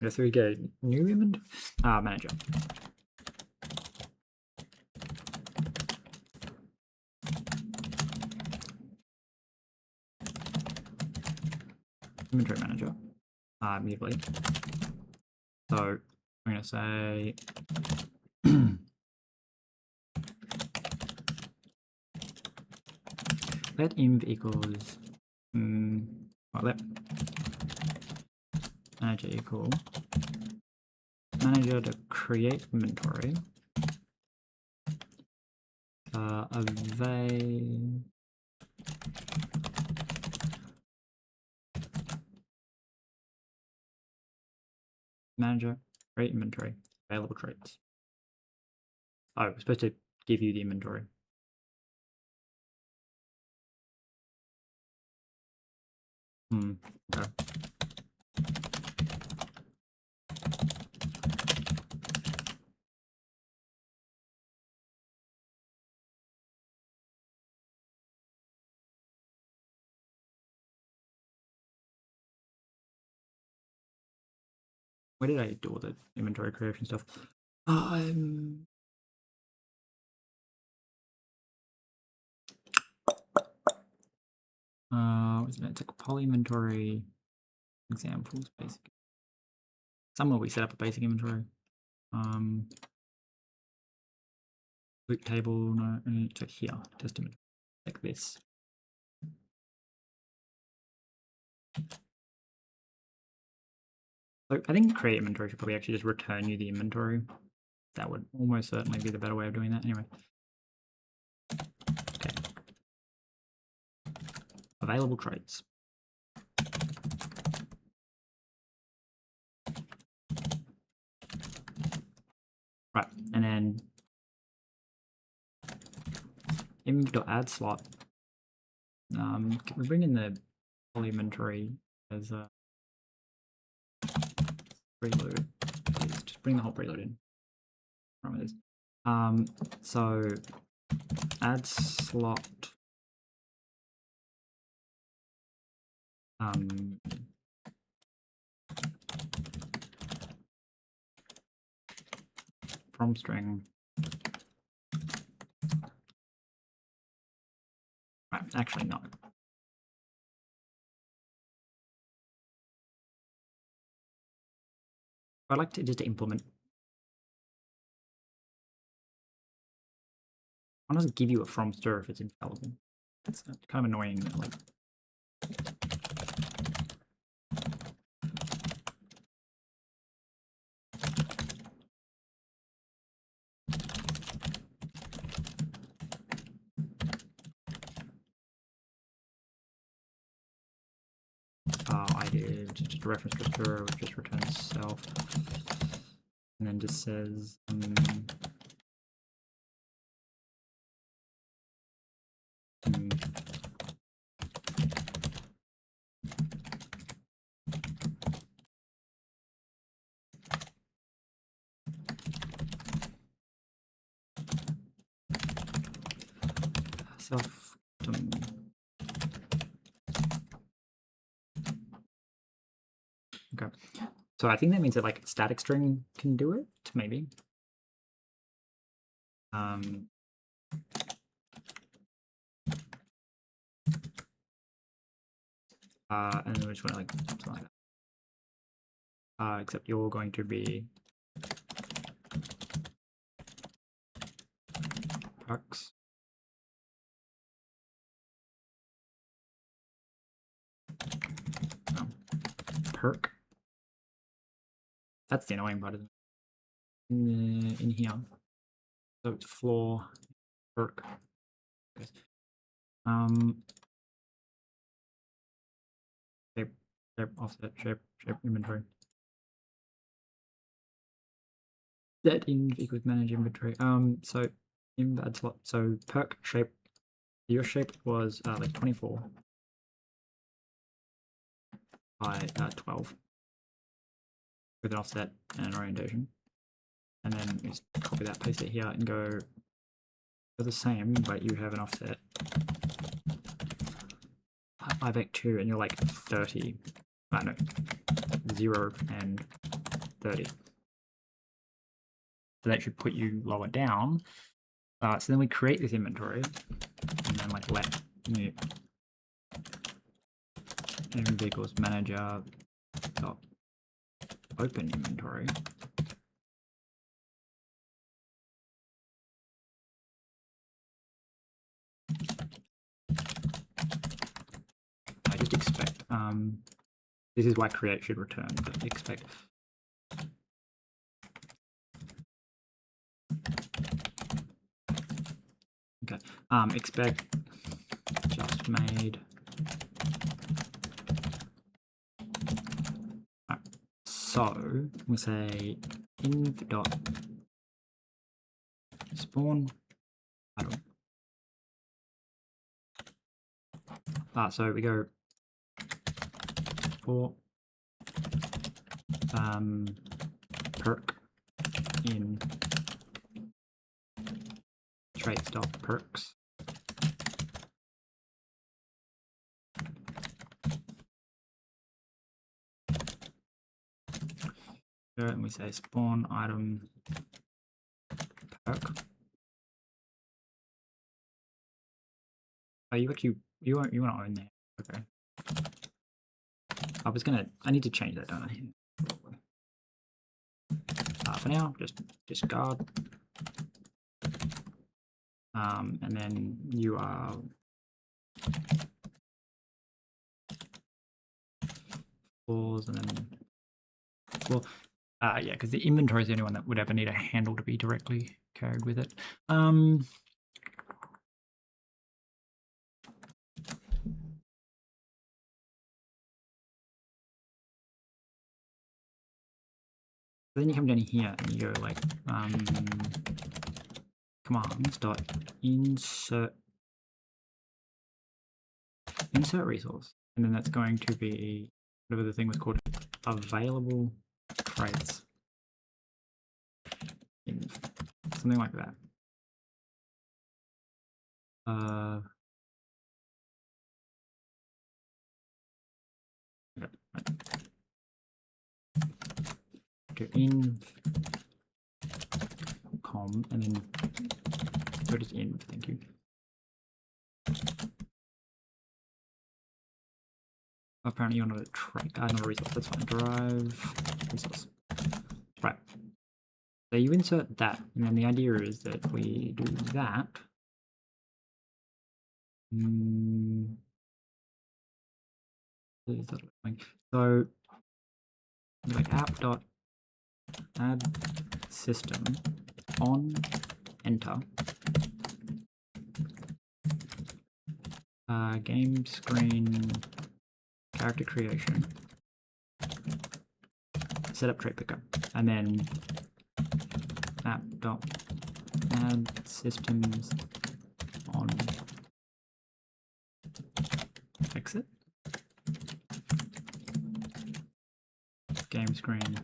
so we go new inventory manager. Inventory manager immediately. So I'm going to say let inv equals let manager equal manager to create inventory manager create inventory available traits. Oh, we're supposed to give you the inventory. Okay. Where did I do all the inventory creation stuff? What's it? It's like poly inventory examples, basic. Somewhere we set up a basic inventory. Loop table, no, it's like here, just like this. So I think create inventory should probably actually just return you the inventory. That would almost certainly be the better way of doing that. Anyway. Okay. Available traits. Right, and then inv.add slot. Can we bring in the poly inventory as a preload? Please just bring the whole preload in. Parameters. So add slot from string. Right, actually no. I'd like to just implement. Why doesn't give you a from stir if it's infallible? It's kind of annoying. Like, I did just a reference to stir, which just returns self, and then just says. Self. Okay, so I think that means that like static string can do it, maybe. And then we just want to like something like that. Except you're going to be perks. No. Perk. That's the annoying part, isn't it? In here. So it's floor perk. Shape, offset, shape, inventory. That in equals manage inventory. So in bad slot. So perk shape. Your shape was like 24 by 12 with an offset and an orientation. And then just copy that, paste it here, and go for the same, but you have an offset 5x2, and you're like 30. No, 0 and 30. So that should put you lower down. So then we create this inventory, and then like let new vehicles manager dot open inventory. I just expect this is why create should return, but expect okay. Expect just made. Right. So we say inv dot spawn item. So we go for perk in traits dot perks. And we say spawn item perk. Oh, you want to own that. Okay. I need to change that, don't I? For now, just discard. And then you are floors, and then well, yeah, because the inventory is the only one that would ever need a handle to be directly carried with it. Then you come down here and you go like commands dot insert resource, and then that's going to be whatever the thing was called, available crates, something like that. Okay, in from, and then go to in. Thank you. Apparently you're not a not a resource. That's fine. Drive resource. Right. So you insert that, and then the idea is that we do that. So like app.add system on enter game screen character creation setup trait picker, and then app.add systems on exit game screen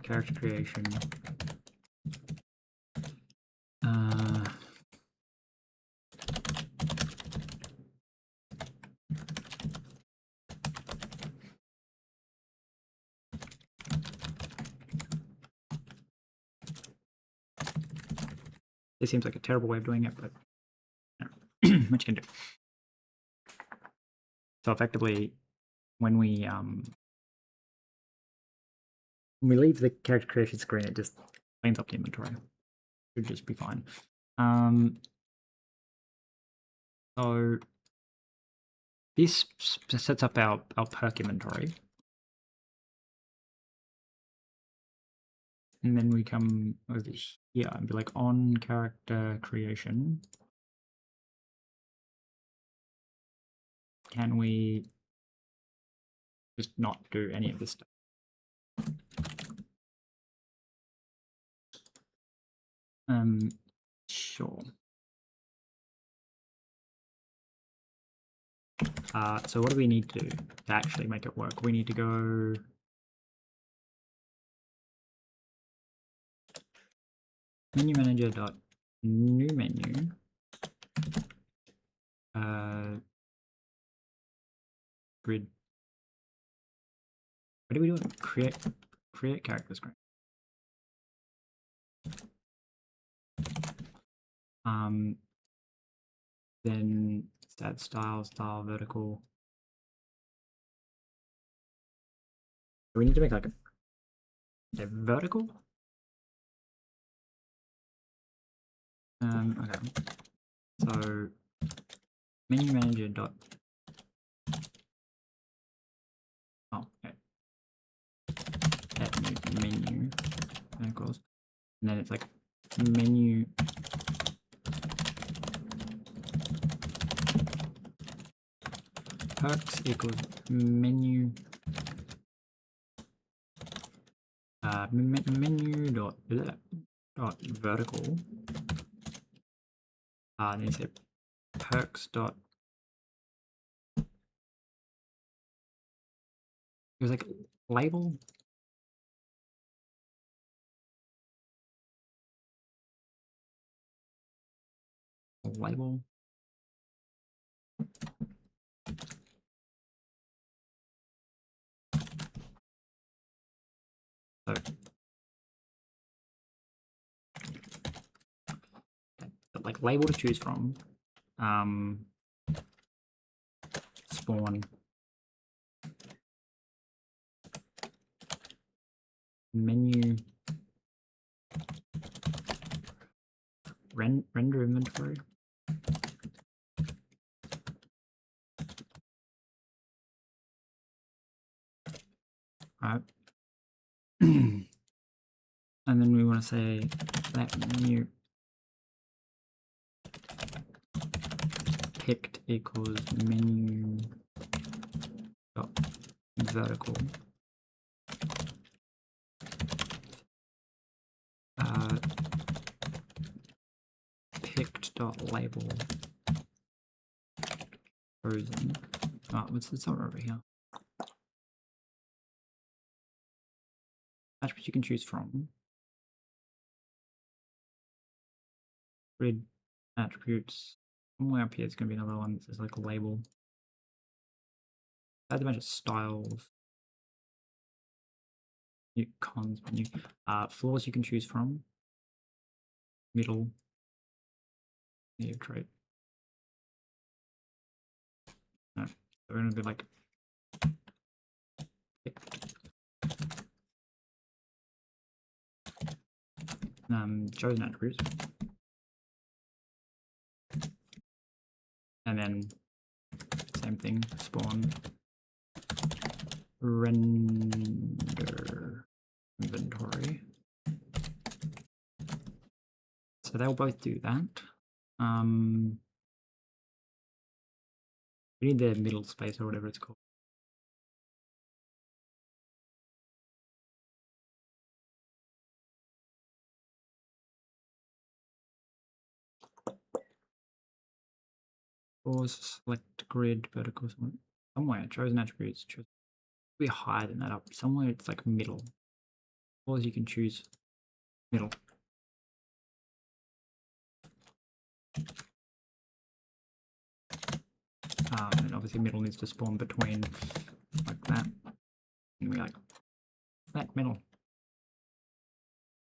character creation This seems like a terrible way of doing it, but you know, what you can do. So effectively, when we leave the character creation screen, it just cleans up the inventory. Should just be fine. So this sets up our perk inventory. And then we come over here and be like on character creation. Can we just not do any of this stuff? Sure. So what do we need to do to actually make it work? We need to go menu manager dot new menu grid. What do we do? Create character screen. Then add style vertical. We need to make like a vertical. Okay. So menu manager dot. Oh, okay. Add menu equals, and then it's like menu. Perks equals menu menu dot vertical. And you say perks dot. It was like label. Label. So, like label to choose from. Spawn. Menu. Render inventory. Right. And then we want to say that menu picked equals menu dot vertical. Picked dot label frozen. What's this over here? Attributes you can choose from. Grid attributes. Somewhere up here is going to be another one that says like a label. Add a bunch of styles. New cons menu. Floors you can choose from. Middle. New trait. No, we're gonna be like. Chosen attributes. And then same thing, spawn render inventory. So they'll both do that. We need the middle space or whatever it's called. Pause, select grid, vertical, somewhere, chosen attributes, be higher than that up. Somewhere it's like middle. Pause, you can choose middle. And obviously middle needs to spawn between like that. And we like that middle.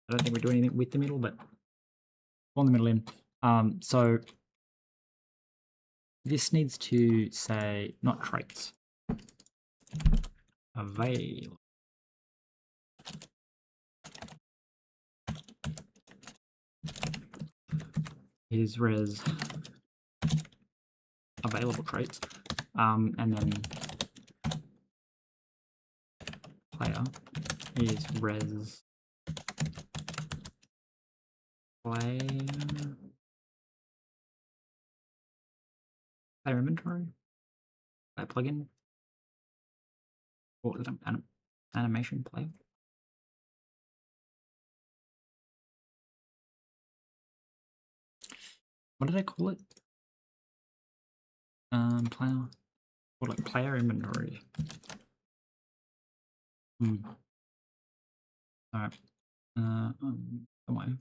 I don't think we do anything with the middle, but spawn the middle in. So this needs to say not traits. Avail. Is res available traits. And then player is res player inventory, plugin, or animation player. What did I call it? Player, or like player inventory. All right. Somewhere.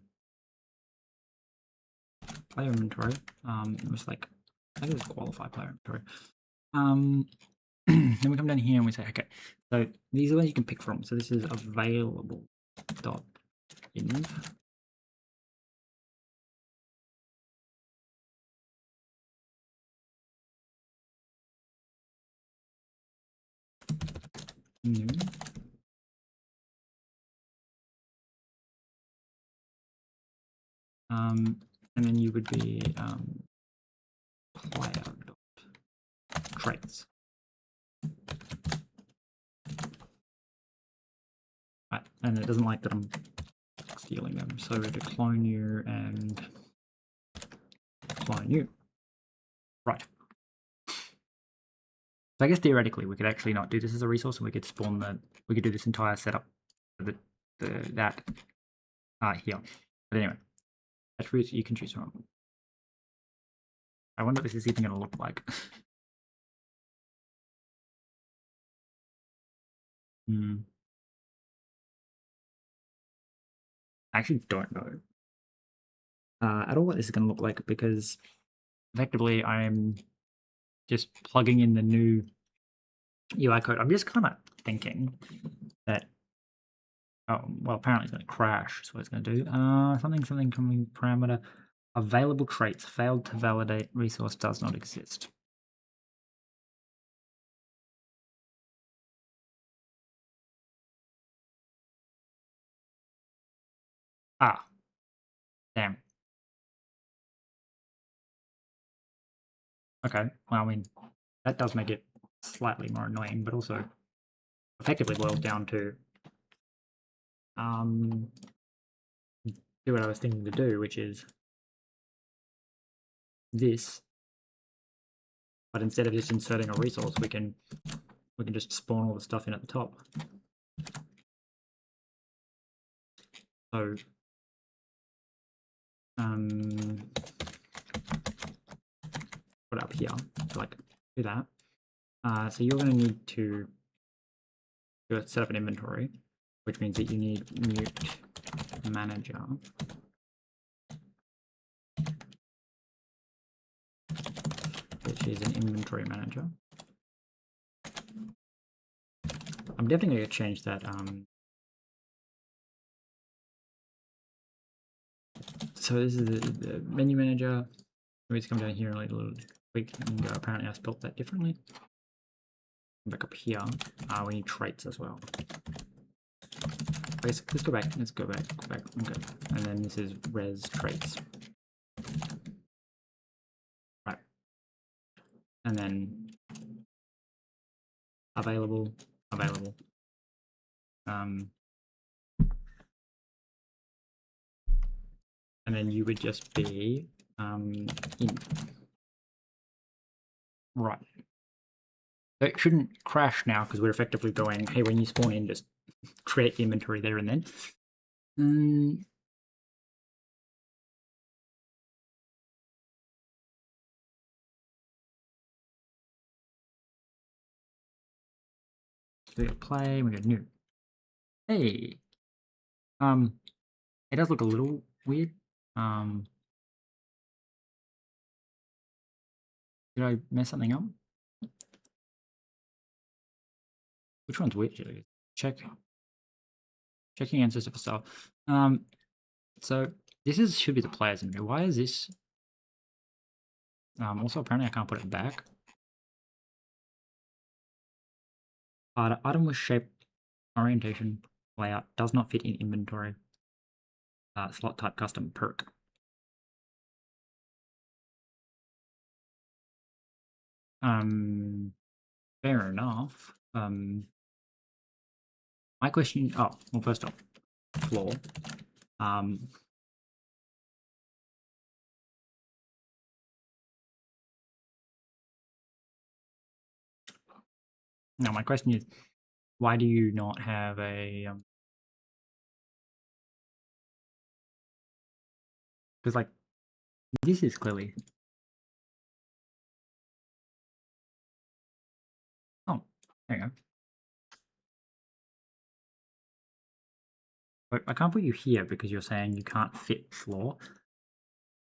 Player inventory. It was like, I think it was qualify player inventory. Then we come down here and we say, okay, so these are ones you can pick from. So this is available dot inv. New. And then you would be player dot traits. Right, and it doesn't like that I'm stealing them, so we're going to clone you and clone you. Right. So I guess theoretically we could actually not do this as a resource, and we could spawn we could do this entire setup for that here. But anyway, attributes you can choose from. I wonder what this is even going to look like. I actually don't know at all what this is going to look like, because effectively I'm just plugging in the new UI code. I'm just kind of thinking that, oh, well, apparently it's going to crash. That's what it's going to do. Something coming parameter. Available traits failed to validate resource does not exist. Ah, damn. Okay, well, I mean, that does make it slightly more annoying, but also effectively boils down to do what I was thinking to do, which is this, but instead of just inserting a resource, we can just spawn all the stuff in at the top. So put it up here, like do that. So you're going to need to set up an inventory, which means that you need mute manager. Which is an inventory manager. I'm definitely going to change that So this is the menu manager. Let me just come down here and a little quick and go. Apparently I spelled that differently. Back up here. We need traits as well. Let's go back. Let's go back. Okay. And then this is res traits. Right. And then available. And then you would just be in. Right. So it shouldn't crash now because we're effectively going, hey, when you spawn in, just create the inventory there and then. So we go play, we go new. Hey. It does look a little weird. Did I mess something up? Which one's which? Checking ancestor for sale. So this should be the player's inventory. Why is this? Also apparently I can't put it back. Item with shape, orientation, layout does not fit in inventory. Slot type custom perk. Fair enough. My question. Oh, well, first off, floor. Now my question is, why do you not have a? Because like, this is clearly. Oh, there you go. But I can't put you here because you're saying you can't fit floor.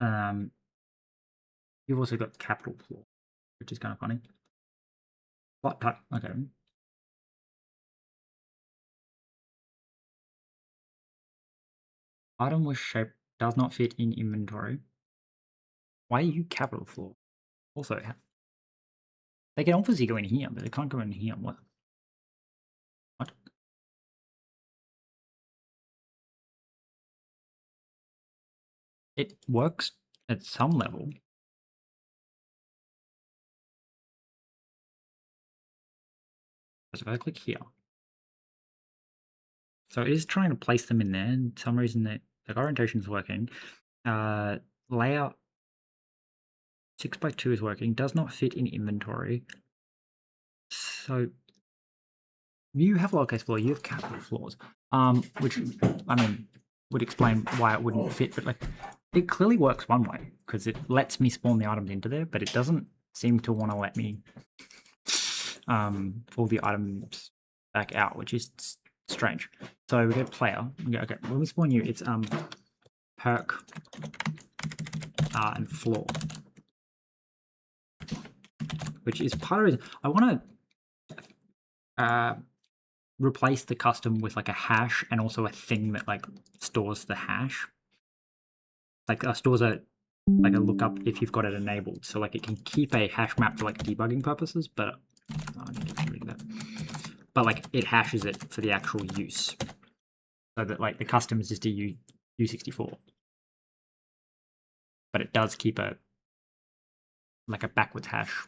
You've also got capital floor, which is kind of funny. Slot type, okay. Item with shape does not fit in inventory. Why are you capital floor? Also, they can obviously go in here, but they can't go in here. What? It works at some level. So if I click here, so it is trying to place them in there, and for some reason the orientation is working. Layout 6x2 is working, does not fit in inventory. So you have lowercase floor, you have capital floors, which I mean would explain why it wouldn't fit, but like it clearly works one way because it lets me spawn the items into there, but it doesn't seem to want to let me pull the items back out, which is strange. So we go player. We go, okay, when we spawn you, it's perk and floor, which is part of it. I want to replace the custom with like a hash and also a thing that like stores the hash. Like stores a lookup if you've got it enabled. So like it can keep a hash map for like debugging purposes, but I need to read that. But like it hashes it for the actual use, so that like the custom is just a U64, but it does keep a backwards hash.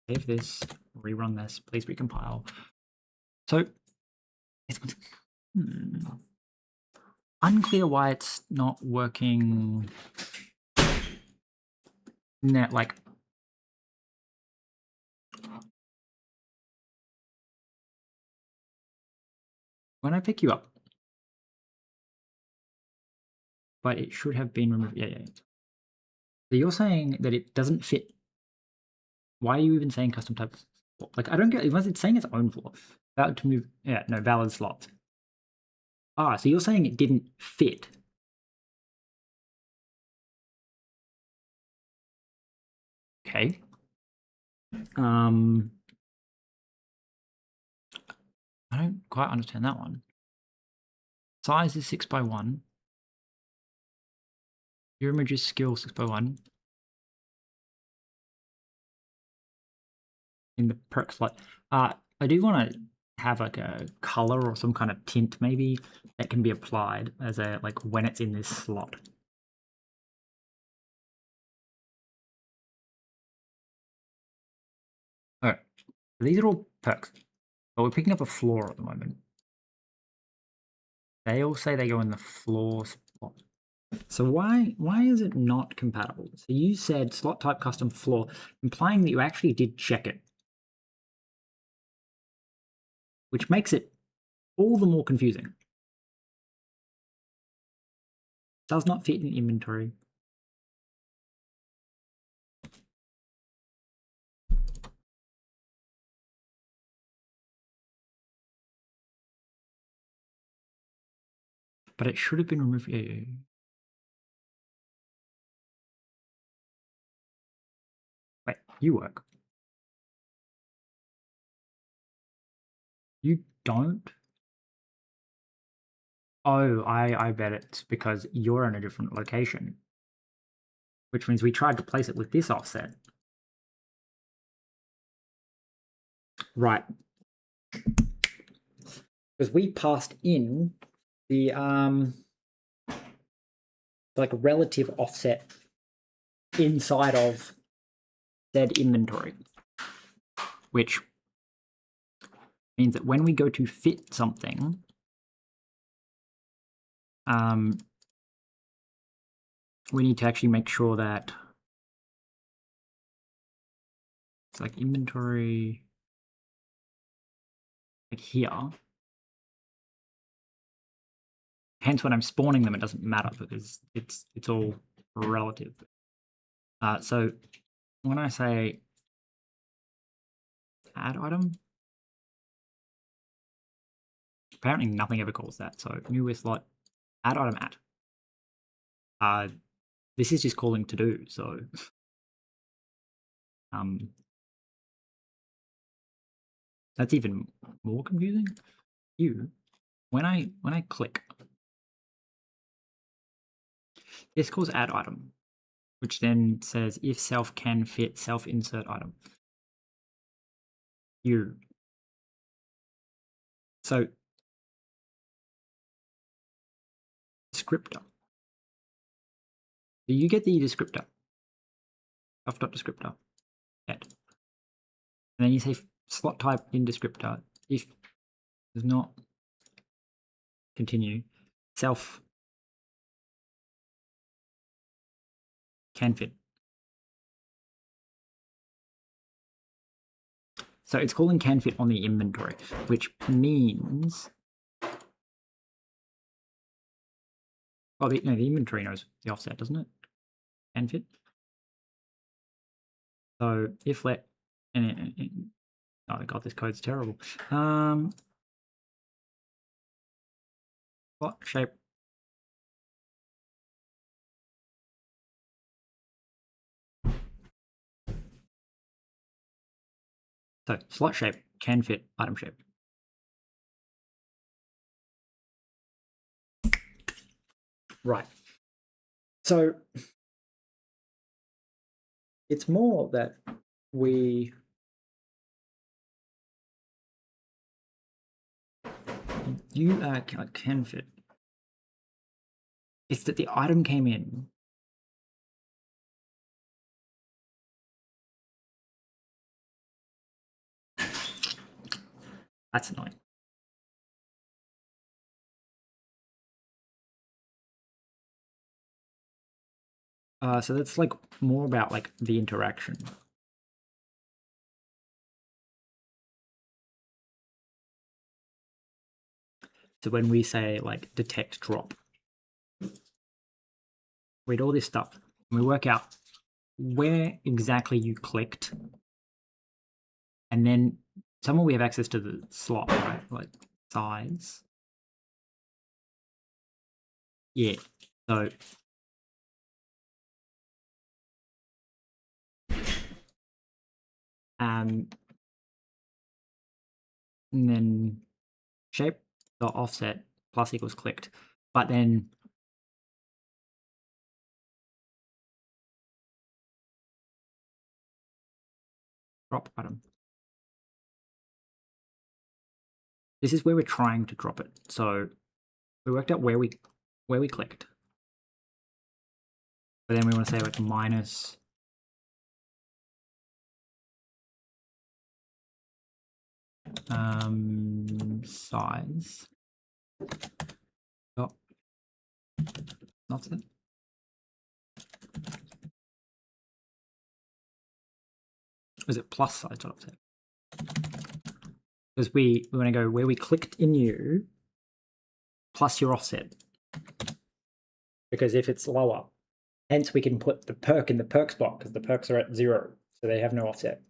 Save this, rerun this, please recompile. So it's unclear why it's not working. Net like when I pick you up, but it should have been removed. Yeah. So you're saying that it doesn't fit. Why are you even saying custom type? Like I don't get. Unless it's saying its own floor. Valid to move. Yeah, no valid slots. So you're saying it didn't fit. Okay. I don't quite understand that one. Size is 6x1. Your image is skill 6x1. In the perk slot. I do want to have like a color or some kind of tint maybe that can be applied as a like when it's in this slot. Alright, these are all perks, but we're picking up a floor at the moment. They all say they go in the floor spot. So why is it not compatible? So you said slot type custom floor, implying that you actually did check it, which makes it all the more confusing. Does not fit in inventory. But it should have been removed. Wait, you work. You don't? Oh, I bet it's because you're in a different location. Which means we tried to place it with this offset. Right. Because we passed in the like relative offset inside of said inventory. Which means that when we go to fit something, we need to actually make sure that it's like inventory like here. Hence, when I'm spawning them, it doesn't matter because it's all relative. So when I say add item, apparently nothing ever calls that. So new with slot, add item at. This is just calling to do. So that's even more confusing. When I click, this calls add item, which then says if self can fit self insert item. So descriptor. So you get the descriptor. Descriptor. Add. And then you say slot type in descriptor. If does not continue, self can fit. So it's calling can fit on the inventory, which means the inventory knows the offset, doesn't it? Can fit. So if let oh god, this code's terrible. Slot shape. So slot shape can fit item shape. Right. So it's more that we can fit. It's that the item came in. That's annoying. So that's like more about like the interaction. So when we say like detect drop, read all this stuff, and we work out where exactly you clicked, and then somewhere we have access to the slot, right? Like size. Yeah. So and then shape dot offset plus equals clicked, but then drop item. This is where we're trying to drop it. So we worked out where we clicked. But then we want to say like minus size dot offset. Is it plus size dot offset? Because we want to go where we clicked in you plus your offset. Because if it's lower, hence we can put the perk in the perk spot because the perks are at 0, so they have no offset.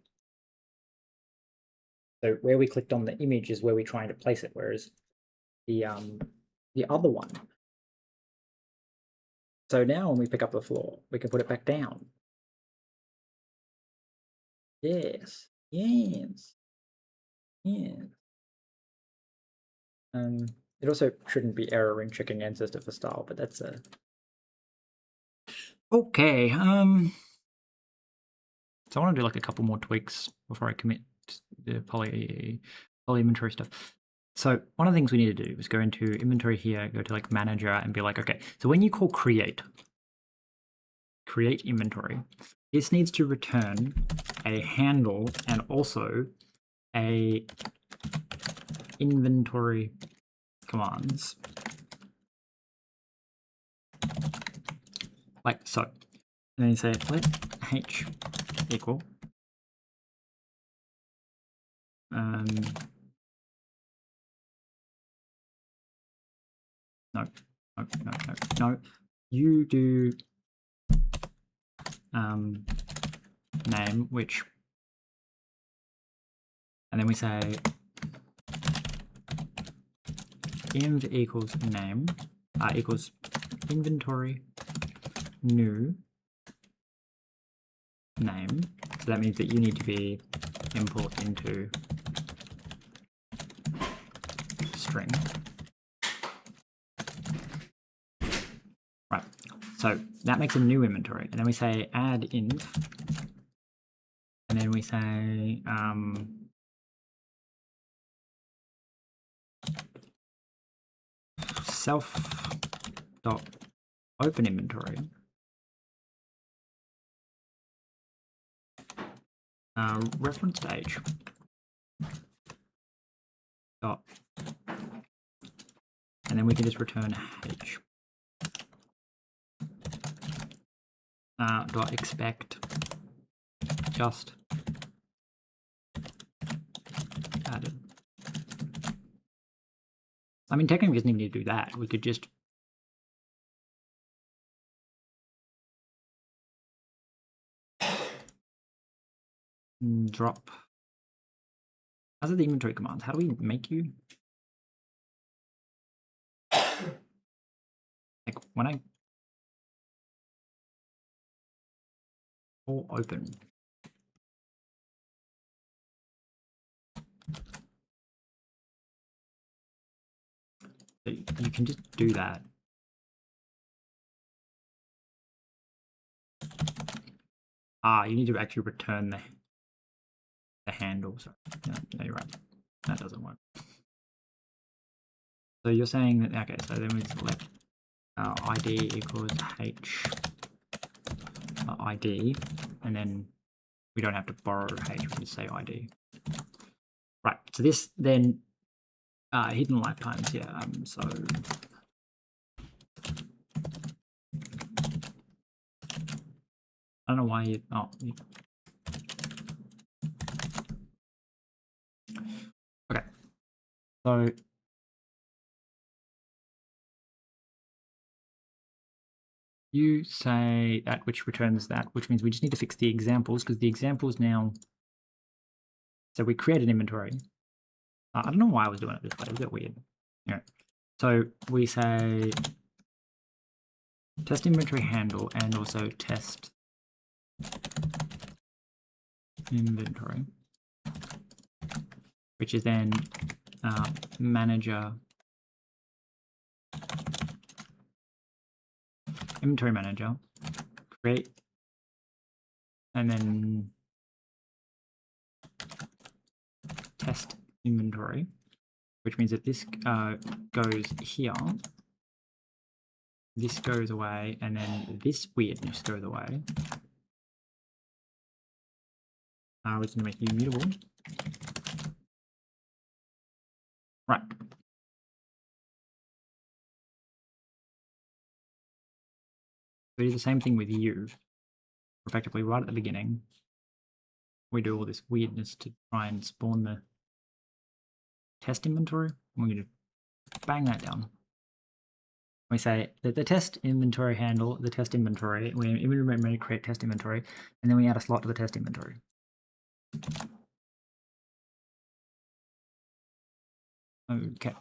So where we clicked on the image is where we're trying to place it, whereas the other one. So now when we pick up the floor, we can put it back down. Yes, yes, yes. It also shouldn't be erroring checking ancestor for style, but that's a okay. So I want to do like a couple more tweaks before I commit to the poly inventory stuff. So one of the things we need to do is go into inventory here, go to like manager and be like, okay, so when you call create inventory, this needs to return a handle and also a inventory commands. Like so. And then you say let h equal no. You do name which, and then we say inv equals name equals inventory new name. So that means that you need to be import into string. Right. So that makes a new inventory, and then we say add inv, and then we say self dot open inventory reference age dot, and then we can just return h dot expect just added. I mean, technically we doesn't even need to do that. We could just drop. As are the inventory commands? How do we make you? Like when I call open. So you can just do that. You need to actually return the handle. So no, you're right. That doesn't work. So you're saying that, okay, so then we select ID equals H ID, and then we don't have to borrow H, we can say ID. Right, so this then hidden lifetimes, yeah, so I don't know why you, okay, so you say that which returns that, which means we just need to fix the examples because the examples now, so we create an inventory. I don't know why I was doing it this way, it was a bit weird. Yeah. So we say test inventory handle and also test inventory, which is then manager inventory manager, create, and then test inventory, which means that this goes here, this goes away, and then this weirdness goes away. We're just going to make you immutable. Right. We do the same thing with you. Effectively, right at the beginning, we do all this weirdness to try and spawn the test inventory. We're going to bang that down. We say that the test inventory handle, the test inventory, we immediately create test inventory, and then we add a slot to the test inventory. Okay.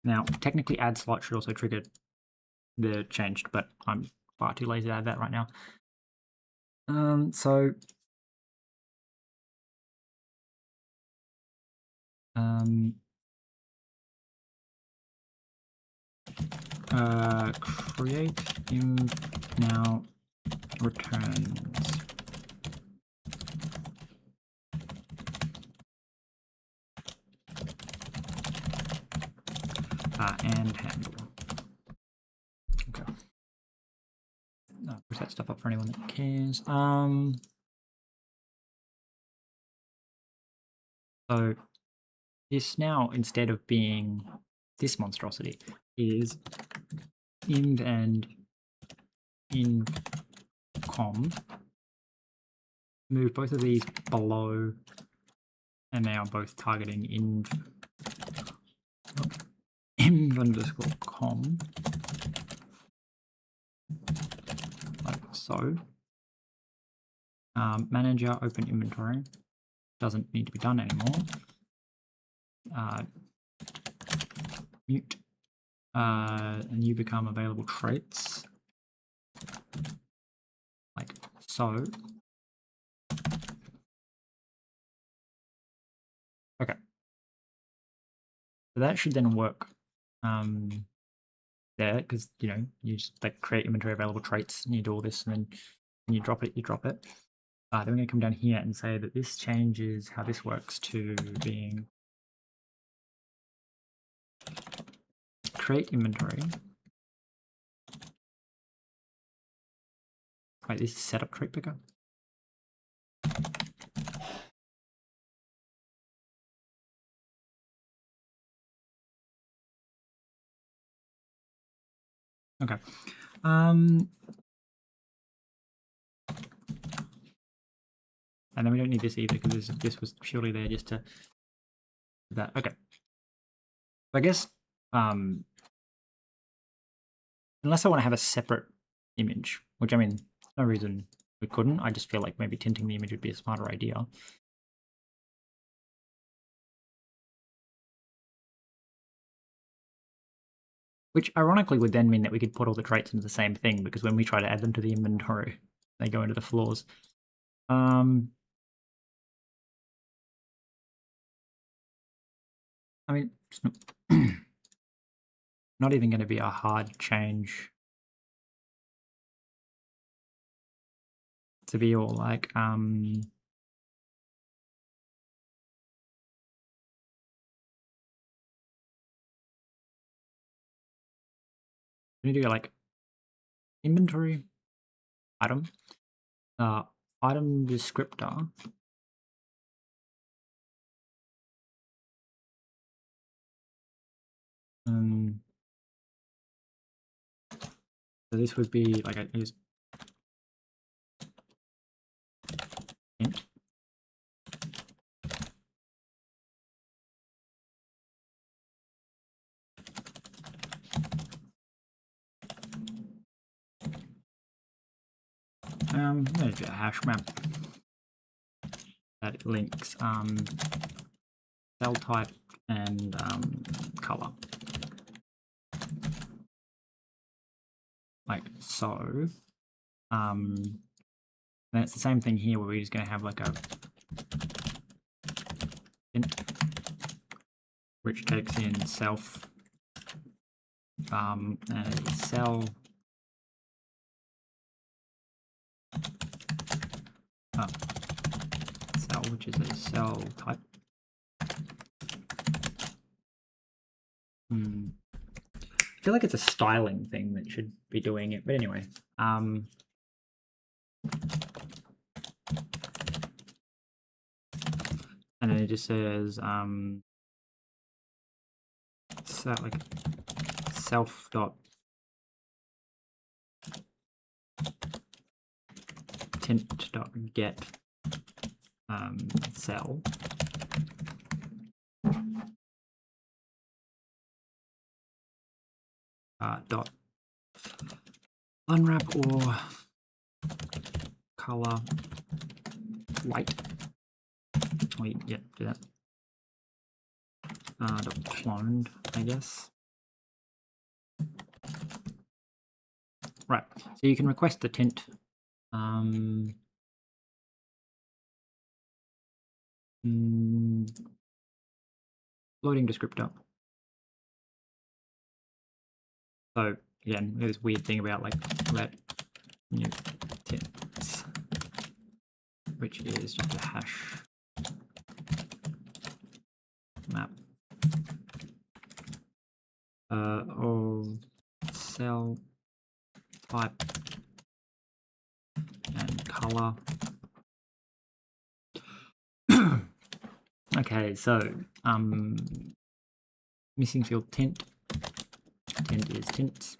Now, technically add slot should also trigger the changed, but I'm far too lazy to add that right now. Create img now returns and handle. Okay. Push that stuff up for anyone that cares. So this now, instead of being this monstrosity, is inv and incom. Move both of these below, and they are both targeting inv underscore com, like so. Manager open inventory doesn't need to be done anymore. Mute, and you become available traits, like so. Okay. So that should then work there, because you just like create inventory available traits, and you do all this, and then when you drop it, you drop it. Then we're going to come down here and say that this changes how this works to being create inventory. Wait, this is setup trait picker. Okay. And then we don't need this either, because this was purely there just to do that. Okay. So I guess unless I want to have a separate image, which I mean, no reason we couldn't. I just feel like maybe tinting the image would be a smarter idea. Which ironically would then mean that we could put all the traits into the same thing, because when we try to add them to the inventory, they go into the floors. I mean, it's not even going to be a hard change to be all like, we need to go like inventory item, item descriptor. So this would be like I use int. There's a hash map that links cell type and color, like so. And it's the same thing here, where we're just going to have like a int, which takes in self a cell. Cell, which is a cell type. I feel like it's a styling thing that should be doing it, but anyway. And then it just says so like self dot tint dot get cell dot unwrap or color white. Oh, yeah, do that. Dot cloned, I guess. Right, so you can request the tint. Loading descriptor. So again, there's this weird thing about like let new tints, which is just a hash map of cell type and color. Okay, so missing field tint. Tint is tints.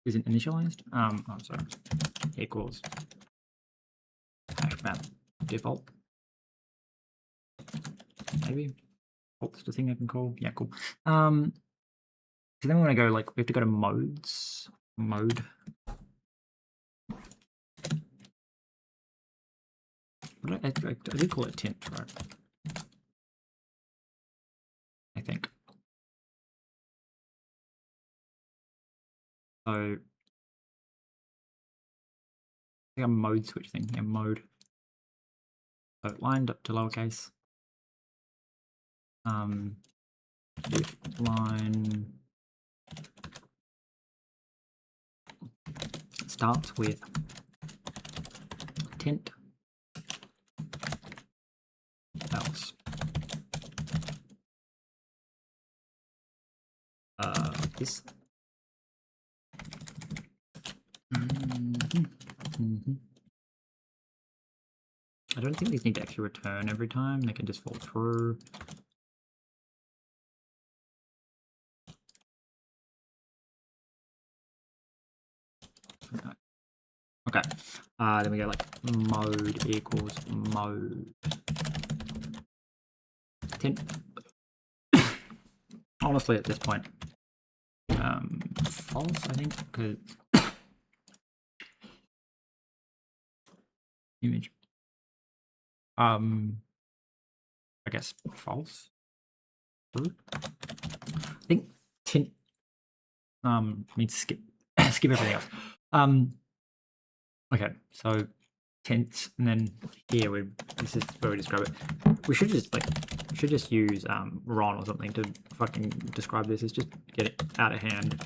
Isn't initialized. Oh, sorry. Equals hash map default. Maybe default's the thing I can call. Yeah, cool. So then we want to go like we have to go to modes. Mode. I did call it tint, right? I think. So I think a mode switch thing. Yeah, mode. So lined up to lowercase. If line starts with tint else. This. I don't think these need to actually return every time. They can just fall through. Okay. Then we go like mode equals mode tint. Honestly, at this point, false, I think, because image. I guess false. True. I think tint means skip skip everything else. Okay, so tints, and then here this is where we describe it. We should just use Ron or something to fucking describe this. It's just get it out of hand.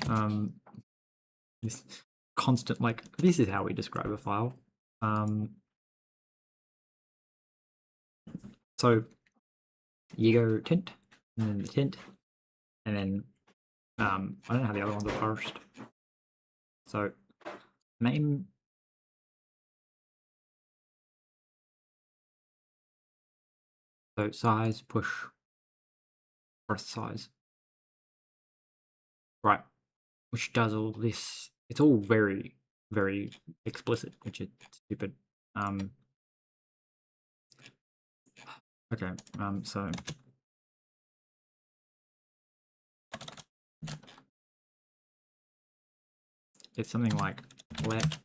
This constant, like, this is how we describe a file. So you go tint, and then the tint, and then I don't know how the other ones are parsed. So name. So size, push, press size. Right, which does all this. It's all very, very explicit, which is stupid. Okay, so it's something like let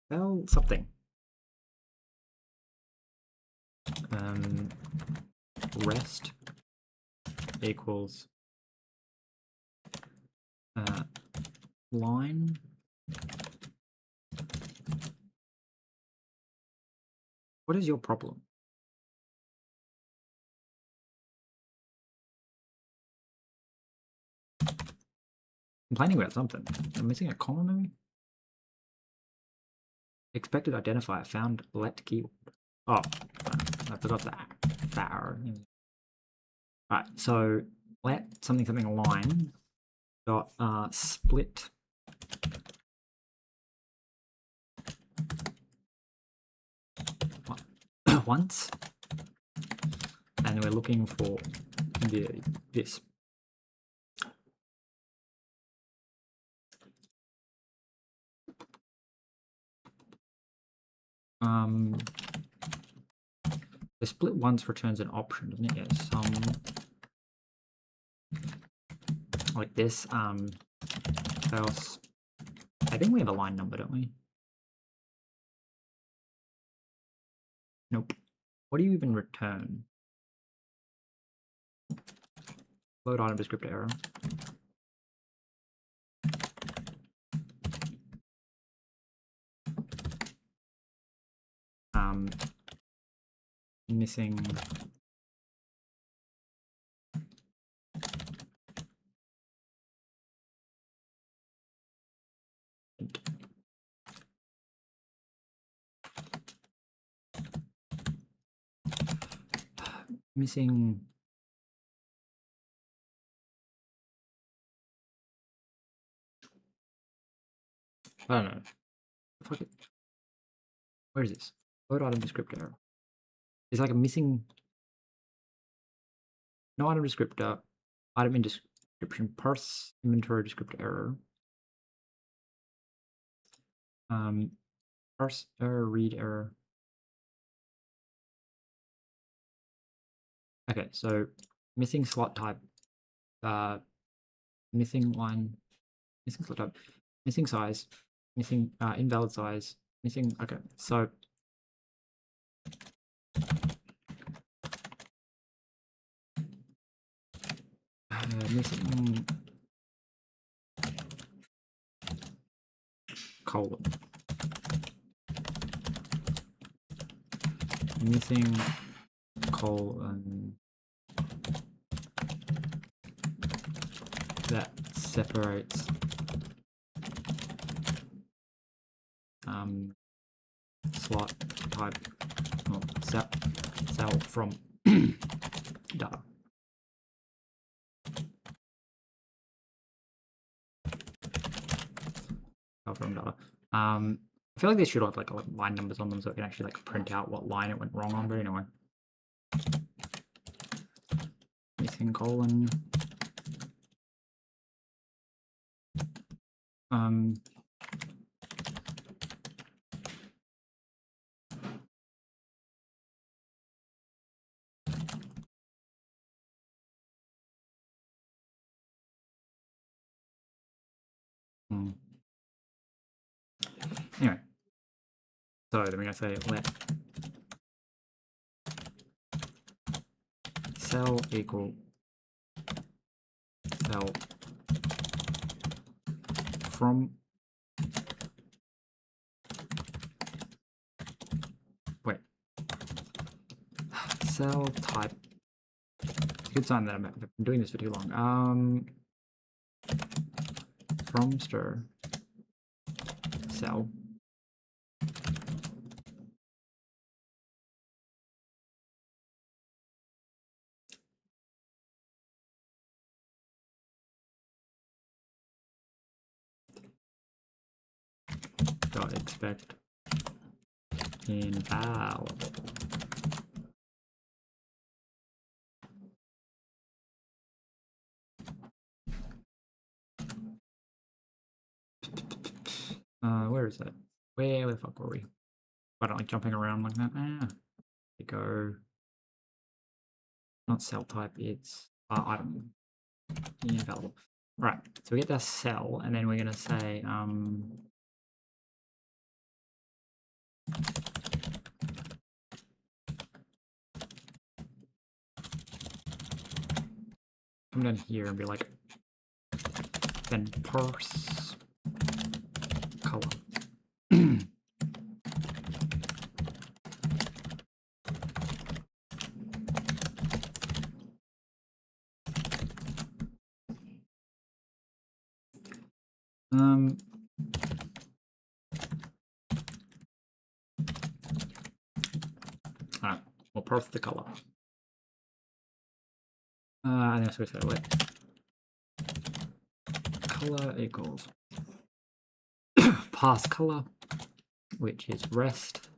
spell something rest equals line What is your problem? Complaining about something. I'm missing a comma maybe? Expected identifier found let keyword. Oh, I forgot that. Alright, so let something line dot split once, and we're looking for this. The split once returns an option, doesn't it? Yes, like this. Else, I think we have a line number, don't we? Nope. What do you even return? Load item descriptor error. Missing missing I don't know. Fuck it. Where is this? Load item descriptor error. It's like a missing no item descriptor, item in description, parse inventory descriptor error. Parse error, read error. Okay, so missing slot type, missing line, missing slot type, missing size, missing invalid size, missing. Okay, so missing colon, missing colon that separates slot type cell from data. From data. I feel like they should have like line numbers on them so it can actually like print out what line it went wrong on, but anyway. Missing colon. Anyway, so then we're going to say let cell equal cell from cell type. It's a good sign that I've been doing this for too long. From stir cell dot expect invalid. Where is that? Where the fuck were we? I don't like jumping around like that. We go. Not cell type, it's item. Invalid. Right, so we get that cell, and then we're gonna say come down here and be like, then parse color. Alright, we'll parse the color. And that's what I said, color equals parse color, which is rest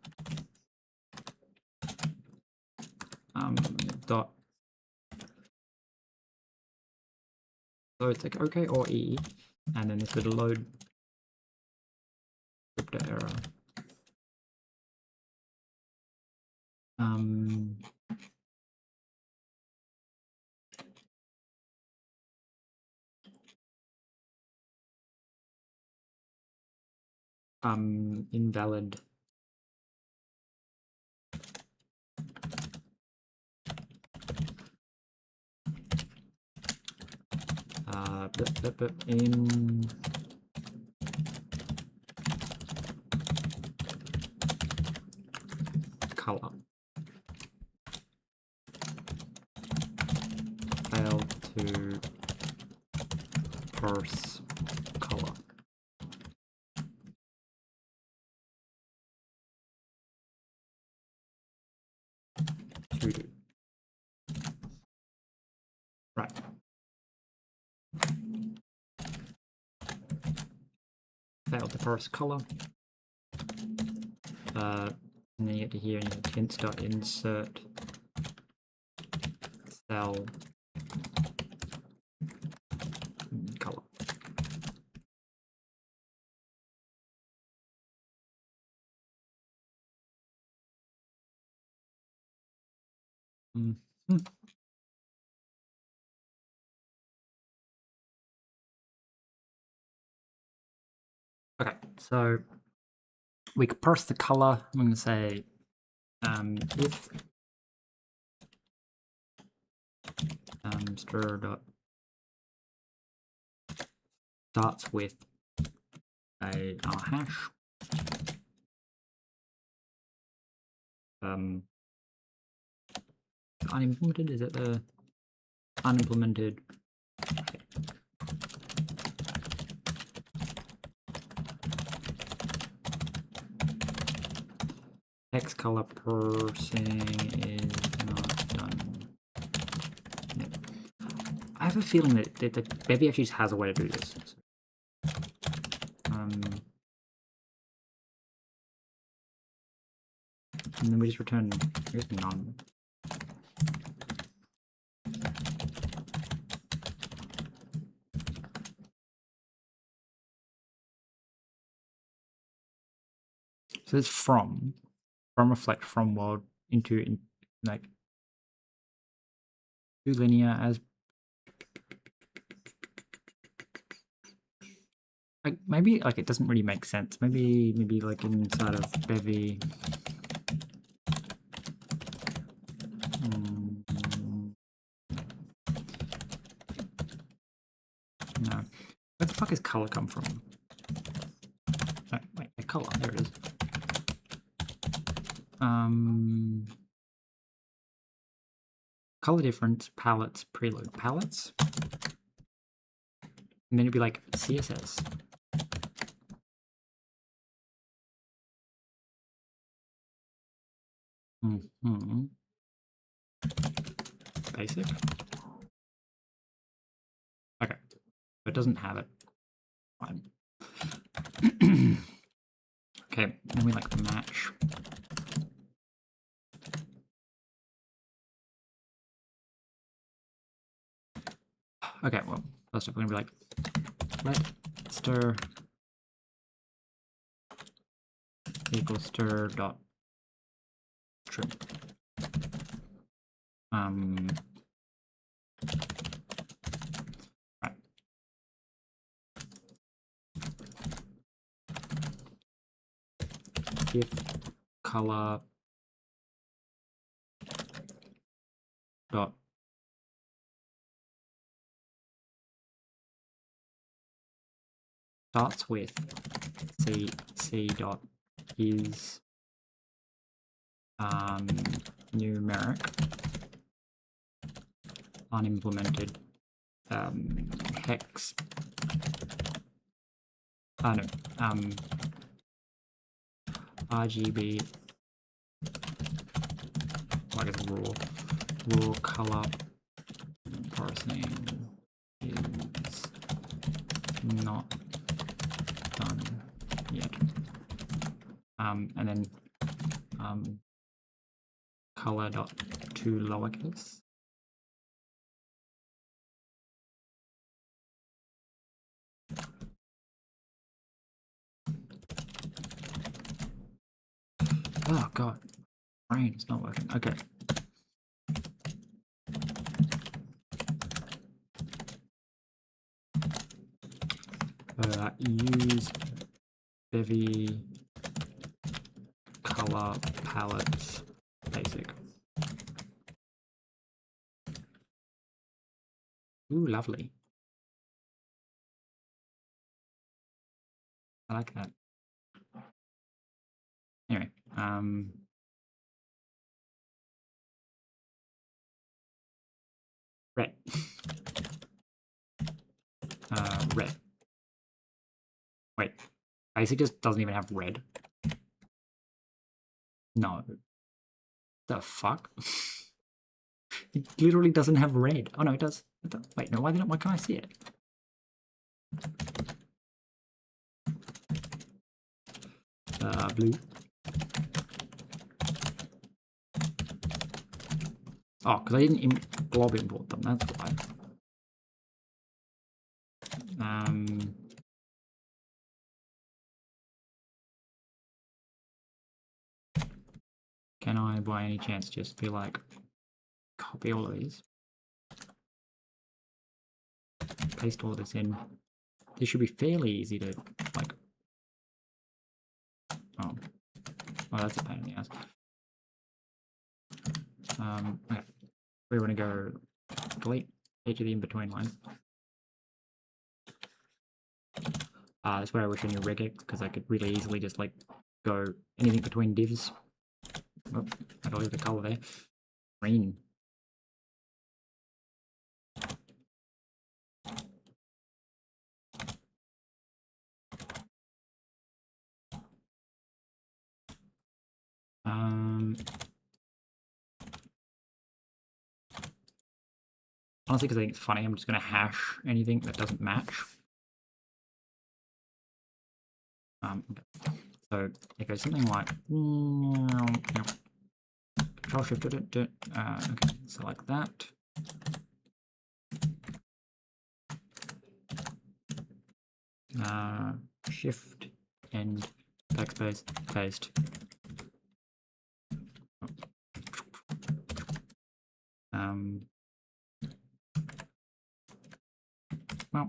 dot. So it's like OK or E, and then this would load script error. Invalid. In color. Failed to parse color. Sudo. Right. Failed to parse color. And then you get to here and you hints.insert cell color. Okay, so we could parse the color. I'm going to say if stir dot starts with a hash. Unimplemented, is it the unimplemented? Okay. Text color parsing is not done. No. I have a feeling that Bevy actually has a way to do this. And then we just return, I guess, none. So it's from reflect from world into like to linear as like maybe like it doesn't really make sense. Maybe like inside of Bevy. No. Where the fuck is color come from? Oh, wait, the color, there it is. Color difference, palettes, preload palettes. And then it'd be like CSS. Basic. Okay, so it doesn't have it. Fine. Okay, then we like match. Okay, well, first up we're gonna be like let stir equals stir dot trim. Right. If color dot starts with c dot is numeric unimplemented hex RGB, like it's raw color processing is not done yet. And then color dot to lowercase. Oh god, brain is not working. Okay. Use Bevy color palettes basic. Ooh, lovely. I like that. Anyway, red. Red. Wait, basic just doesn't even have red. No. The fuck? It literally doesn't have red. Oh no, it does. Wait, no, why can't I see it? Blue. Oh, because I didn't blob import them, that's why. Can I, by any chance, just be like, copy all of these, paste all this in? This should be fairly easy to, like, oh, that's a pain in the ass. Okay, we want to go delete each of the in-between lines. That's where I wish I knew regex, because I could really easily just, like, go anything between divs. Oh, I gotta leave the color there. Green. Honestly, because I think it's funny, I'm just going to hash anything that doesn't match. Okay. So it goes something like Control Shift. Okay, so like that. Shift and backspace paste. Well.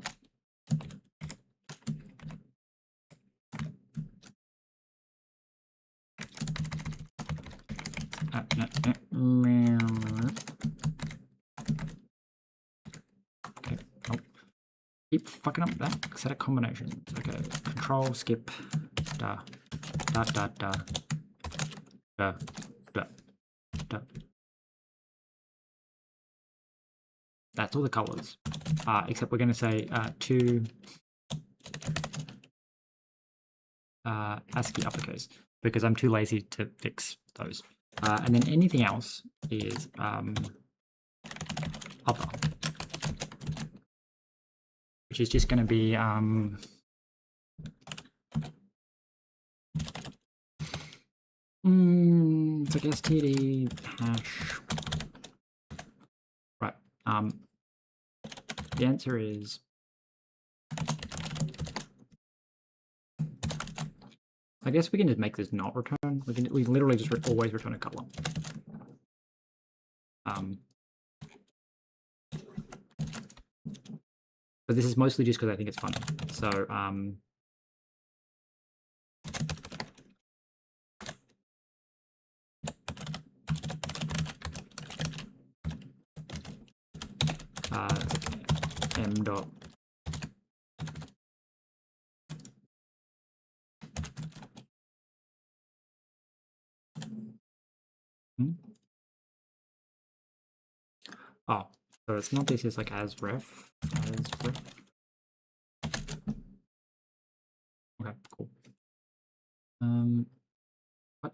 Okay. Oh. Keep fucking up that set of combinations. Okay. Control skip. Da. Da da da. Da. Da. Da. That's all the colors. Except we're going to say to ASCII uppercase, because I'm too lazy to fix those. And then anything else is other, which is just going to be it's like std hash. Right. The answer is I guess we can just make this not return. We literally just always return a color. But this is mostly just because I think it's funny. So m dot Oh, so it's not this, it's like as ref. Okay, cool. What?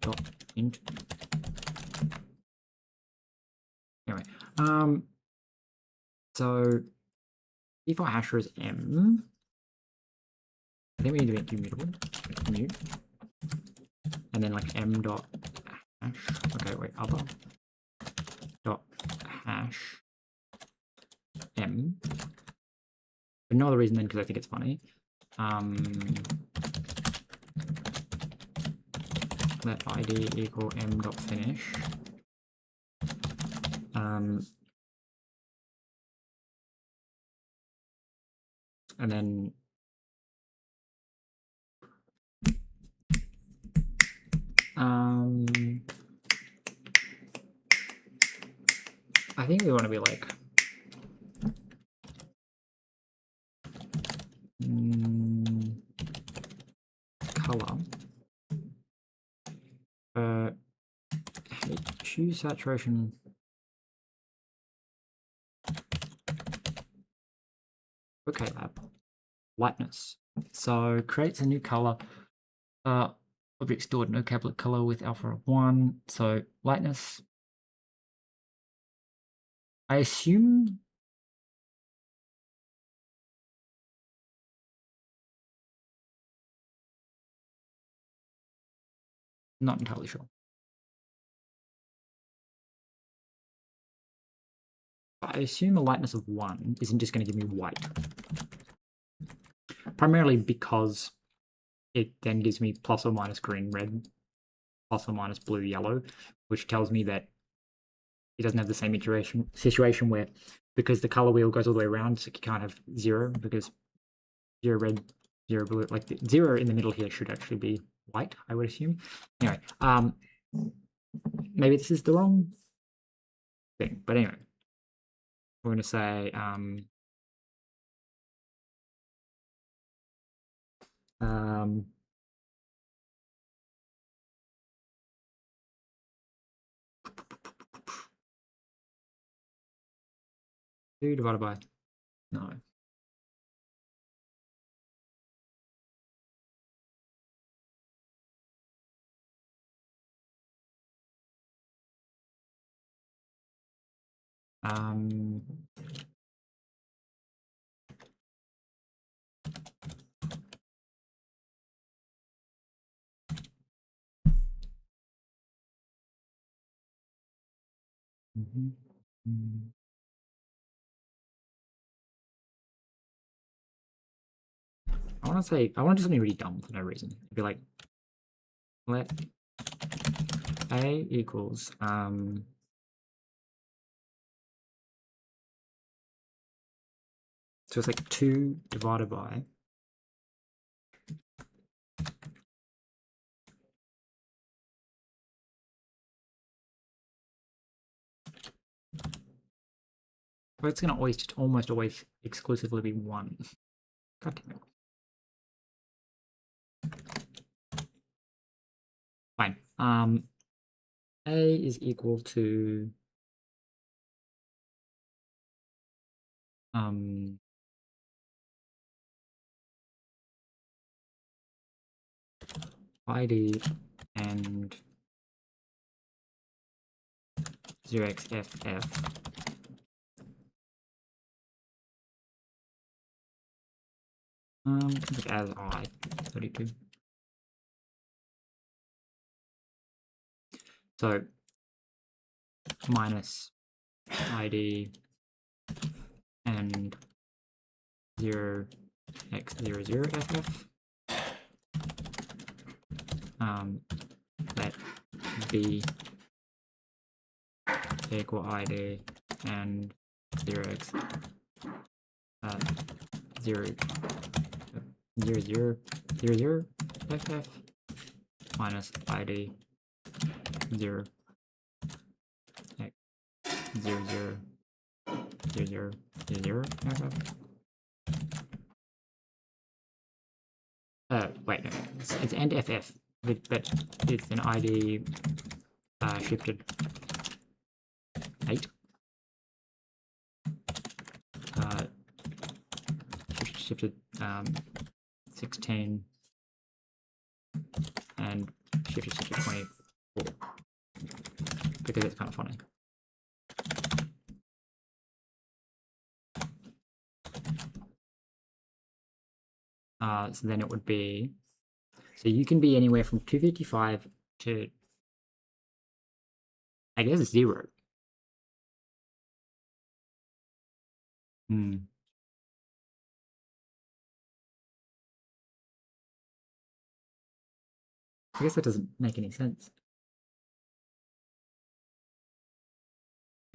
Dot int. Anyway, so default hasher is m. I think we need to make immutable. Mute. And then like m dot hash. Okay, wait, other dot hash m. For no other reason than because I think it's funny. Let id equal m dot finish. And then I think we want to be like color hue saturation okay lab lightness. So creates a new color object stored no capital color with alpha of 1. So lightness, I assume not entirely sure. I assume a lightness of 1 isn't just going to give me white. Primarily because it then gives me plus or minus green, red, plus or minus blue, yellow, which tells me that it doesn't have the same situation where, because the color wheel goes all the way around, so you can't have 0, because 0 red, 0 blue, like the 0 in the middle here should actually be white, I would assume. Anyway, maybe this is the wrong thing, but anyway, we're going to say 2 divided by, no. I want to do something really dumb for no reason. It'd be like, let a equals so it's like 2 divided by well, it's gonna always just almost always exclusively be 1. God damn it. Fine. A is equal to ID and 0xff as I 32. So minus ID and 0x00ff let b equal ID and 0x 0 ff minus ID 0 x 0 ff wait, no, it's end FF, but it's an ID shifted 8. Shifted 16 and shifted 24 because it's kind of funny. So then it would be, so you can be anywhere from 255 to, I guess, 0. I guess that doesn't make any sense.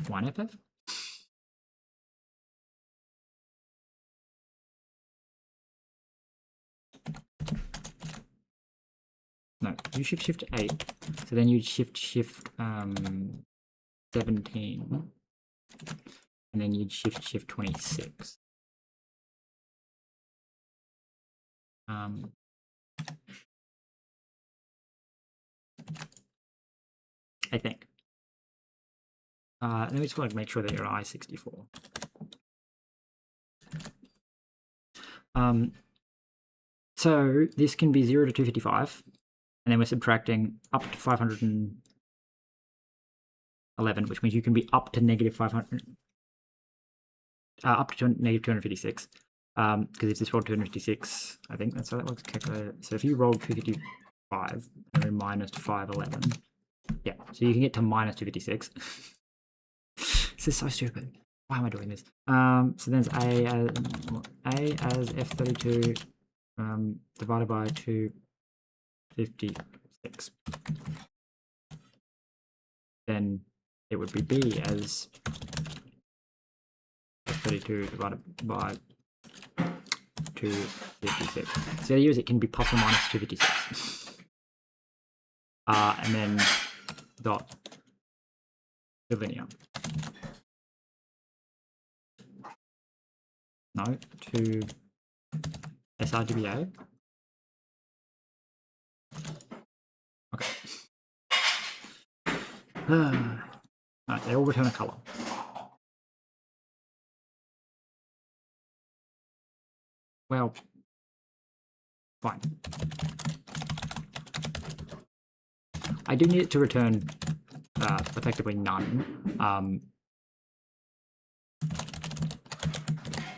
1 FF? No, you shift 8, so then you'd shift 17, and then you'd shift 26. I think. Let me just want to make sure that you're I-64. So this can be 0 to 255, and then we're subtracting up to 511, which means you can be up to negative 500, up to negative 256. Because if this rolled 256, I think that's how that works. So if you roll 255 and then minus 511, yeah, so you can get to minus 256. This is so stupid. Why am I doing this? So then it's A as F32 divided by 256. Then it would be B as F32 divided by 256. So the idea is it can be plus or minus 256. And then dot the linear. No, to sRGBA. Okay. Alright, they all return a color. Well, fine. I do need it to return effectively none,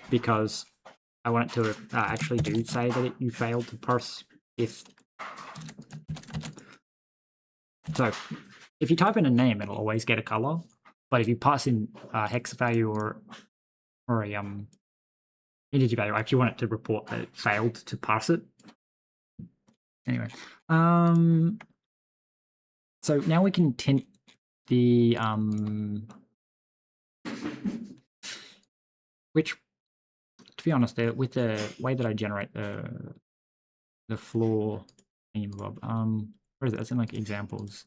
because I want it to actually do say that you failed to parse if. So if you type in a name, it'll always get a color, but if you pass in a hex value or a integer value, I actually want it to report that it failed to parse it. Anyway, so now we can tint the which, to be honest, with the way that I generate the floor thingy-bob, where is it? That's in like examples,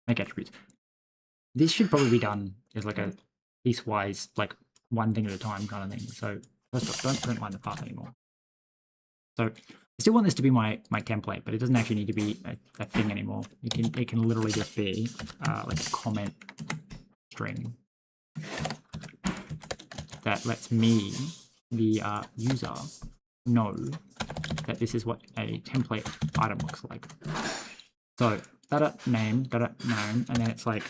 make attributes. This should probably be done as like a piecewise, like one thing at a time kind of thing. So first off, don't mind the path anymore. So I still want this to be my template, but it doesn't actually need to be a thing anymore. It can literally just be like a comment string that lets me, the user, know that this is what a template item looks like. So name, and then it's like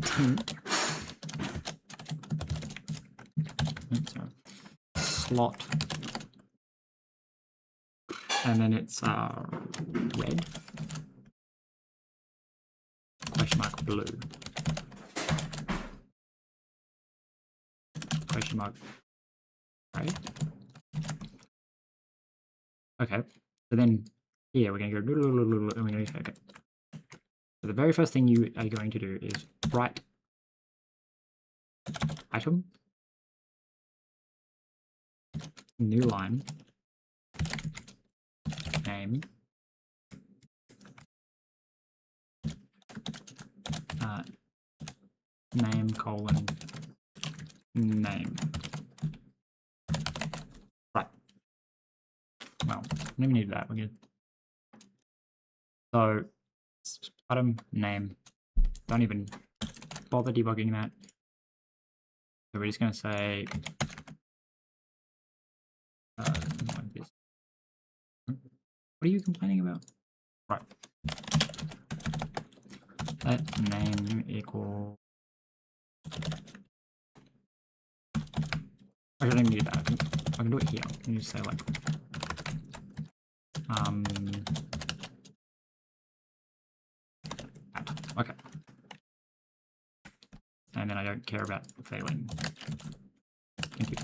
tint slot, and then it's red, question mark blue, question mark gray. Okay, so then here we're going to go and we're going to okay. So the very first thing you are going to do is write item, new line, name, name colon name. Right. Well, don't even need that. We're good. So item name. Don't even bother debugging that. So we're just going to say like this. What are you complaining about? Right. Let name equal. I don't even need that. I can do it here. I can just say like okay. And then I don't care about failing. Thank you.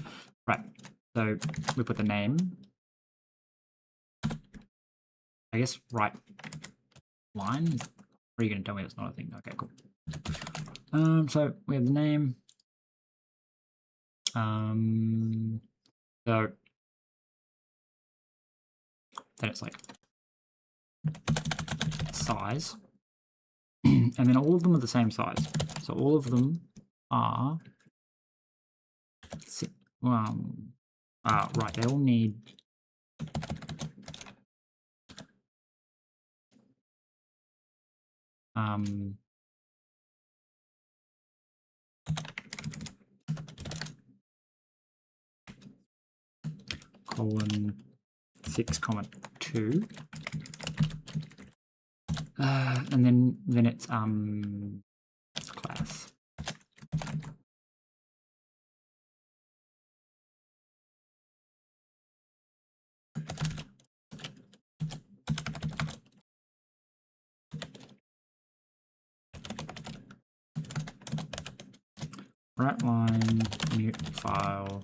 Right. So we put the name. I guess right line. Or are you going to tell me that's not a thing? Okay, cool. So we have the name. So then it's like size, and then all of them are the same size. So all of them are right. They all need colon 6,2, and then it's class. Right line, mute file,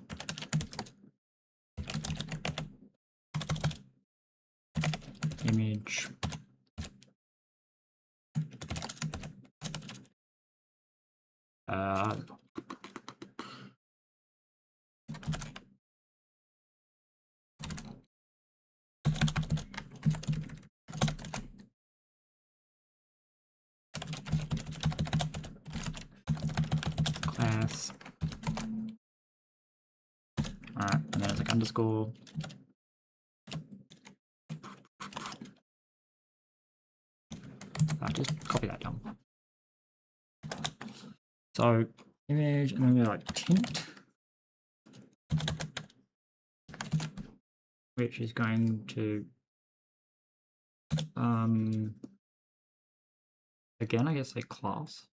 image, class. Alright, and then it's like underscore. Just copy that down. So image, and then we're like tint, which is going to again, I guess a class.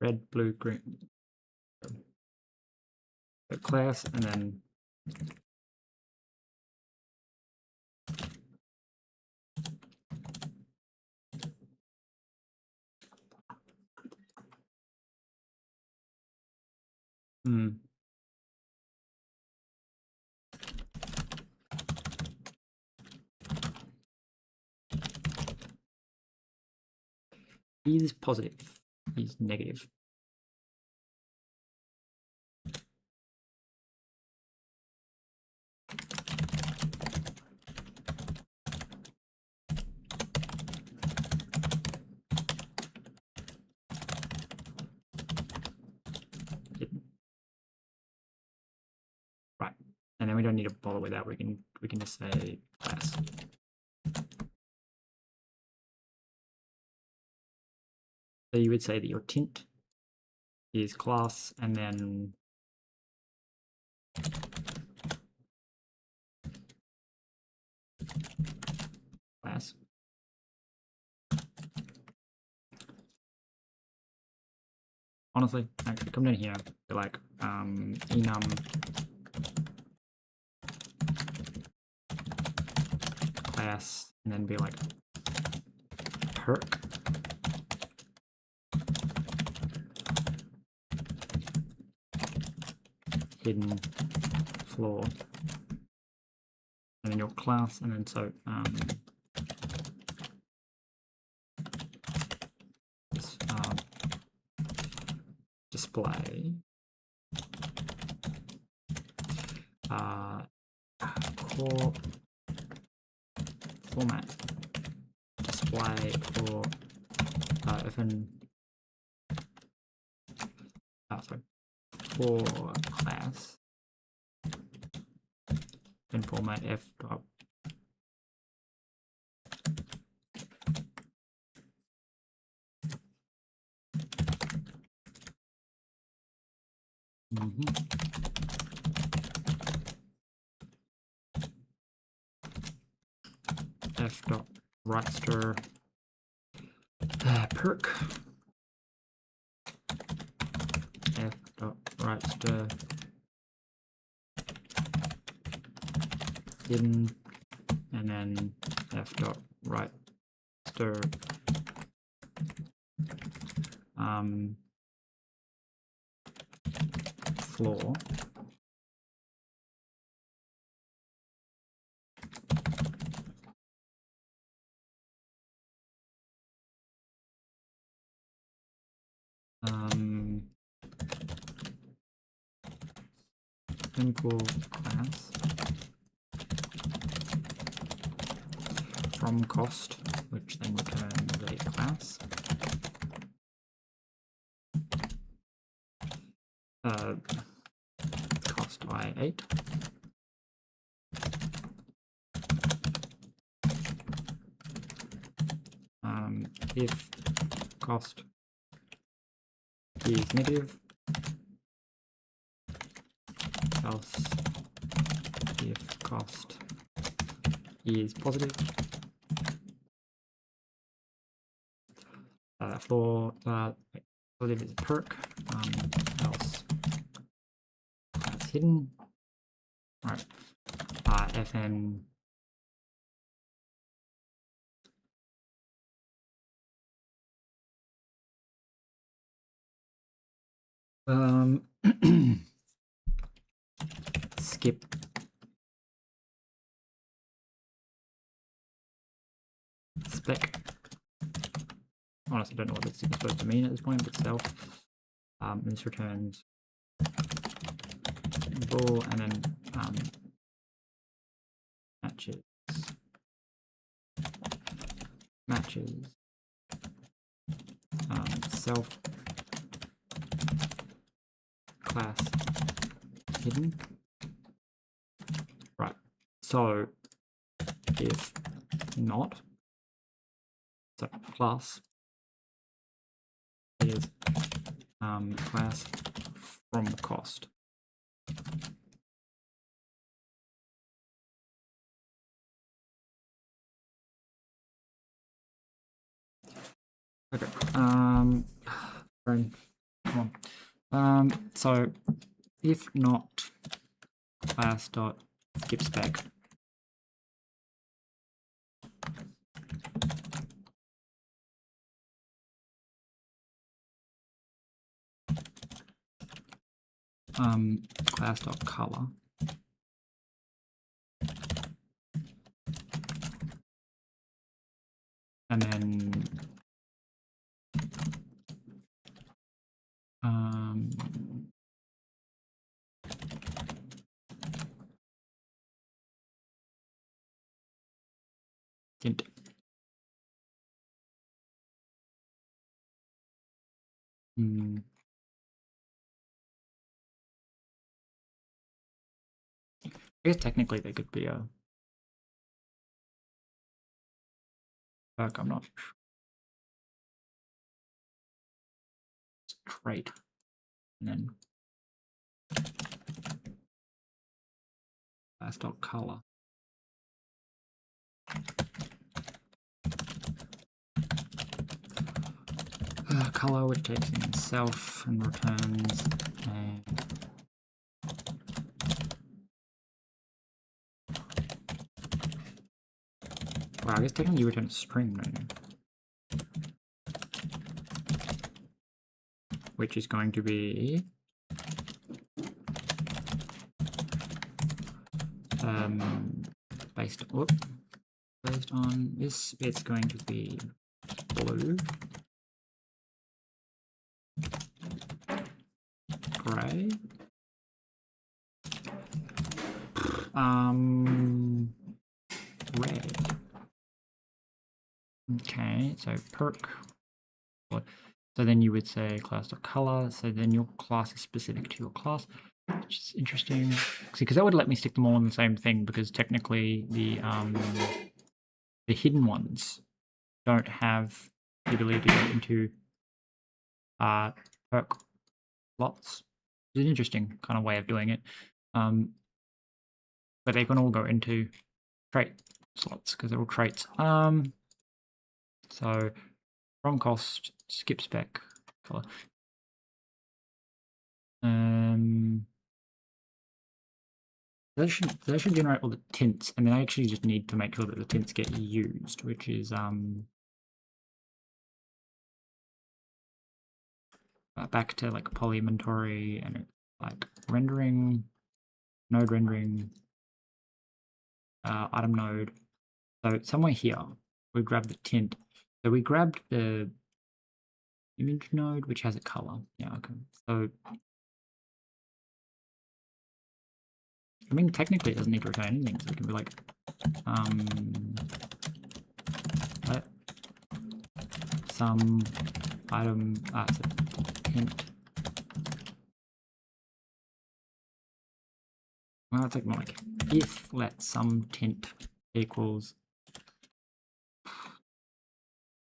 Red, blue, green. So class, and then is positive, is negative. Right, and then we don't need to bother with that. We can just say class. So you would say that your tint is class, and then class. Honestly, actually, come down here. Be like enum class, and then be like perk. Hidden floor, and then your class, and then so display core format display for open sorry for class, then format f dot f dot writer perk f dot writer hidden, and then f dot writer floor. Simple class from cost, which then returns a class. Cost by 8. If cost is negative, else if cost is positive. For positive is perk, else class hidden. Right, fn skip spec. Honestly, I don't know what it's supposed to mean at this point, but self. This returns bool, and then matches self class hidden. Right, so if not, so plus is class from cost. Okay, come on. So if not class dot skip spec, class dot color, and then int. I guess technically they could be a perk, I'm not sure. Trait, and then class dot color. Color, which takes in self and returns a well, I guess technically you return a string, don't you? Which is going to be based on this, it's going to be blue, gray, red. Okay, so perk. So then you would say class.color. So then your class is specific to your class, which is interesting. Because that would let me stick them all in the same thing, because technically the hidden ones don't have the ability to go into perk slots. It's an interesting kind of way of doing it. But they can all go into trait slots because they're all traits. So from cost, skip spec, color. They should generate all the tints, and then I actually just need to make sure that the tints get used, which is back to like poly inventory and like rendering, node rendering, item node. So somewhere here we grab the tint. So we grabbed the image node, which has a color. Yeah, okay. So I mean, technically it doesn't need to return anything, so it can be like let some item so tint. Well, it's like more like if let some tint equals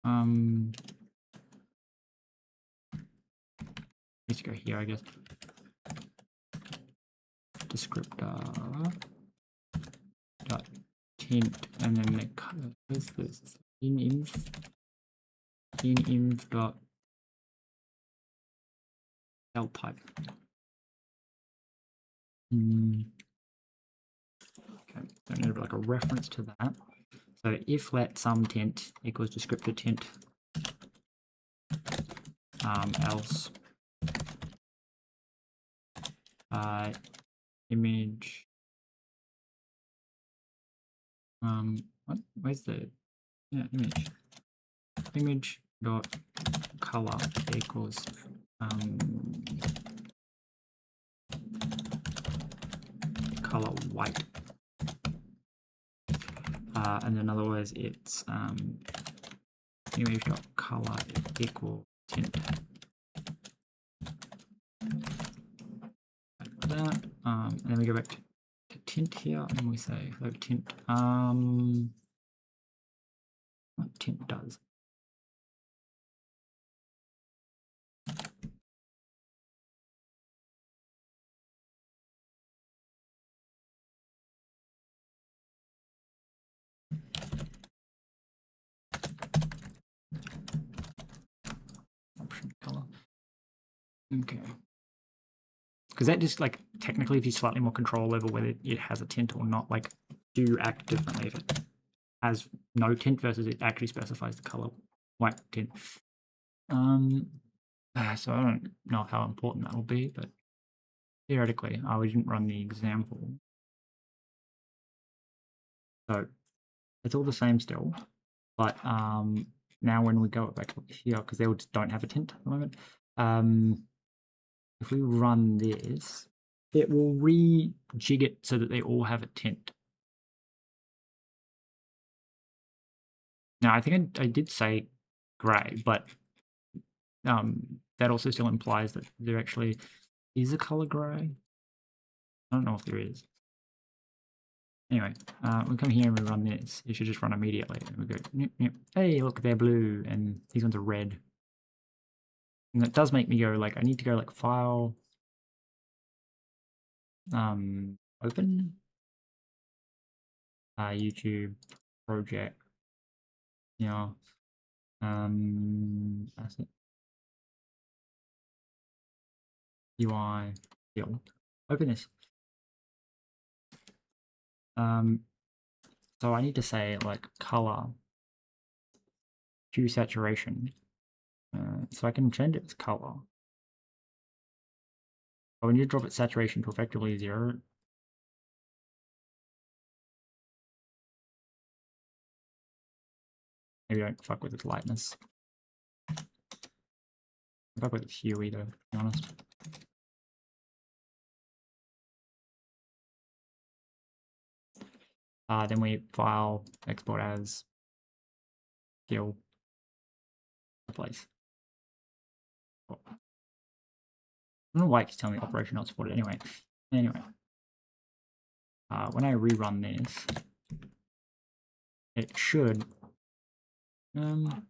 needs to go here, I guess. Descriptor dot tint, and then the color is this inf dot cell type. Okay, so I need like a reference to that. So if let some tint equals descriptor tint, else image where's the image dot color equals color white, and in other words it's image dot color equal tint, like that, and then we go back to tint here and we say hello tint, what tint does. Option color. Okay. Because that just like technically gives you slightly more control over whether it has a tint or not. Like, do you act differently if it has no tint versus it actually specifies the color white tint? So I don't know how important that will be, but theoretically, we didn't run the example. So it's all the same still, but now when we go back here, because they just don't have a tint at the moment, if we run this, it will rejig it so that they all have a tint. Now, I think I did say grey, but that also still implies that there actually is a color grey. I don't know if there is. Anyway, we come here and we run this. It should just run immediately. And we go, nip, nip. Hey, look, they're blue, and these ones are red. And that does make me go, like, I need to go, like, file, open, YouTube, project, you know, asset, UI, field. Open this. So I need to say like color hue saturation. So I can change its color. But when you drop its saturation to effectively 0, maybe don't fuck with its lightness. Don't fuck with its hue either, to be honest. Then we file, export as, kill, replace. I don't know why it keeps telling me operation not supported. Anyway, when I rerun this, it should. I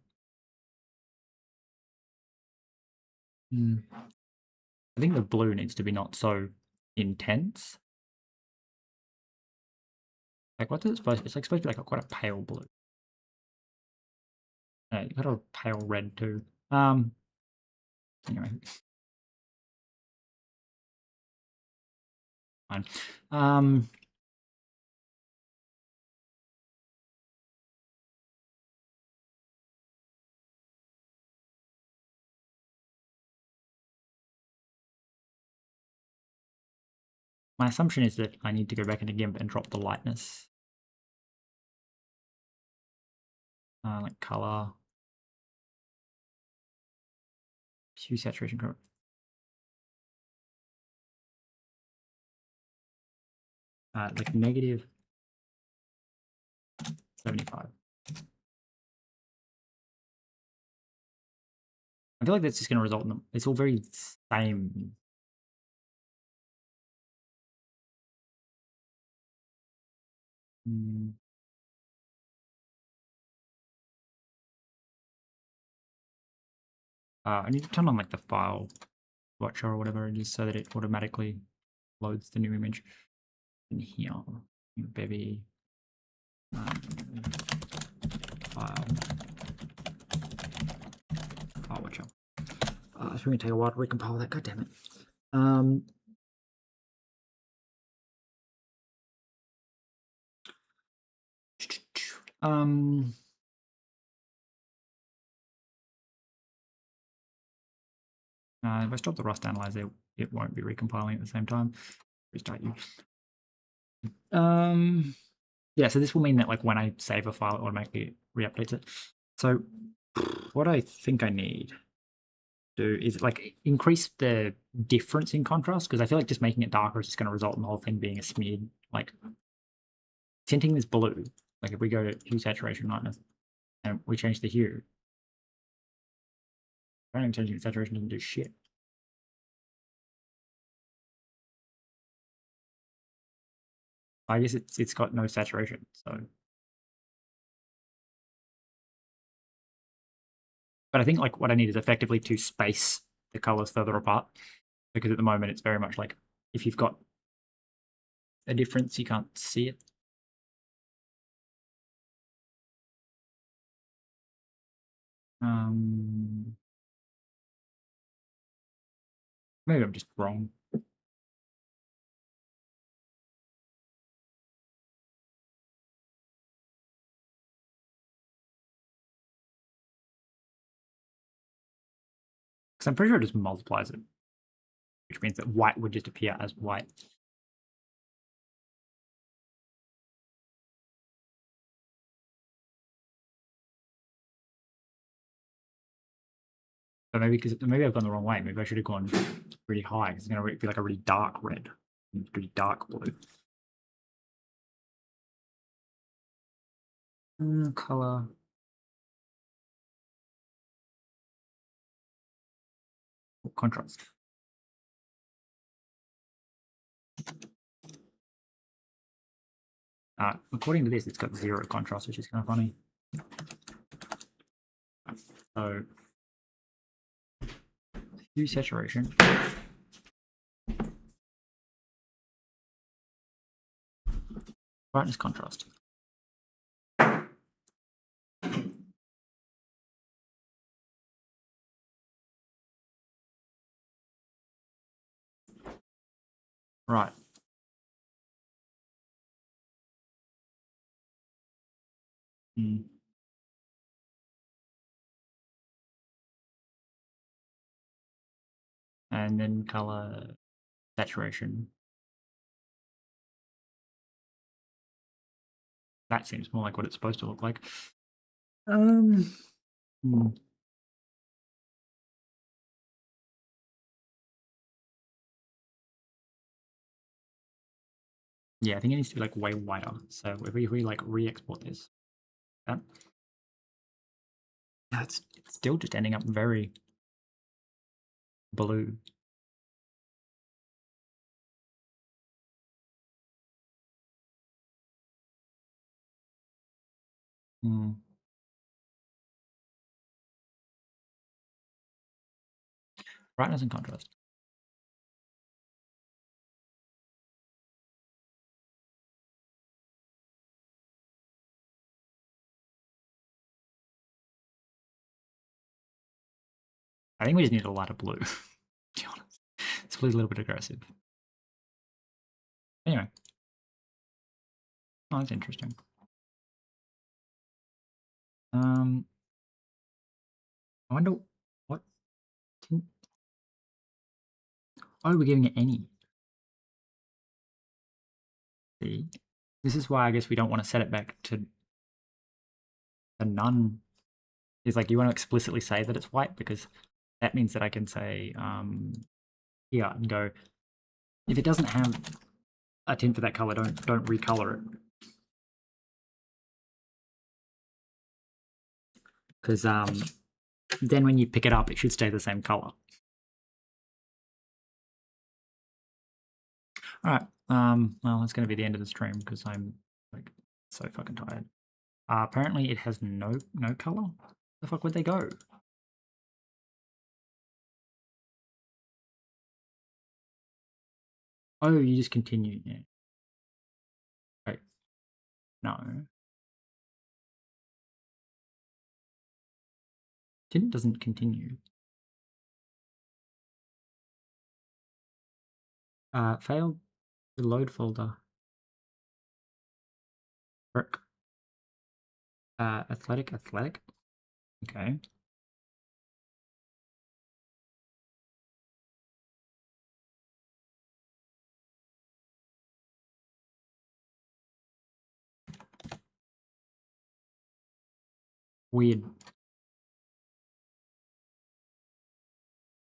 think the blue needs to be not so intense. Like, what's it supposed to be? It's like supposed to be like quite a pale blue. No, you got a pale red too. Anyway. Fine. My assumption is that I need to go back into GIMP and drop the lightness. Like color. Hue saturation curve. Like negative 75. I feel like that's just going to result in them. It's all very same. I need to turn on like the file watcher or whatever it is so that it automatically loads the new image in here. Bevy file watcher. It's going to take a while to recompile that. God damn it. If I stop the Rust analyzer, it won't be recompiling at the same time. Restart you. Yeah, so this will mean that like when I save a file, it automatically re-updates it. So what I think I need to do is like increase the difference in contrast, because I feel like just making it darker is just going to result in the whole thing being a smeared, like tinting this blue. Like if we go to hue saturation lightness and we change the hue, apparently changing the saturation doesn't do shit. I guess it's got no saturation, so. But I think like what I need is effectively to space the colors further apart, because at the moment it's very much like if you've got a difference, you can't see it. Maybe I'm just wrong. Because I'm pretty sure it just multiplies it, which means that white would just appear as white. So maybe I've gone the wrong way. Maybe I should have gone really high, because it's going to be like a really dark red, really dark blue. Color. Contrast. According to this, it's got 0 contrast, which is kind of funny. So, hue saturation. Brightness contrast. Right. And then color saturation. That seems more like what it's supposed to look like. Yeah, I think it needs to be like way wider. So if we like re-export this, it's still just ending up very blue. Hmm. Brightness and contrast. I think we just need a lighter blue, to be honest. It's a little bit aggressive. Anyway. Oh, that's interesting. I wonder what. Oh, we're giving it any. See? This is why I guess we don't want to set it back to none. It's like you want to explicitly say that it's white because that means that I can say here and go, if it doesn't have a tint for that color, don't recolor it. Because then when you pick it up, it should stay the same color. All right. Well, it's going to be the end of the stream because I'm like so fucking tired. Apparently, it has no color. Where the fuck would they go? Oh, you just continue. Yeah. Right. No. Tint doesn't continue. Failed the load folder. Work. Athletic. Okay. Weird.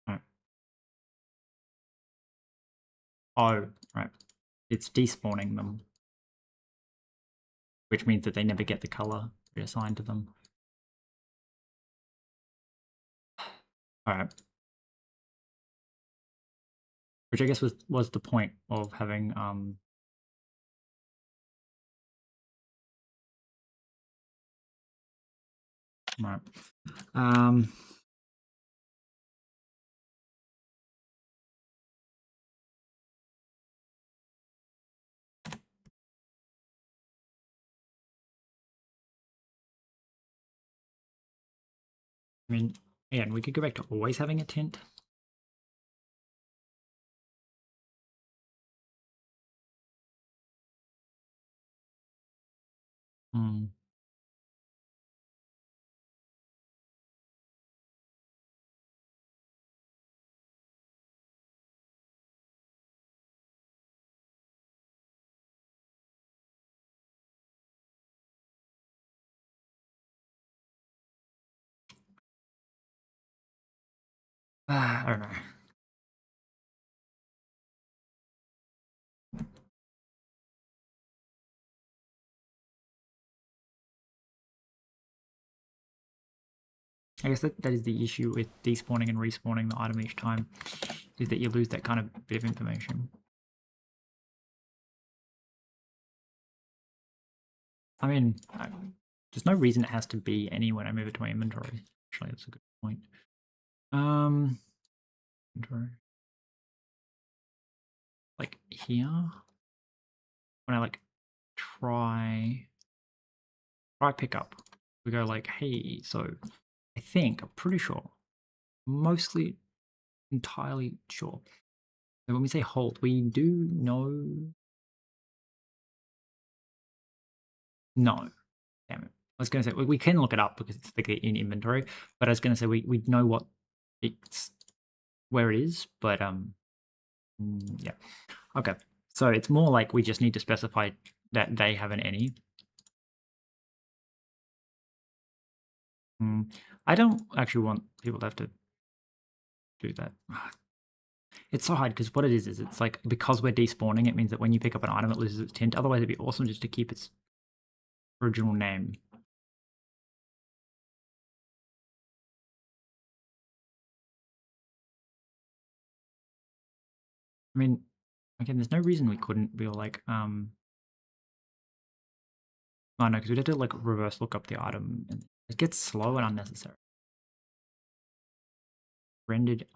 Right. Oh, right. It's despawning them, which means that they never get the color reassigned to them. All right. Which I guess was the point of having right. I mean, yeah, and we could go back to always having a tint. Hmm. I don't know. I guess that is the issue with despawning and respawning the item each time, is that you lose that kind of bit of information. I mean, there's no reason it has to be any when I move it to my inventory. Actually, that's a good point. Inventory. Like here, when I like try pickup, we go like, hey, so I think, I'm pretty sure, mostly entirely sure. And when we say hold, we do know. No, damn it. I was going to say we can look it up because it's like in inventory, but I was going to say we know what it's where it is, but yeah, okay. So it's more like we just need to specify that they have an any. I don't actually want people to have to do that. It's so hard because what it is it's like because we're despawning, it means that when you pick up an item, it loses its tint. Otherwise, it'd be awesome just to keep its original name. I mean, again, there's no reason we couldn't be like, oh no, because we'd have to like reverse look up the item, and it gets slow and unnecessary. Rendered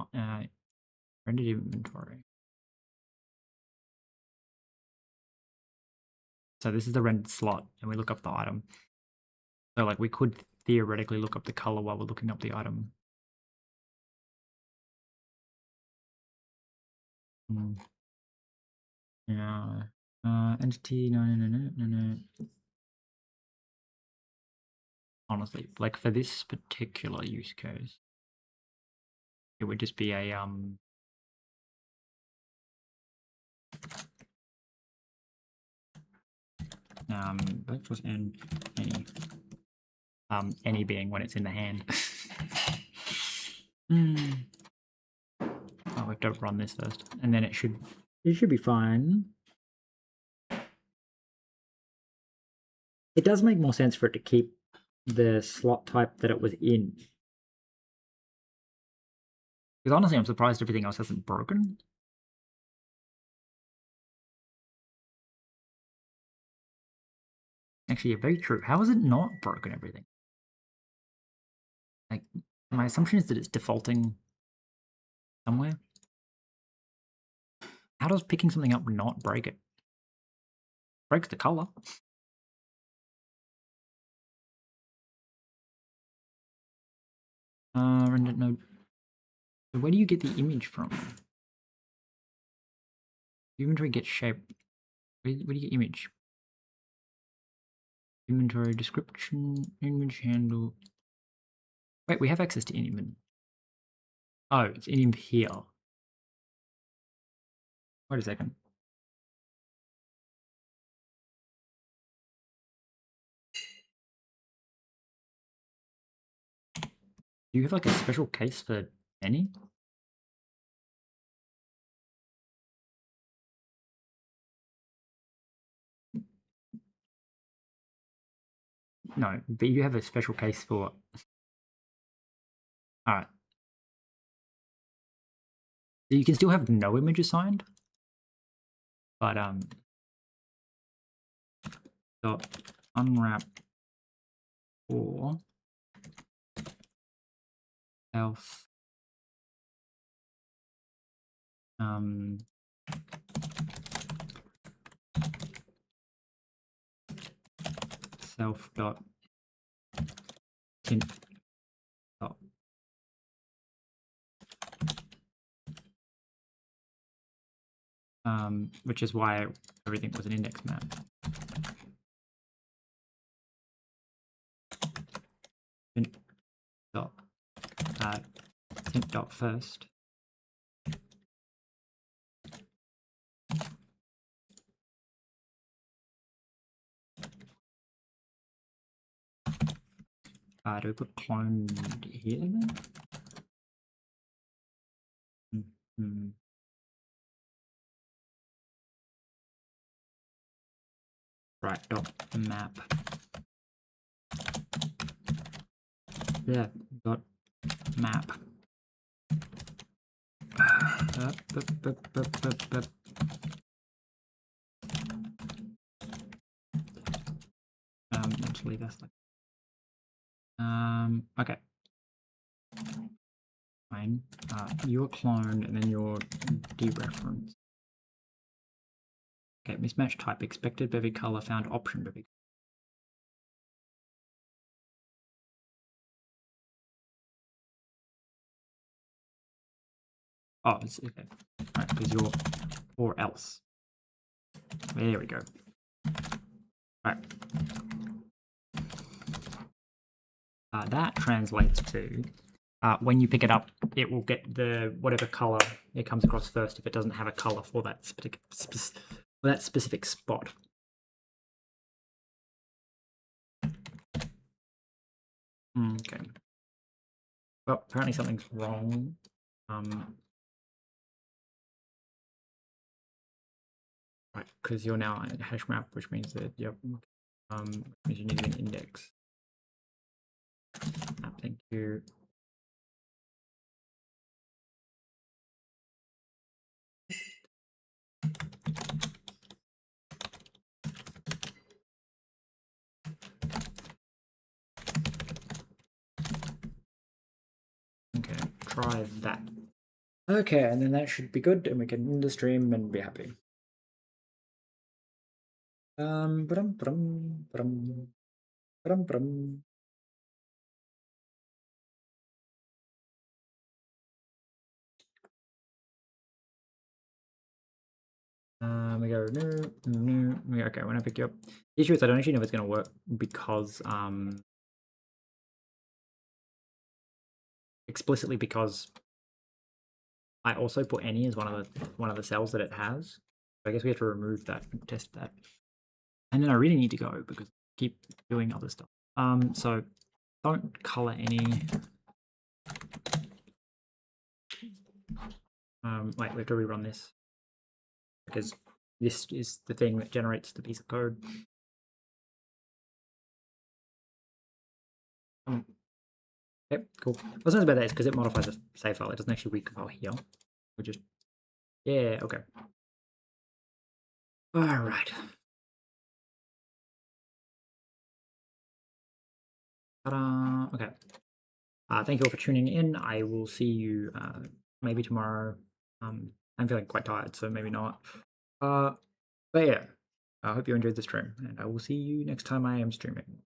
inventory. So this is the rendered slot, and we look up the item. So like we could theoretically look up the color while we're looking up the item. Yeah. Entity, no. Honestly, like for this particular use case, it would just be a that was any being when it's in the hand. Oh, we have to run this first, and then it should be fine. It does make more sense for it to keep the slot type that it was in. Because honestly, I'm surprised everything else hasn't broken. Actually, yeah, very true. How is it not broken everything? Like, my assumption is that it's defaulting somewhere. How does picking something up not break it? Breaks the color. Render node. So where do you get the image from? Inventory gets shape. Where do you get image? Inventory description, image handle. Wait, we have access to image. Oh, it's in here. Wait a second. Do you have like a special case for any? No, but you have a special case for. Alright. So you can still have no image assigned, but dot unwrap or else self dot tint dot which is why everything was an index map. Tint dot tint dot first. Do we put cloned here then? Right, dot map. Yeah, dot map. Actually, that's like. Okay. Fine. You're cloned, and then you're dereferenced. Okay, mismatch type expected Bevy color found option Bevy. Oh, it's okay. Right, because you're or else. There we go. Right. That translates to when you pick it up, it will get the whatever color it comes across first if it doesn't have a color for that specific spot. Okay. Well, apparently something's wrong. Right, because you're now a hash map, which means that yep, means you need an index. Thank you. try that. Okay, and then that should be good, and we can end the stream and be happy. Ba-dum, ba-dum, ba-dum, ba-dum, ba-dum. We go no. Okay, when I pick you up, the issue is I don't actually know if it's going to work because explicitly because I also put any as one of the cells that it has. So I guess we have to remove that and test that. And then I really need to go because I keep doing other stuff. So don't color any. Wait, we have to rerun this because this is the thing that generates the piece of code. Yep, cool. What's nice about that is because it modifies the save file. It doesn't actually recompile here. We just, yeah, okay. All right. Ta-da! Okay. Thank you all for tuning in. I will see you maybe tomorrow. I'm feeling quite tired, so maybe not. But yeah, I hope you enjoyed the stream, and I will see you next time I am streaming.